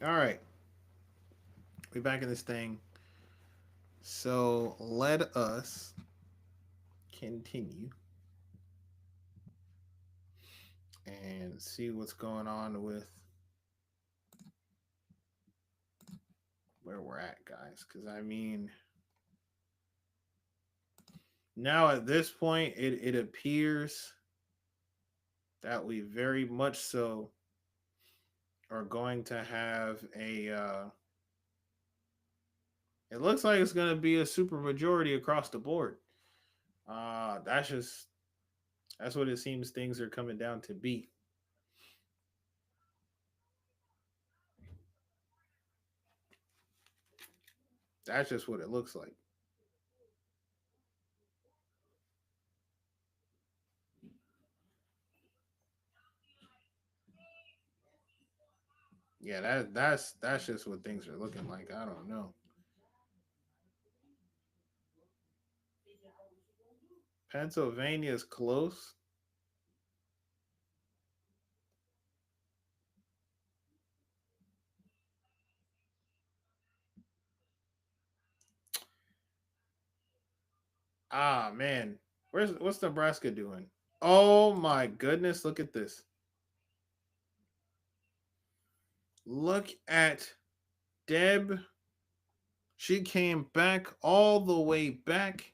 Speaker 1: All right. We're back in this thing. So let us continue and see what's going on with where we're at, guys. Because I mean, now at this point, it appears that we very much so are going to have a it looks like it's going to be a super majority across the board. That's what it seems things are coming down to be. That's just what it looks like. Yeah, that's just what things are looking like. I don't know. Pennsylvania is close. Ah, man. What's Nebraska doing? Oh my goodness, look at this. Look at Deb. She came back all the way back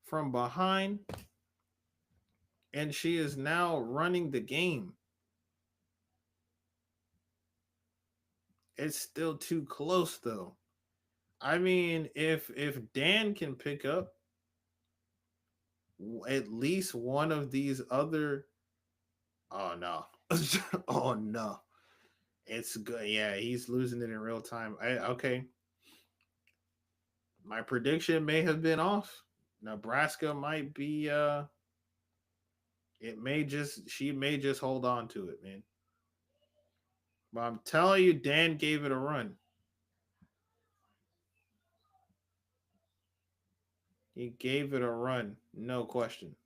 Speaker 1: from behind, and she is now running the game. It's still too close though. I mean, if Dan can pick up at least one of these other, oh no. Oh no. It's good. Yeah, he's losing it in real time. Okay. My prediction may have been off. Nebraska might be she may just hold on to it, man. But I'm telling you, Dan gave it a run. He gave it a run, no question.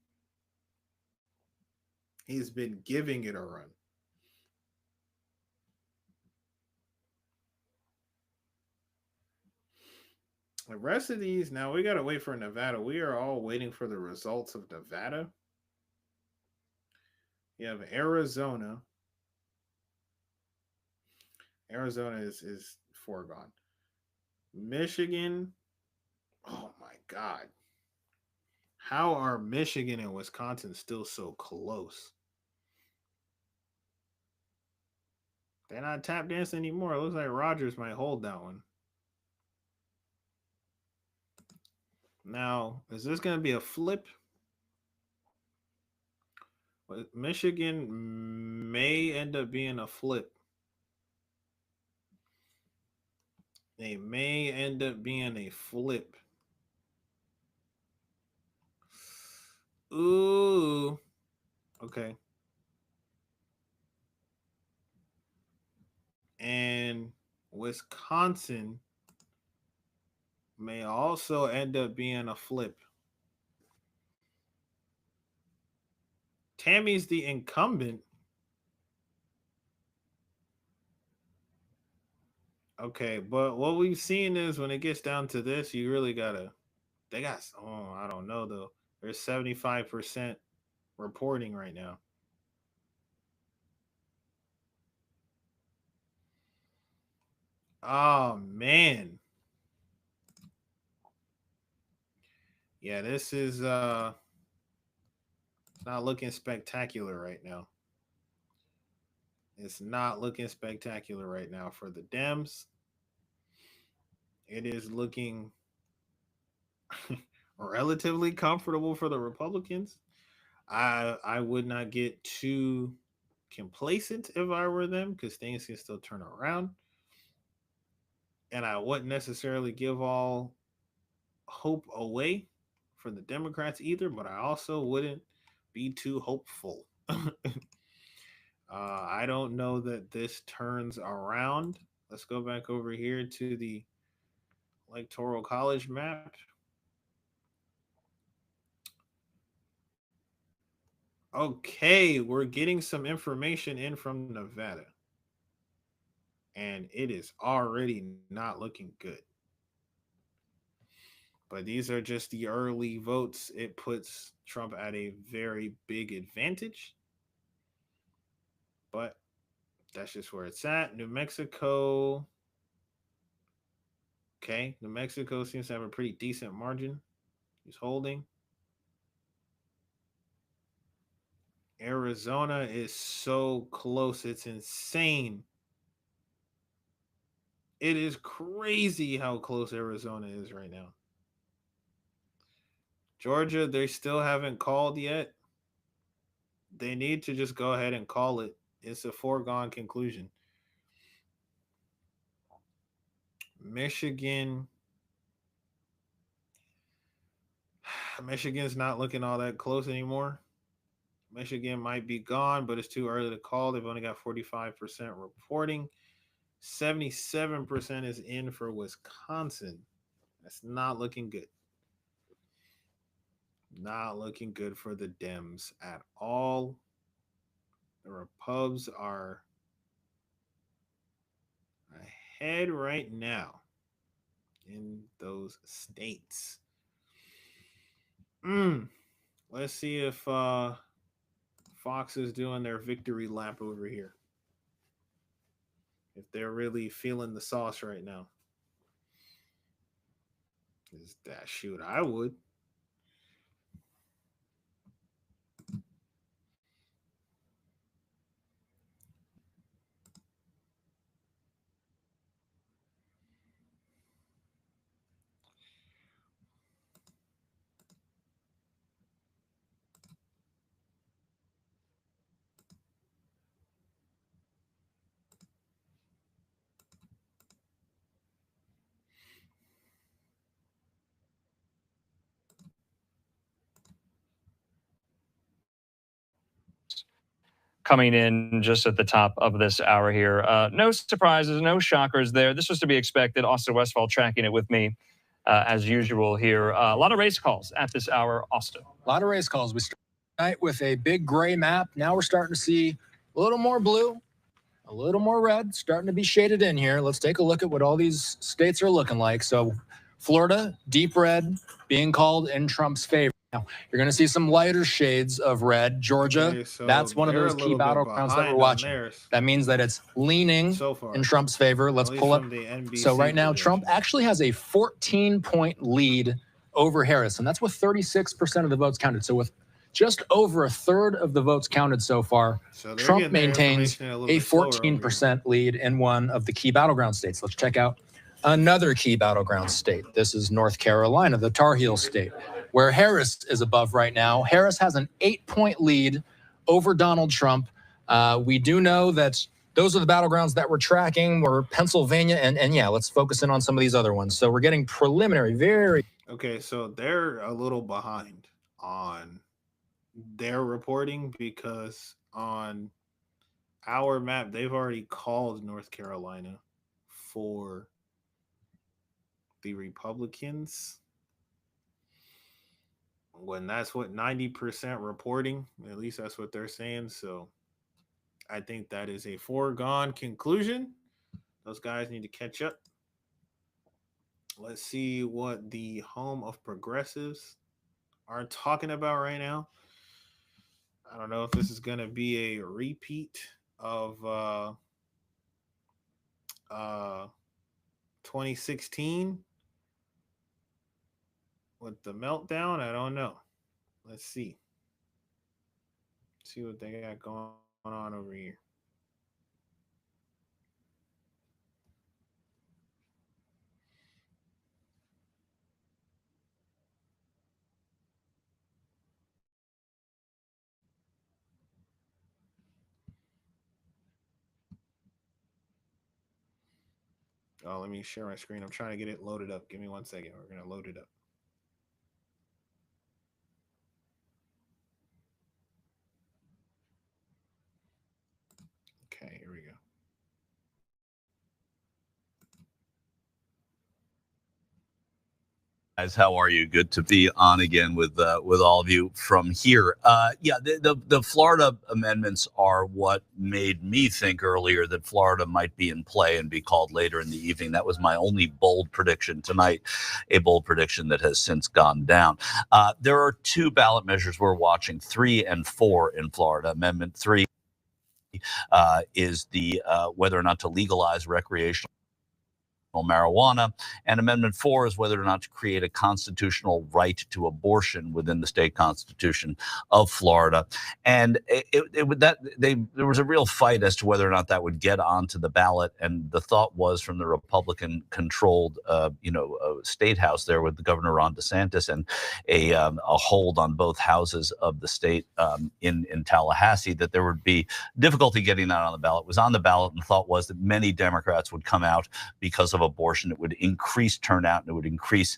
Speaker 1: He's been giving it a run. The rest of these, now we got to wait for Nevada. We are all waiting for the results of Nevada. You have Arizona. Arizona is foregone. Michigan. Oh my God. How are Michigan and Wisconsin still so close? They're not tap dancing anymore. It looks like Rogers might hold that one. Now, is this going to be a flip? Michigan may end up being a flip. They may end up being a flip. Ooh. Okay. And Wisconsin may also end up being a flip. Tammy's the incumbent. Okay, but what we've seen is when it gets down to this, you really gotta. I don't know though. There's 75% reporting right now. Oh man. Yeah, this is not looking spectacular right now. It's not looking spectacular right now for the Dems. It is looking relatively comfortable for the Republicans. I would not get too complacent if I were them because things can still turn around. And I wouldn't necessarily give all hope away for the Democrats either, but I also wouldn't be too hopeful. I don't know that this turns around. Let's go back over here to the Electoral College map. Okay, we're getting some information in from Nevada. and it is already not looking good. But these are just the early votes. It puts Trump at a very big advantage. But that's just where it's at. New Mexico. Okay, New Mexico seems to have a pretty decent margin. He's holding. Arizona is so close. It's insane. It is crazy how close Arizona is right now. Georgia, they still haven't called yet. They need to just go ahead and call it. It's a foregone conclusion. Michigan's not looking all that close anymore. Michigan might be gone, but it's too early to call. They've only got 45% reporting. 77% is in for Wisconsin. That's not looking good. Not looking good for the Dems at all. The Repubs are ahead right now in those states. Let's see if Fox is doing their victory lap over here. If they're really feeling the sauce right now. Is that shoot? I would.
Speaker 17: Coming in just at the top of this hour here. No surprises, no shockers there. This was to be expected. Austin Westfall tracking it with me as usual here. A lot of race calls at this hour, Austin.
Speaker 5: A lot of race calls. We start tonight with a big gray map. Now we're starting to see a little more blue, a little more red, starting to be shaded in here. Let's take a look at what all these states are looking like. So Florida, deep red, being called in Trump's favor. Now, you're going to see some lighter shades of red. Georgia,
Speaker 1: Okay, so
Speaker 5: that's one of
Speaker 1: they're
Speaker 5: those
Speaker 1: a
Speaker 5: key
Speaker 1: little bit
Speaker 5: battlegrounds that
Speaker 1: behind
Speaker 5: we're
Speaker 1: on
Speaker 5: watching.
Speaker 1: theirs
Speaker 5: That means that it's leaning
Speaker 1: so far,
Speaker 5: in Trump's favor. Let's
Speaker 1: at least
Speaker 5: pull up.
Speaker 1: from the NBC
Speaker 5: So right now, Trump
Speaker 1: projection.
Speaker 5: actually has a 14-point lead over Harris, and that's with 36% of the votes counted. So with just over a third of the votes counted so far,
Speaker 1: So they're
Speaker 5: Trump
Speaker 1: getting their
Speaker 5: maintains
Speaker 1: information a little
Speaker 5: a
Speaker 1: bit slower over here.
Speaker 5: 14% lead in one of the key battleground states. Let's check out another key battleground state. This is North Carolina, the Tar Heel state, where Harris is above right now. Harris has an 8-point lead over Donald Trump. We do know that those are the battlegrounds that we're tracking. We're Pennsylvania, and yeah, let's focus in on some of these other ones. So we're getting preliminary, very.
Speaker 1: Okay, so they're a little behind on their reporting because on our map, they've already called North Carolina for the Republicans. When that's what 90% reporting, at least that's what they're saying. So I think that is a foregone conclusion. Those guys need to catch up. Let's see what the home of progressives are talking about right now. I don't know if this is going to be a repeat of 2016 with the meltdown. I don't know. Let's see. See what they got going on over here. Oh, let me share my screen. I'm trying to get it loaded up. Give me 1 second. We're going to load it up. Okay, here we go.
Speaker 10: Guys, how are you? Good to be on again with all of you from here. The Florida amendments are what made me think earlier that Florida might be in play and be called later in the evening. That was my only bold prediction tonight, a bold prediction that has since gone down. There are two ballot measures we're watching, 3 and 4 in Florida. Amendment 3 is the whether or not to legalize recreational marijuana, and Amendment 4 is whether or not to create a constitutional right to abortion within the state constitution of Florida. And there was a real fight as to whether or not that would get onto the ballot. And the thought was from the Republican-controlled, state house there with the Governor Ron DeSantis and a hold on both houses of the state in Tallahassee that there would be difficulty getting that on the ballot. It was on the ballot, and the thought was that many Democrats would come out because of abortion. It would increase turnout and it would increase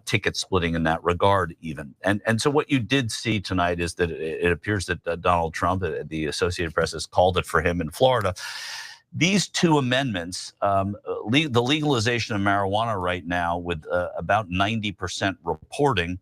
Speaker 10: ticket splitting in that regard even. And so what you did see tonight is that it appears that Donald Trump, the Associated Press, has called it for him in Florida. These two amendments, the legalization of marijuana right now with about 90% reporting,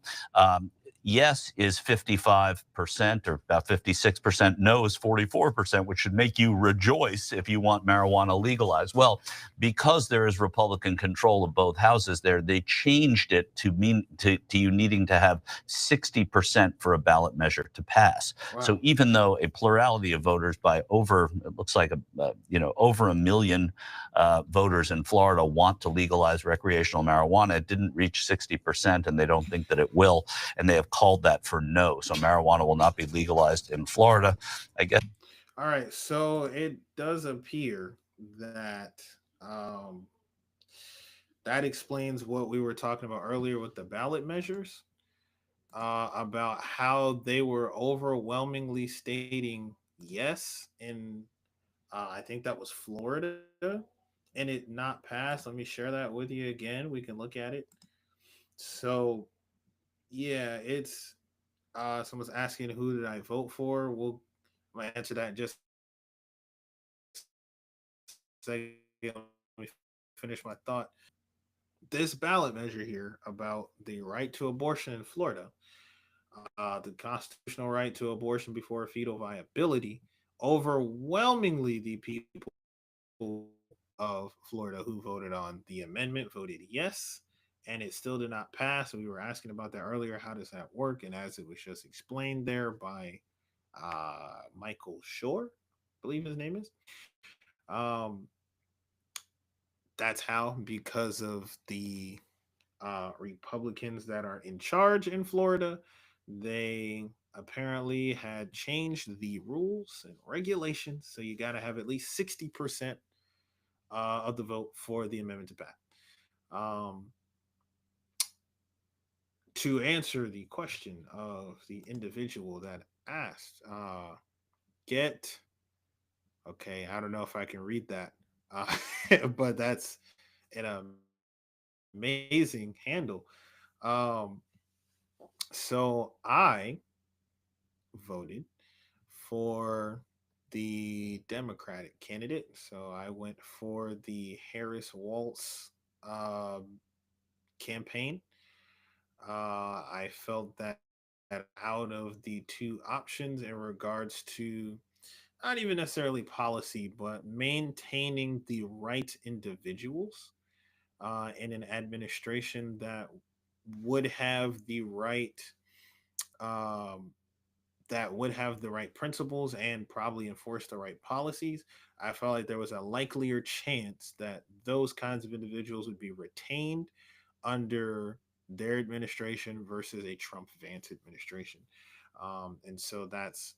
Speaker 10: yes is 55% or about 56%, no is 44%, which should make you rejoice if you want marijuana legalized. Well, because there is Republican control of both houses there, they changed it to mean to you needing to have 60% for a ballot measure to pass. Wow. So even though a plurality of voters by over, it looks like over 1 million voters in Florida want to legalize recreational marijuana, it didn't reach 60%, and they don't think that it will, and they have called that for no. So marijuana will not be legalized in Florida, I guess.
Speaker 1: All right. So it does appear that that explains what we were talking about earlier with the ballot measures, about how they were overwhelmingly stating yes in, I think that was Florida, and it not passed. Let me share that with you again. We can look at it. So yeah, it's someone's asking who did I vote for. I'm gonna answer that in just a second. Let me finish my thought. This ballot measure here about the right to abortion in Florida, the constitutional right to abortion before fetal viability, overwhelmingly the people of Florida who voted on the amendment voted yes, and it still did not pass. We were asking about that earlier. How does that work? And as it was just explained there by Michael Shore, I believe his name is, that's how, because of the Republicans that are in charge in Florida, they apparently had changed the rules and regulations. So you got to have at least 60% of the vote for the amendment to pass. To answer the question of the individual that asked, okay, I don't know if I can read that, but that's an amazing handle. So I voted for the Democratic candidate. So I went for the Harris Walz campaign. I felt that out of the two options in regards to not even necessarily policy, but maintaining the right individuals in an administration that would have the right principles and probably enforce the right policies, I felt like there was a likelier chance that those kinds of individuals would be retained under their administration versus a Trump-Vance administration. And so that's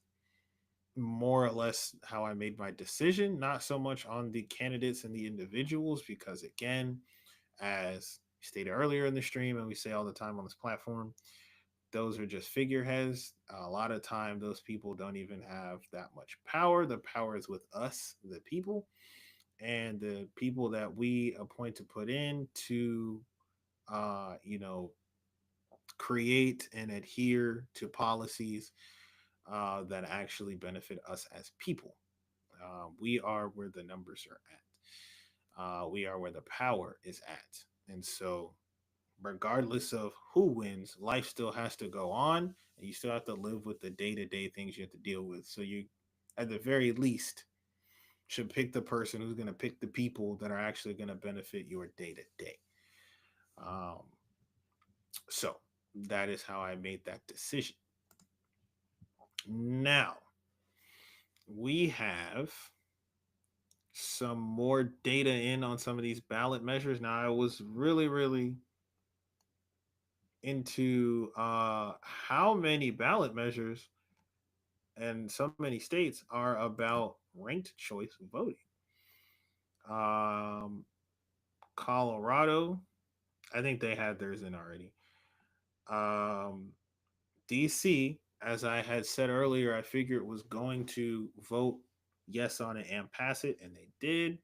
Speaker 1: more or less how I made my decision, not so much on the candidates and the individuals, because again, as stated earlier in the stream, and we say all the time on this platform, those are just figureheads. A lot of time, those people don't even have that much power. The power is with us, the people, and the people that we appoint to put in to, create and adhere to policies that actually benefit us as people. We are where the numbers are at. We are where the power is at. And so regardless of who wins, life still has to go on, and you still have to live with the day-to-day things you have to deal with. So you, at the very least, should pick the person who's going to pick the people that are actually going to benefit your day-to-day. So that is how I made that decision. Now, we have some more data in on some of these ballot measures. Now, I was really into how many ballot measures and so many states are about ranked choice voting. Colorado, I think they had theirs in already. DC, as I had said earlier, I figured was going to vote yes on it and pass it, and they did.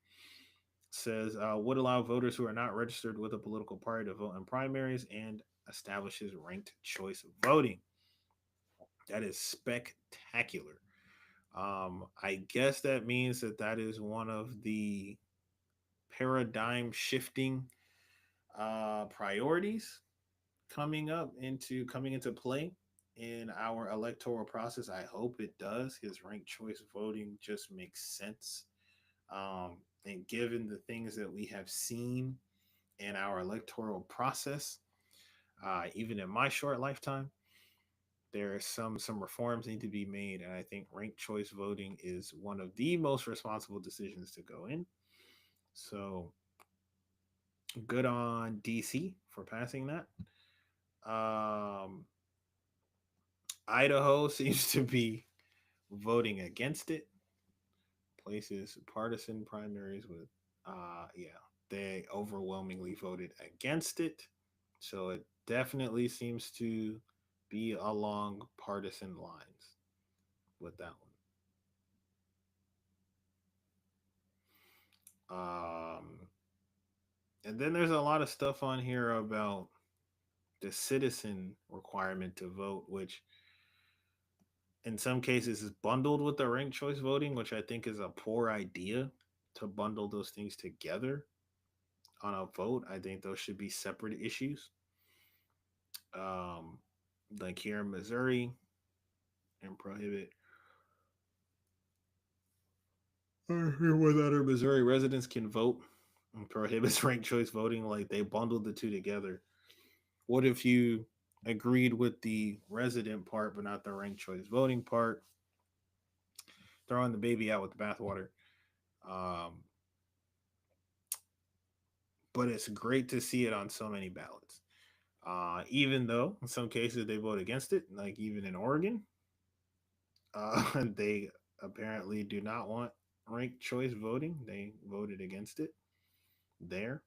Speaker 1: Says would allow voters who are not registered with a political party to vote in primaries and establishes ranked choice voting. That is spectacular. I guess that means that is one of the paradigm shifting priorities coming into play in our electoral process. I hope it does, because ranked choice voting just makes sense. And given the things that we have seen in our electoral process, even in my short lifetime, there are some reforms need to be made, and I think ranked choice voting is one of the most responsible decisions to go in. So good on DC for passing that. Idaho seems to be voting against it. Places partisan primaries with they overwhelmingly voted against it. So it definitely seems to be along partisan lines with that one. And then there's a lot of stuff on here about the citizen requirement to vote, which in some cases is bundled with the ranked choice voting, which I think is a poor idea to bundle those things together on a vote. I think those should be separate issues. Like here in Missouri, and prohibit whether Missouri residents can vote, and prohibits ranked choice voting. Like, they bundled the two together. What if you agreed with the resident part but not the ranked choice voting part? Throwing the baby out with the bathwater. But it's great to see it on so many ballots. Even though in some cases they vote against it, like even in Oregon, they apparently do not want ranked choice voting. They voted against it there.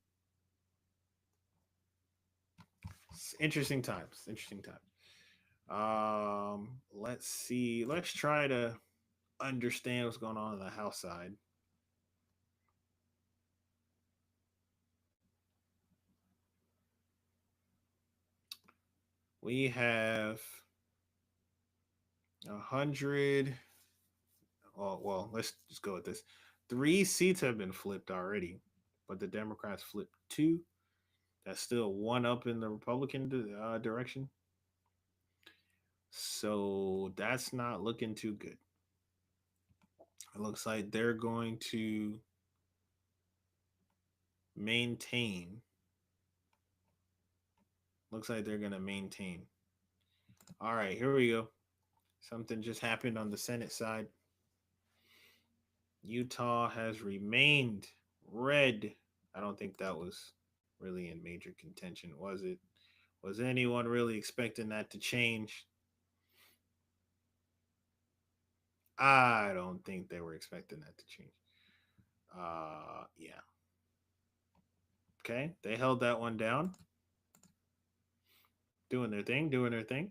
Speaker 1: It's interesting times. Let's see. Let's try to understand what's going on the House side. We have 100. Well, let's just go with this. 3 seats have been flipped already, but the Democrats flipped 2. That's still 1 up in the Republican direction. So that's not looking too good. It looks like they're going to maintain. Looks like they're going to maintain. All right, here we go. Something just happened on the Senate side. Utah has remained red. I don't think that was really in major contention, was it? Was anyone really expecting that to change? I don't think they were expecting that to change. Yeah. Okay, they held that one down. Doing their thing.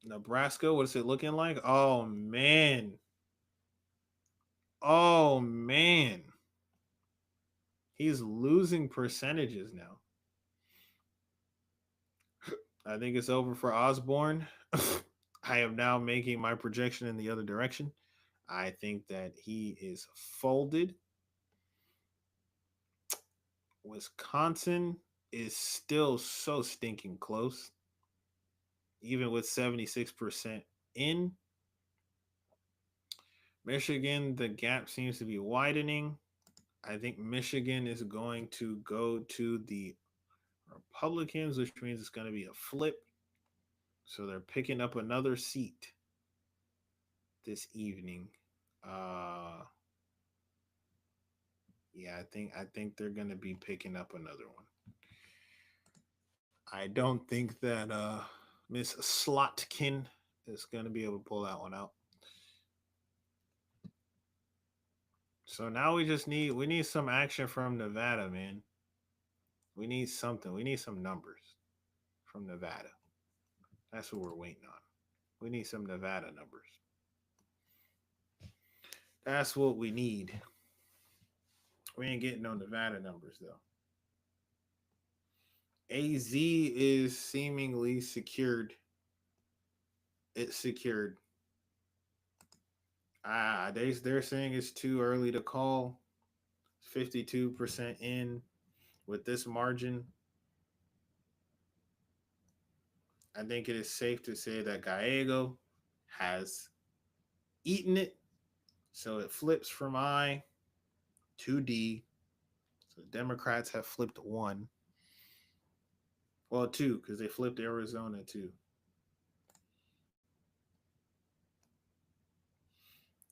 Speaker 1: Nebraska, what's it looking like? Oh, man. He's losing percentages now. I think it's over for Osborne. I am now making my projection in the other direction. I think that he is folded. Wisconsin is still so stinking close, even with 76% in. Michigan, the gap seems to be widening. I think Michigan is going to go to the Republicans, which means it's going to be a flip. So they're picking up another seat this evening. Yeah, I think they're going to be picking up another one. I don't think that Miss Slotkin is going to be able to pull that one out. So now we need some action from Nevada, man. We need something. We need some numbers from Nevada. That's what we're waiting on. We need some Nevada numbers. That's what we need. We ain't getting no Nevada numbers, though. AZ is seemingly secured. It's secured. They're saying it's too early to call. 52% in with this margin. I think it is safe to say that Gallego has eaten it. So it flips from I to D. So the Democrats have flipped one. Well, two, because they flipped Arizona too.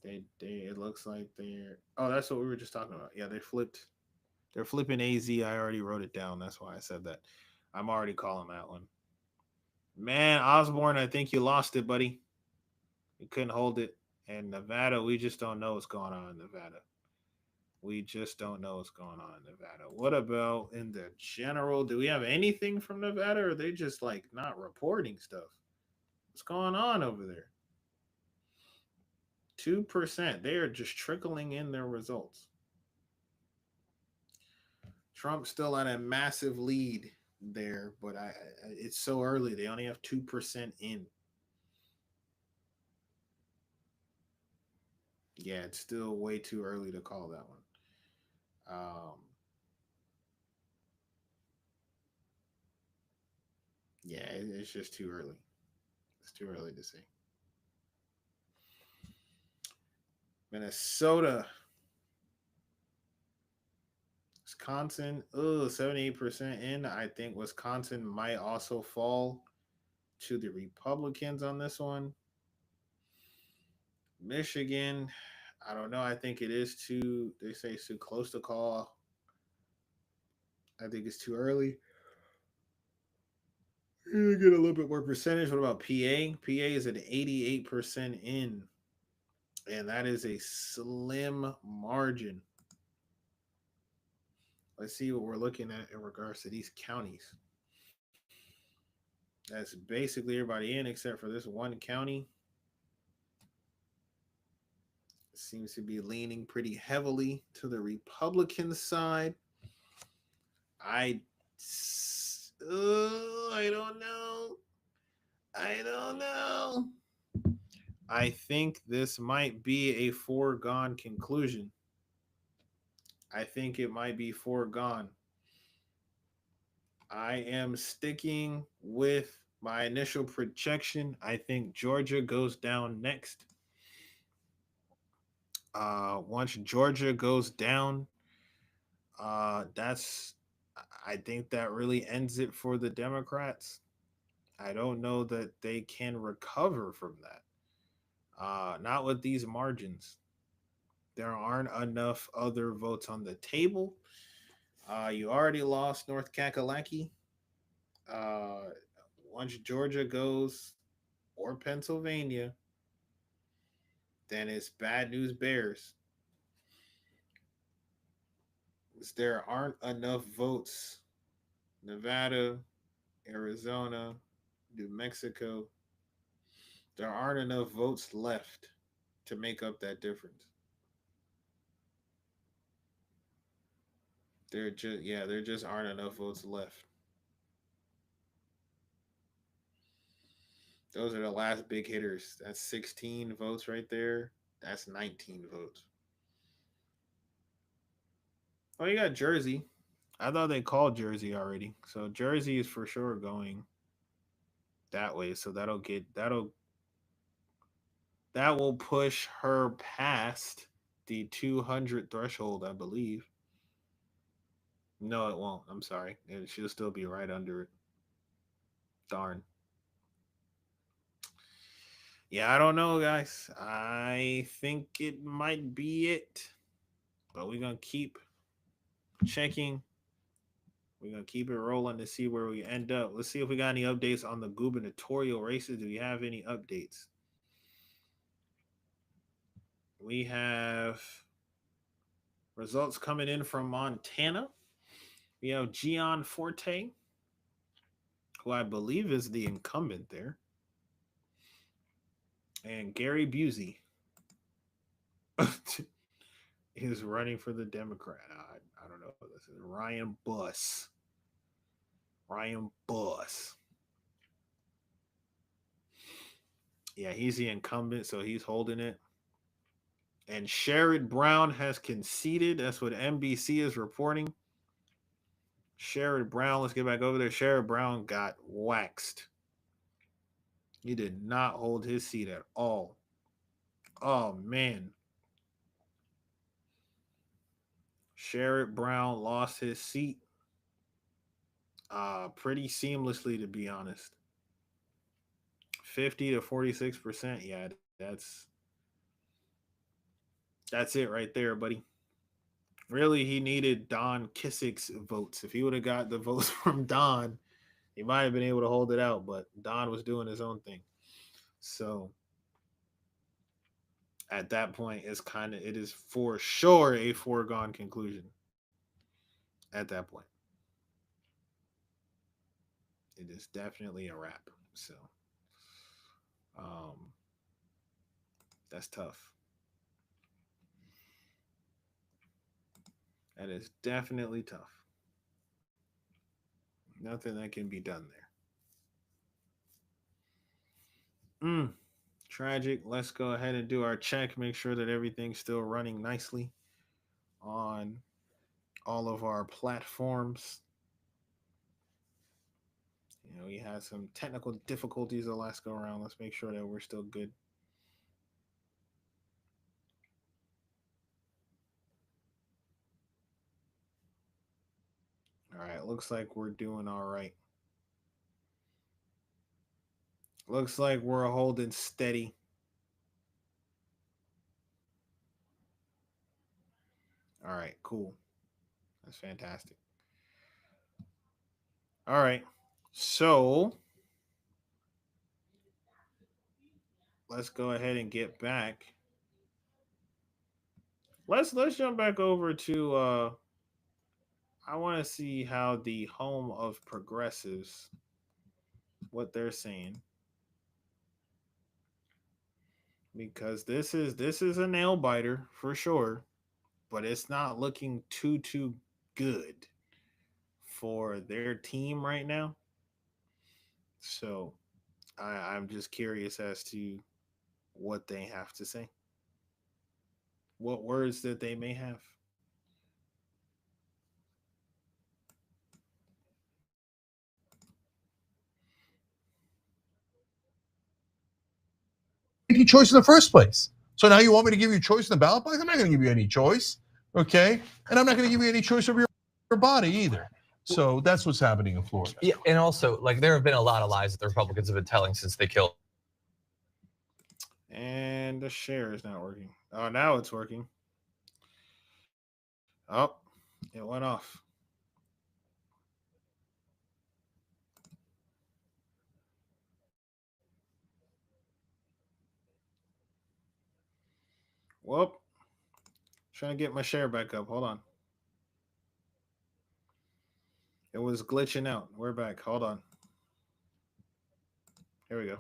Speaker 1: It looks like they're that's what we were just talking about. Yeah, they're flipping AZ. I already wrote it down. That's why I said that. I'm already calling that one. Man, Osborne, I think you lost it, buddy. You couldn't hold it. And Nevada, we just don't know what's going on in Nevada. We just don't know what's going on in Nevada. What about in the general? Do we have anything from Nevada, or are they just like not reporting stuff? What's going on over there? 2%. They are just trickling in their results. Trump's still at a massive lead there, but it's so early. They only have 2% in. Yeah, it's still way too early to call that one. Yeah, it's just too early. It's too early to say. Minnesota. Wisconsin, 78% in. I think Wisconsin might also fall to the Republicans on this one. Michigan, I don't know. I think it is they say it's too close to call. I think it's too early. You get a little bit more percentage. What about PA? PA is at 88% in. And that is a slim margin. Let's see what we're looking at in regards to these counties. That's basically everybody in except for this one county. It seems to be leaning pretty heavily to the Republican side. I don't know. I think this might be a foregone conclusion. I think it might be foregone. I am sticking with my initial projection. I think Georgia goes down next. Once Georgia goes down, I think that really ends it for the Democrats. I don't know that they can recover from that. Not with these margins. There aren't enough other votes on the table. You already lost North Kakalaki. Once Georgia goes, or Pennsylvania, then it's bad news bears. There aren't enough votes. Nevada, Arizona, New Mexico. There aren't enough votes left to make up that difference. There just aren't enough votes left. Those are the last big hitters. That's 16 votes right there. That's 19 votes. Oh, you got Jersey. I thought they called Jersey already. So Jersey is for sure going that way. So that will push her past the 200 threshold, I believe. No, it won't. I'm sorry. She'll still be right under it. Darn. Yeah, I don't know, guys. I think it might be it. But we're going to keep checking. We're going to keep it rolling to see where we end up. Let's see if we got any updates on the gubernatorial races. Do we have any updates? We have results coming in from Montana. We have Gianforte, who I believe is the incumbent there. And Gary Busey is running for the Democrat. I don't know what this is. Ryan Buss. Yeah, he's the incumbent, so he's holding it. And Sherrod Brown has conceded. That's what NBC is reporting. Sherrod Brown, let's get back over there. Sherrod Brown got waxed. He did not hold his seat at all. Oh, man. Sherrod Brown lost his seat pretty seamlessly, to be honest. 50 to 46%. Yeah, that's it right there, buddy. Really, he needed Don Kissik's votes. If he would have got the votes from Don, he might have been able to hold it out, but Don was doing his own thing. So at that point, it is for sure a foregone conclusion. At that point, it is definitely a wrap. So that's tough. That is definitely tough. Nothing that can be done there. Tragic. Let's go ahead and do our check. Make sure that everything's still running nicely on all of our platforms. You know, we had some technical difficulties the last go around. Let's make sure that we're still good. All right, looks like we're doing all right. Looks like we're holding steady. All right, cool. That's fantastic. All right, so let's go ahead and get back. Let's jump back over to I want to see how the home of progressives, what they're saying. Because this is a nail biter for sure, but it's not looking too good for their team right now. So I'm just curious as to what they have to say. What words that they may have.
Speaker 22: You choice in the first place. So now you want me to give you a choice in the ballot box? I'm not going to give you any choice, okay? And I'm not going to give you any choice over your body either. So that's what's happening in Florida.
Speaker 19: Yeah, and also, like, there have been a lot of lies that the Republicans have been telling since they killed.
Speaker 1: And the share is not working. Oh, now it's working. Oh, it went off. Whoop. Trying to get my share back up. Hold on. It was glitching out. We're back. Hold on. Here we go.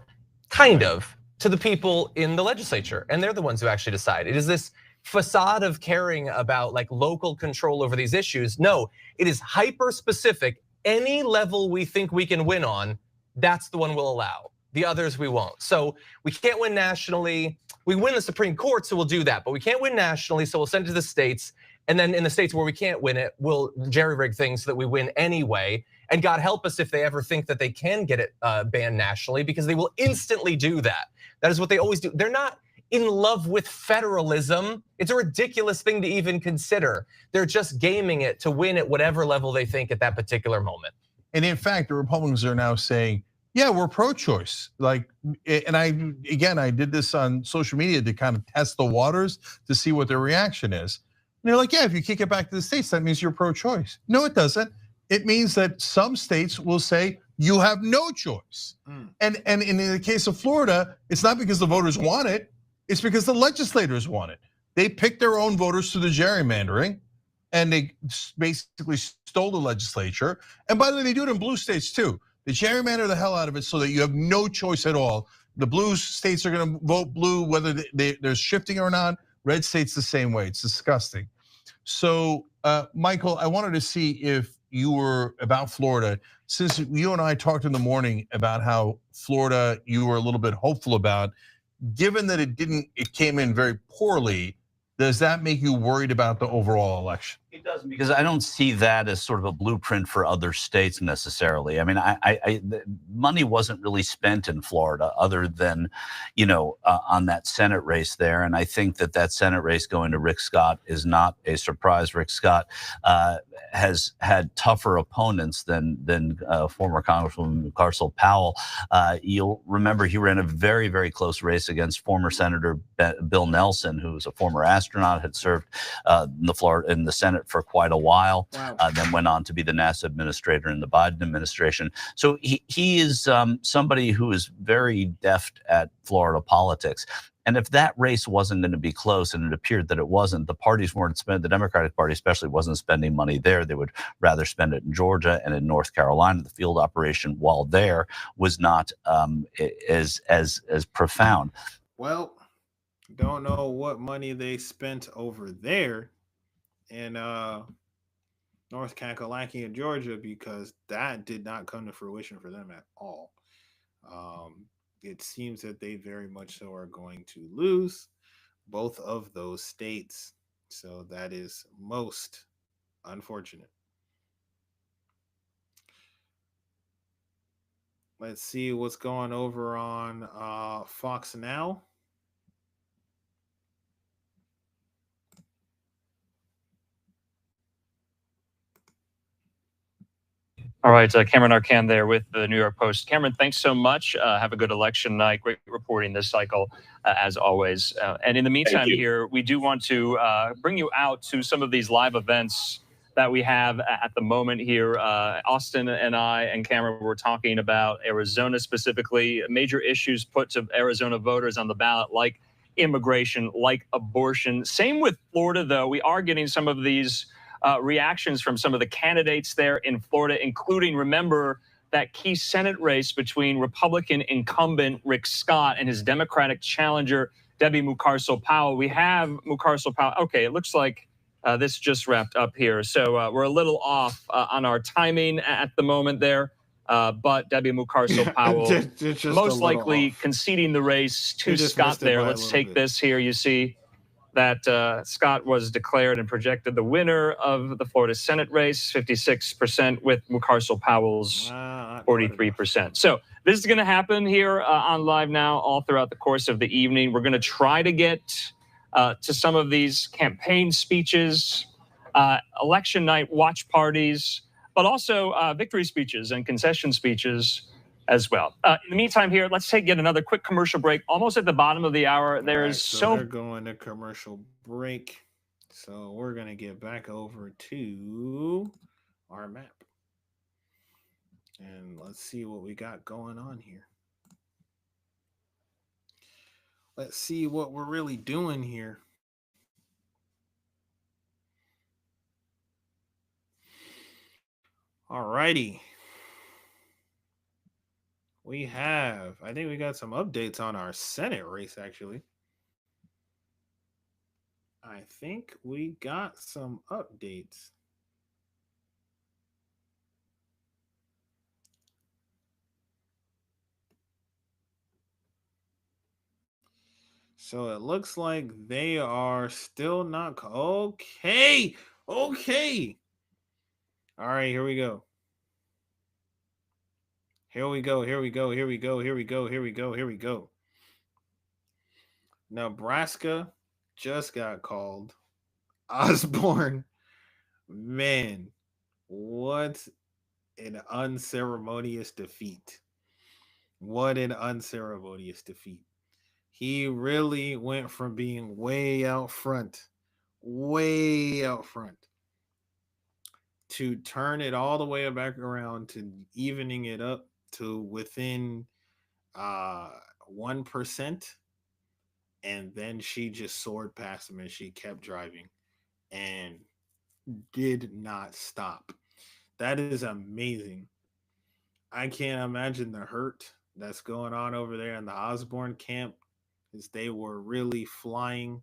Speaker 19: Kind of, to the people in the legislature, and they're the ones who actually decide. It is this facade of caring about like local control over these issues. No, it is hyper specific. Any level we think we can win on, that's the one we'll allow. The others we won't. So we can't win nationally. We win the Supreme Court, so we'll do that. But we can't win nationally, so we'll send it to the states. And then in the states where we can't win it, we'll jerry-rig things so that we win anyway. And God help us if they ever think that they can get it banned nationally, because they will instantly do that. That is what they always do. They're not in love with federalism. It's a ridiculous thing to even consider. They're just gaming it to win at whatever level they think at that particular moment.
Speaker 22: And in fact, the Republicans are now saying, yeah, we're pro-choice. Like, and I did this on social media to kind of test the waters to see what their reaction is. And they're like, yeah, if you kick it back to the states, that means you're pro-choice. No, it doesn't. It means that some states will say you have no choice. And in the case of Florida, it's not because the voters want it, it's because the legislators want it. They picked their own voters through the gerrymandering, and they basically stole the legislature. And by the way, they do it in blue states too. They gerrymander the hell out of it so that you have no choice at all. The blue states are gonna vote blue, whether there's shifting or not. Red states the same way, it's disgusting. So Michael, I wanted to see if you were about Florida, since you and I talked in the morning about how Florida you were a little bit hopeful about, given that it came in very poorly, does that make you worried about the overall election?
Speaker 10: It doesn't, because I don't see that as sort of a blueprint for other states necessarily. I mean, the money wasn't really spent in Florida other than, on that Senate race there. And I think that Senate race going to Rick Scott is not a surprise. Rick Scott has had tougher opponents than former Congresswoman Mucarsel Powell. You'll remember he ran a very, very close race against former Senator Bill Nelson, who was a former astronaut, had served in the Senate for quite a while, then went on to be the NASA administrator in the Biden administration. So he is somebody who is very deft at Florida politics. And if that race wasn't going to be close, and it appeared that it wasn't, the parties weren't spending, the Democratic Party especially wasn't spending money there. They would rather spend it in Georgia and in North Carolina. The field operation, while there, was not as profound.
Speaker 1: Well, don't know what money they spent over there in North Kakalaki and Georgia, because that did not come to fruition for them at all. It seems that they very much so are going to lose both of those states. So that is most unfortunate. Let's see what's going over on Fox Now.
Speaker 17: All right, Cameron Arcand there with the New York Post. Cameron, thanks so much. Have a good election night. Great reporting this cycle, as always. And in the meantime here, we do want to bring you out to some of these live events that we have at the moment here. Austin and I and Cameron were talking about Arizona specifically, major issues put to Arizona voters on the ballot, like immigration, like abortion. Same with Florida, though. We are getting some of these reactions from some of the candidates there in Florida, including, remember, that key Senate race between Republican incumbent Rick Scott and his Democratic challenger, Debbie Mucarsel Powell. We have Mucarsel Powell. Okay, it looks like this just wrapped up here. So we're a little off on our timing at the moment there. But Debbie Mucarsel Powell most likely conceding the race to Scott there. Let's take this here. You see that Scott was declared and projected the winner of the Florida Senate race, 56%, with Mucarsel Powell's 43%. So this is going to happen here on Live Now all throughout the course of the evening. We're going to try to get to some of these campaign speeches, election night watch parties, but also victory speeches and concession speeches as well. In the meantime here, let's take yet another quick commercial break. Almost at the bottom of the hour. There's
Speaker 1: so they're going to commercial break. So we're going to get back over to our map. And let's see what we got going on here. Let's see what we're really doing here. All righty. I think we got some updates on our Senate race, actually. I think we got some updates. So it looks like they are still not. Okay. Okay. All right, here we go. Here we go. Here we go. Here we go. Here we go. Here we go. Here we go. Nebraska just got called. Osborne, man, what an unceremonious defeat. What an unceremonious defeat. He really went from being way out front, to turn it all the way back around to evening it up to within 1%. And then she just soared past him and she kept driving and did not stop. That is amazing. I can't imagine the hurt that's going on over there in the Osborne camp, as they were really flying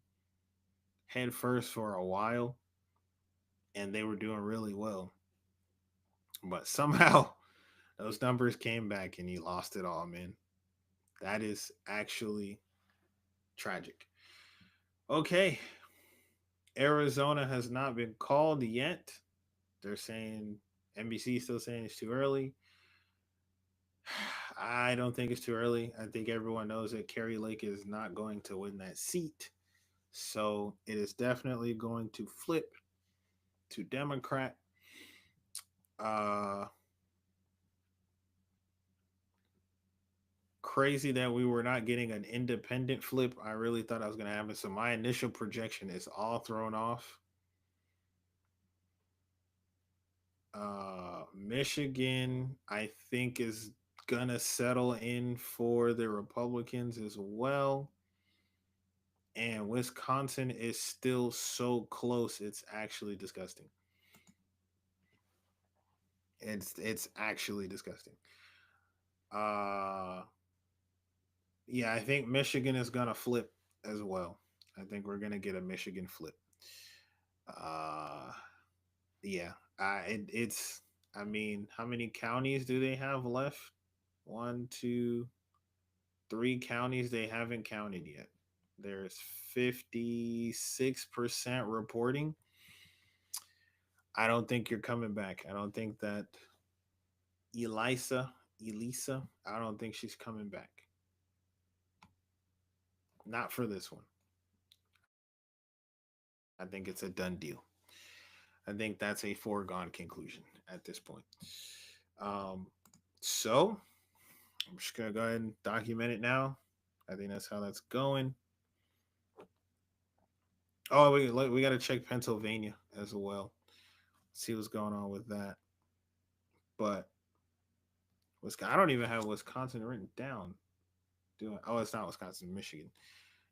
Speaker 1: headfirst for a while and they were doing really well. But somehow those numbers came back and he lost it all, man. That is actually tragic. Okay. Arizona has not been called yet. They're saying, NBC is still saying it's too early. I don't think it's too early. I think everyone knows that Kari Lake is not going to win that seat. So it is definitely going to flip to Democrat. Crazy that we were not getting an independent flip. I really thought I was going to happen. So my initial projection is all thrown off. Michigan, I think, is going to settle in for the Republicans as well. And Wisconsin is still so close. It's actually disgusting. It's actually disgusting. Yeah, I think Michigan is gonna flip as well. I think we're gonna get a Michigan flip. Yeah. It's. I mean, how many counties do they have left? 1, 2, 3 counties they haven't counted yet. There's 56% reporting. I don't think you're coming back. I don't think that Elisa, I don't think she's coming back. Not for this one. I think it's a done deal. I think that's a foregone conclusion at this point. So I'm just going to go ahead and document it now. I think that's how that's going. Oh, we got to check Pennsylvania as well. See what's going on with that. But I don't even have Wisconsin written down. Oh, it's not Wisconsin, Michigan.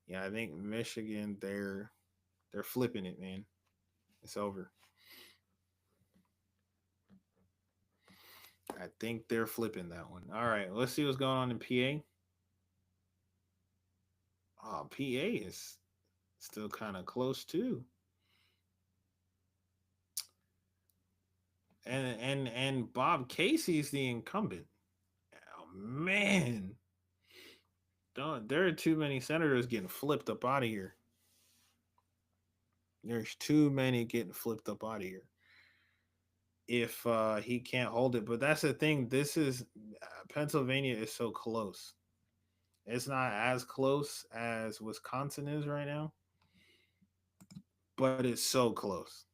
Speaker 1: Yeah, I think Michigan, they're flipping it, man. It's over. I think they're flipping that one. All right, let's see what's going on in PA. Oh, PA is still kind of close too. And Bob Casey's the incumbent. Oh man. There are too many senators getting flipped up out of here. There's too many getting flipped up out of here. If he can't hold it. But that's the thing. This is Pennsylvania is so close. It's not as close as Wisconsin is right now, but it's so close.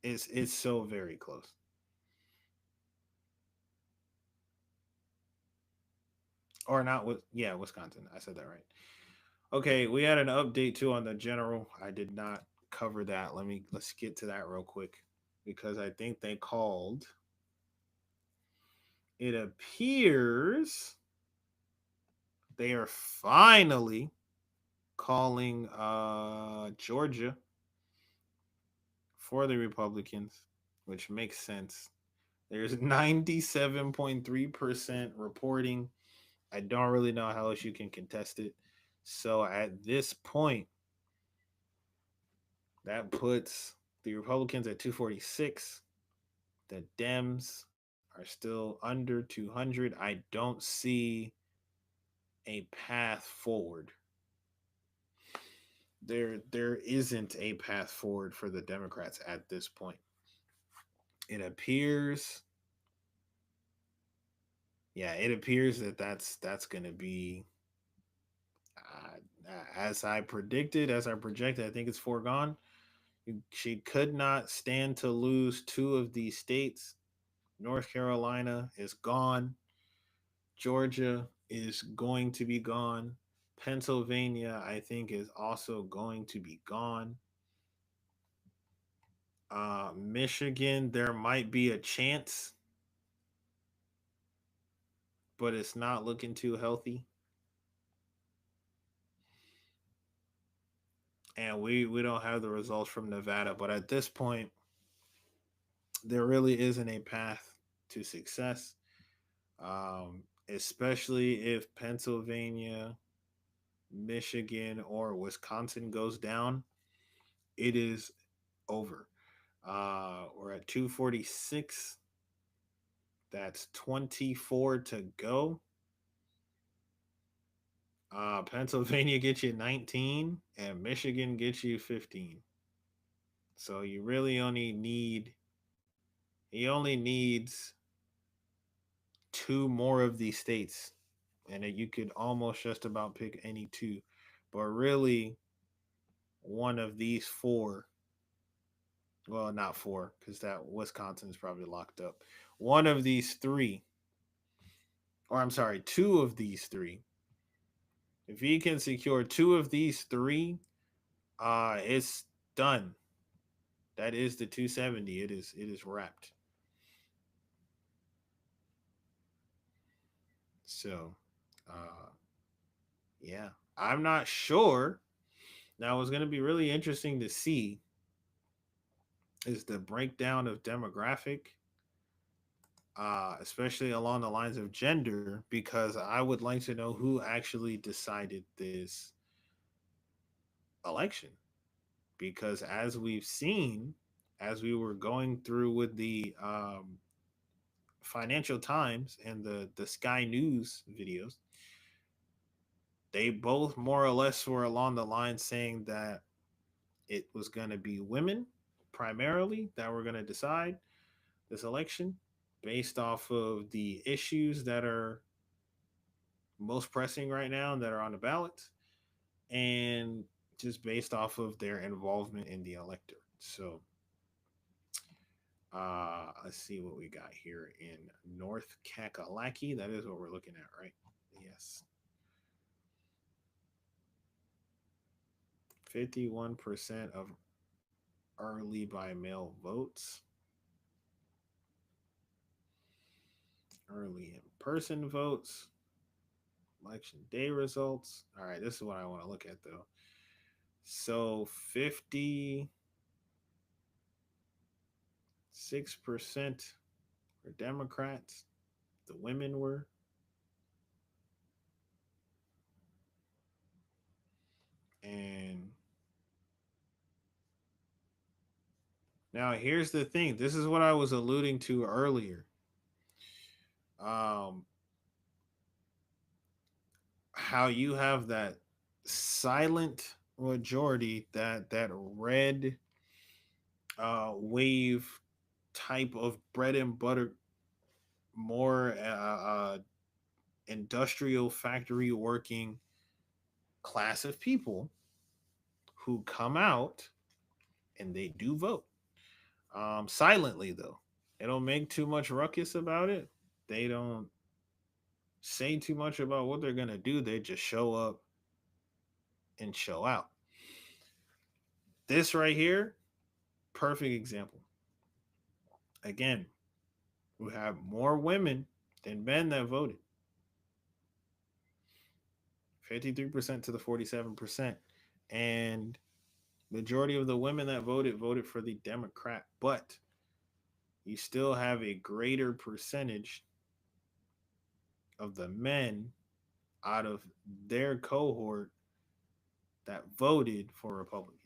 Speaker 1: It's so very close. Or not with Wisconsin. I said that right. Okay, we had an update too on the general. I did not cover that. Let's get to that real quick because I think they called. It appears they are finally calling Georgia for the Republicans, which makes sense. There's 97.3% reporting. I don't really know how else you can contest it. So at this point, that puts the Republicans at 246. The Dems are still under 200. I don't see a path forward there isn't a path forward for the Democrats at this point. It appears, that that's going to be as I predicted, as I projected. I think it's foregone. She could not stand to lose two of these states. North Carolina is gone. Georgia is going to be gone. Pennsylvania, I think, is also going to be gone. Michigan, there might be a chance, but it's not looking too healthy. And we don't have the results from Nevada, but at this point, there really isn't a path to success, especially if Pennsylvania, Michigan, or Wisconsin goes down. It is over. We're at 246. That's 24 to go. Pennsylvania gets you 19 and Michigan gets you 15. So you really only needs two more of these states, and you could almost just about pick any two, but really one of these four. Well, not four, because that Wisconsin is probably locked up. One of these three, or I'm sorry, two of these three. If he can secure two of these three, it's done. That is the 270. It is wrapped. So, yeah, I'm not sure. Now, what's going to be really interesting to see is the breakdown of demographic, especially along the lines of gender, because I would like to know who actually decided this election. Because as we've seen, as we were going through with the Financial Times and the Sky News videos, they both more or less were along the line saying that it was going to be women primarily that were going to decide this election based off of the issues that are most pressing right now and that are on the ballot, and just based off of their involvement in the electorate. So let's see what we got here in North Kakalaki. That is what we're looking at, right? Yes. 51% of early by mail votes. Early in person votes. Election day results. All right, this is what I want to look at though. So 56% were Democrats. The women were. And now here's the thing. This is what I was alluding to earlier. How you have that silent majority, that red wave type of bread and butter, more industrial factory working class of people who come out and they do vote silently, though. They don't make too much ruckus about it. They don't say too much about what they're going to do. They just show up and show out. This right here, perfect example. Again, we have more women than men that voted. 53% to the 47%. And majority of the women that voted for the Democrat, but you still have a greater percentage of the men out of their cohort that voted for Republicans.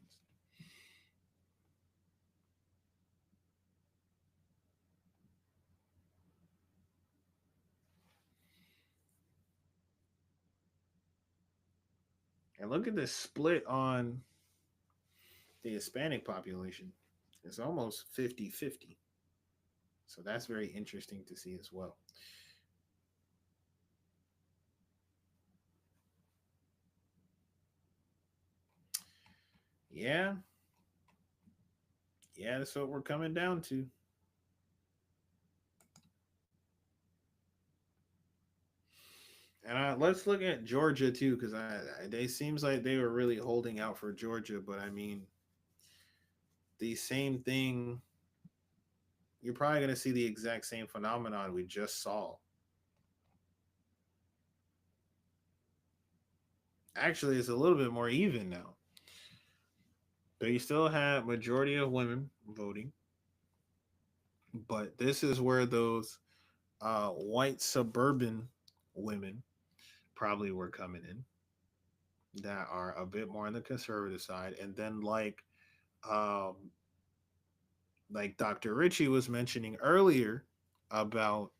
Speaker 1: And look at this split on the Hispanic population is almost 50-50. So that's very interesting to see as well. Yeah. Yeah, that's what we're coming down to. And let's look at Georgia too, because they seems like they were really holding out for Georgia, but I mean, the same thing. You're probably going to see the exact same phenomenon we just saw. Actually, it's a little bit more even now. But you still have majority of women voting, but this is where those white suburban women probably were coming in that are a bit more on the conservative side. And then like Dr. Ritchie was mentioning earlier about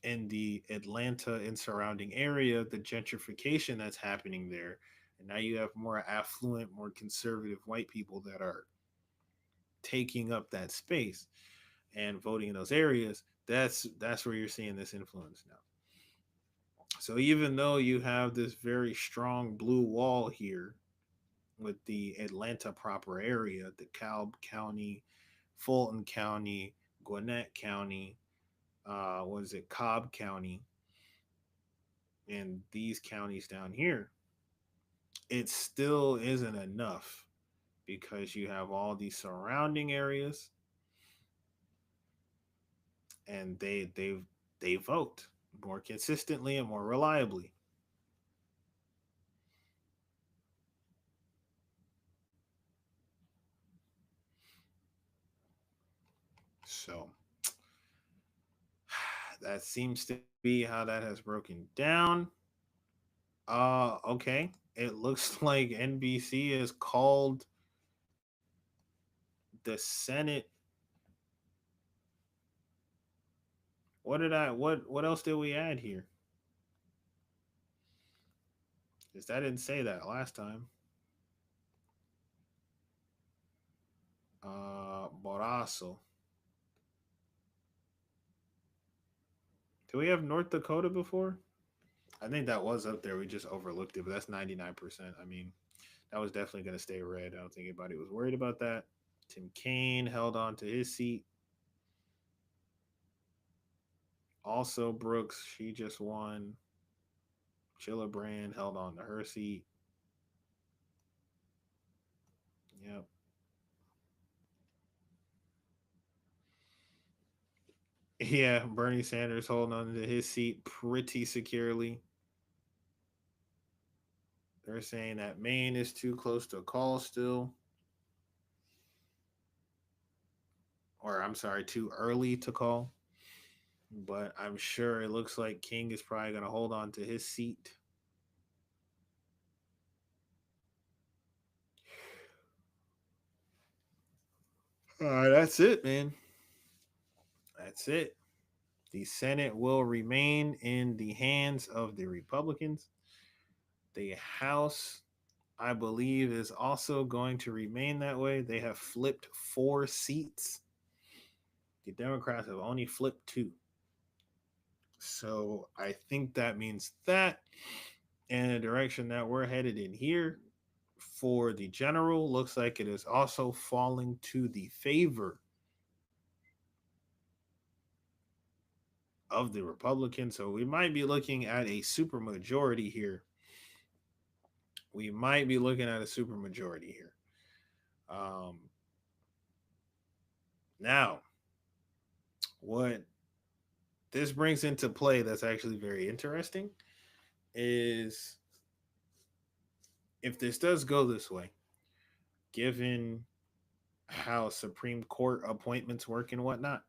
Speaker 1: in the Atlanta and surrounding area, the gentrification that's happening there. And now you have more affluent, more conservative white people that are taking up that space and voting in those areas. That's where you're seeing this influence now. So even though you have this very strong blue wall here with the Atlanta proper area, the Cobb County, Fulton County, Gwinnett County, Cobb County, and these counties down here, it still isn't enough because you have all these surrounding areas and they vote more consistently and more reliably. So that seems to be how that has broken down. Okay. It looks like NBC has called the Senate. What else did we add here? Because I didn't say that last time. Borazo. Do we have North Dakota before? I think that was up there. We just overlooked it, but that's 99%. I mean, that was definitely going to stay red. I don't think anybody was worried about that. Tim Kaine held on to his seat. Also, Brooks, she just won. Gillibrand held on to her seat. Yep. Yeah, Bernie Sanders holding on to his seat pretty securely. They're saying that Maine is too close to a call still. Or I'm sorry, too early to call. But I'm sure it looks like King is probably going to hold on to his seat. All right, that's it, man. That's it. The Senate will remain in the hands of the Republicans. The House, I believe, is also going to remain that way. They have flipped 4 seats. The Democrats have only flipped 2. So I think that means that in the direction that we're headed in here for the general looks like it is also falling to the favor of the Republicans. So we might be looking at a supermajority here. Now, what this brings into play that's actually very interesting is if this does go this way, given how Supreme Court appointments work and whatnot,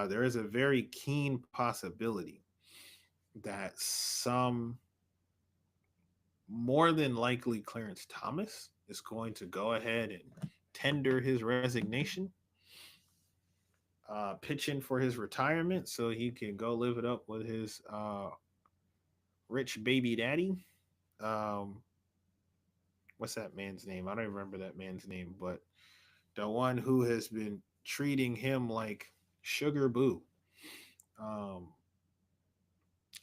Speaker 1: there is a very keen possibility that more than likely Clarence Thomas is going to go ahead and tender his resignation, pitch in for his retirement so he can go live it up with his what's that man's name? I don't even remember that man's name, but the one who has been treating him like sugar boo, um,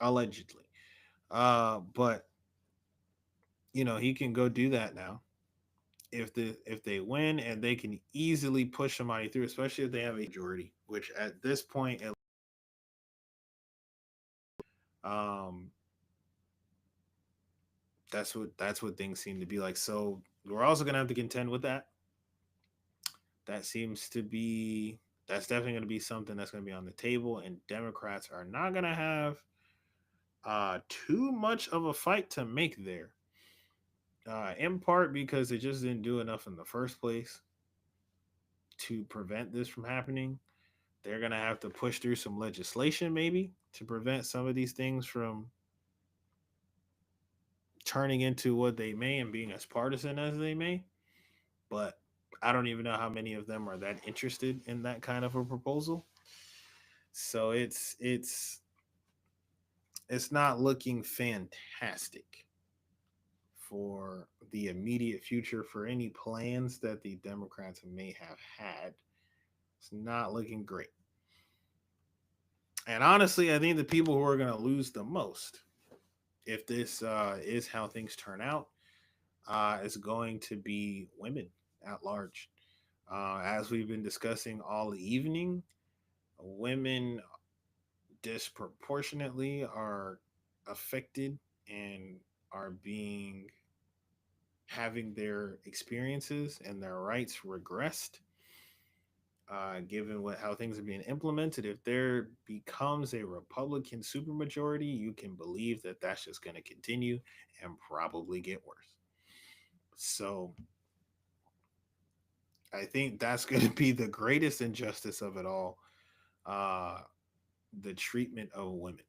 Speaker 1: allegedly. But he can go do that now if they win, and they can easily push somebody through, especially if they have a majority, which at this point, that's what things seem to be like. So we're also gonna have to contend with that. That's definitely going to be something that's going to be on the table, and Democrats are not going to have too much of a fight to make there. In part because they just didn't do enough in the first place to prevent this from happening. They're going to have to push through some legislation maybe to prevent some of these things from turning into what they may and being as partisan as they may. But I don't even know how many of them are that interested in that kind of a proposal. So it's not looking fantastic for the immediate future for any plans that the Democrats may have had. It's not looking great. And honestly, I think the people who are going to lose the most, if this is how things turn out, is going to be women at large. As we've been discussing all evening, women disproportionately are affected and are having their experiences and their rights regressed, given how things are being implemented. If there becomes a Republican supermajority, you can believe that that's just going to continue and probably get worse. So I think that's going to be the greatest injustice of it all, the treatment of women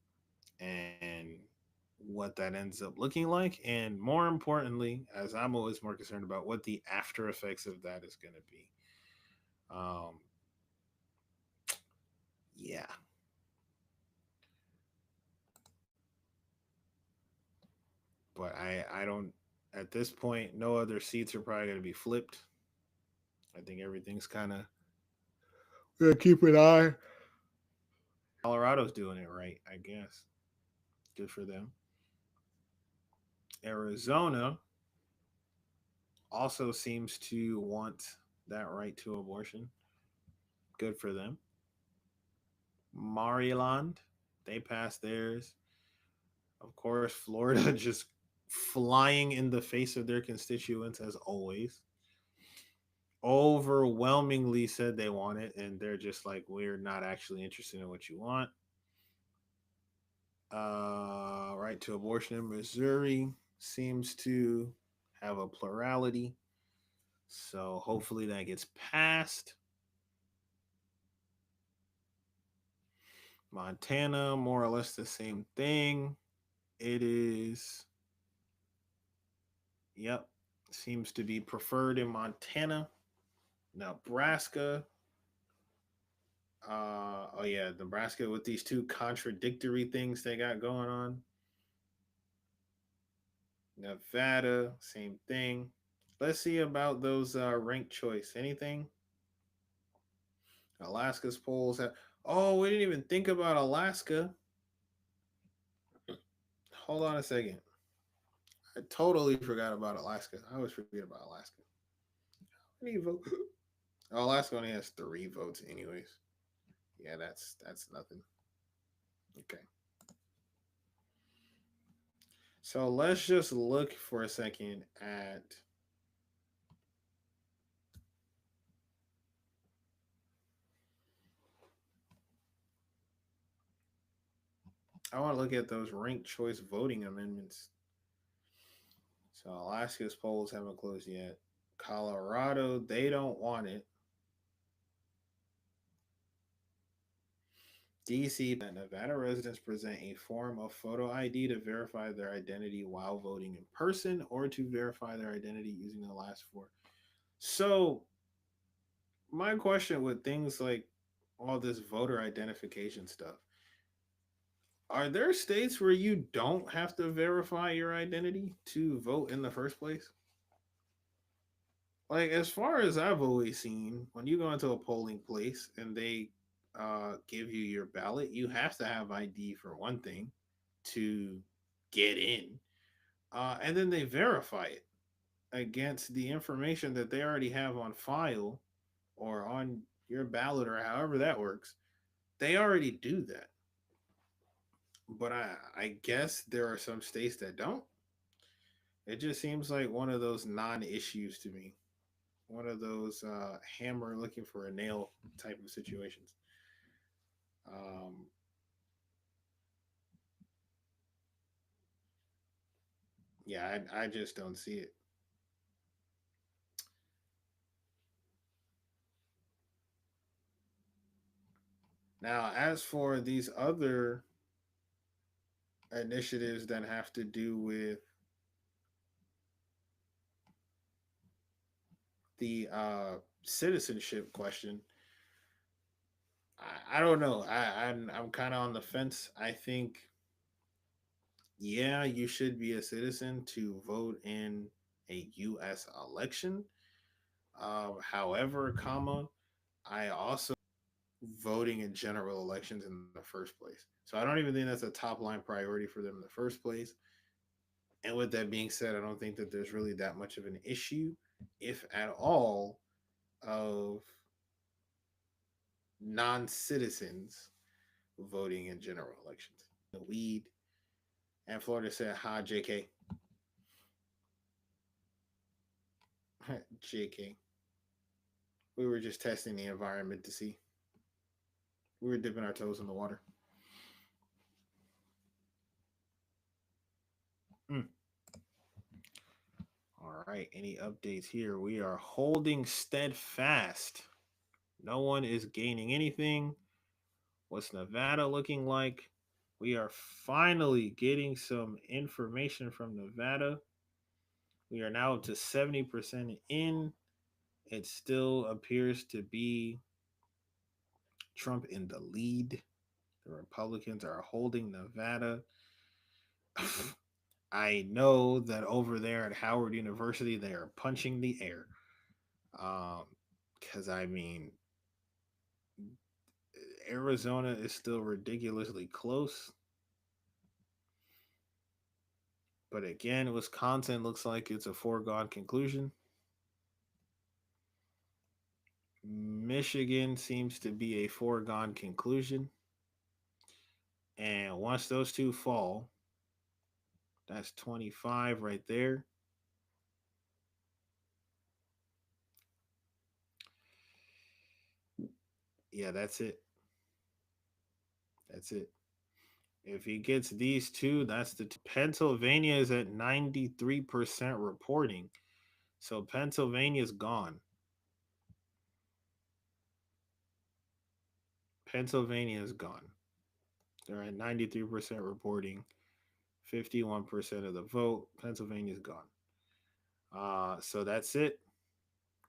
Speaker 1: and what that ends up looking like. And more importantly, as I'm always more concerned about, what the after effects of that is going to be. Yeah. But I don't, at this point, no other seats are probably going to be flipped. I think everything's kind of, we're going to keep an eye. Colorado's doing it right, I guess. Good for them. Arizona also seems to want that right to abortion. Good for them. Maryland, they passed theirs. Of course, Florida just flying in the face of their constituents as always. Overwhelmingly said they want it, and they're just like, we're not actually interested in what you want. Right to abortion in Missouri seems to have a plurality. So hopefully that gets passed. Montana, more or less the same thing. It is, yep, seems to be preferred in Montana. Nebraska. Oh yeah, Nebraska with these two contradictory things they got going on. Nevada, same thing. Let's see about those ranked choice. Anything? Alaska's polls have. Oh, we didn't even think about Alaska. Hold on a second. I totally forgot about Alaska. I always forget about Alaska. How many votes? Oh, Alaska only has 3 votes, anyways. Yeah, that's nothing. Okay. So let's just look for a second at I want to look at those ranked choice voting amendments. So Alaska's polls haven't closed yet. Colorado, they don't want it. DC, Nevada residents present a form of photo ID to verify their identity while voting in person, or to verify their identity using the last 4. So my question with things like all this voter identification stuff, are there states where you don't have to verify your identity to vote in the first place? like, as far as I've always seen, when you go into a polling place and they give you your ballot, you have to have ID for one thing to get in, and then they verify it against the information that they already have on file or on your ballot or however that works. They already do that. But I guess there are some states that don't. It just seems like one of those non-issues to me. One of those hammer looking for a nail type of situations. Yeah, I just don't see it. Now, as for these other initiatives that have to do with the citizenship question, I don't know. I'm kind of on the fence. I think, yeah, you should be a citizen to vote in a U.S. election. However, I also voting in general elections in the first place. So I don't even think that's a top line priority for them in the first place. And with that being said, I don't think that there's really that much of an issue, if at all, of non-citizens voting in general elections. The weed. And Florida said, "Hi, JK." JK. We were just testing the environment to see. We were dipping our toes in the water. All right. Any updates here? We are holding steadfast. No one is gaining anything. What's Nevada looking like? We are finally getting some information from Nevada. We are now up to 70% in. It still appears to be Trump in the lead. The Republicans are holding Nevada. I know that over there at Howard University, they are punching the air. Because, I mean, Arizona is still ridiculously close. But again, Wisconsin looks like it's a foregone conclusion. Michigan seems to be a foregone conclusion. And once those two fall, that's 25 right there. Yeah, that's it. That's it. If he gets these two, that's the Pennsylvania is at 93% reporting. So Pennsylvania's gone. Pennsylvania is gone. They're at 93% reporting, 51% of the vote. Pennsylvania's gone. So that's it.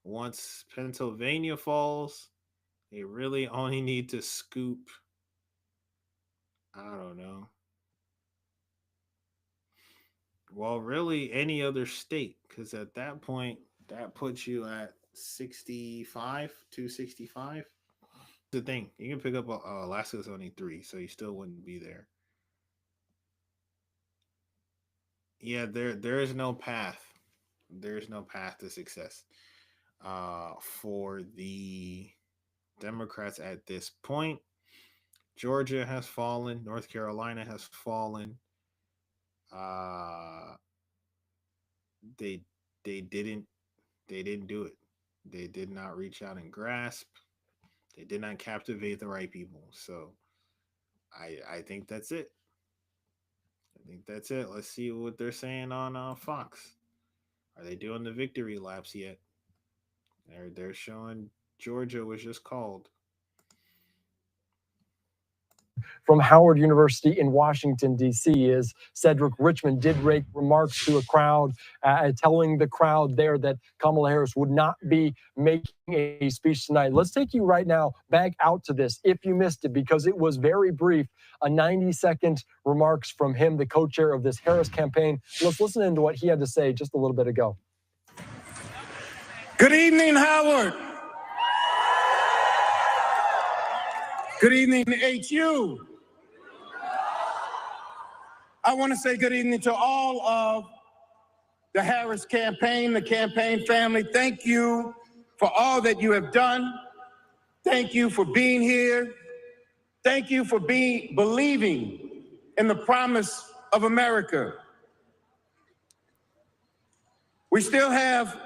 Speaker 1: Once Pennsylvania falls, they really only need to scoop, I don't know. Well, really any other state, because at that point, that puts you at 265. The thing, you can pick up Alaska's only 3, so you still wouldn't be there. Yeah, there is no path. There is no path to success for the Democrats at this point. Georgia has fallen. North Carolina has fallen. They didn't do it. They did not reach out and grasp. They did not captivate the right people. So I think that's it. I think that's it. Let's see what they're saying on Fox. Are they doing the victory laps yet? They're showing Georgia was just called.
Speaker 11: From Howard University in Washington, D.C. is Cedric Richmond did make remarks to a crowd, telling the crowd there that Kamala Harris would not be making a speech tonight. Let's take you right now back out to this, if you missed it, because it was very brief, a 90-second remarks from him, the co-chair of this Harris campaign. Let's listen into what he had to say just a little bit ago.
Speaker 14: Good evening, Howard. Good evening, HU. I want to say good evening to all of the Harris campaign, the campaign family. Thank you for all that you have done. Thank you for being here. Thank you for believing in the promise of America. We still have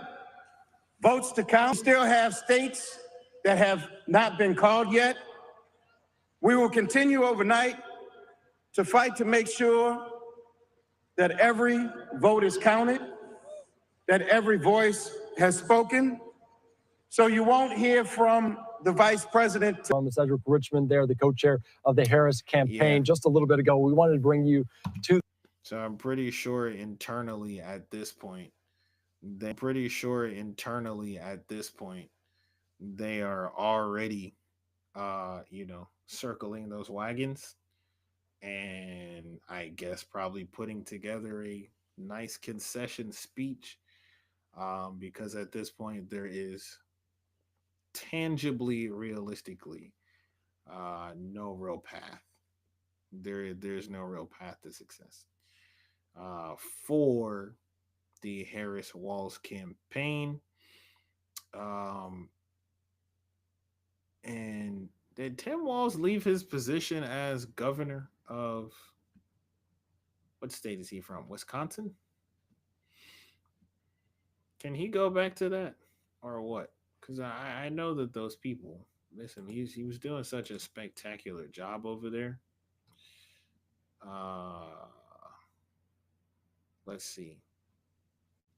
Speaker 14: votes to count. We still have states that have not been called yet. We will continue overnight to fight to make sure that every vote is counted, that every voice has spoken. So you won't hear from the vice president.
Speaker 11: Cedric Richmond there, the co-chair of the Harris campaign. Just a little bit ago, we wanted to bring you to.
Speaker 1: So I'm pretty sure internally at this point, they are already, circling those wagons, and I guess probably putting together a nice concession speech, because at this point there is tangibly, realistically, no real path. There's no real path to success for the Harris-Walz campaign. And did Tim Walz leave his position as governor of, what state is he from? Wisconsin? Can he go back to that or what? Because I know that those people, listen, he was doing such a spectacular job over there. Let's see.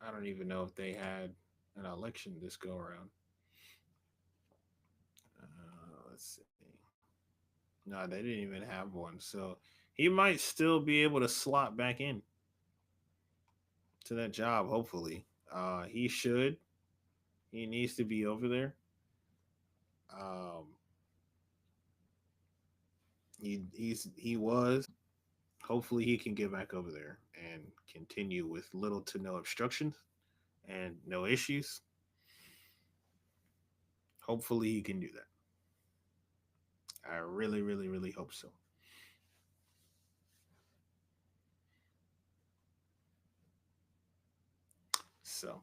Speaker 1: I don't even know if they had an election this go around. Let's see. No, they didn't even have one. So he might still be able to slot back in to that job, hopefully. He should. He needs to be over there. He was. Hopefully he can get back over there and continue with little to no obstructions and no issues. Hopefully he can do that. I really, really, really hope so. So,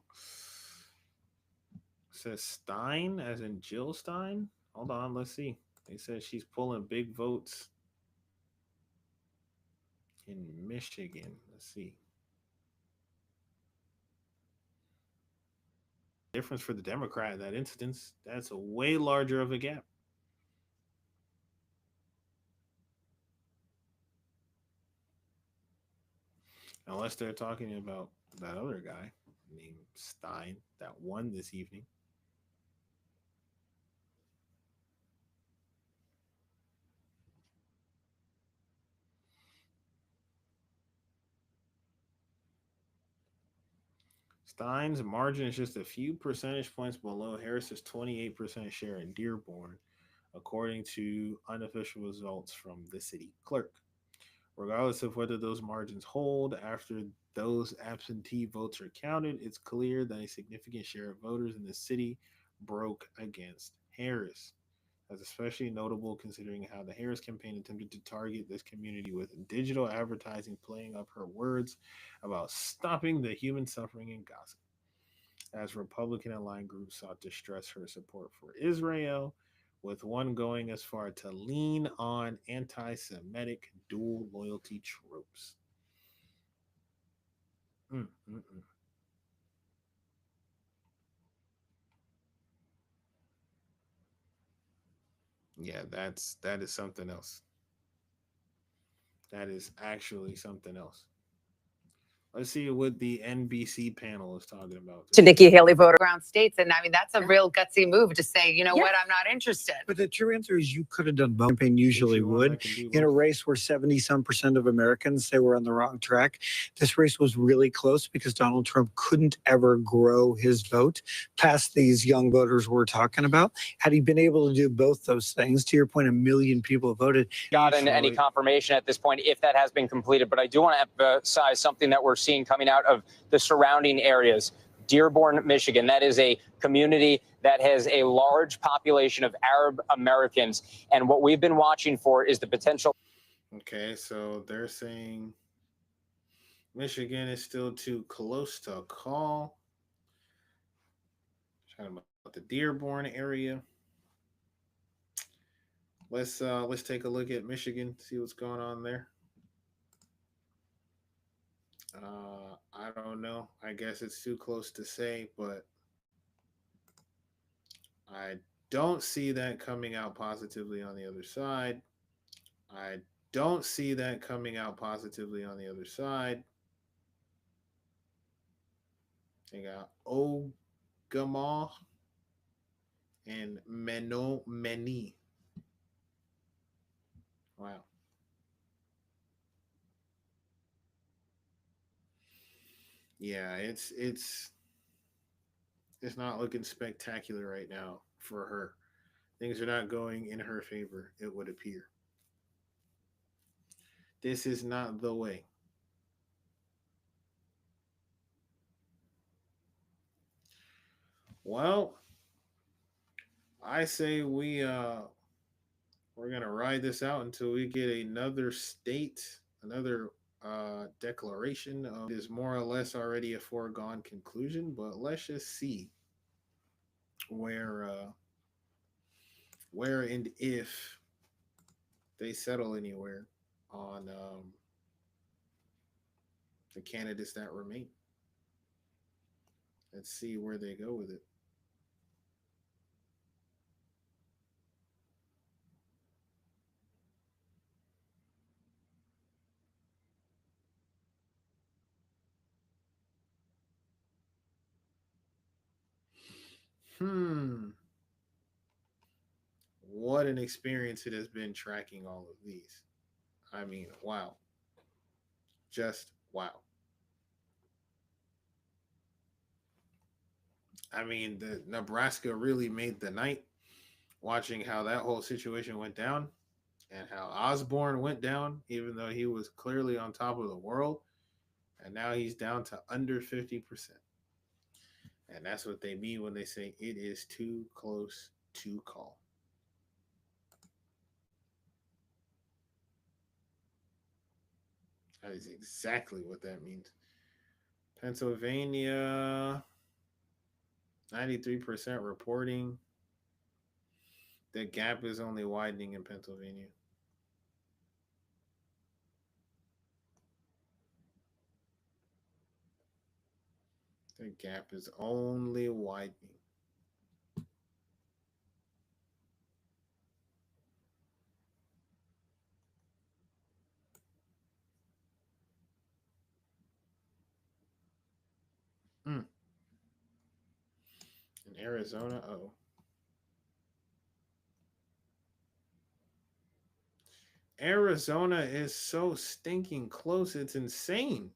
Speaker 1: it says Stein, as in Jill Stein. Hold on, let's see. They said she's pulling big votes in Michigan. Let's see. Difference for the Democrat in that instance. That's a way larger of a gap. Unless they're talking about that other guy named Stein that won this evening. Stein's margin is just a few percentage points below Harris's 28% share in Dearborn, according to unofficial results from the city clerk. Regardless of whether those margins hold after those absentee votes are counted, it's clear that a significant share of voters in the city broke against Harris. That's especially notable considering how the Harris campaign attempted to target this community with digital advertising, playing up her words about stopping the human suffering in Gaza. As Republican-aligned groups sought to stress her support for Israel, with one going as far to lean on anti-Semitic dual loyalty tropes. Yeah, that is something else. That is actually something else. Let's see what the NBC panel is talking about.
Speaker 15: To Nikki Haley voter around states. And I mean, that's a real gutsy move to say, you know what, I'm not interested.
Speaker 23: But the true answer is you could have done both. Campaign usually would. In a race where 70-some% of Americans say we're on the wrong track, this race was really close because Donald Trump couldn't ever grow his vote past these young voters we're talking about. Had he been able to do both those things, to your point, 1 million people voted.
Speaker 24: Gotten any confirmation at this point if that has been completed, but I do want to emphasize something that we're seeing coming out of the surrounding areas. Dearborn, Michigan. That is a community that has a large population of Arab Americans. And what we've been watching for is the potential.
Speaker 1: Okay, so they're saying Michigan is still too close to call. Talking about the Dearborn area. Let's take a look at Michigan, see what's going on there. I don't know. I guess it's too close to say, but I don't see that coming out positively on the other side. I don't see that coming out positively on the other side. They got Ogama and Menominee. Wow. Yeah, it's not looking spectacular right now for her. Things are not going in her favor, it would appear. This is not the way. Well, I say we're gonna ride this out until we get another state, another declaration. It is more or less already a foregone conclusion, but let's just see where and if they settle anywhere on the candidates that remain. Let's see where they go with it. What an experience it has been tracking all of these. I mean, wow. Just wow. I mean, the Nebraska really made the night, watching how that whole situation went down and how Osborne went down, even though he was clearly on top of the world. And now he's down to under 50%. And that's what they mean when they say it is too close to call. That is exactly what that means. Pennsylvania, 93% reporting. The gap is only widening in Pennsylvania. The gap is only widening. In Arizona, Arizona is so stinking close. It's insane.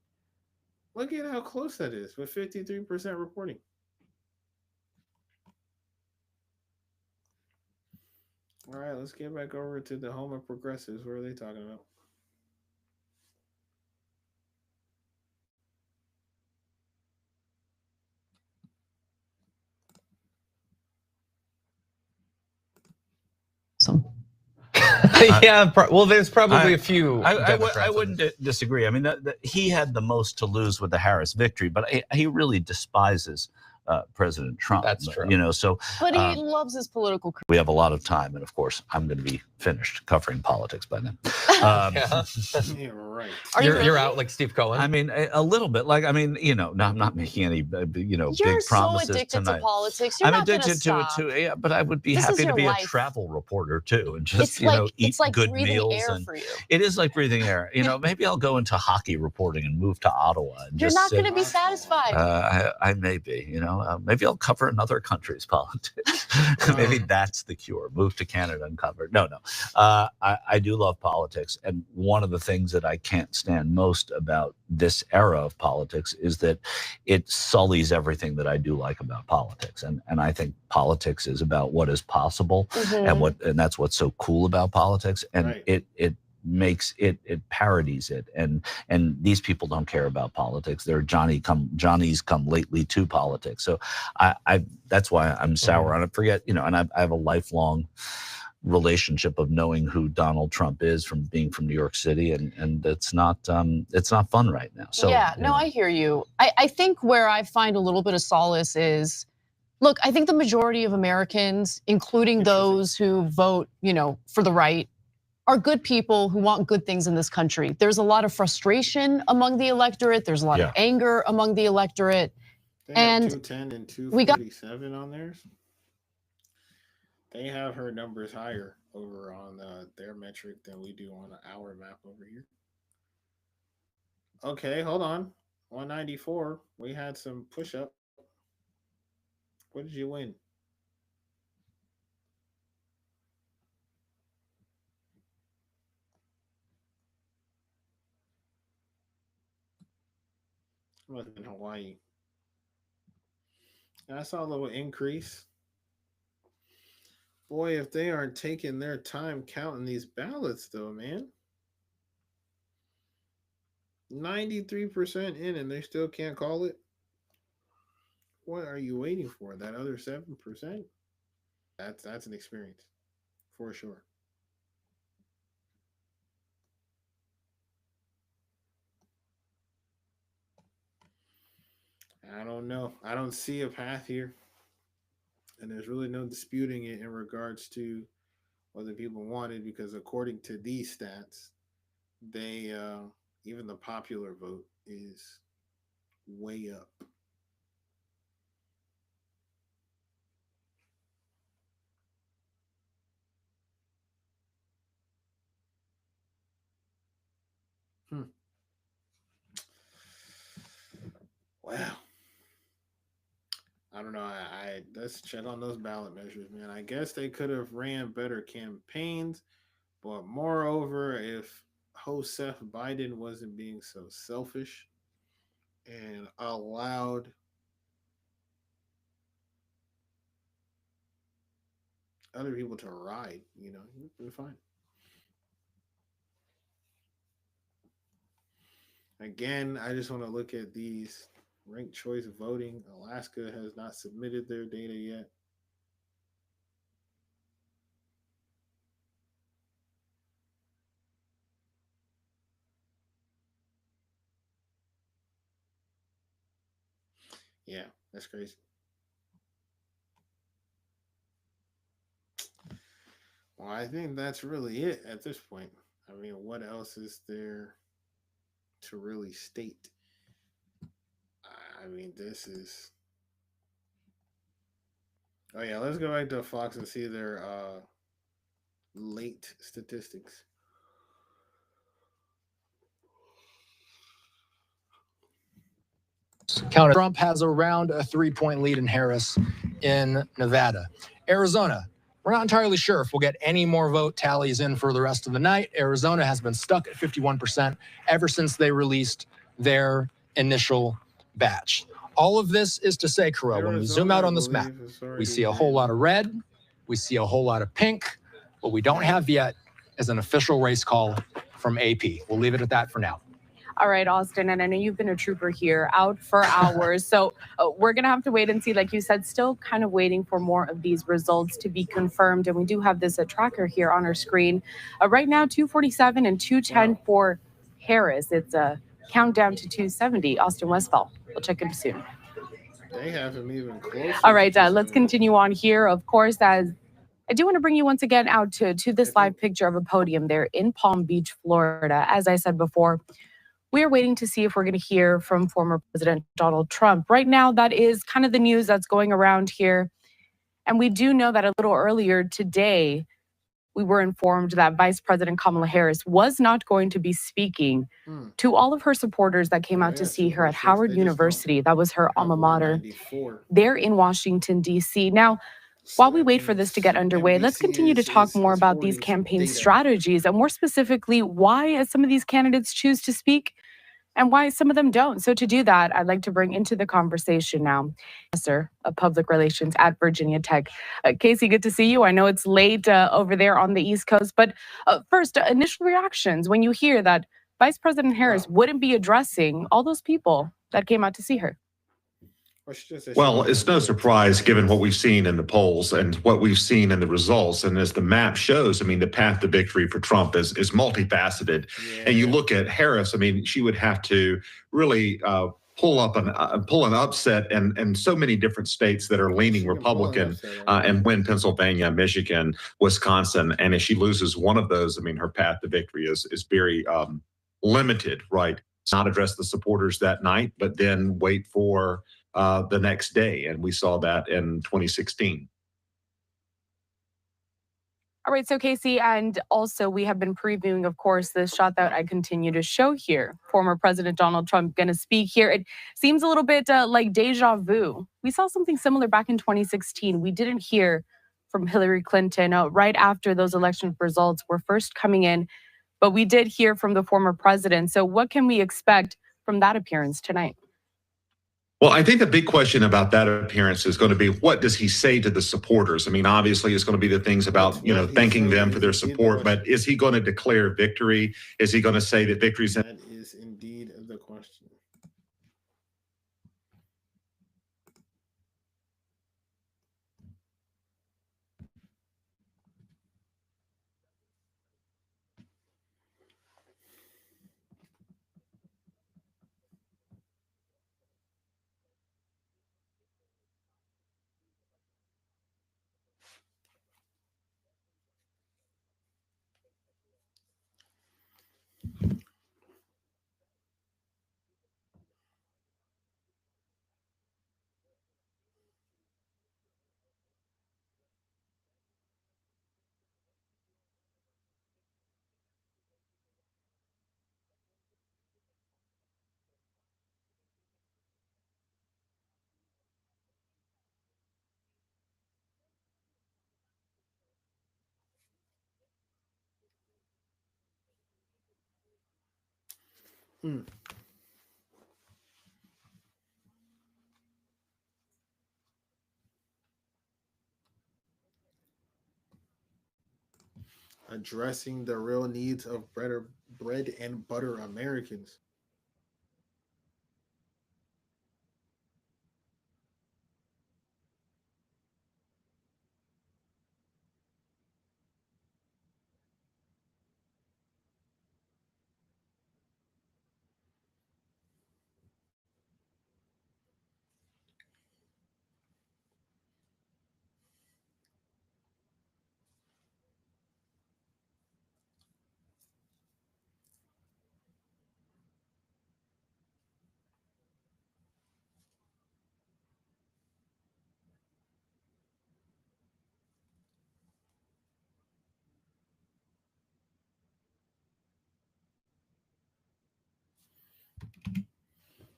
Speaker 1: Look at how close that is with 53% reporting. All right, let's get back over to the home of progressives. What are they talking about?
Speaker 10: Yeah,
Speaker 19: well, there's probably a few.
Speaker 10: I wouldn't disagree. I mean, he had the most to lose with the Harris victory, but he really despises President Trump.
Speaker 19: That's true.
Speaker 10: You know, so.
Speaker 12: But he loves his political career.
Speaker 10: We have a lot of time, and of course, I'm going to be finished covering politics by then.
Speaker 1: Yeah, right.
Speaker 19: You're out like Steve Cohen.
Speaker 10: I mean, a little bit. Like, I mean, you know, no, I'm not making any,
Speaker 12: You're
Speaker 10: big promises
Speaker 12: so addicted
Speaker 10: tonight.
Speaker 12: to politics. You're
Speaker 10: I'm
Speaker 12: not gonna
Speaker 10: addicted to it
Speaker 12: stop.
Speaker 10: too. Yeah, but I would be
Speaker 12: This is
Speaker 10: happy to
Speaker 12: your
Speaker 10: be
Speaker 12: life.
Speaker 10: a travel reporter too, and just
Speaker 12: It's
Speaker 10: eat
Speaker 12: it's like
Speaker 10: good
Speaker 12: breathing
Speaker 10: meals.
Speaker 12: air
Speaker 10: And
Speaker 12: for you.
Speaker 10: it is like breathing air. You know, maybe I'll go into hockey reporting and move to Ottawa. And
Speaker 12: You're
Speaker 10: just
Speaker 12: not
Speaker 10: sit-
Speaker 12: going to be satisfied.
Speaker 10: I may be, you know, maybe I'll cover another country's politics. Maybe that's the cure. Move to Canada and cover. No. I do love politics. And one of the things that I can't stand most about this era of politics is that it sullies everything that I do like about politics. And I think politics is about what is possible and that's what's so cool about politics. And
Speaker 1: Right.
Speaker 10: it makes it parodies it, and these people don't care about politics. They're Johnny's come lately to politics. So I that's why I'm sour on it. Forget, you know, and I have a lifelong relationship of knowing who Donald Trump is from being from New York City, and it's not fun right now. So
Speaker 12: yeah, no, I hear you. I think where I find a little bit of solace is, look, I think the majority of Americans, including those who vote, you know, for the right, are good people who want good things in this country. There's a lot of frustration among the electorate. There's a lot of anger among the electorate.
Speaker 1: They
Speaker 12: and
Speaker 1: have 210 and 247 on theirs. They have her numbers higher over on their metric than we do on our map over here. Okay, hold on. 194. We had some push up. What did you win? Must have been Hawaii. I saw a little increase. Boy, if they aren't taking their time counting these ballots, though, man. 93% in, and they still can't call it. What are you waiting for? That other 7%? That's an experience, for sure. I don't know. I don't see a path here. And there's really no disputing it in regards to whether people want it, because according to these stats, they even the popular vote is way up. Wow. I don't know. I let's check on those ballot measures, man. I guess they could have ran better campaigns, but moreover, if Joseph Biden wasn't being so selfish and allowed other people to ride, you know, you'd been fine. Again, I just want to look at these ranked choice voting. Alaska has not submitted their data yet. Yeah, that's crazy. Well, I think that's really it at this point. I mean, what else is there to really state? I mean, this is. Oh yeah, let's go back to Fox and see their late statistics.
Speaker 5: Counter. Trump has around a 3-point lead in Harris in Nevada. Arizona, we're not entirely sure if we'll get any more vote tallies in for the rest of the night. Arizona has been stuck at 51% ever since they released their initial batch. All of this is to say, Carell, when we zoom out on this map, we see a whole lot of red, we see a whole lot of pink. What we don't have yet is an official race call from AP. We'll leave it at that for now.
Speaker 16: All right, Austin, and I know you've been a trooper here, out for hours. So we're going to have to wait and see. Like you said, still kind of waiting for more of these results to be confirmed. And we do have this tracker here on our screen. Right now, 247 and 210 for Harris. It's a countdown to 270. Austin Westfall. We'll check in soon.
Speaker 1: They have him even closer.
Speaker 16: All right, let's continue on here. Of course, as I do want to bring you once again out to this live picture of a podium there in Palm Beach, Florida. As I said before, we are waiting to see if we're going to hear from former President Donald Trump. Right now, that is kind of the news that's going around here. And we do know that a little earlier today, we were informed that Vice President Kamala Harris was not going to be speaking to all of her supporters that came out to see her at Howard University. That was her alma mater there in Washington, D.C. Now, while we wait for this to get underway, let's continue to talk more about these campaign strategies and more specifically, why some of these candidates choose to speak and why some of them don't. So to do that, I'd like to bring into the conversation now, Professor of Public Relations at Virginia Tech. Casey, good to see you. I know it's late over there on the East Coast, but first, initial reactions when you hear that Vice President Harris wouldn't be addressing all those people that came out to see her.
Speaker 3: Well, it's no surprise given what we've seen in the polls and what we've seen in the results. And as the map shows, I mean, the path to victory for Trump is multifaceted. Yeah. And you look at Harris, I mean, she would have to really pull an upset and so many different states that are leaning Republican and win Pennsylvania, Michigan, Wisconsin. And if she loses one of those, I mean, her path to victory is very limited, right? Not address the supporters that night, but then wait for the next day. And we saw that in 2016.
Speaker 16: All right, so Casey, and also we have been previewing, of course, the shot that I continue to show here. Former President Donald Trump going to speak here. It seems a little bit like deja vu. We saw something similar back in 2016. We didn't hear from Hillary Clinton right after those election results were first coming in, but we did hear from the former president. So what can we expect from that appearance tonight?
Speaker 3: Well, I think the big question about that appearance is going to be, what does he say to the supporters? I mean, obviously, it's going to be the things about, you know, thanking them for their support, but is he going to declare victory? Is he going to say that victory's in?
Speaker 1: That is indeed the question. Addressing the real needs of bread and butter Americans.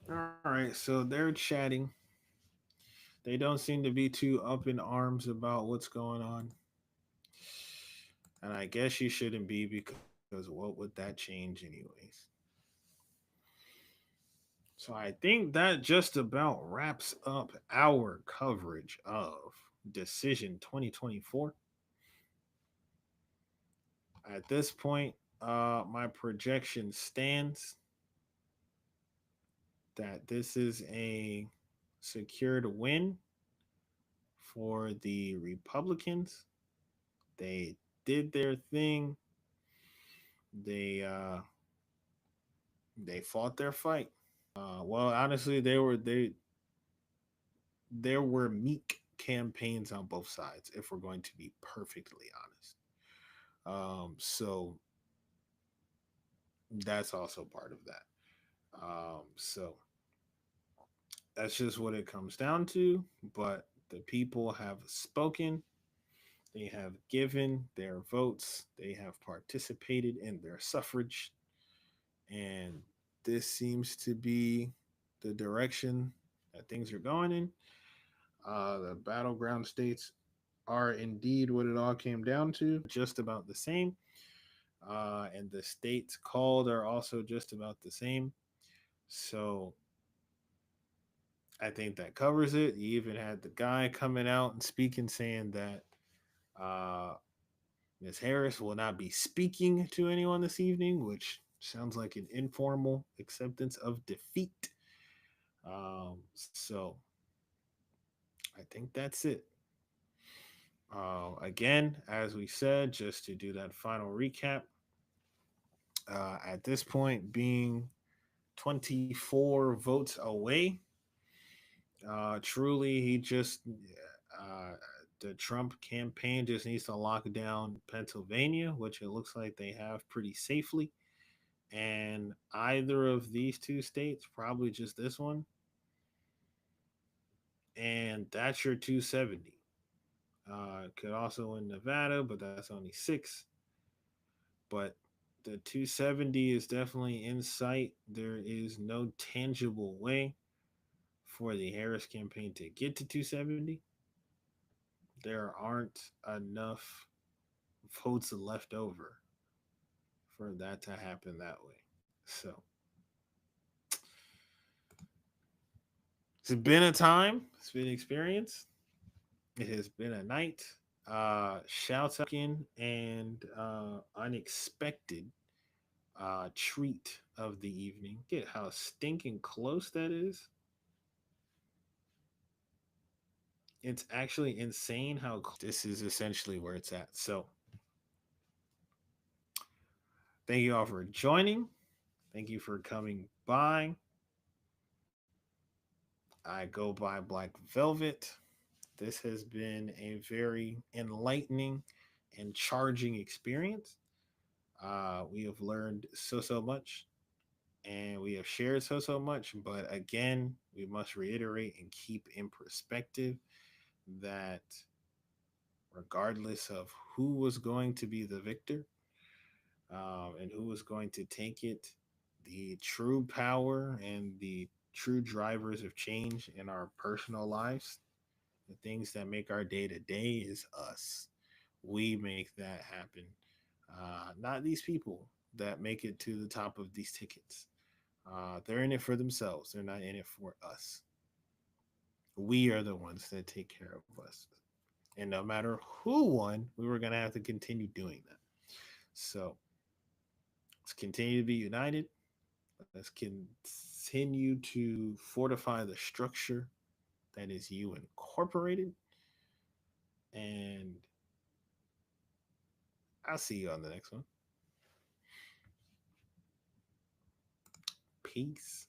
Speaker 1: All right, so they're chatting. They don't seem to be too up in arms about what's going on. And I guess you shouldn't be, because what would that change anyways? So I think that just about wraps up our coverage of Decision 2024. At this point, my projection stands that this is a secured win for the Republicans. They did their thing. They fought their fight. Well, honestly, there were meek campaigns on both sides, if we're going to be perfectly honest. So that's also part of that. So that's just what it comes down to. But the people have spoken. They have given their votes. They have participated in their suffrage. And this seems to be the direction that things are going in. The battleground states are indeed what it all came down to, just about the same. And the states called are also just about the same. So I think that covers it. You even had the guy coming out and speaking, saying that Ms. Harris will not be speaking to anyone this evening, which sounds like an informal acceptance of defeat. So I think that's it. Again, as we said, just to do that final recap, at this point, being 24 votes away, truly, the Trump campaign just needs to lock down Pennsylvania, which it looks like they have pretty safely. And either of these two states, probably just this one. And that's your 270. Could also win Nevada, but that's only 6. But the 270 is definitely in sight. There is no tangible way for the Harris campaign to get to 270. There aren't enough votes left over for that to happen that way. So it's been a time. It's been an experience. It has been a night. Shouts out in and unexpected treat of the evening. Get how stinking close that is. It's actually insane how this is essentially where it's at. So thank you all for joining. Thank you for coming by. I go by Black Velvet. This has been a very enlightening and charging experience. We have learned so much, and we have shared so much. But again, we must reiterate and keep in perspective that regardless of who was going to be the victor and who was going to take it, the true power and the true drivers of change in our personal lives, the things that make our day to day, is us. We make that happen. Not these people that make it to the top of these tickets. They're in it for themselves. They're not in it for us. We are the ones that take care of us. And no matter who won, we were going to have to continue doing that. So let's continue to be united. Let's continue to fortify the structure that is You Incorporated. And I'll see you on the next one. Peace.